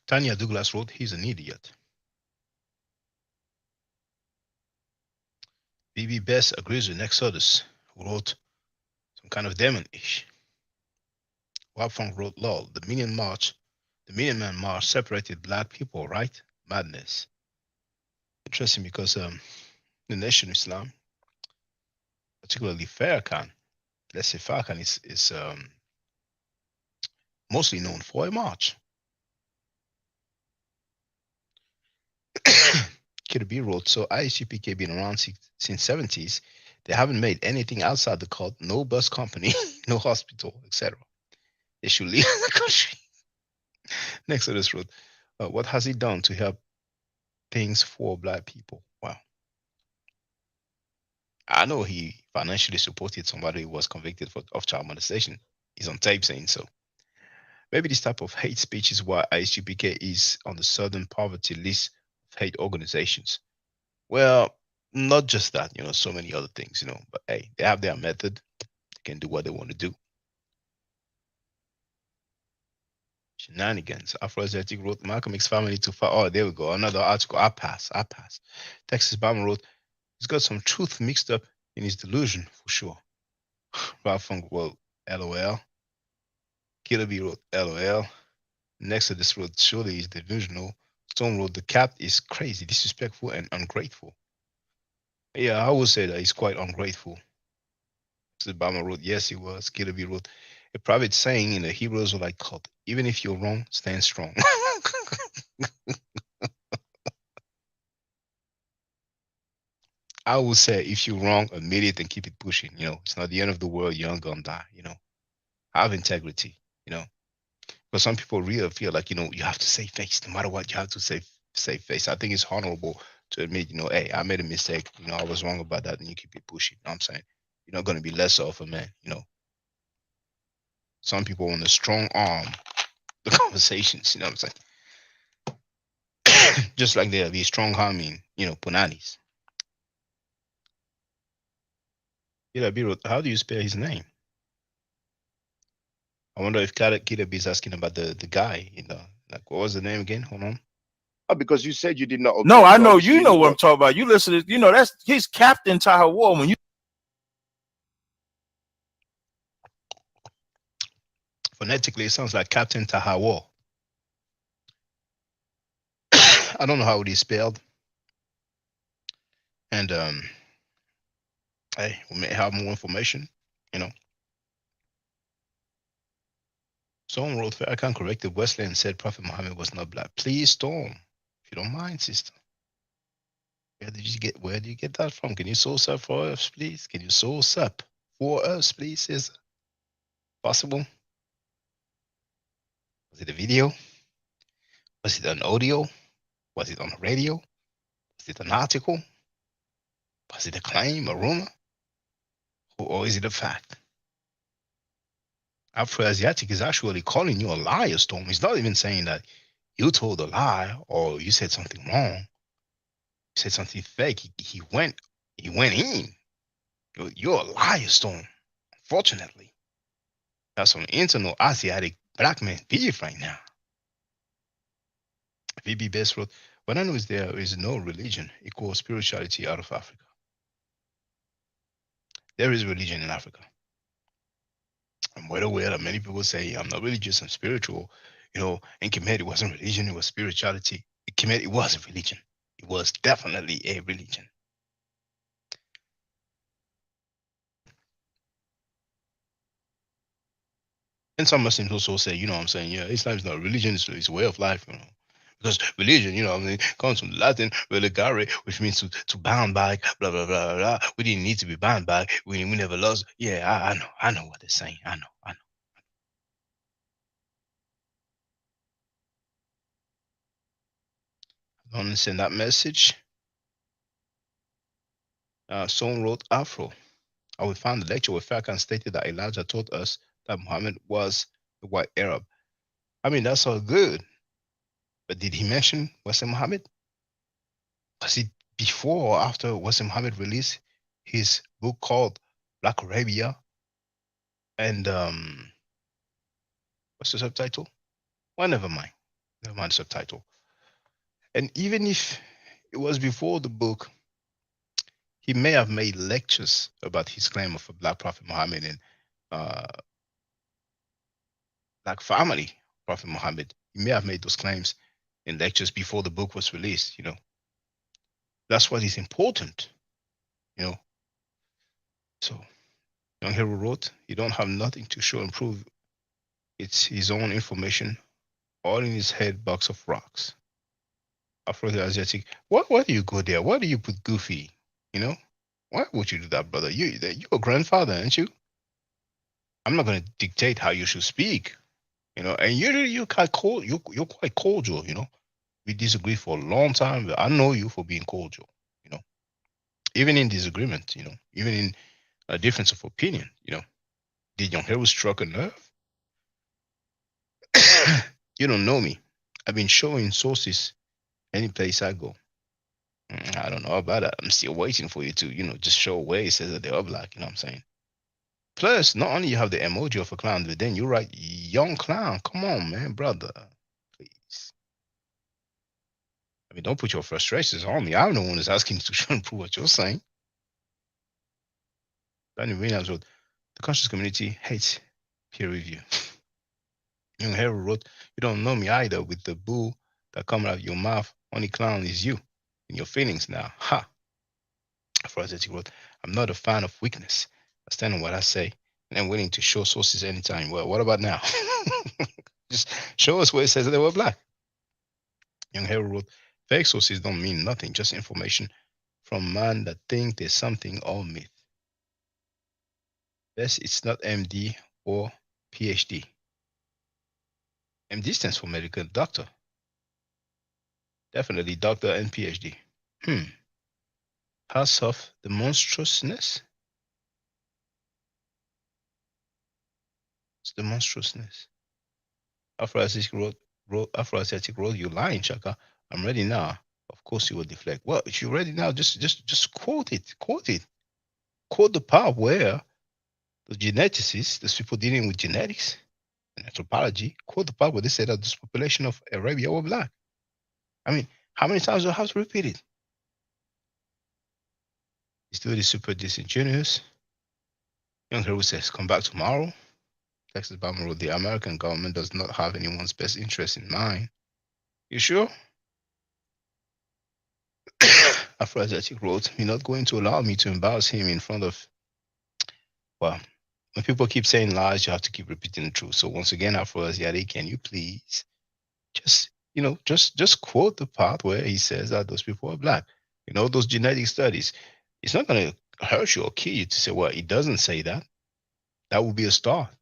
Tanya Douglas wrote, he's an idiot. B.B. Best agrees with Exodus, who wrote some kind of demon-ish. Wab Funk wrote, lol, the Million Man March separated black people, right? Madness. Interesting because the Nation of Islam, particularly Farrakhan, let's say Farrakhan is mostly known for a march. KDB wrote, so ISUPK been around since 70s. They haven't made anything outside the cult, no bus company, no hospital, etc. They should leave the country. Next to this wrote, what has he done to help things for black people? Wow. I know he financially supported somebody who was convicted of child molestation. He's on tape saying so. Maybe this type of hate speech is why ISUPK is on the Southern Poverty list of hate organizations. Well, not just that, so many other things, but hey, they have their method. They can do what they want to do. Shenanigans. Afroasiatic wrote, Malcolm X family too far. Oh, there we go. Another article. I pass. Texas Bama wrote, he's got some truth mixed up in his delusion, for sure. Ralph Funk wrote, LOL. Killer B wrote, LOL. Next to this wrote, surely he's delusional. Stone wrote, the cat is crazy, disrespectful, and ungrateful. Yeah, I would say that he's quite ungrateful. Obama wrote, yes, he was. Killer B wrote, a private saying in the Hebrews are like cult. Even if you're wrong, stand strong. I would say if you're wrong, admit it and keep it pushing. It's not the end of the world. You ain't gonna die. Have integrity. But some people really feel like, you have to save face. No matter what, you have to save face. I think it's honorable to admit, hey, I made a mistake. I was wrong about that, and you keep it pushing. You know what I'm saying? You're not going to be lesser of a man. Some people want to strong arm the conversations. You know what I'm saying? Just like they'll be strong arming, Punanis. How do you spell his name? I wonder if Kidab is asking about the guy, what was the name again? Hold on. Because you said you did not. No, I know you know what I'm talking about. You listen to he's Captain Tazaryach. When you phonetically, it sounds like Captain Tazaryach. I don't know how it is spelled. And hey, we may have more information, Someone wrote, Farrakhan corrected Wesley and said Prophet Muhammad was not black. Please, Storm, if you don't mind, sister. Where did you get that from? Can you source up for us, please? Can you source up for us, please, sister? Possible? Was it a video? Was it an audio? Was it on the radio? Was it an article? Was it a claim, a rumor? Or is it a fact? Afroasiatic is actually calling you a liar, Storm. He's not even saying that you told a lie or you said something wrong. You said something fake. He went in. You're a liar, Storm. Unfortunately. That's some internal Asiatic black man beef right now. VB Best wrote, what I know is there is no religion equals spirituality out of Africa. There is religion in Africa. I'm well aware that many people say, I'm not religious, I'm spiritual. In Kemet, it wasn't religion, it was spirituality. In Kemet, it was a religion. It was definitely a religion. And some Muslims also say, yeah, Islam is not a religion, it's a way of life, Because religion, comes from Latin religare, which means to bound by, blah, blah, blah, blah. We didn't need to be bound by. We never lost. Yeah, I know what they're saying. I know. Don't understand that message. Someone wrote Afro. I will find the lecture where Farrakhan stated that Elijah taught us that Muhammad was the white Arab. I mean, that's all good. But did he mention Western Muhammad? Was it before or after Western Muhammad released his book called Black Arabia? And what's the subtitle? Well, never mind. Never mind the subtitle. And even if it was before the book, he may have made lectures about his claim of a Black Prophet Muhammad and Black family Prophet Muhammad. He may have made those claims in lectures before the book was released. That's what is important. So Young Hero wrote, "He don't have nothing to show and prove. It's his own information, all in his head box of rocks." Afro the Asiatic, why do you go there? Why do you put Goofy? Why would you do that, brother? You're a grandfather, aren't you? I'm not going to dictate how you should speak. And you're quite cold. You're quite cordial. We disagree for a long time, but I know you for being cordial. Even in disagreement. Even in a difference of opinion. Did Young Hero struck a nerve? You don't know me. I've been showing sources any place I go. I don't know about that. I'm still waiting for you to, just show where it says that they are Black. You know what I'm saying? Plus, not only you have the emoji of a clown, but then you write young clown. Come on, man, brother. Please. I mean, don't put your frustrations on me. I'm the one who's asking you to try and prove what you're saying. Daniel Williams wrote, "The conscious community hates peer review." Young Hero wrote, "You don't know me either with the boo that comes out of your mouth. Only clown is you and your feelings now. Ha." Afroasiatic wrote, "I'm not a fan of weakness. I stand on what I say and I'm willing to show sources anytime." Well, what about now? Just show us where it says that they were Black. Young Hero wrote, "Fake sources don't mean nothing, just information from man that think there's something or myth. Best it's not MD or PhD. MD stands for medical doctor. Definitely doctor and PhD. House of the monstrousness? It's the monstrousness." Afroasiatic wrote, "You lying, Chaka. I'm ready now." Of course you will deflect. Well, if you're ready now, just quote it. Quote it. Quote the part where the geneticists, those people dealing with genetics and anthropology, quote the part where they said that this population of Arabia were Black. I mean, how many times do I have to repeat it? This dude is super disingenuous. Young Hero says, "Come back tomorrow." Texas Bama wrote, "The American government does not have anyone's best interest in mind." You sure? Afroasiatic wrote, "You're not going to allow me to embarrass him in front of..." Well, when people keep saying lies, you have to keep repeating the truth. So once again, Afroasiatic, can you please just quote the part where he says that those people are Black? Those genetic studies. It's not going to hurt you or kill you to say, well, it doesn't say that. That would be a start.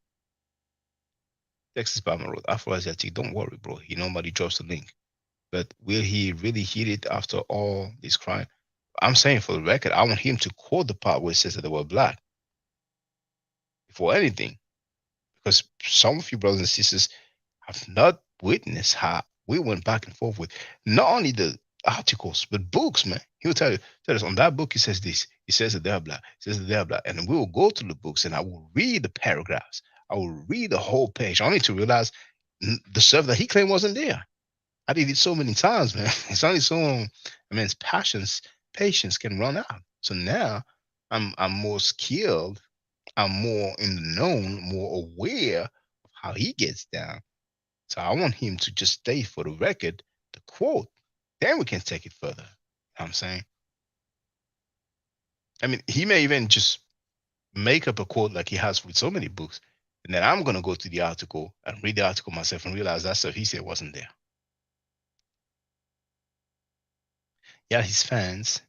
Texas Bama wrote, "Afroasiatic, don't worry, bro. He normally drops the link. But will he really hit it after all this crime?" I'm saying, for the record, I want him to quote the part where it says that they were Black before anything. Because some of you brothers and sisters have not witnessed how we went back and forth with not only the articles, but books, man. He'll tell us on that book, he says this. He says that they're Black. He says that they're Black. And we will go to the books and I will read the paragraphs. I will read the whole page, only to realize the stuff that he claimed wasn't there. I did it so many times, man. It's only so long. Patience can run out. So now I'm more skilled. I'm more in the known, more aware of how he gets down. So I want him to just stay for the record, the quote. Then we can take it further. You know what I'm saying? I mean, he may even just make up a quote like he has with so many books. And then I'm going to go to the article and read the article myself and realize that stuff he said wasn't there. Yeah, his fans.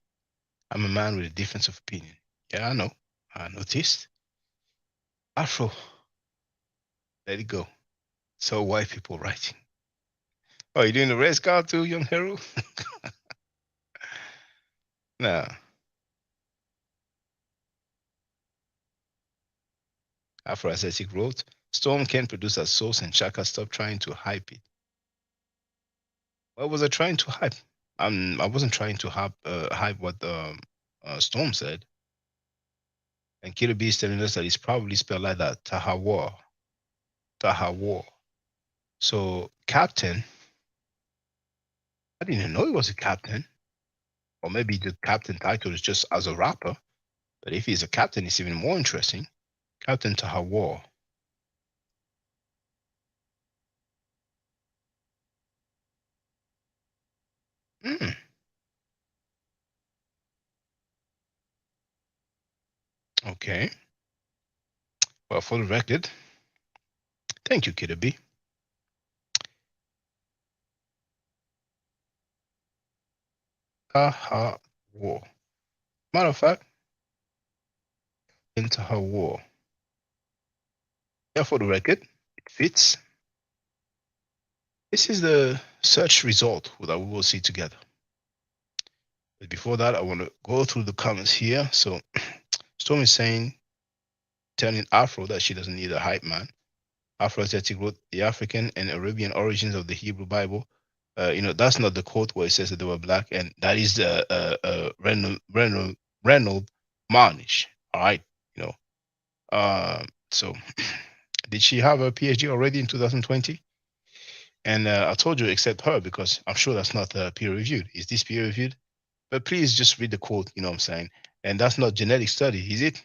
I'm a man with a difference of opinion. Yeah, I know. I noticed. Afro, let it go. So white people writing. Oh, you doing the race car too, young Heru? Nah. Afro-Asiatic wrote, Storm can produce a source and Chaka stop trying to hype it. What was I trying to hype? I wasn't trying to hype what Storm said. And Killer B is telling us that it's probably spelled like that, Tahawar. Tahawar. So captain, I didn't know he was a captain. Or maybe the captain title is just as a rapper. But if he's a captain, it's even more interesting. Captain Tahawar. Mm. Okay. Well, for the record, thank you, Kidder B. Tahawar. Matter of fact, into her war. Yeah, for the record, it fits. This is the search result that we will see together. But before that, I want to go through the comments here. So Storm is saying, telling Afro that she doesn't need a hype man. Afro-Asiatic wrote the African and Arabian origins of the Hebrew Bible. That's not the quote where it says that they were black, and that is Reynold Marnish. All right, so did she have a PhD already in 2020? And I told you, except her, because I'm sure that's not peer reviewed. Is this peer reviewed? But please just read the quote. You know what I'm saying? And that's not genetic study, is it?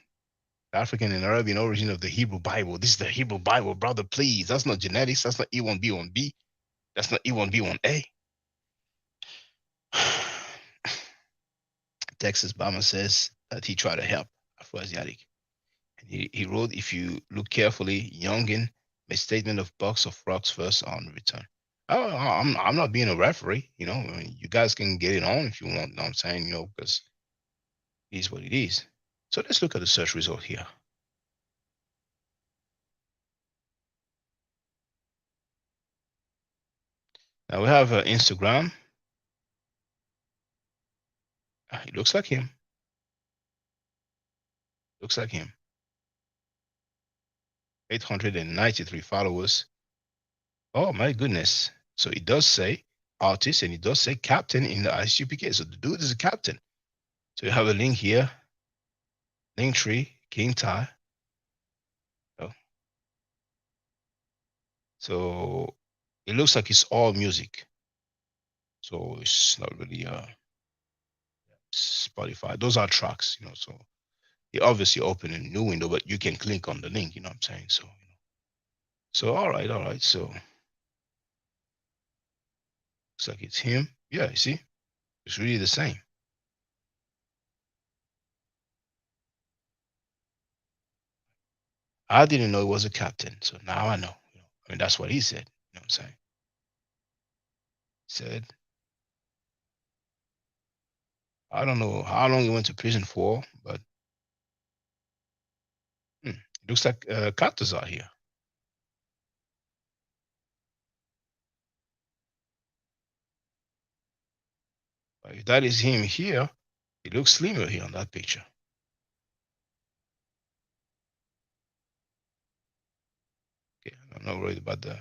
African and Arabian origin of the Hebrew Bible. This is the Hebrew Bible, brother. Please, that's not genetics. That's not E1B1B. That's not E1B1A. Texas Bama says that he tried to help Afro-Asiatic. And he wrote, if you look carefully, Youngin made statement of box of rocks first on return. I'm not being a referee, I mean, you guys can get it on if you want, I'm saying, because it is what it is. So let's look at the search result here. Now we have Instagram. It looks like him. Looks like him. 893 followers. Oh my goodness. So it does say artist and it does say captain in the ICUPK. So the dude is a captain. So you have a link here. Link tree, King Ty. Oh. So it looks like it's all music. So it's not really Spotify. Those are tracks, so they obviously open a new window, but you can click on the link, you know what I'm saying? So all right. So looks like it's him. Yeah, you see? It's really the same. I didn't know it was a captain, so now I know. I mean, that's what he said. You know what I'm saying? He said, I don't know how long he went to prison for, but it looks like captors are here. But if that is him here, he looks slimmer here on that picture. Okay, I'm not worried about the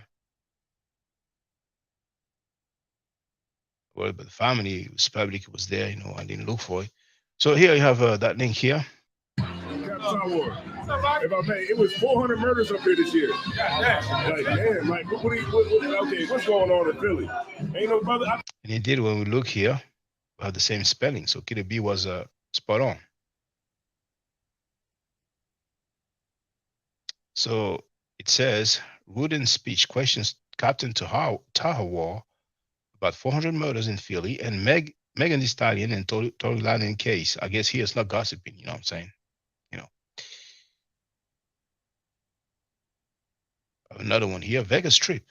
family. It was public, it was there, I didn't look for it. So here you have that link here. If I pay, it was 400 murders up here this year. Like, damn, like, what's going on in Philly? Ain't no brother. And indeed, when we look here, we have the same spelling. So Kidder B was spot on. So it says, Rudin speech questions Captain Tahawar about 400 murders in Philly and Megan Thee Stallion and Tory Lanez case. I guess here it's not gossiping, you know what I'm saying? Another one here, Vegas Strip.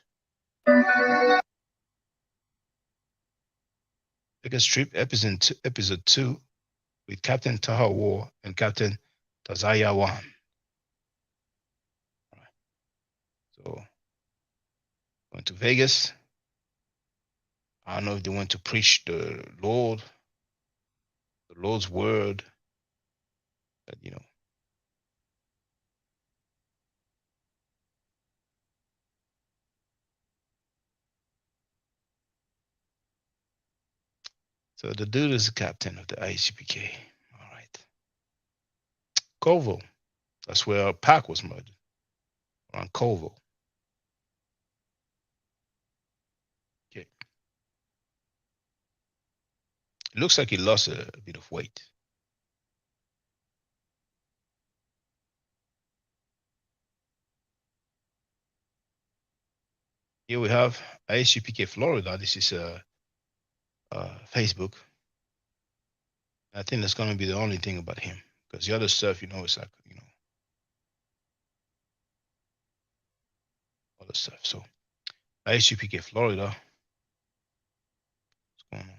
Vegas Strip, episode 2 with Captain Tahawar and Captain Tazaryach. So, went to Vegas. I don't know if they went to preach the Lord's word. But, you know. So the dude is the captain of the ICPK. All right. Kovo. That's where Pac was murdered. Around Kovo. Okay. It looks like he lost a bit of weight. Here we have ICPK Florida. This is Facebook. I think that's going to be the only thing about him, because the other stuff, you know, it's like, you know, other stuff. So ICPK Florida. What's going on?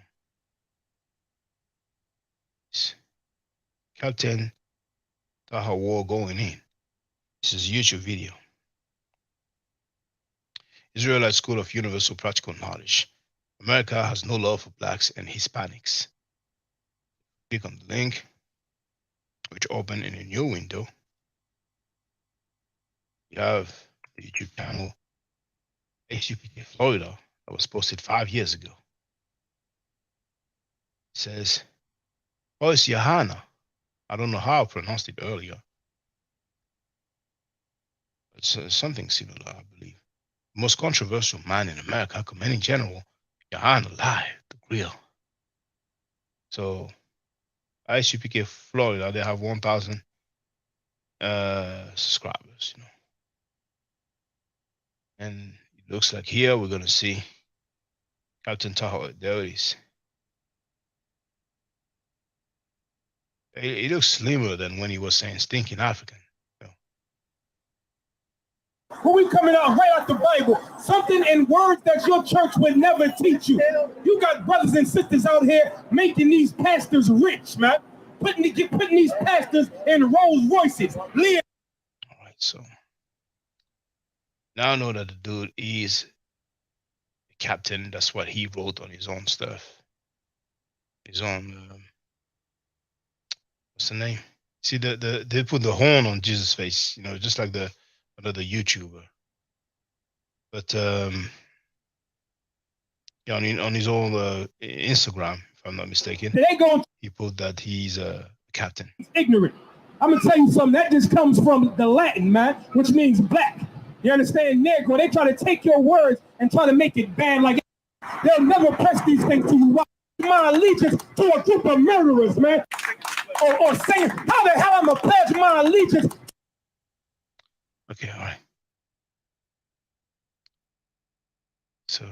It's Captain Taha War going in. This is a YouTube video. Israelite School of Universal Practical Knowledge. America has no love for blacks and Hispanics. Click on the link, which open in a new window. You have the YouTube channel ICPK Florida that was posted 5 years ago. It says, oh, it's Johanna. I don't know how I pronounced it earlier. It's something similar, I believe. Most controversial man in America, commending General Johanna live, the grill. So, ICPK Florida, they have 1,000 subscribers, you know. And it looks like here we're going to see Captain Tahoe. There it is. He looks slimmer than when he was saying stinking African. When we coming out right out the Bible, something in words that your church would never teach you. You got brothers and sisters out here making these pastors rich, man. Putting these pastors in Rolls Royces. All right, so now I know that the dude is the captain. That's what he wrote on his own stuff. His own, what's the name? See, they put the horn on Jesus' face, you know, just like the another YouTuber. But yeah, on his own Instagram, if I'm not mistaken, he put that he's a captain. Ignorant. I'm gonna tell you something. That just comes from the Latin, man, which means black. You understand, Negro? They try to take your words and try to make it bad. Like they'll never press these things to you. My allegiance to a group of murderers, man. Or saying, how the hell I'm gonna pledge my allegiance? Okay, all right. So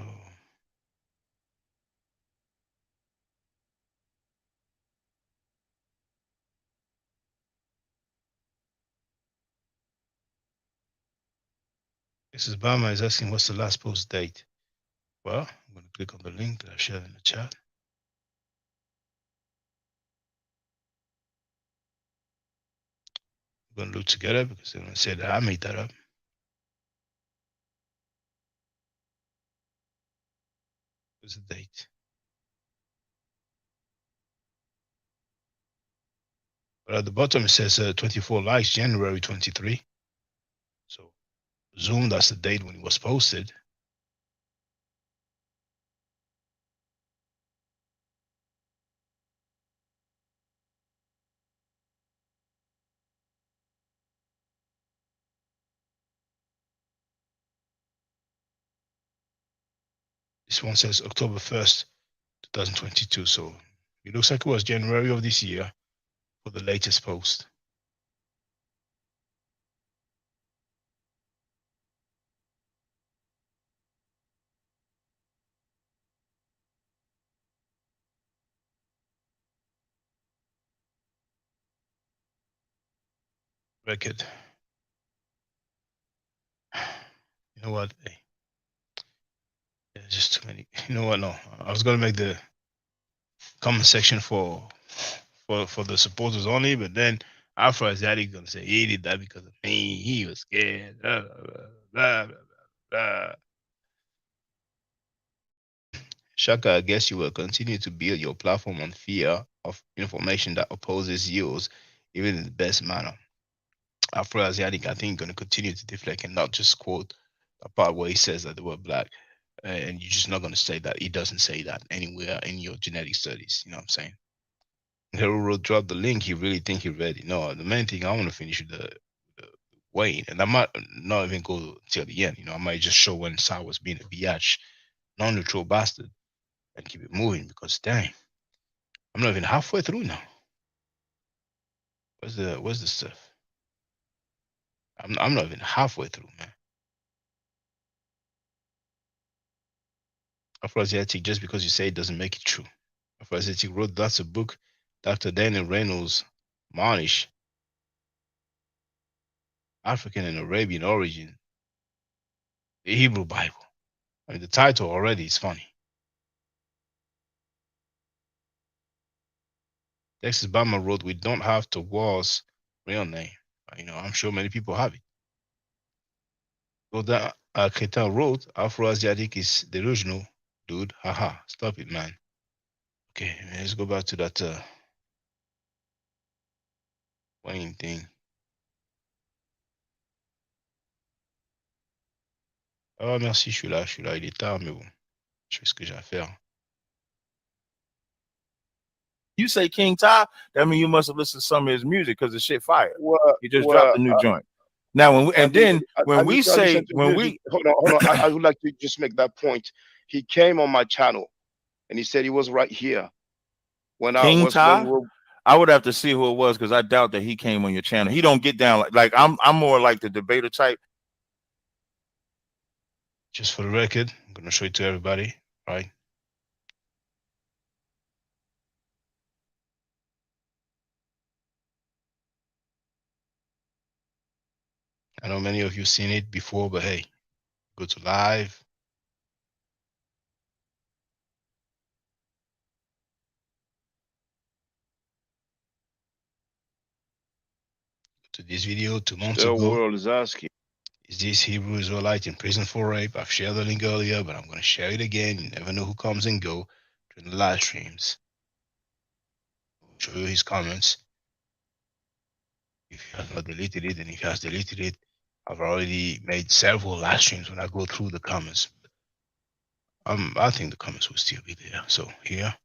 Mrs. Bama is asking what's the last post date. Well, I'm going to click on the link that I shared in the chat. We're going to look together because they're going to say that I made that up. What's the date? But at the bottom it says 24 likes, January 23. So Zoom, that's the date when it was posted. This one says October 1st, 2022. So it looks like it was January of this year for the latest post. Record. You know what? Hey. Yeah, just too many. You know what? No, I was gonna make the comment section for the supporters only, but then afterwards, Daddy gonna say he did that because of me. He was scared. Blah, blah, blah, blah, blah. Shaka, I guess you will continue to build your platform on fear of information that opposes yours, even in the best manner. Afro-Asiatic, I think, going to continue to deflect and not just quote the part where he says that they were black. And you're just not going to say that. He doesn't say that anywhere in your genetic studies. You know what I'm saying? Hero dropped the link. He really think he ready. No, the main thing I want to finish with the Wayne, and I might not even go till the end. You know, I might just show when Sai was being a byatch, non-neutral bastard, and keep it moving because dang, I'm not even halfway through now. Where's the stuff? I'm not even halfway through, man. Afroasiatic, just because you say it doesn't make it true. Afroasiatic wrote that's a book. Dr. Daniel Reynolds, Marnish, African and Arabian origin, the Hebrew Bible. I mean, the title already is funny. Texas Bama wrote, we don't have to Wall's real name. You know, I'm sure many people have it. So that Keita wrote, Afroasiatic is delusional, dude. Haha, stop it, man. Okay, let's go back to that Wayne thing. Ah, merci, je suis là, il est tard, mais bon, je fais ce que j'ai à faire. You say King Ty, that means you must have listened to some of his music because the shit fire. He just dropped a new joint. Now, when we, and then when we say when we hold on, I would like to just make that point. He came on my channel, and he said he was right here when King I was Ty, when we I would have to see who it was because I doubt that he came on your channel. He don't get down like I'm more like the debater type. Just for the record, I'm gonna show it to everybody, right? I know many of you seen it before, but hey, go to live. To this video 2 months the ago. world is asking. Is this Hebrew Israelite in prison for rape? I've shared the link earlier, but I'm going to share it again. You never know who comes and go during the live streams. I'll show you his comments. If he has not deleted it, and if he has deleted it, I've already made several live streams when I go through the comments. I think the comments will still be there. So here,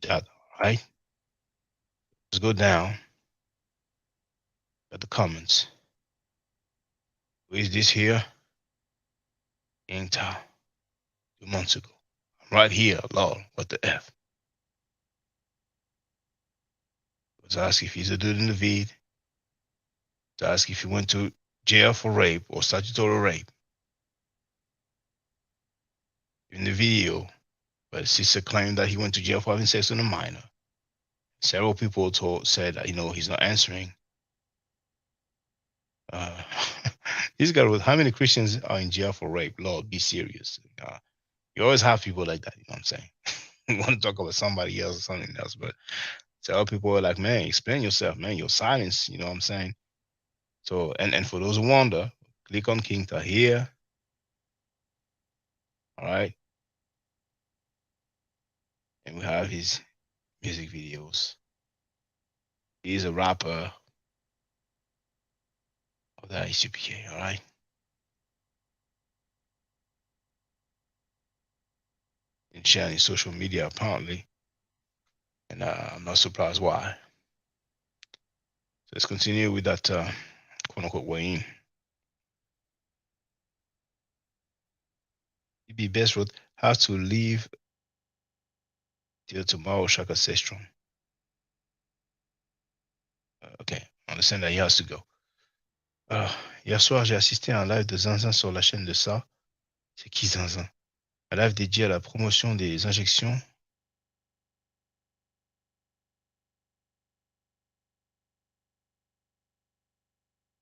that, right? Let's go down at the comments. Who is this here? King Tao. 2 months ago. I'm right here, lol. What the F? Was asked if he's a dude in the vid. To ask if he went to jail for rape or statutory rape. In the video, but the sister claimed that he went to jail for having sex with a minor. Several people said that, you know, he's not answering. This guy wrote, how many Christians are in jail for rape? Lord, be serious. You always have people like that, you know what I'm saying? You want to talk about somebody else or something else, but several people are like, man, explain yourself, man, your silence, you know what I'm saying? So, and for those who wonder, click on King Tah here. All right. And we have his music videos. He's a rapper of the ICPK, all right? And sharing his social media apparently. And I'm not surprised why. So let's continue with that quote unquote Wayne. DB Best wrote, have to leave till tomorrow, Shaka Sestron. Okay, I understand that he has to go. Hier soir, j'ai assisté à un live de Zinzin sur la chaîne de ça. C'est qui Zinzin? Un live dédié à la promotion des injections.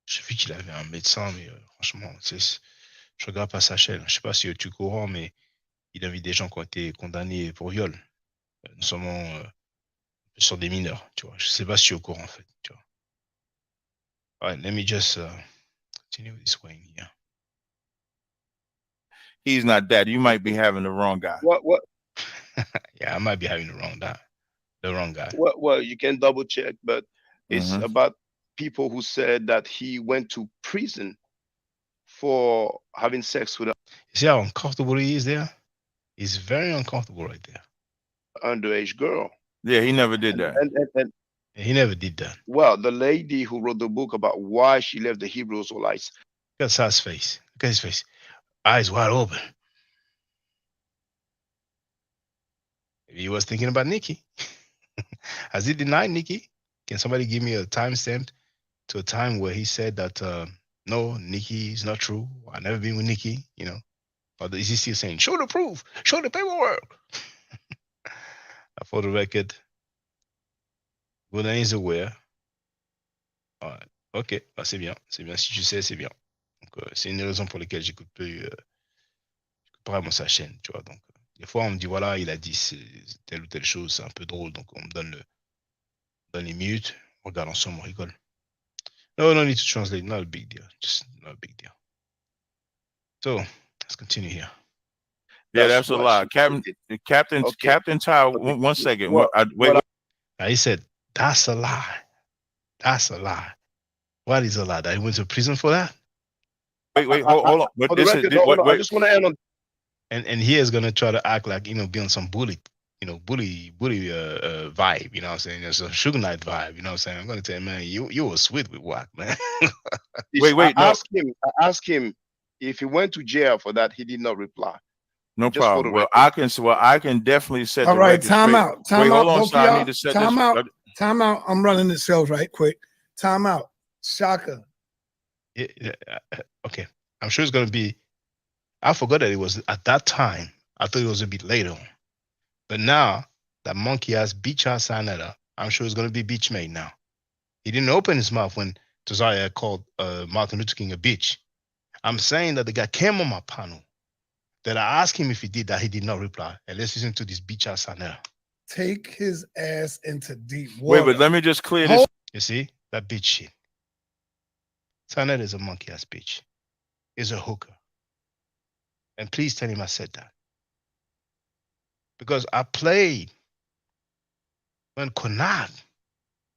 J'ai vu qu'il avait un médecin, mais franchement, je regarde pas sa chaîne. Je sais pas si tu es au courant, mais il invite des gens qui ont été condamnés pour viol, non seulement sur des mineurs, tu vois. Je sais pas si tu es au courant, en fait, tu vois. All right, let me just continue this way here. He's not that. You might be having the wrong guy. What? Yeah, I might be having the wrong guy. Well, you can double check, but it's about people who said that he went to prison for having sex with an You see how uncomfortable he is there? He's very uncomfortable right there. underage girl. Yeah, he never did that. And he never did that. Well, the lady who wrote the book about why she left the Hebrew Israelites. Look at his face. Look at his face. Eyes wide open. Maybe he was thinking about Nikki. Has he denied Nikki? Can somebody give me a timestamp to a time where he said that no, Nikki is not true. I've never been with Nikki, you know. Or is he still saying, show the proof, show the paperwork? For the record, Godin is aware. Right. Ok, bah, c'est bien. Si tu sais, c'est bien. Donc, c'est une raison pour laquelle j'écoute plus vraiment sa chaîne, tu vois. Donc, des fois, on me dit, voilà, il a dit telle ou telle chose, c'est un peu drôle, donc on me donne les minutes, on regarde ensemble, on rigole. No need to translate, not a big deal, just not a big deal. So, let's continue here. Yeah, that's a lie. Captain Ty, one second. Wait. He said, that's a lie. That's a lie. What is a lie? That he went to prison for that? Wait, hold on. But this is I just want to end on. And he is gonna try to act like, you know, be on some bully vibe, you know what I'm saying? There's a Sugar Knight vibe, you know what I'm saying? I'm gonna tell you, man, you were sweet with what, man? I asked him if he went to jail for that. He did not reply. No problem. Well, I can definitely set. All right, time out. Wait, hold on, so I need to set time this. out. Time out. I'm running the show right quick. Time out. Shaka. Okay. I'm sure it's gonna be. I forgot that it was at that time. I thought it was a bit later on. But now that monkey ass beach ass Sanetta, I'm sure it's gonna be beach made now. He didn't open his mouth when Tazaryach called Martin Luther King a bitch. I'm saying that the guy came on my panel. That I asked him if he did that, he did not reply. And let's listen to this bitch ass Sanetta. Take his ass into deep water. Wait, but let me just clear this. You see that bitch shit. Sanetta is a monkey ass bitch. Is a hooker. And please tell him I said that. Because I played when Konat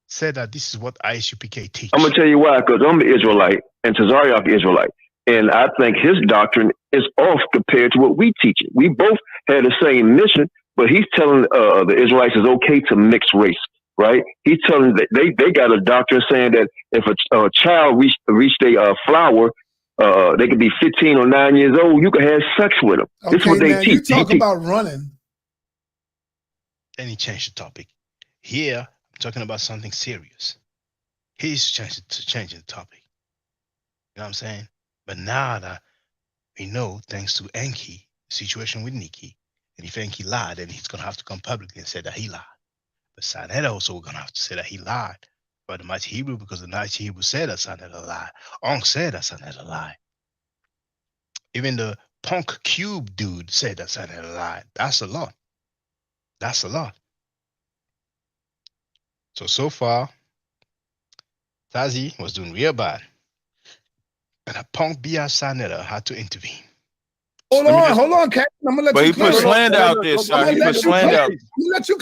said that this is what ISUPK teaches. I'm going to tell you why, because I'm an Israelite and Tazaryach Israelite. And I think his doctrine is off compared to what we teach. We both had the same mission, but he's telling the Israelites it's okay to mix race, right? He's telling that they got a doctrine saying that if a child reached a flower, they could be 15 or 9 years old, you can have sex with them. Okay, this is what they teach. You talk about running. Then he changed the topic. Here, I'm talking about something serious. He's changing the topic. You know what I'm saying? But now that we know, thanks to Enki, the situation with Nikki, and if Enki lied, then he's going to have to come publicly and say that he lied. But Sanetta also going to have to say that he lied about the mighty Hebrew, because the mighty Hebrew said that Sanetta lied. Onk said that Sanetta lied. Even the punk cube dude said that Sanetta lied. That's a lot. That's a lot. So far, Tazi was doing real bad. And a punk BS Sanetta had to intervene. Hold on, Captain. I'm gonna let but you. But he put slander out there, son. He put slander out. I'm gonna let you.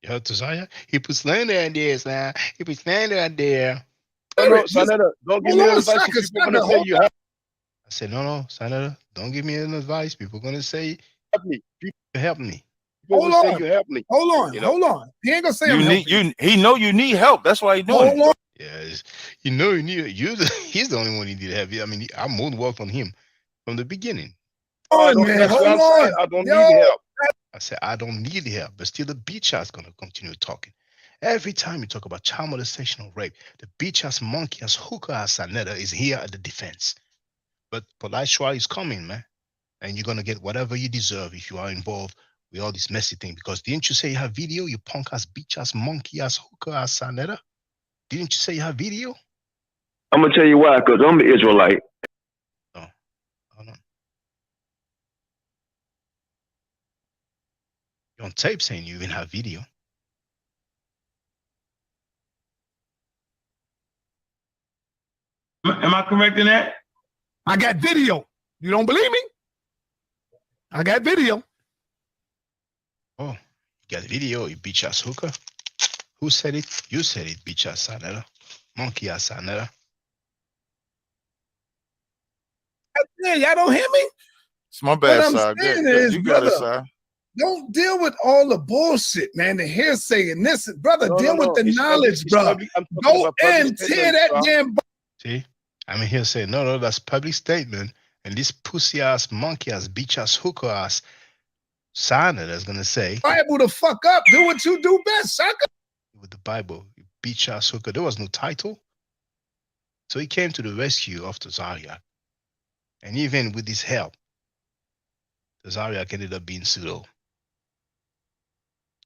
You heard Tazaryach? He put slander out there, son. He put slander out there. Sanetta, don't give me advice. People gonna say you have. I said, no, Sanetta, don't give me an advice. People are gonna say, help me. Hold on. You help me. Hold on. He ain't gonna say he know you need help. That's why he's doing it. Yeah, you know you need he's the only one he need help. I mean, I'm more than worked on him from the beginning. Hold on. I don't need help. I said I don't need help, but still the bitch ass gonna continue talking. Every time you talk about child molestation or rape, the bitch ass monkey ass hooker ass Sanetta is here at the defense. But Polite Shwa is coming, man. And you're gonna get whatever you deserve if you are involved with all this messy thing. Because didn't you say you have video, you punk ass bitch ass monkey ass hooker ass Sanetta? Didn't you say you have video? I'm going to tell you why, because I'm an Israelite. Oh, hold on. You're on tape saying you even have video. Am I correct in that? I got video. You don't believe me? I got video. Oh, you got video, you bitch ass hooker. Who said it? You said it, bitch ass Sanetta. Monkey ass Sanetta. Yeah, y'all don't hear me? It's my What bad, I'm side. saying is, You got it, brother, side. don't deal with all the bullshit, man. The hearsay and this, brother. Deal with the knowledge, bro. Go and tear that damn. See, I'm here saying no, that's public statement, and this pussy ass, monkey ass, bitch ass, hooker ass, Sanetta is gonna say Bible the fuck up. Do what you do best, sucker. with the Bible, you bitch ass hooker. There was no title, so he came to the rescue of Tazaryach, and even with his help, Tazaryach ended up being pseudo.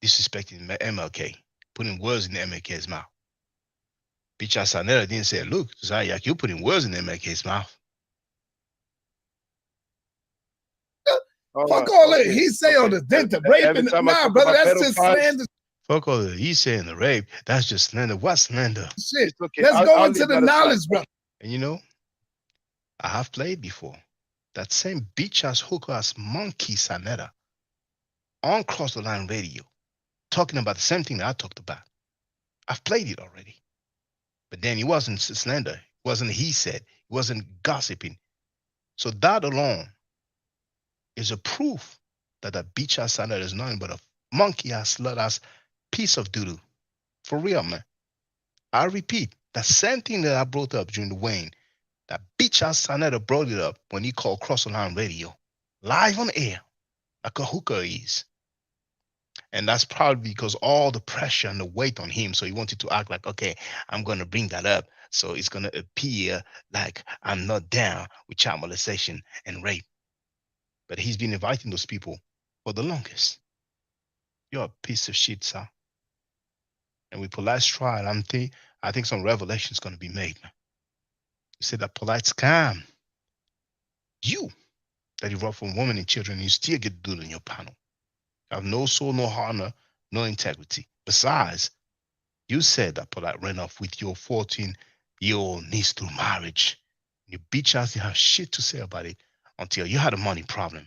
Disrespecting MLK, putting words in MLK's mouth. Bitch ass Sanetta didn't say, look, Tazaryach, you're putting words in MLK's mouth. Fuck all that. He say all the rape and nah, brother, that's just slander. Fuck all that. He's saying the rape. That's just slander. What slander? Shit. Let's go into the knowledge, bro. And you know, I have played before. That same bitch ass hooker ass monkey Sanetta on Cross the Line Radio, talking about the same thing that I talked about. I've played it already. But then it wasn't slander. It wasn't he said. It wasn't gossiping. So that alone is a proof that that bitch ass Sanetta is nothing but a monkey ass, slut ass piece of doo-doo. For real, man. I repeat, that same thing that I brought up during the Wayne, that bitch ass Sanetta brought it up when he called Cross the Line Radio, live on air, like a hooker is. And that's probably because all the pressure and the weight on him. So he wanted to act like, okay, I'm going to bring that up. So it's going to appear like I'm not down with child molestation and rape. But he's been inviting those people for the longest. You're a piece of shit, sir. And with Polite's trial, I think some revelation is going to be made, man. You said that Polite scam. You, that you rob from women and children, and you still get dude on your panel. You have no soul, no honor, no integrity. Besides, you said that Polite ran off with your 14-year-old niece through marriage. You bitch ass didn't have shit to say about it until you had a money problem.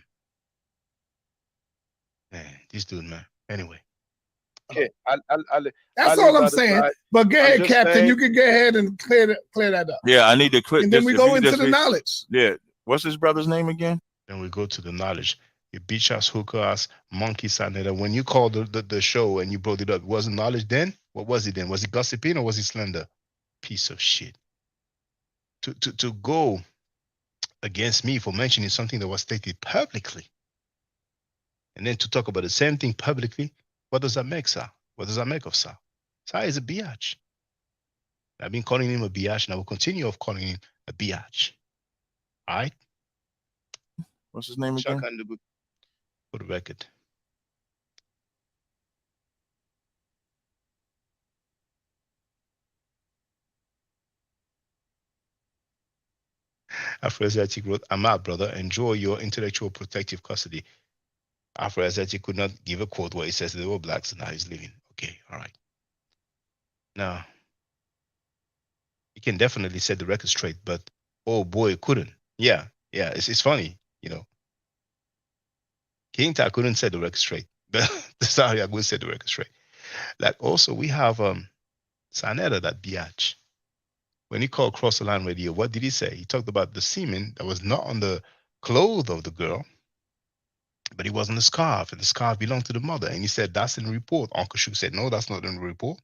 Man, this dude, man. Anyway. Okay, That's all I'm saying. But go ahead, Captain. You can go ahead and clear that up. Yeah, I need to click. And then we go into the knowledge. Yeah. What's his brother's name again? Then we go to the knowledge. You bitch ass, hooker ass, monkey Sanetta. When you called the show and you brought it up, wasn't knowledge then? What was it then? Was it gossiping or was it slander? Piece of shit. To go against me for mentioning something that was stated publicly, and then to talk about the same thing publicly, what does that make, sir? What does that make of sir? Sir is a byatch. I've been calling him a byatch, and I will continue of calling him a byatch. All right? What's his name again? For the record. Afro-Asiatic wrote, I'm out, brother. Enjoy your intellectual protective custody. Afro-Asiatic could not give a quote where he says they were blacks and now he's leaving. Okay, all right. Now, he can definitely set the record straight, but oh boy, couldn't. Yeah, it's funny, you know. King Ta couldn't set the record straight, but sorry, I will set the record straight. Like also, we have Sanetta, that byatch. When he called Cross the Line Radio, what did he say? He talked about the semen that was not on the clothes of the girl, but it was on the scarf, and the scarf belonged to the mother. And he said, that's in the report. Uncle Shuk said, no, that's not in the report.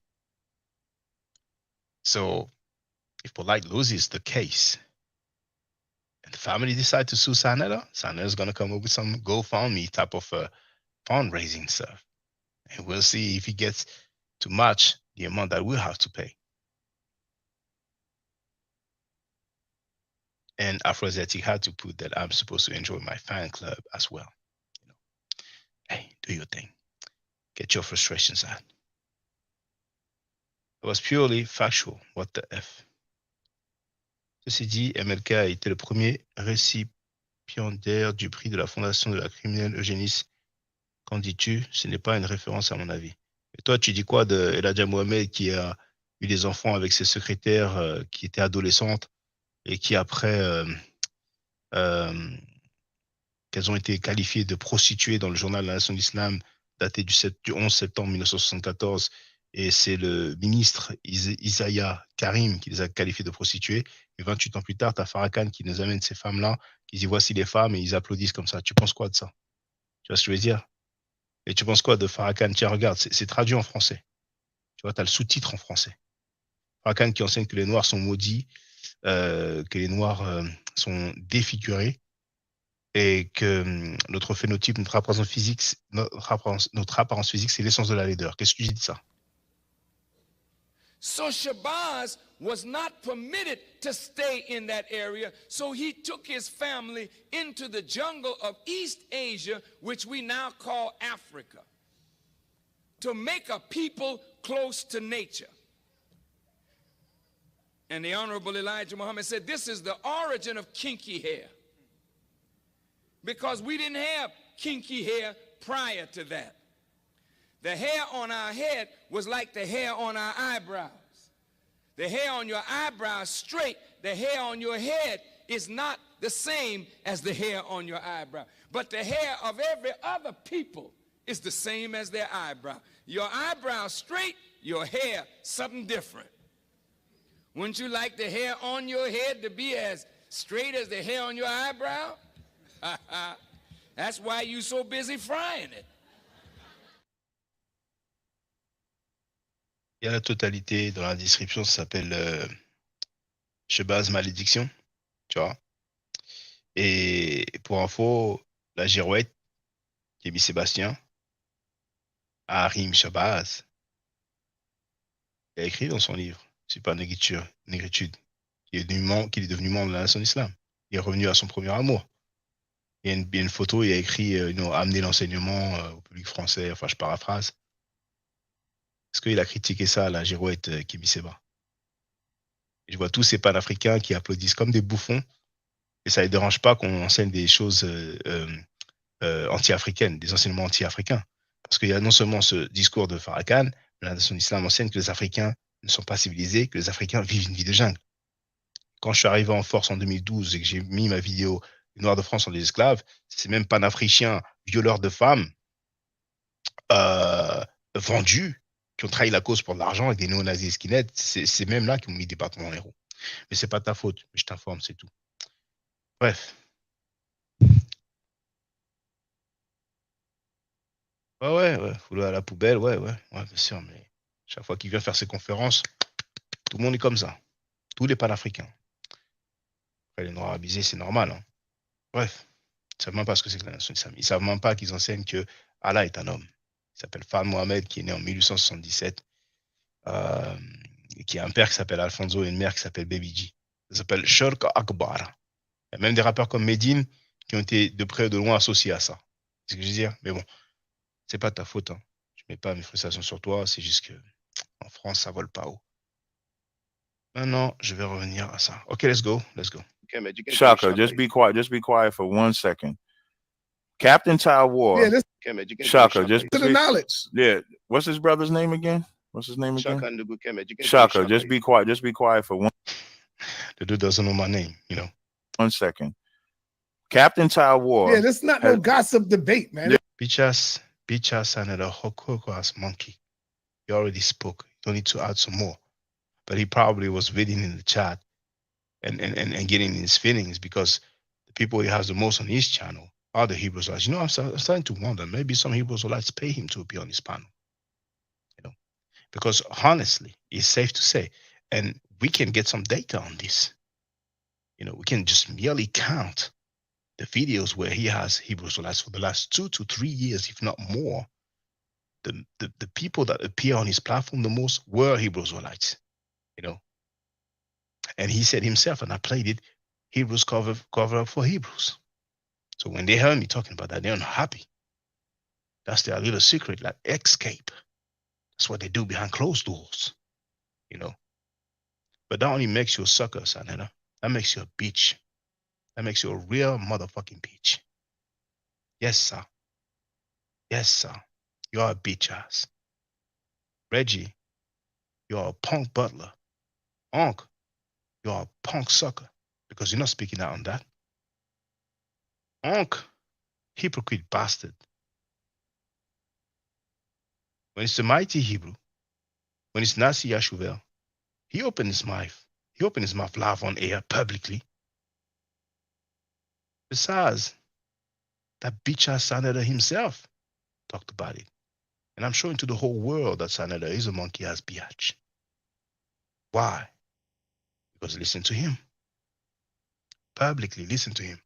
So if Polite loses the case, and the family decide to sue Sanetta, Sanetta's going to come up with some GoFundMe type of fundraising stuff. And we'll see if he gets to match the amount that we'll have to pay. And Afro-Asiatic had to put that I'm supposed to enjoy my fan club as well. You know, hey, do your thing. Get your frustrations out. It was purely factual. What the F? Ceci dit, MLK a été le premier récipiendaire du prix de la Fondation de la criminelle eugéniste. Qu'en dis-tu? Ce n'est pas une référence à mon avis. Et toi, tu dis quoi de Elijah Mohamed qui a eu des enfants avec ses secrétaires qui étaient adolescentes et qui après qu'elles ont été qualifiées de prostituées dans le journal de la Nation de l'Islam daté du 11 septembre 1974. Et c'est le ministre Isaiah Karim qui les a qualifiées de prostituées. Et 28 ans plus tard, tu as Farrakhan qui nous amène ces femmes-là, qui dit voici les femmes, et ils applaudissent comme ça. Tu penses quoi de ça? Tu vois ce que je veux dire? Et tu penses quoi de Farrakhan? Tiens, regarde, c'est traduit en français. Tu vois, tu as le sous-titre en français. Farrakhan qui enseigne que les Noirs sont maudits, que les Noirs sont défigurés, et que notre phénotype, notre apparence physique, c'est l'essence de la laideur. Qu'est-ce que tu dis de ça? So Shabazz was not permitted to stay in that area, so he took his family into the jungle of East Asia, which we now call Africa, to make a people close to nature. And the Honorable Elijah Muhammad said, this is the origin of kinky hair, because we didn't have kinky hair prior to that. The hair on our head was like the hair on our eyebrows. The hair on your eyebrows straight, the hair on your head is not the same as the hair on your eyebrow. But the hair of every other people is the same as their eyebrow. Your eyebrow straight, your hair something different. Wouldn't you like the hair on your head to be as straight as the hair on your eyebrow? That's why you're so busy frying it. Il y a la totalité dans la description, ça s'appelle Shabazz Malédiction, tu vois. Et pour info, la girouette, qui est mis Sébastien, Harim Shabazz, il a écrit dans son livre, c'est pas négritude, qu'il est devenu membre de la Nation d'Islam. Il est revenu à son premier amour. Il y a une photo, il a écrit amener l'enseignement au public français, enfin je paraphrase. Est-ce qu'il a critiqué ça, la girouette Kémy Séba? Je vois tous ces panafricains qui applaudissent comme des bouffons, et ça ne les dérange pas qu'on enseigne des choses anti-africaines, des enseignements anti-africains. Parce qu'il y a non seulement ce discours de Farrakhan, mais la Nation d'Islam enseigne que les Africains ne sont pas civilisés, que les Africains vivent une vie de jungle. Quand je suis arrivé en force en 2012 et que j'ai mis ma vidéo « Les Noirs de France sont des esclaves », ces mêmes panafricains violeurs de femmes vendus, qui ont trahi la cause pour de l'argent avec des néo-nazis skinheads, c'est même là qui m'ont mis des bâtons dans les roues. Mais c'est pas ta faute, mais je t'informe, c'est tout. Bref. Ouais, faut à la poubelle, ouais, bien sûr, mais chaque fois qu'il vient faire ses conférences, tout le monde est comme ça. Tous les panafricains. Après, les noirs abusés, c'est normal, hein. Bref. Ils ne savent même pas ce que c'est que la nation d'Islam. Ils ne savent même pas qu'ils enseignent que Allah est un homme. Il s'appelle Fahd Mohamed, qui est né en 1877, qui a un père qui s'appelle Alfonso et une mère qui s'appelle Baby G. Ça s'appelle Shirk Akbar. Il y a même des rappeurs comme Medine qui ont été de près ou de loin associés à ça. C'est ce que je veux dire. Mais bon, c'est pas ta faute, hein. Je ne mets pas mes frustrations sur toi, c'est juste que en France, ça vole pas haut. Maintenant, je vais revenir à ça. OK, let's go. Shaka, just be quiet. Just be quiet for 1 second. Captain Taiwan. Yeah, this Shaka, just to the knowledge. Yeah. What's his brother's name again? Shaka, just be quiet. Just be quiet for one. The dude doesn't know my name, 1 second. Captain Taiwan. Yeah, this is not no gossip debate, man. Yeah. Bitch ass and a hook ass monkey. He already spoke. You don't need to add some more. But he probably was reading in the chat and getting his feelings, because the people he has the most on his channel are the Hebrew Israelites. I'm starting to wonder, maybe some Hebrew Israelites pay him to appear on his panel. Because honestly, it's safe to say, and we can get some data on this. We can just merely count the videos where he has Hebrew Israelites for the last 2 to 3 years, if not more. The people that appear on his platform the most were Hebrew Israelites. And he said himself, and I played it, Hebrews cover up for Hebrews. So when they heard me talking about that, they're not happy. That's their little secret, like escape. That's what they do behind closed doors, But that only makes you a sucker, Sanetta. That makes you a bitch. That makes you a real motherfucking bitch. Yes, sir. Yes, sir. You're a bitch ass. Reggie, you're a punk butler. Onk, you're a punk sucker, because you're not speaking out on that. Onk, Hypocrite bastard. When it's the mighty Hebrew, when it's Nasi Yashuvel, he opened his mouth. He opened his mouth live on air publicly. Besides, that bitch-ass senator himself talked about it. And I'm showing to the whole world that senator is a monkey-ass byatch. Why? Because listen to him. Publicly, listen to him.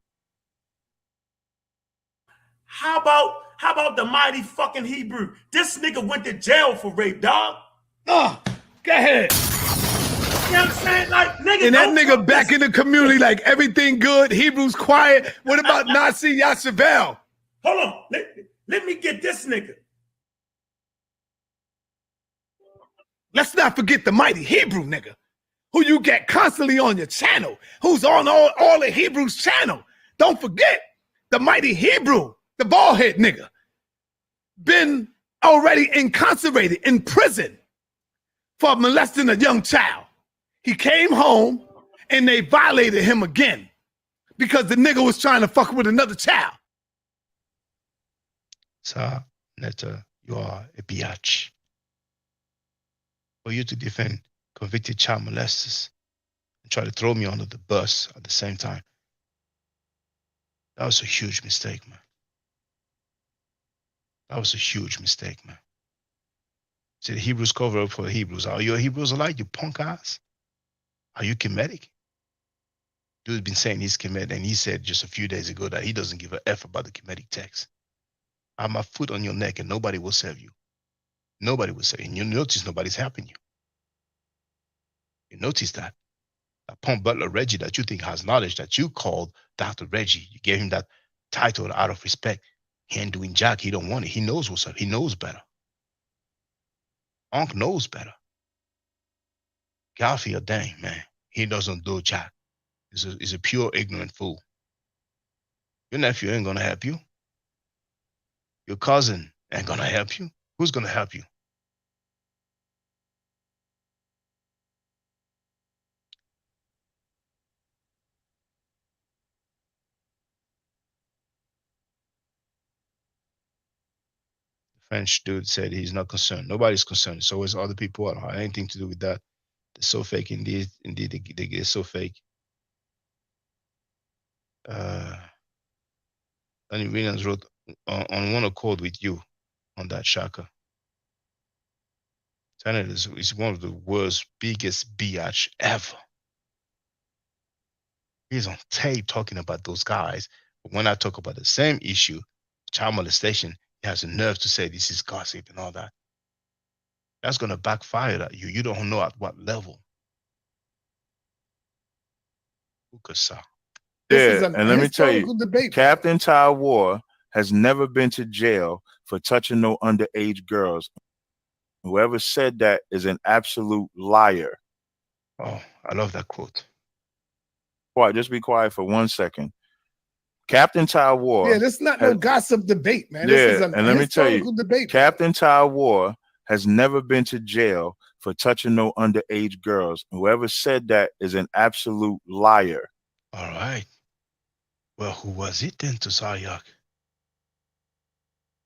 How about the mighty fucking Hebrew? This nigga went to jail for rape, dog. Go ahead. You know what I'm saying? Like, nigga, And that don't nigga fuck back this. in the community, like everything good. Hebrew's quiet. What about Nasi Yashavel? Hold on. Let me get this nigga. Let's not forget the mighty Hebrew nigga, who you get constantly on your channel, who's on all the Hebrews' channel. Don't forget the mighty Hebrew, the baldhead nigga, been already incarcerated in prison for molesting a young child. He came home and they violated him again because the nigga was trying to fuck with another child. Sir, Netta, you are a byatch. For you to defend convicted child molesters and try to throw me under the bus at the same time, that was a huge mistake, man. That was a huge mistake, man. See, the Hebrews cover up for the Hebrews. Are you a Hebrews alike, you punk ass? Are you Kemetic? Dude's been saying he's Kemetic, and he said just a few days ago that he doesn't give a F about the Kemetic text. I have my foot on your neck and nobody will save you. Nobody will save you. And you notice nobody's helping you. You notice that. That punk butler Reggie that you think has knowledge, that you called Dr. Reggie. You gave him that title out of respect. He ain't doing jack. He don't want it. He knows what's up. He knows better. Unc knows better. Garfield, dang, man. He doesn't do jack. He's a pure ignorant fool. Your nephew ain't gonna help you. Your cousin ain't gonna help you. Who's gonna help you? French dude said he's not concerned. Nobody's concerned. It's always other people. I don't have anything to do with that. They're so fake. Indeed, they get so fake. Danny Williams wrote on one accord with you on that Shaka. Tenet is one of the world's biggest byatch ever. He's on tape talking about those guys. But when I talk about the same issue, child molestation, he has the nerve to say this is gossip and all that. That's going to backfire at you. You don't know at what level. Yeah, and let me tell you, Captain Ty War has never been to jail for touching no underage girls. Whoever said that is an absolute liar. Oh, I love that quote. Quiet, just be quiet for 1 second. Captain Ty War. Yeah, this is not no gossip debate, man. This is a and let me tell you, debate. Captain Ty War has never been to jail for touching no underage girls. Whoever said that is an absolute liar. All right. Well, who was it then, Tazaryach?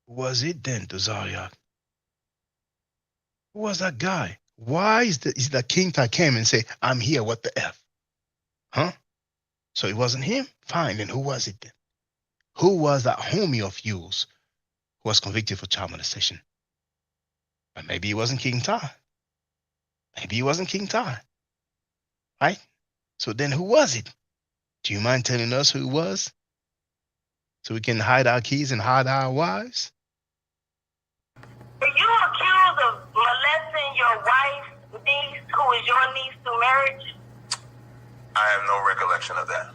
Who was it then, Tazaryach? Who was that guy? Why is that King Ty came and say, I'm here, what the F? Huh? So it wasn't him? Fine, then who was it then? Who was that homie of yours who was convicted for child molestation? But maybe it wasn't King Ty. Maybe it wasn't King Ty. Right? So then who was it? Do you mind telling us who it was? So we can hide our keys and hide our wives? Are you accused of molesting your wife's niece, who is your niece through marriage? I have no recollection of that.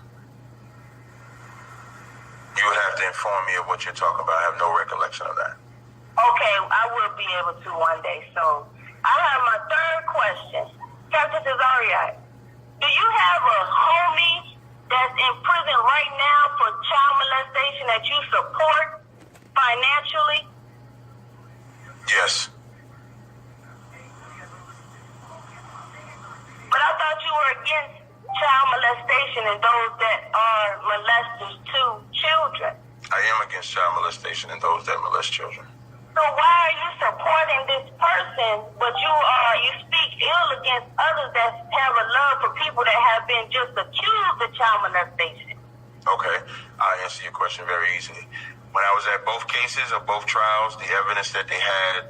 You would have to inform me of what you're talking about. I have no recollection of that. Okay, I will be able to one day. So I have my third question. Captain Tazaryach, do you have a homie that's in prison right now for child molestation that you support financially? Yes. But I thought you were against child molestation and those that are molesters to children. I am against against child molestation and those that molest children. So why are you supporting this person, but you speak ill against others that have a love for people that have been just accused of child molestation? Okay, I'll answer your question very easily. When I was at both cases of both trials, the evidence that they had,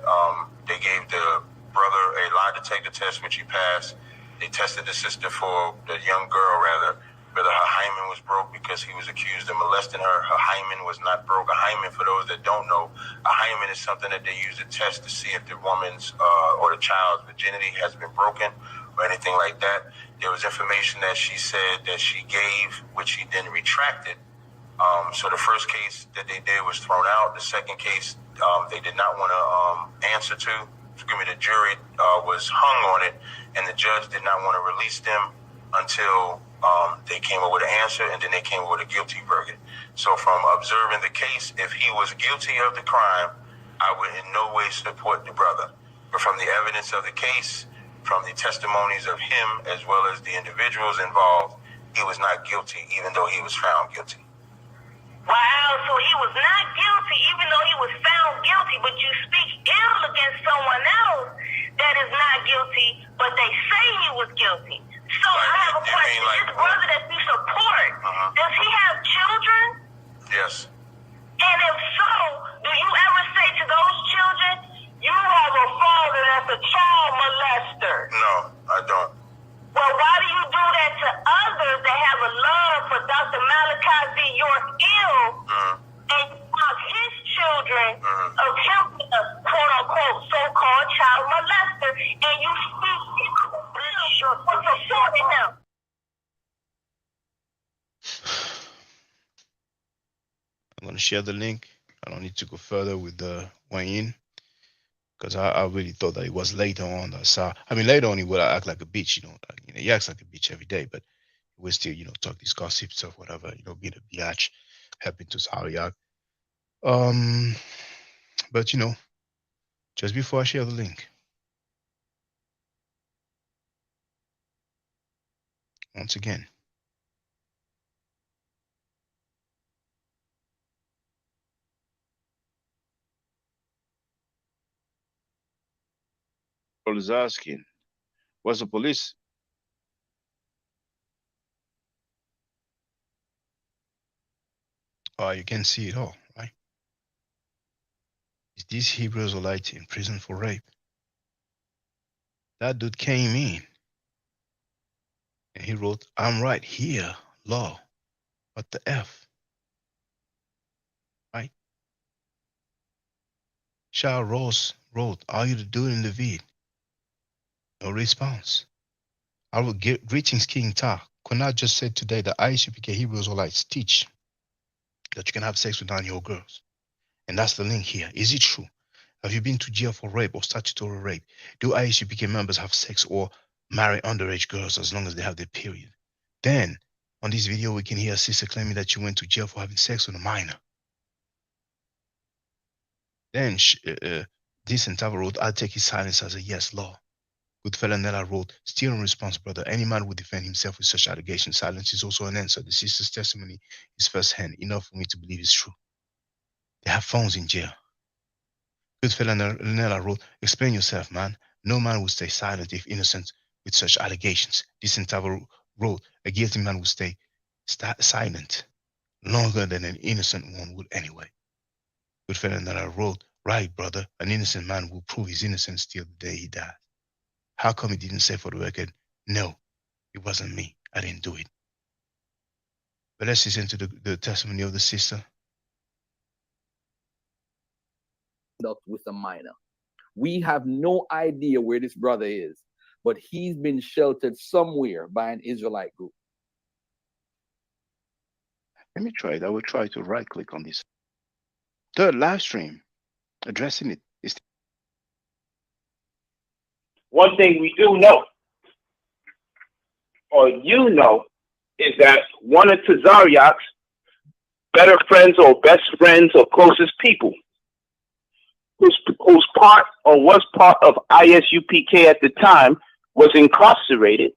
they gave the brother a lie detector test, which he passed. They tested the sister for, the young girl rather, whether her hymen was broke because he was accused of molesting her. Her hymen was not broke. A hymen, for those that don't know, a hymen is something that they use to test to see if the woman's or the child's virginity has been broken or anything like that. There was information that she said that she gave, which she then retracted. So the first case that they did was thrown out. The second case, they did not want to answer to. The jury was hung on it, and the judge did not want to release them until they came up with an answer, and then they came up with a guilty verdict. So from observing the case, if he was guilty of the crime, I would in no way support the brother. But from the evidence of the case, from the testimonies of him as well as the individuals involved, he was not guilty, even though he was found guilty. Wow, so he was not guilty, even though he was found guilty, but you speak ill against someone else that is not guilty, but they say he was guilty. So I have a question. This brother that you support, does he have children? Yes. And if so, do you ever say to those children, you have a father that's a child molester? No, I don't. Well, why do you do that to others that have a love for Dr. Malachi Z. York Ill and you want his children of him being a quote-unquote so-called child molester, and you speak for supporting him? I'm going to share the link. I don't need to go further with the weighing because I really thought that it was later on. Later on he would act like a bitch, he acts like a bitch every day, but he would still, talk these gossip stuff, whatever, being a byatch, helping to Tazaryach. But just before I share the link, once again, is asking, was the police? you can see it all, right? Is this Hebrew Israelite in prison for rape? That dude came in and he wrote, I'm right here, law. What the F? Right? Shah Ross wrote, are you the dude in the vid? No response. I will get greetings, King Ta. Kunal just said today that ISUPK Hebrew Israelites teach that you can have sex with 9-year-old girls. And that's the link here. Is it true? Have you been to jail for rape or statutory rape? Do ISUPK members have sex or marry underage girls as long as they have their period? Then, on this video, we can hear a sister claiming that you went to jail for having sex with a minor. Then, this entire wrote, I'll take his silence as a yes law. Goodfellow Nella wrote, still in response, brother, any man would defend himself with such allegations. Silence is also an answer. The sister's testimony is firsthand, enough for me to believe it's true. They have phones in jail. Goodfellow Nella wrote, explain yourself, man. No man would stay silent if innocent with such allegations. This entire wrote, a guilty man would stay silent longer than an innocent one would anyway. Goodfellow Nella wrote, right, brother, an innocent man will prove his innocence till the day he dies. How come he didn't say for the record, no, it wasn't me, I didn't do it. But let's listen to the testimony of the sister. With a minor. We have no idea where this brother is, but he's been sheltered somewhere by an Israelite group. Let me try it. I will try to right click on this. Third live stream addressing it is. One thing we do know, or you know, is that one of Tazaryach's better friends or best friends or closest people, who's part or was part of ISUPK at the time, was incarcerated.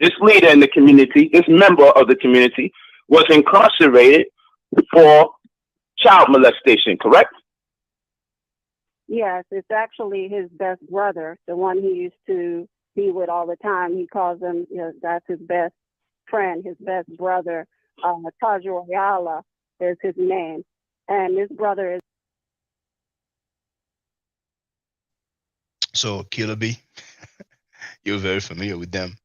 This leader in the community, this member of the community, was incarcerated for child molestation, correct? Yes, it's actually his best brother, the one he used to be with all the time. He calls him, that's his best friend, his best brother. Tazaryach is his name. And his brother is. So Killer B, you're very familiar with them.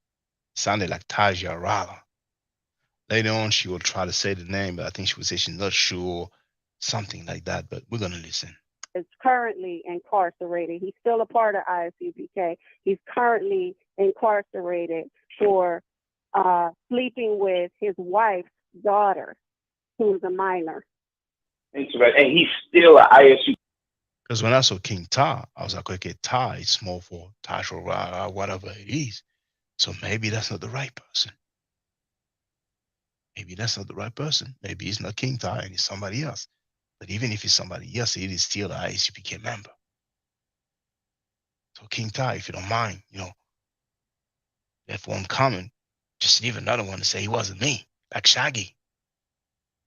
Sounded like Tazaryach. Later on, she will try to say the name, but I think she would say she's not sure, something like that. But we're gonna listen. Is currently incarcerated. He's still a part of ISUPK. He's currently incarcerated for sleeping with his wife's daughter, who is a minor. Interesting. And he's still an ISU. Because when I saw King Ta, I was like, okay, Ta is small for Tazaryach, whatever it is. So maybe that's not the right person. Maybe that's not the right person. Maybe it's not King Ta and it's somebody else. But even if it's somebody else, it is still an ISUPK member. So King Ta, if you don't mind, if one comment, just leave another one to say he wasn't me, like Shaggy.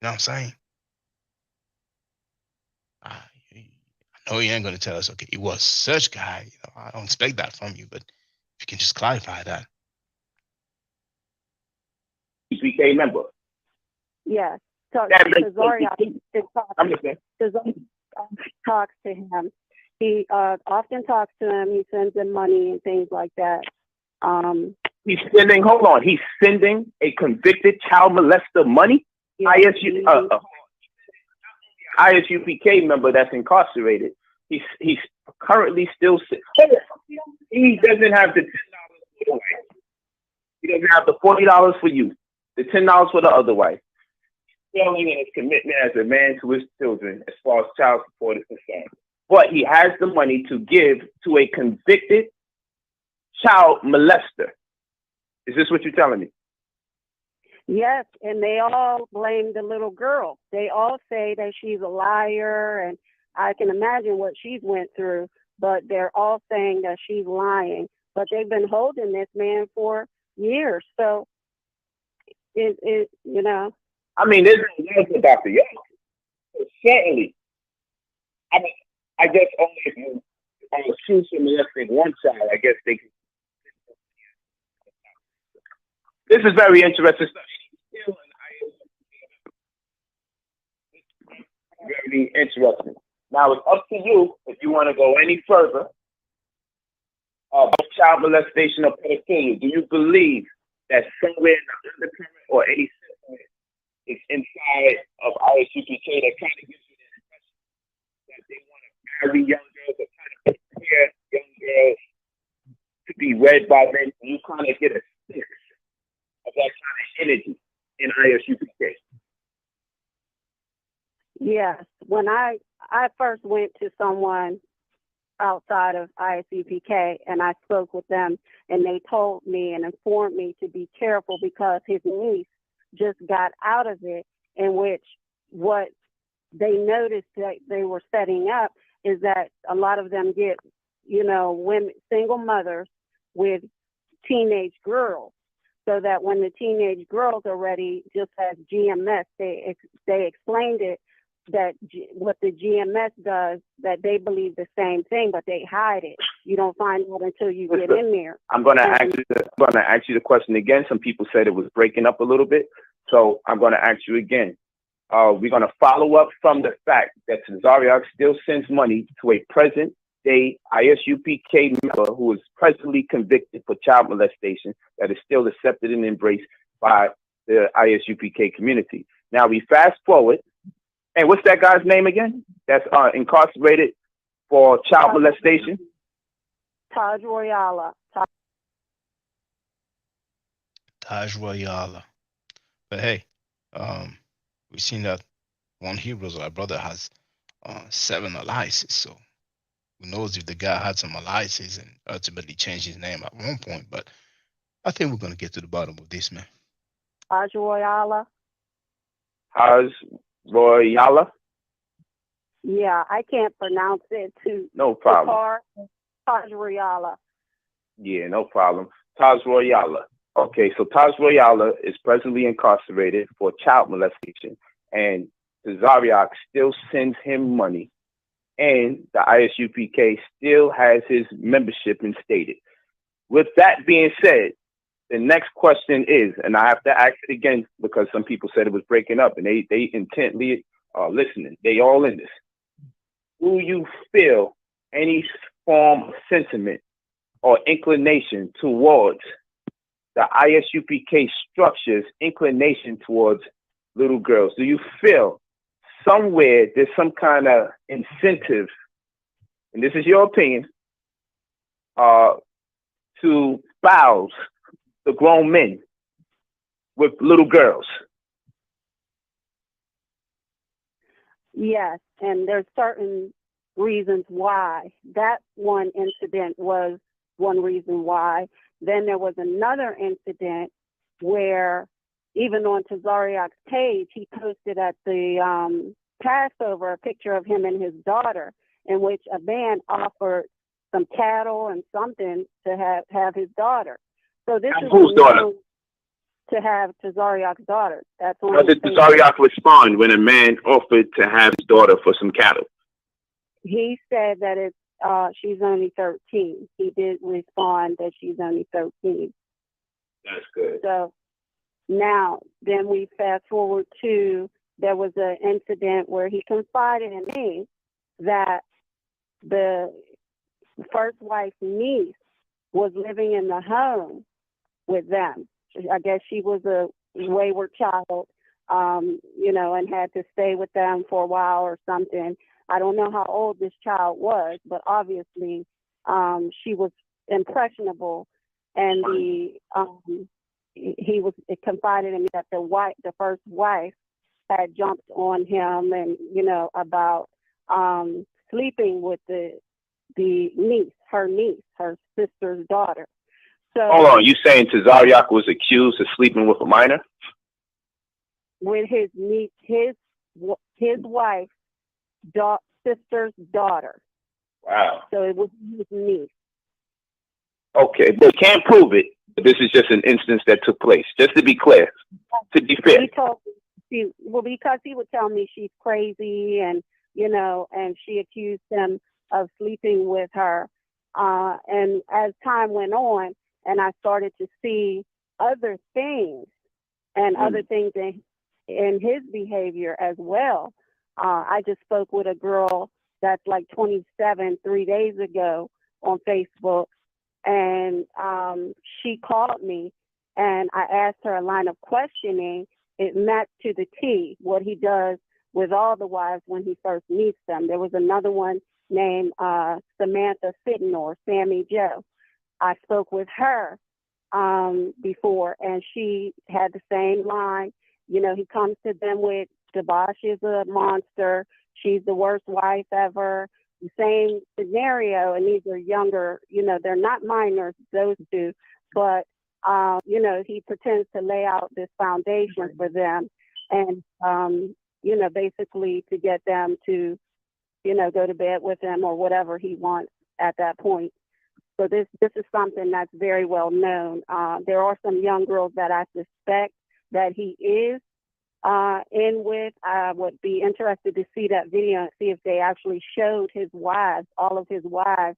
You know what I'm saying? I know you ain't gonna tell us, okay, it was such guy. I don't expect that from you, but if you can just clarify that. ISUPK member. Yes. So Tazaryach talks to him. He often talks to him. He sends him money and things like that. He's sending. Hold on. He's sending a convicted child molester money. Yes, ISUPK member that's incarcerated. He's currently still. He doesn't have the $10 for the wife. He doesn't have the $40 for you. The $10 for the other wife. Failing in his commitment as a man to his children as far as child support is concerned. But he has the money to give to a convicted child molester. Is this what you're telling me? Yes, and they all blame the little girl. They all say that she's a liar, and I can imagine what she's went through, but they're all saying that she's lying. But they've been holding this man for years. So, I mean, there's no doubt about the certainly. I guess only if you choose to molesting one child, I guess they can. This is very interesting stuff. Very interesting. Now it's up to you if you want to go any further about child molestation or pedophilia. Do you believe that somewhere in the undercurrent or any system is inside of ISUPK that kind of gives you the impression that they want to marry young girls or kind of prepare young girls to be read by men? You kind of get a sense of that kind of energy in ISUPK. Yes. When I first went to someone outside of ISUPK and I spoke with them, and they told me and informed me to be careful because his niece just got out of it, in which what they noticed that they were setting up is that a lot of them get, women, single mothers with teenage girls, so that when the teenage girls are ready, just as GMS, they explained it, that what the GMS does, that they believe the same thing, but they hide it. You don't find out until you get in there. I'm going to ask you the question again. Some people said it was breaking up a little bit, so I'm going to ask you again. We're going to follow up from the fact that Tazaryach still sends money to a present-day ISUPK member who is presently convicted for child molestation that is still accepted and embraced by the ISUPK community. Now we fast forward. And what's that guy's name again? That's incarcerated for child molestation? Tazaryach. Tazaryach. But hey, we've seen that one Hebrews, our brother, has 7 alliances. So who knows if the guy had some alliances and ultimately changed his name at one point. But I think we're going to get to the bottom of this, man. Tazaryach. Tazaryach? Yeah, I can't pronounce it too. No problem. Tazaryach. Yeah, no problem. Tazaryach. Okay, so Tazaryach is presently incarcerated for child molestation, and Tazaryach still sends him money, and the ISUPK still has his membership instated. With that being said, the next question is, and I have to ask it again because some people said it was breaking up, and they intently are listening. They all in this. Do you feel any form of sentiment or inclination towards the ISUPK structure's inclination towards little girls? Do you feel somewhere there's some kind of incentive, and this is your opinion, to spouse the grown men with little girls? Yes, and there's certain reasons why. That one incident was one reason why. Then there was another incident where, even on Tazaryach's page, he posted at the Passover a picture of him and his daughter, in which a man offered some cattle and something to have his daughter. So this is whose daughter? To have Tazaryach's daughter. That's on How did Tazaryach respond when a man offered to have his daughter for some cattle? He said that she's only 13. He did respond that she's only 13. That's good. So now, then we fast forward to, there was an incident where he confided in me that the first wife's niece was living in the home with them. I guess she was a wayward child, and had to stay with them for a while or something. I don't know how old this child was, but obviously she was impressionable, and it confided in me that the first wife had jumped on him and about sleeping with the niece, her sister's daughter. So hold on, you saying Tazaryach was accused of sleeping with a minor? With his niece, his wife's sister's daughter. Wow. So it was his niece. Okay, but can't prove it. This is just an instance that took place. Just to be clear, to be fair. He told me, because he would tell me she's crazy, and and she accused him of sleeping with her. And as time went on, and I started to see other things and other things in his behavior as well. I just spoke with a girl that's like 27 3 days ago on Facebook, and she called me, and I asked her a line of questioning. It matched to the T what he does with all the wives when he first meets them. There was another one named Samantha Fitton, or Sammy Joe. I spoke with her before, and she had the same line. He comes to them with, Debash is a monster. She's the worst wife ever. The same scenario, and these are younger, they're not minors, those two, but, he pretends to lay out this foundation for them and, basically to get them to, go to bed with him or whatever he wants at that point. So this is something that's very well known. There are some young girls that I suspect that he is in with. I would be interested to see that video and see if they actually showed his wives, all of his wives,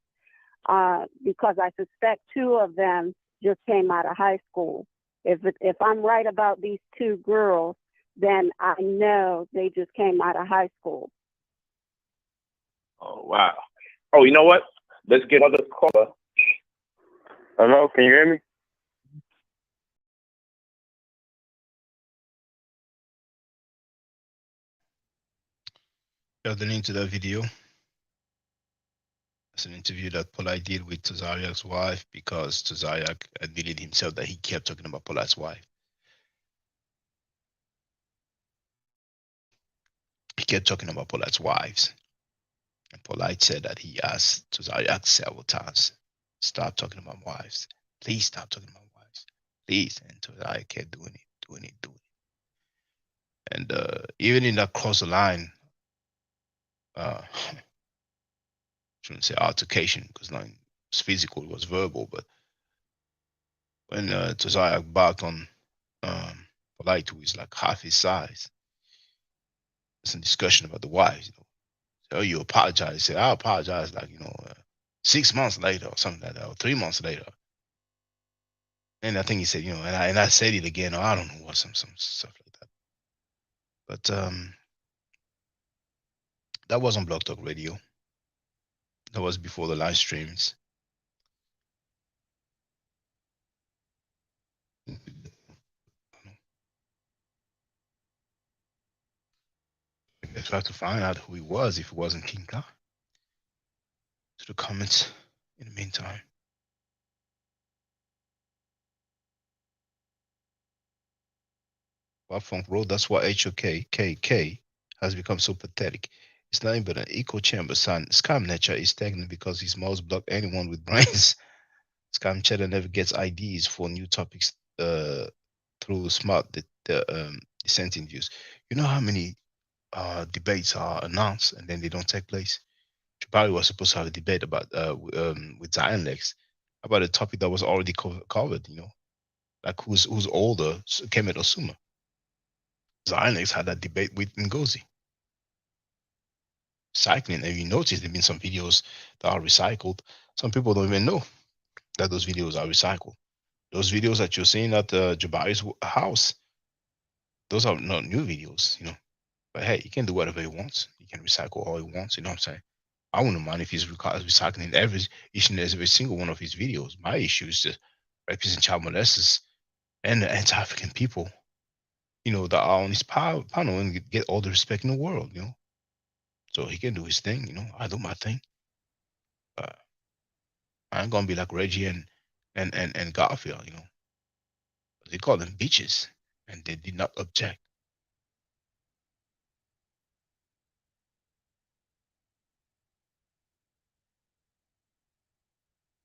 because I suspect 2 of them just came out of high school. If I'm right about these 2 girls, then I know they just came out of high school. Oh, wow. Oh, you know what? Let's get another caller. Hello, can you hear me? You have the link to that video. It's an interview that Polite did with Tazaryach's wife, because Tazaryach admitted himself that he kept talking about Polite's wife. He kept talking about Polite's wives. And Polite said that he asked Tazaryach several times, stop talking about wives. Please stop talking about wives. Please. And Tazaryach kept doing it. And even in that cross the line, shouldn't say altercation, because not it's physical, it was verbal, but when Tazaryach barked on Polite, who is like half his size, some discussion about the wives. So you apologize. He said, I apologize, like, 6 months later or something like that, or 3 months later. And I think he said, and I said it again, or I don't know what, some stuff like that. But that was on Blog Talk Radio. That was before the live streams. I tried to find out who he was if it wasn't King Kong. To the comments in the meantime. Bob Funk Road, that's why HOKKK has become so pathetic. It's nothing but an echo chamber son. Scam nature is stagnant because his mouths block anyone with brains. Scam cheddar never gets IDs for new topics through smart dissenting views. You know how many debates are announced and then they don't take place? Jabari was supposed to have a debate about with Zion Lex about a topic that was already covered, like who's older, Kemet or Suma. Zion Lex had that debate with Ngozi. Cycling, and you notice there have been some videos that are recycled. Some people don't even know that those videos are recycled. Those videos that you're seeing at Jabari's house, those are not new videos, But hey, he can do whatever he wants. He can recycle all he wants, you know what I'm saying? I wouldn't mind if he's recycling each and every single one of his videos. My issue is to represent child molesters and the anti-African people, that are on his panel and get all the respect in the world, So he can do his thing, I do my thing. I ain't gonna be like Reggie and Garfield, They call them bitches, and they did not object.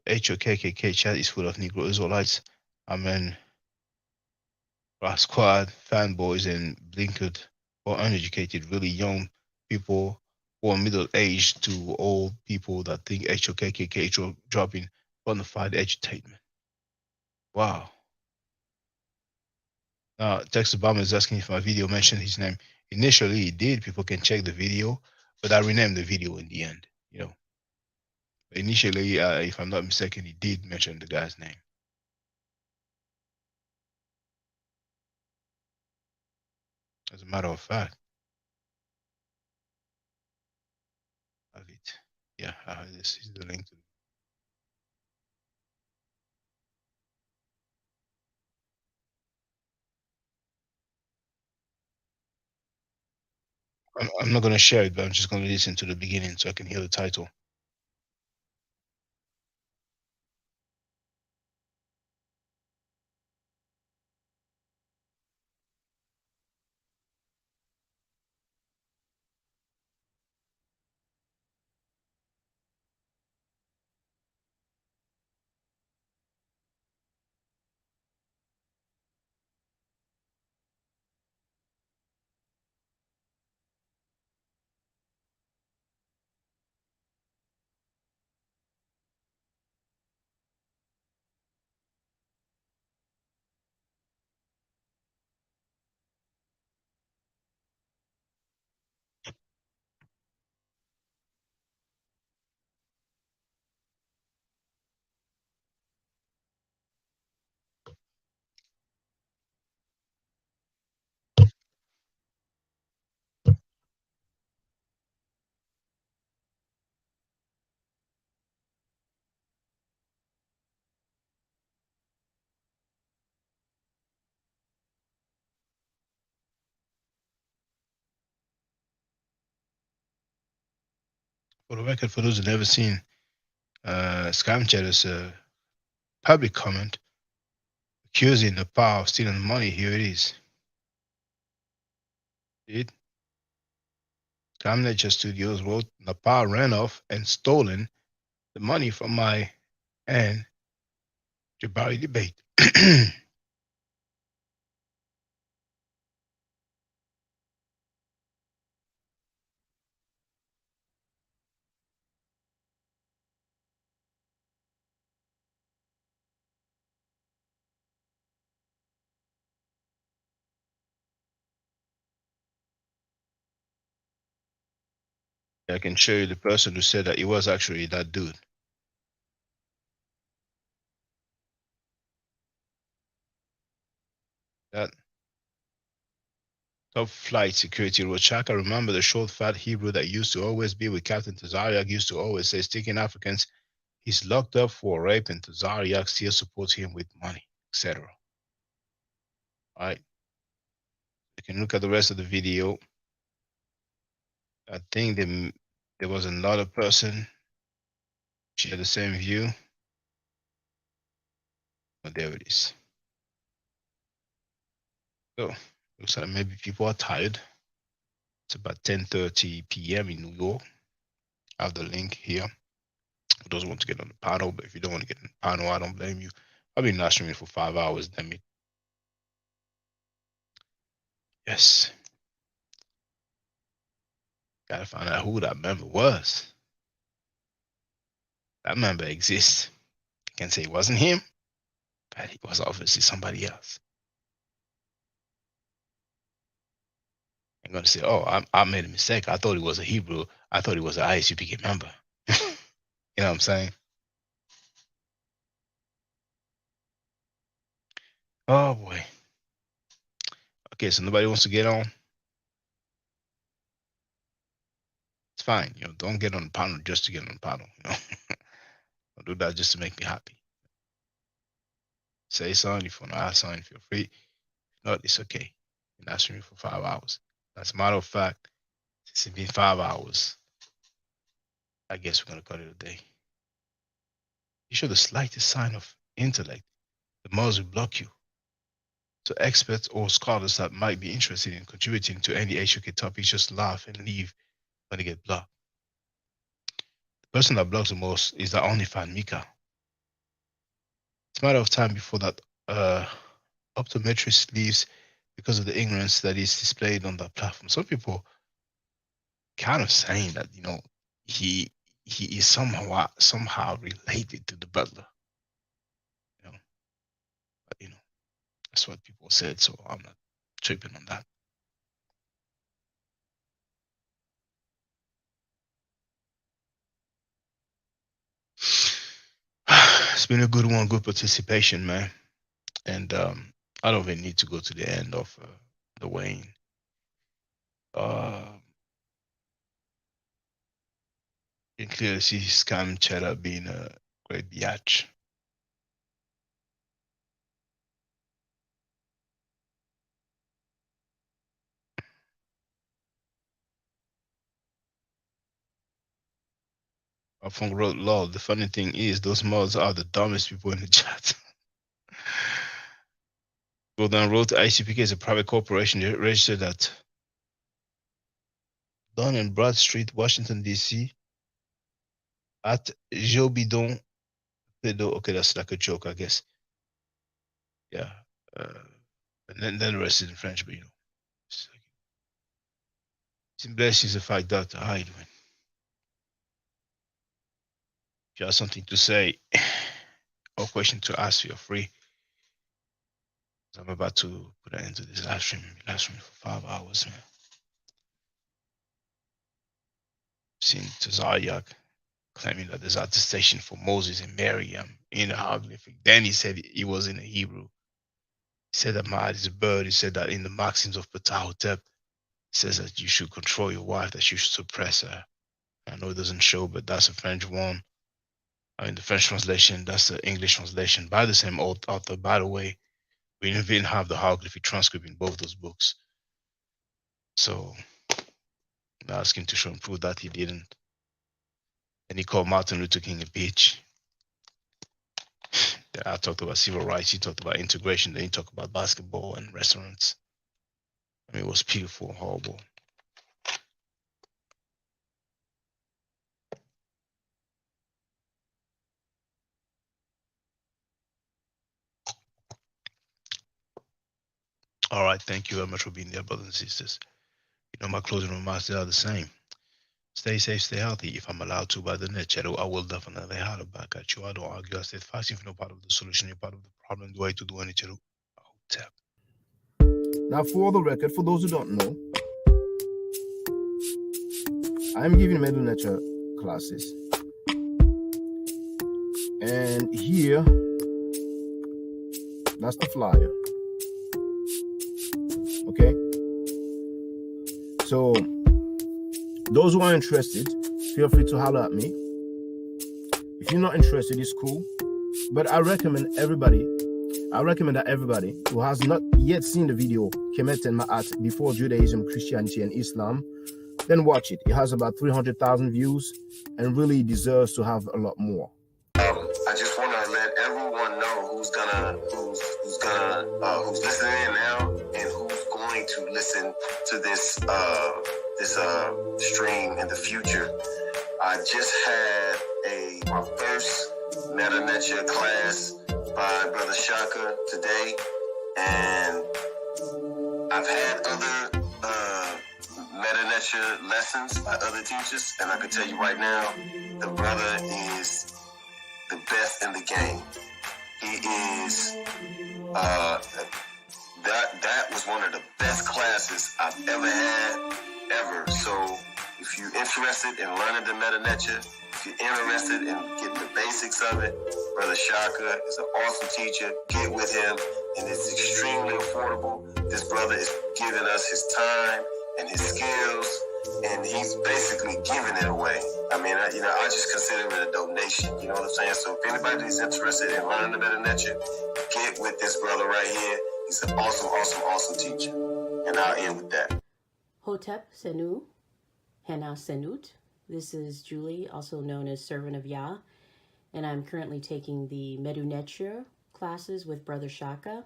HOKKK chat is full of Negro Israelites. Amen. Squad, fanboys, and blinkered or uneducated, really young people or middle-aged to old people that think HOKKK dropping bona fide edutainment. Wow. Now, Tex Obama is asking if my video mentioned his name. Initially, it did. People can check the video, but I renamed the video in the end. Initially, if I'm not mistaken, he did mention the guy's name. As a matter of fact, I have it. Yeah, this is the link to. I'm not going to share it, but I'm just going to listen to the beginning so I can hear the title. For the record, for those who never seen Scam Chatter's public comment accusing the power of stealing money, here it is. It Scam Nature Studios wrote Napar ran off and stolen the money from my and Jabari debate. I can show you the person who said that he was actually that dude. That top flight security Rochak. I remember the short, fat Hebrew that used to always be with Captain Tazaryach used to always say, sticking Africans, he's locked up for rape, and Tazaryach still supports him with money, etc. All right. You can look at the rest of the video. I think there was another person. She had the same view. Oh, there it is. So, looks like maybe people are tired. It's about 10:30 p.m. in New York. I have the link here. For those who want to get on the panel, but if you don't want to get on the panel, I don't blame you. I've been not streaming for 5 hours, damn it. Yes. Gotta find out who that member was. That member exists. I can say it wasn't him, but it was obviously somebody else. I'm gonna say, oh, I made a mistake. I thought he was a Hebrew. I thought he was an ISUPK member. You know what I'm saying? Oh boy. Okay, so nobody wants to get on. It's fine. You know, don't get on the panel just to get on the panel. You know, don't do that just to make me happy. Say something if you want to ask something. Feel free. If not, it's okay. You're not streaming for 5 hours. As a matter of fact, since it's been 5 hours, I guess we're gonna call it a day. You show the slightest sign of intellect, the mouse will block you. So experts or scholars that might be interested in contributing to any HOK topic just laugh and leave when they get blocked. The person that blocks the most is the OnlyFans Mika. It's a matter of time before that optometrist leaves because of the ignorance that is displayed on that platform. Some people kind of saying that, you know, he is somehow related to the butler. You know, but you know, that's what people said, so I'm not tripping on that. It's been a good one, good participation, man. And I don't even need to go to the end of the Wayne. You can clearly see Scam Cheddar being a great byatch. From wrote law. The funny thing is, those mods are the dumbest people in the chat. Golden wrote ICPK is a private corporation registered at Don and Broad Street, Washington, D.C. at Jobidon. Okay, that's like a joke, I guess. Yeah. And then the rest is in French, but you know. Bless is a fact, Doctor. How you doing? If you have something to say or question to ask, you're free. I'm about to put an end to this live stream. Live stream for 5 hours, man. Seen Tazaryach claiming that there's attestation for Moses and Mary in a hieroglyphic. Then he said he was in a Hebrew. He said that Ma'at is a bird. He said that in the Maxims of Ptahotep, it says that you should control your wife, that you should suppress her. I know it doesn't show, but that's a French one. I mean, the French translation, that's the English translation by the same author. By the way, we even have the hieroglyphic transcript in both those books. So I asked him to show and prove that he didn't. And he called Martin Luther King a bitch. I talked about civil rights. He talked about integration. Then he talked about basketball and restaurants. I mean, it was beautiful, horrible. All right, thank you very much for being there, brothers and sisters. You know, my closing remarks are the same. Stay safe, stay healthy. If I'm allowed to by the net, Cheryl, I will definitely holler back at you. I don't argue. I said, fast. If you're not part of the solution, you're part of the problem. The way to do any Cheryl. Tap. Now, for the record, for those who don't know, I'm giving middle nature classes. And here, that's the flyer. Okay. So those who are interested, feel free to holler at me. If you're not interested, it's cool. But I recommend that everybody who has not yet seen the video, Kemet and Ma'at, before Judaism, Christianity, and Islam, then watch it. It has about 300,000 views and really deserves to have a lot more. I just want to let everyone know who's listening in now and who's going to listen to this stream in the future. I just had my first Meta Nature class by Brother Shaka today, and I've had other Meta Nature lessons by other teachers, and I can tell you right now, the brother is the best in the game. He is that was one of the best classes I've ever had, ever. So if you're interested in learning the Meta Nature, if you're interested in getting the basics of it, Brother Shaka is an awesome teacher. Get with him, and it's extremely affordable. This brother is giving us his time and his skills, and he's basically giving it away. I mean, I just consider it a donation. You know what I'm saying? So if anybody is interested in learning the Meta Nature, get with this brother right here. He's an awesome, awesome, awesome teacher. And I'll end with that. Hotep Senu, Hena Senut. This is Julie, also known as Servant of Yah, and I'm currently taking the Medu Neture classes with Brother Shaka,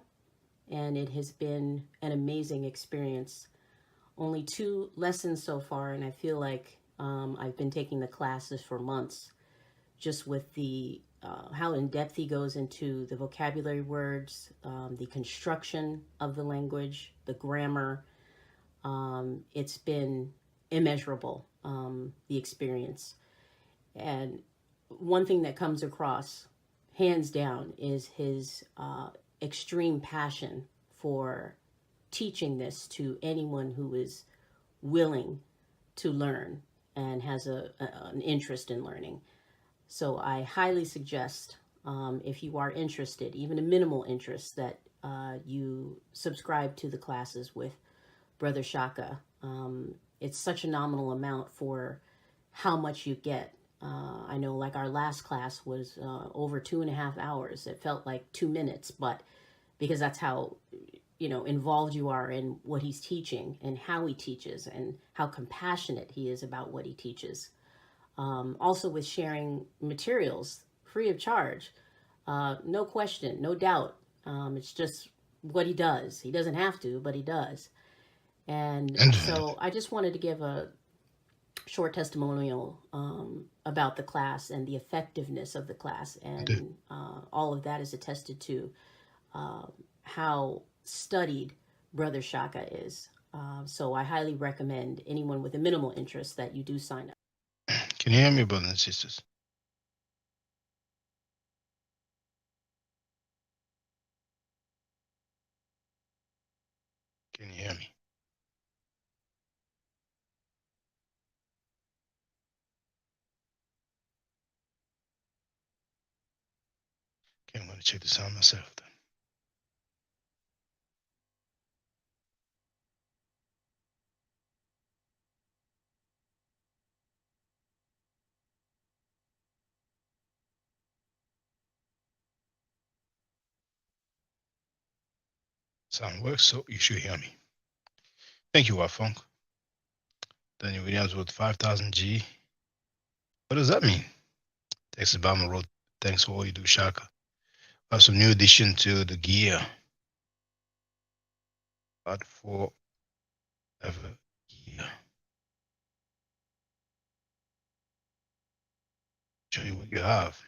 and it has been an amazing experience. Only 2 lessons so far, and I feel like I've been taking the classes for months, just with the how in depth he goes into the vocabulary words, the construction of the language, the grammar. It's been immeasurable, the experience. And one thing that comes across, hands down, is his extreme passion for teaching this to anyone who is willing to learn and has an interest in learning. So I highly suggest, if you are interested, even a minimal interest, that you subscribe to the classes with Brother Shaka. It's such a nominal amount for how much you get. I know, like, our last class was over 2.5 hours. It felt like 2 minutes, but because that's how involved you are in what he's teaching and how he teaches and how compassionate he is about what he teaches. Also with sharing materials free of charge, no question, no doubt. It's just what he does. He doesn't have to, but he does. And so I just wanted to give a short testimonial about the class and the effectiveness of the class. And all of that is attested to how studied Brother Shaka is. So I highly recommend anyone with a minimal interest that you do sign up. Can you hear me, brothers and sisters? Can you hear me? Okay, I'm going to check this out myself then. Sound works, so you should hear me. Thank you, Wafunk. Daniel Williams with 5,000 G. What does that mean? Texas Obama wrote, thanks for all you do, Shaka. I have some new addition to the gear. But for ever gear. Show you what you have.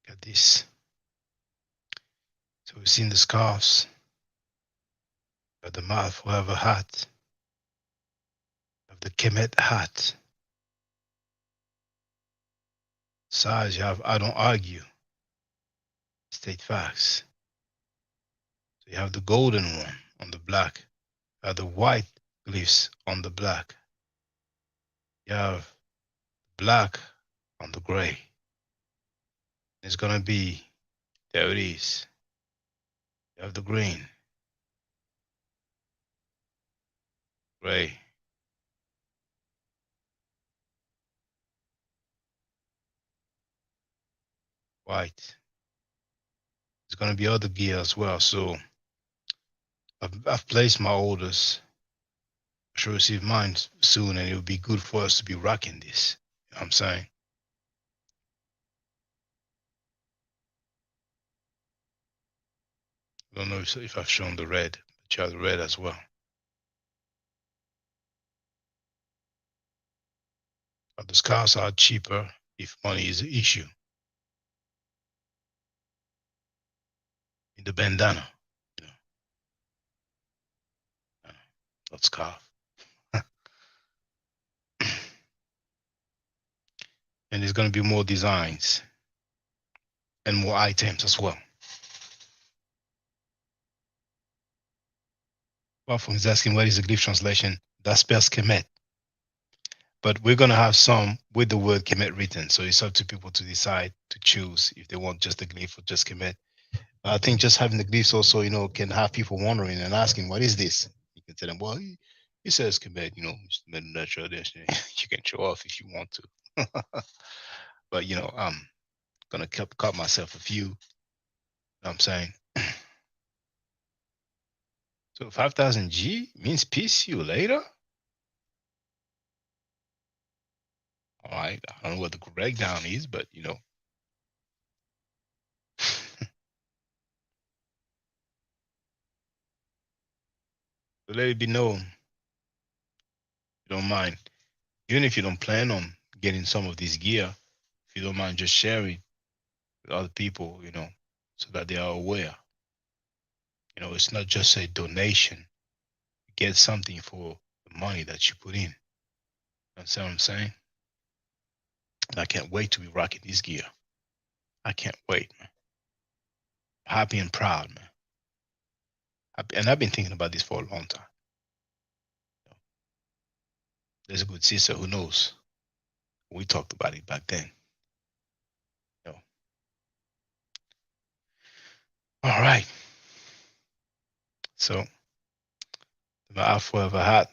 Got this. So we've seen the scarves. Got the mouth forever hat. Of the Kemet hat. Size you have, I don't argue. State facts. So you have the golden one on the black. You have the white glyphs on the black. You have black on the gray. It's gonna be, there it is. You have the green, gray, white. It's gonna be other gear as well. So I've placed my orders. I should receive mine soon, and it would be good for us to be rocking this. You know what I'm saying? I don't know if I've shown the red, but you have the red as well. But the scars are cheaper if money is an issue. In the bandana, you know, not scarf. And there's going to be more designs and more items as well. Platform is asking what is the glyph translation? That spells Kemet. But we're going to have some with the word Kemet written. So it's up to people to decide to choose if they want just the glyph or just Kemet. I think just having the glyphs also, you know, can have people wondering and asking, what is this? You can tell them, well, it says Kemet, you know, it's the natural. You can show off if you want to. But, you know, I'm going to cut myself a few. You know what I'm saying? So 5,000 G means peace, see you later? All right. I don't know what the breakdown is, but, you know. So let it be known. You don't mind. Even if you don't plan on getting some of this gear, if you don't mind just sharing with other people, you know, so that they are aware. You know, it's not just a donation. You get something for the money that you put in. That's what I'm saying? And I can't wait to be rocking this gear. I can't wait, man. Happy and proud, man. And I've been thinking about this for a long time. There's a good sister who knows. We talked about it back then. You know. All right. So, my alpha of a hat.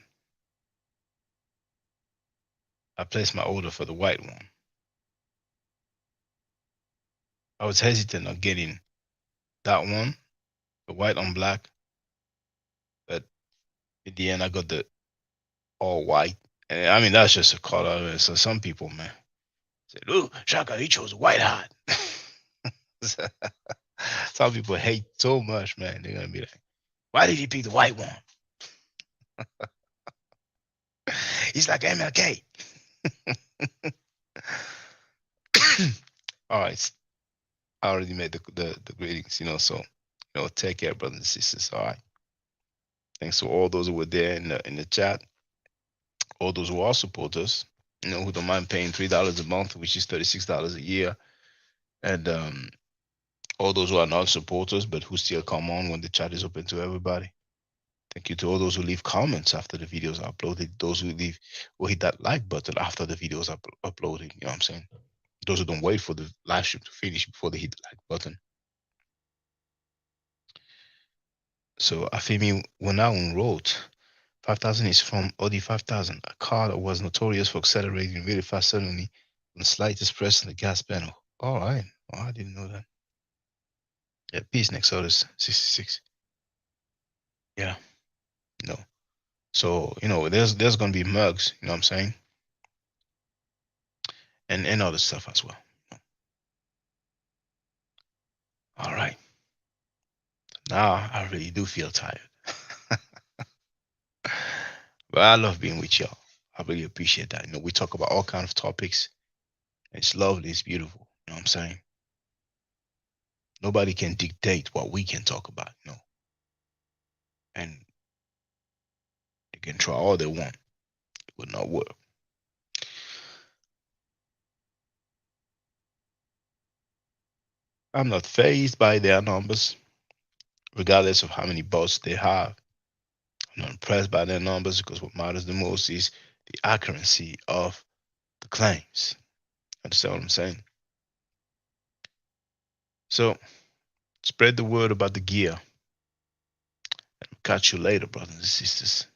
I placed my order for the white one. I was hesitant on getting that one, the white on black. But in the end, I got the all white. And I mean, that's just a color. So some people, man, said, "Oh, Shaka, he chose a white hat." Some people hate so much, man. They're gonna be like, "Why did he pick the white one?" He's like MLK. All right, I already made the greetings, you know. So, you know, take care, brothers and sisters. All right. Thanks to all those who were there in the chat. All those who are supporters, you know, who don't mind paying $3 a month, which is $36 a year, and all those who are not supporters but who still come on when the chat is open to everybody. Thank you to all those who leave comments after the videos are uploaded. Those who hit that like button after the videos are uploaded. You know what I'm saying? Those who don't wait for the live stream to finish before they hit the like button. So Afemi Wanaun wrote, 5,000 is from Audi 5000, a car that was notorious for accelerating really fast suddenly on the slightest press on the gas pedal. All right. Oh, I didn't know that. Yeah, peace, Nexodus 66. Yeah. No. So, you know, there's gonna be mugs, you know what I'm saying? And other stuff as well. All right. Now I really do feel tired. But I love being with y'all. I really appreciate that. You know, we talk about all kinds of topics. It's lovely, it's beautiful. You know what I'm saying? Nobody can dictate what we can talk about, you know. And they can try all they want. It would not work. I'm not fazed by their numbers, regardless of how many votes they have. I'm not impressed by their numbers because what matters the most is the accuracy of the claims. Understand what I'm saying? So spread the word about the gear. Catch you later, brothers and sisters.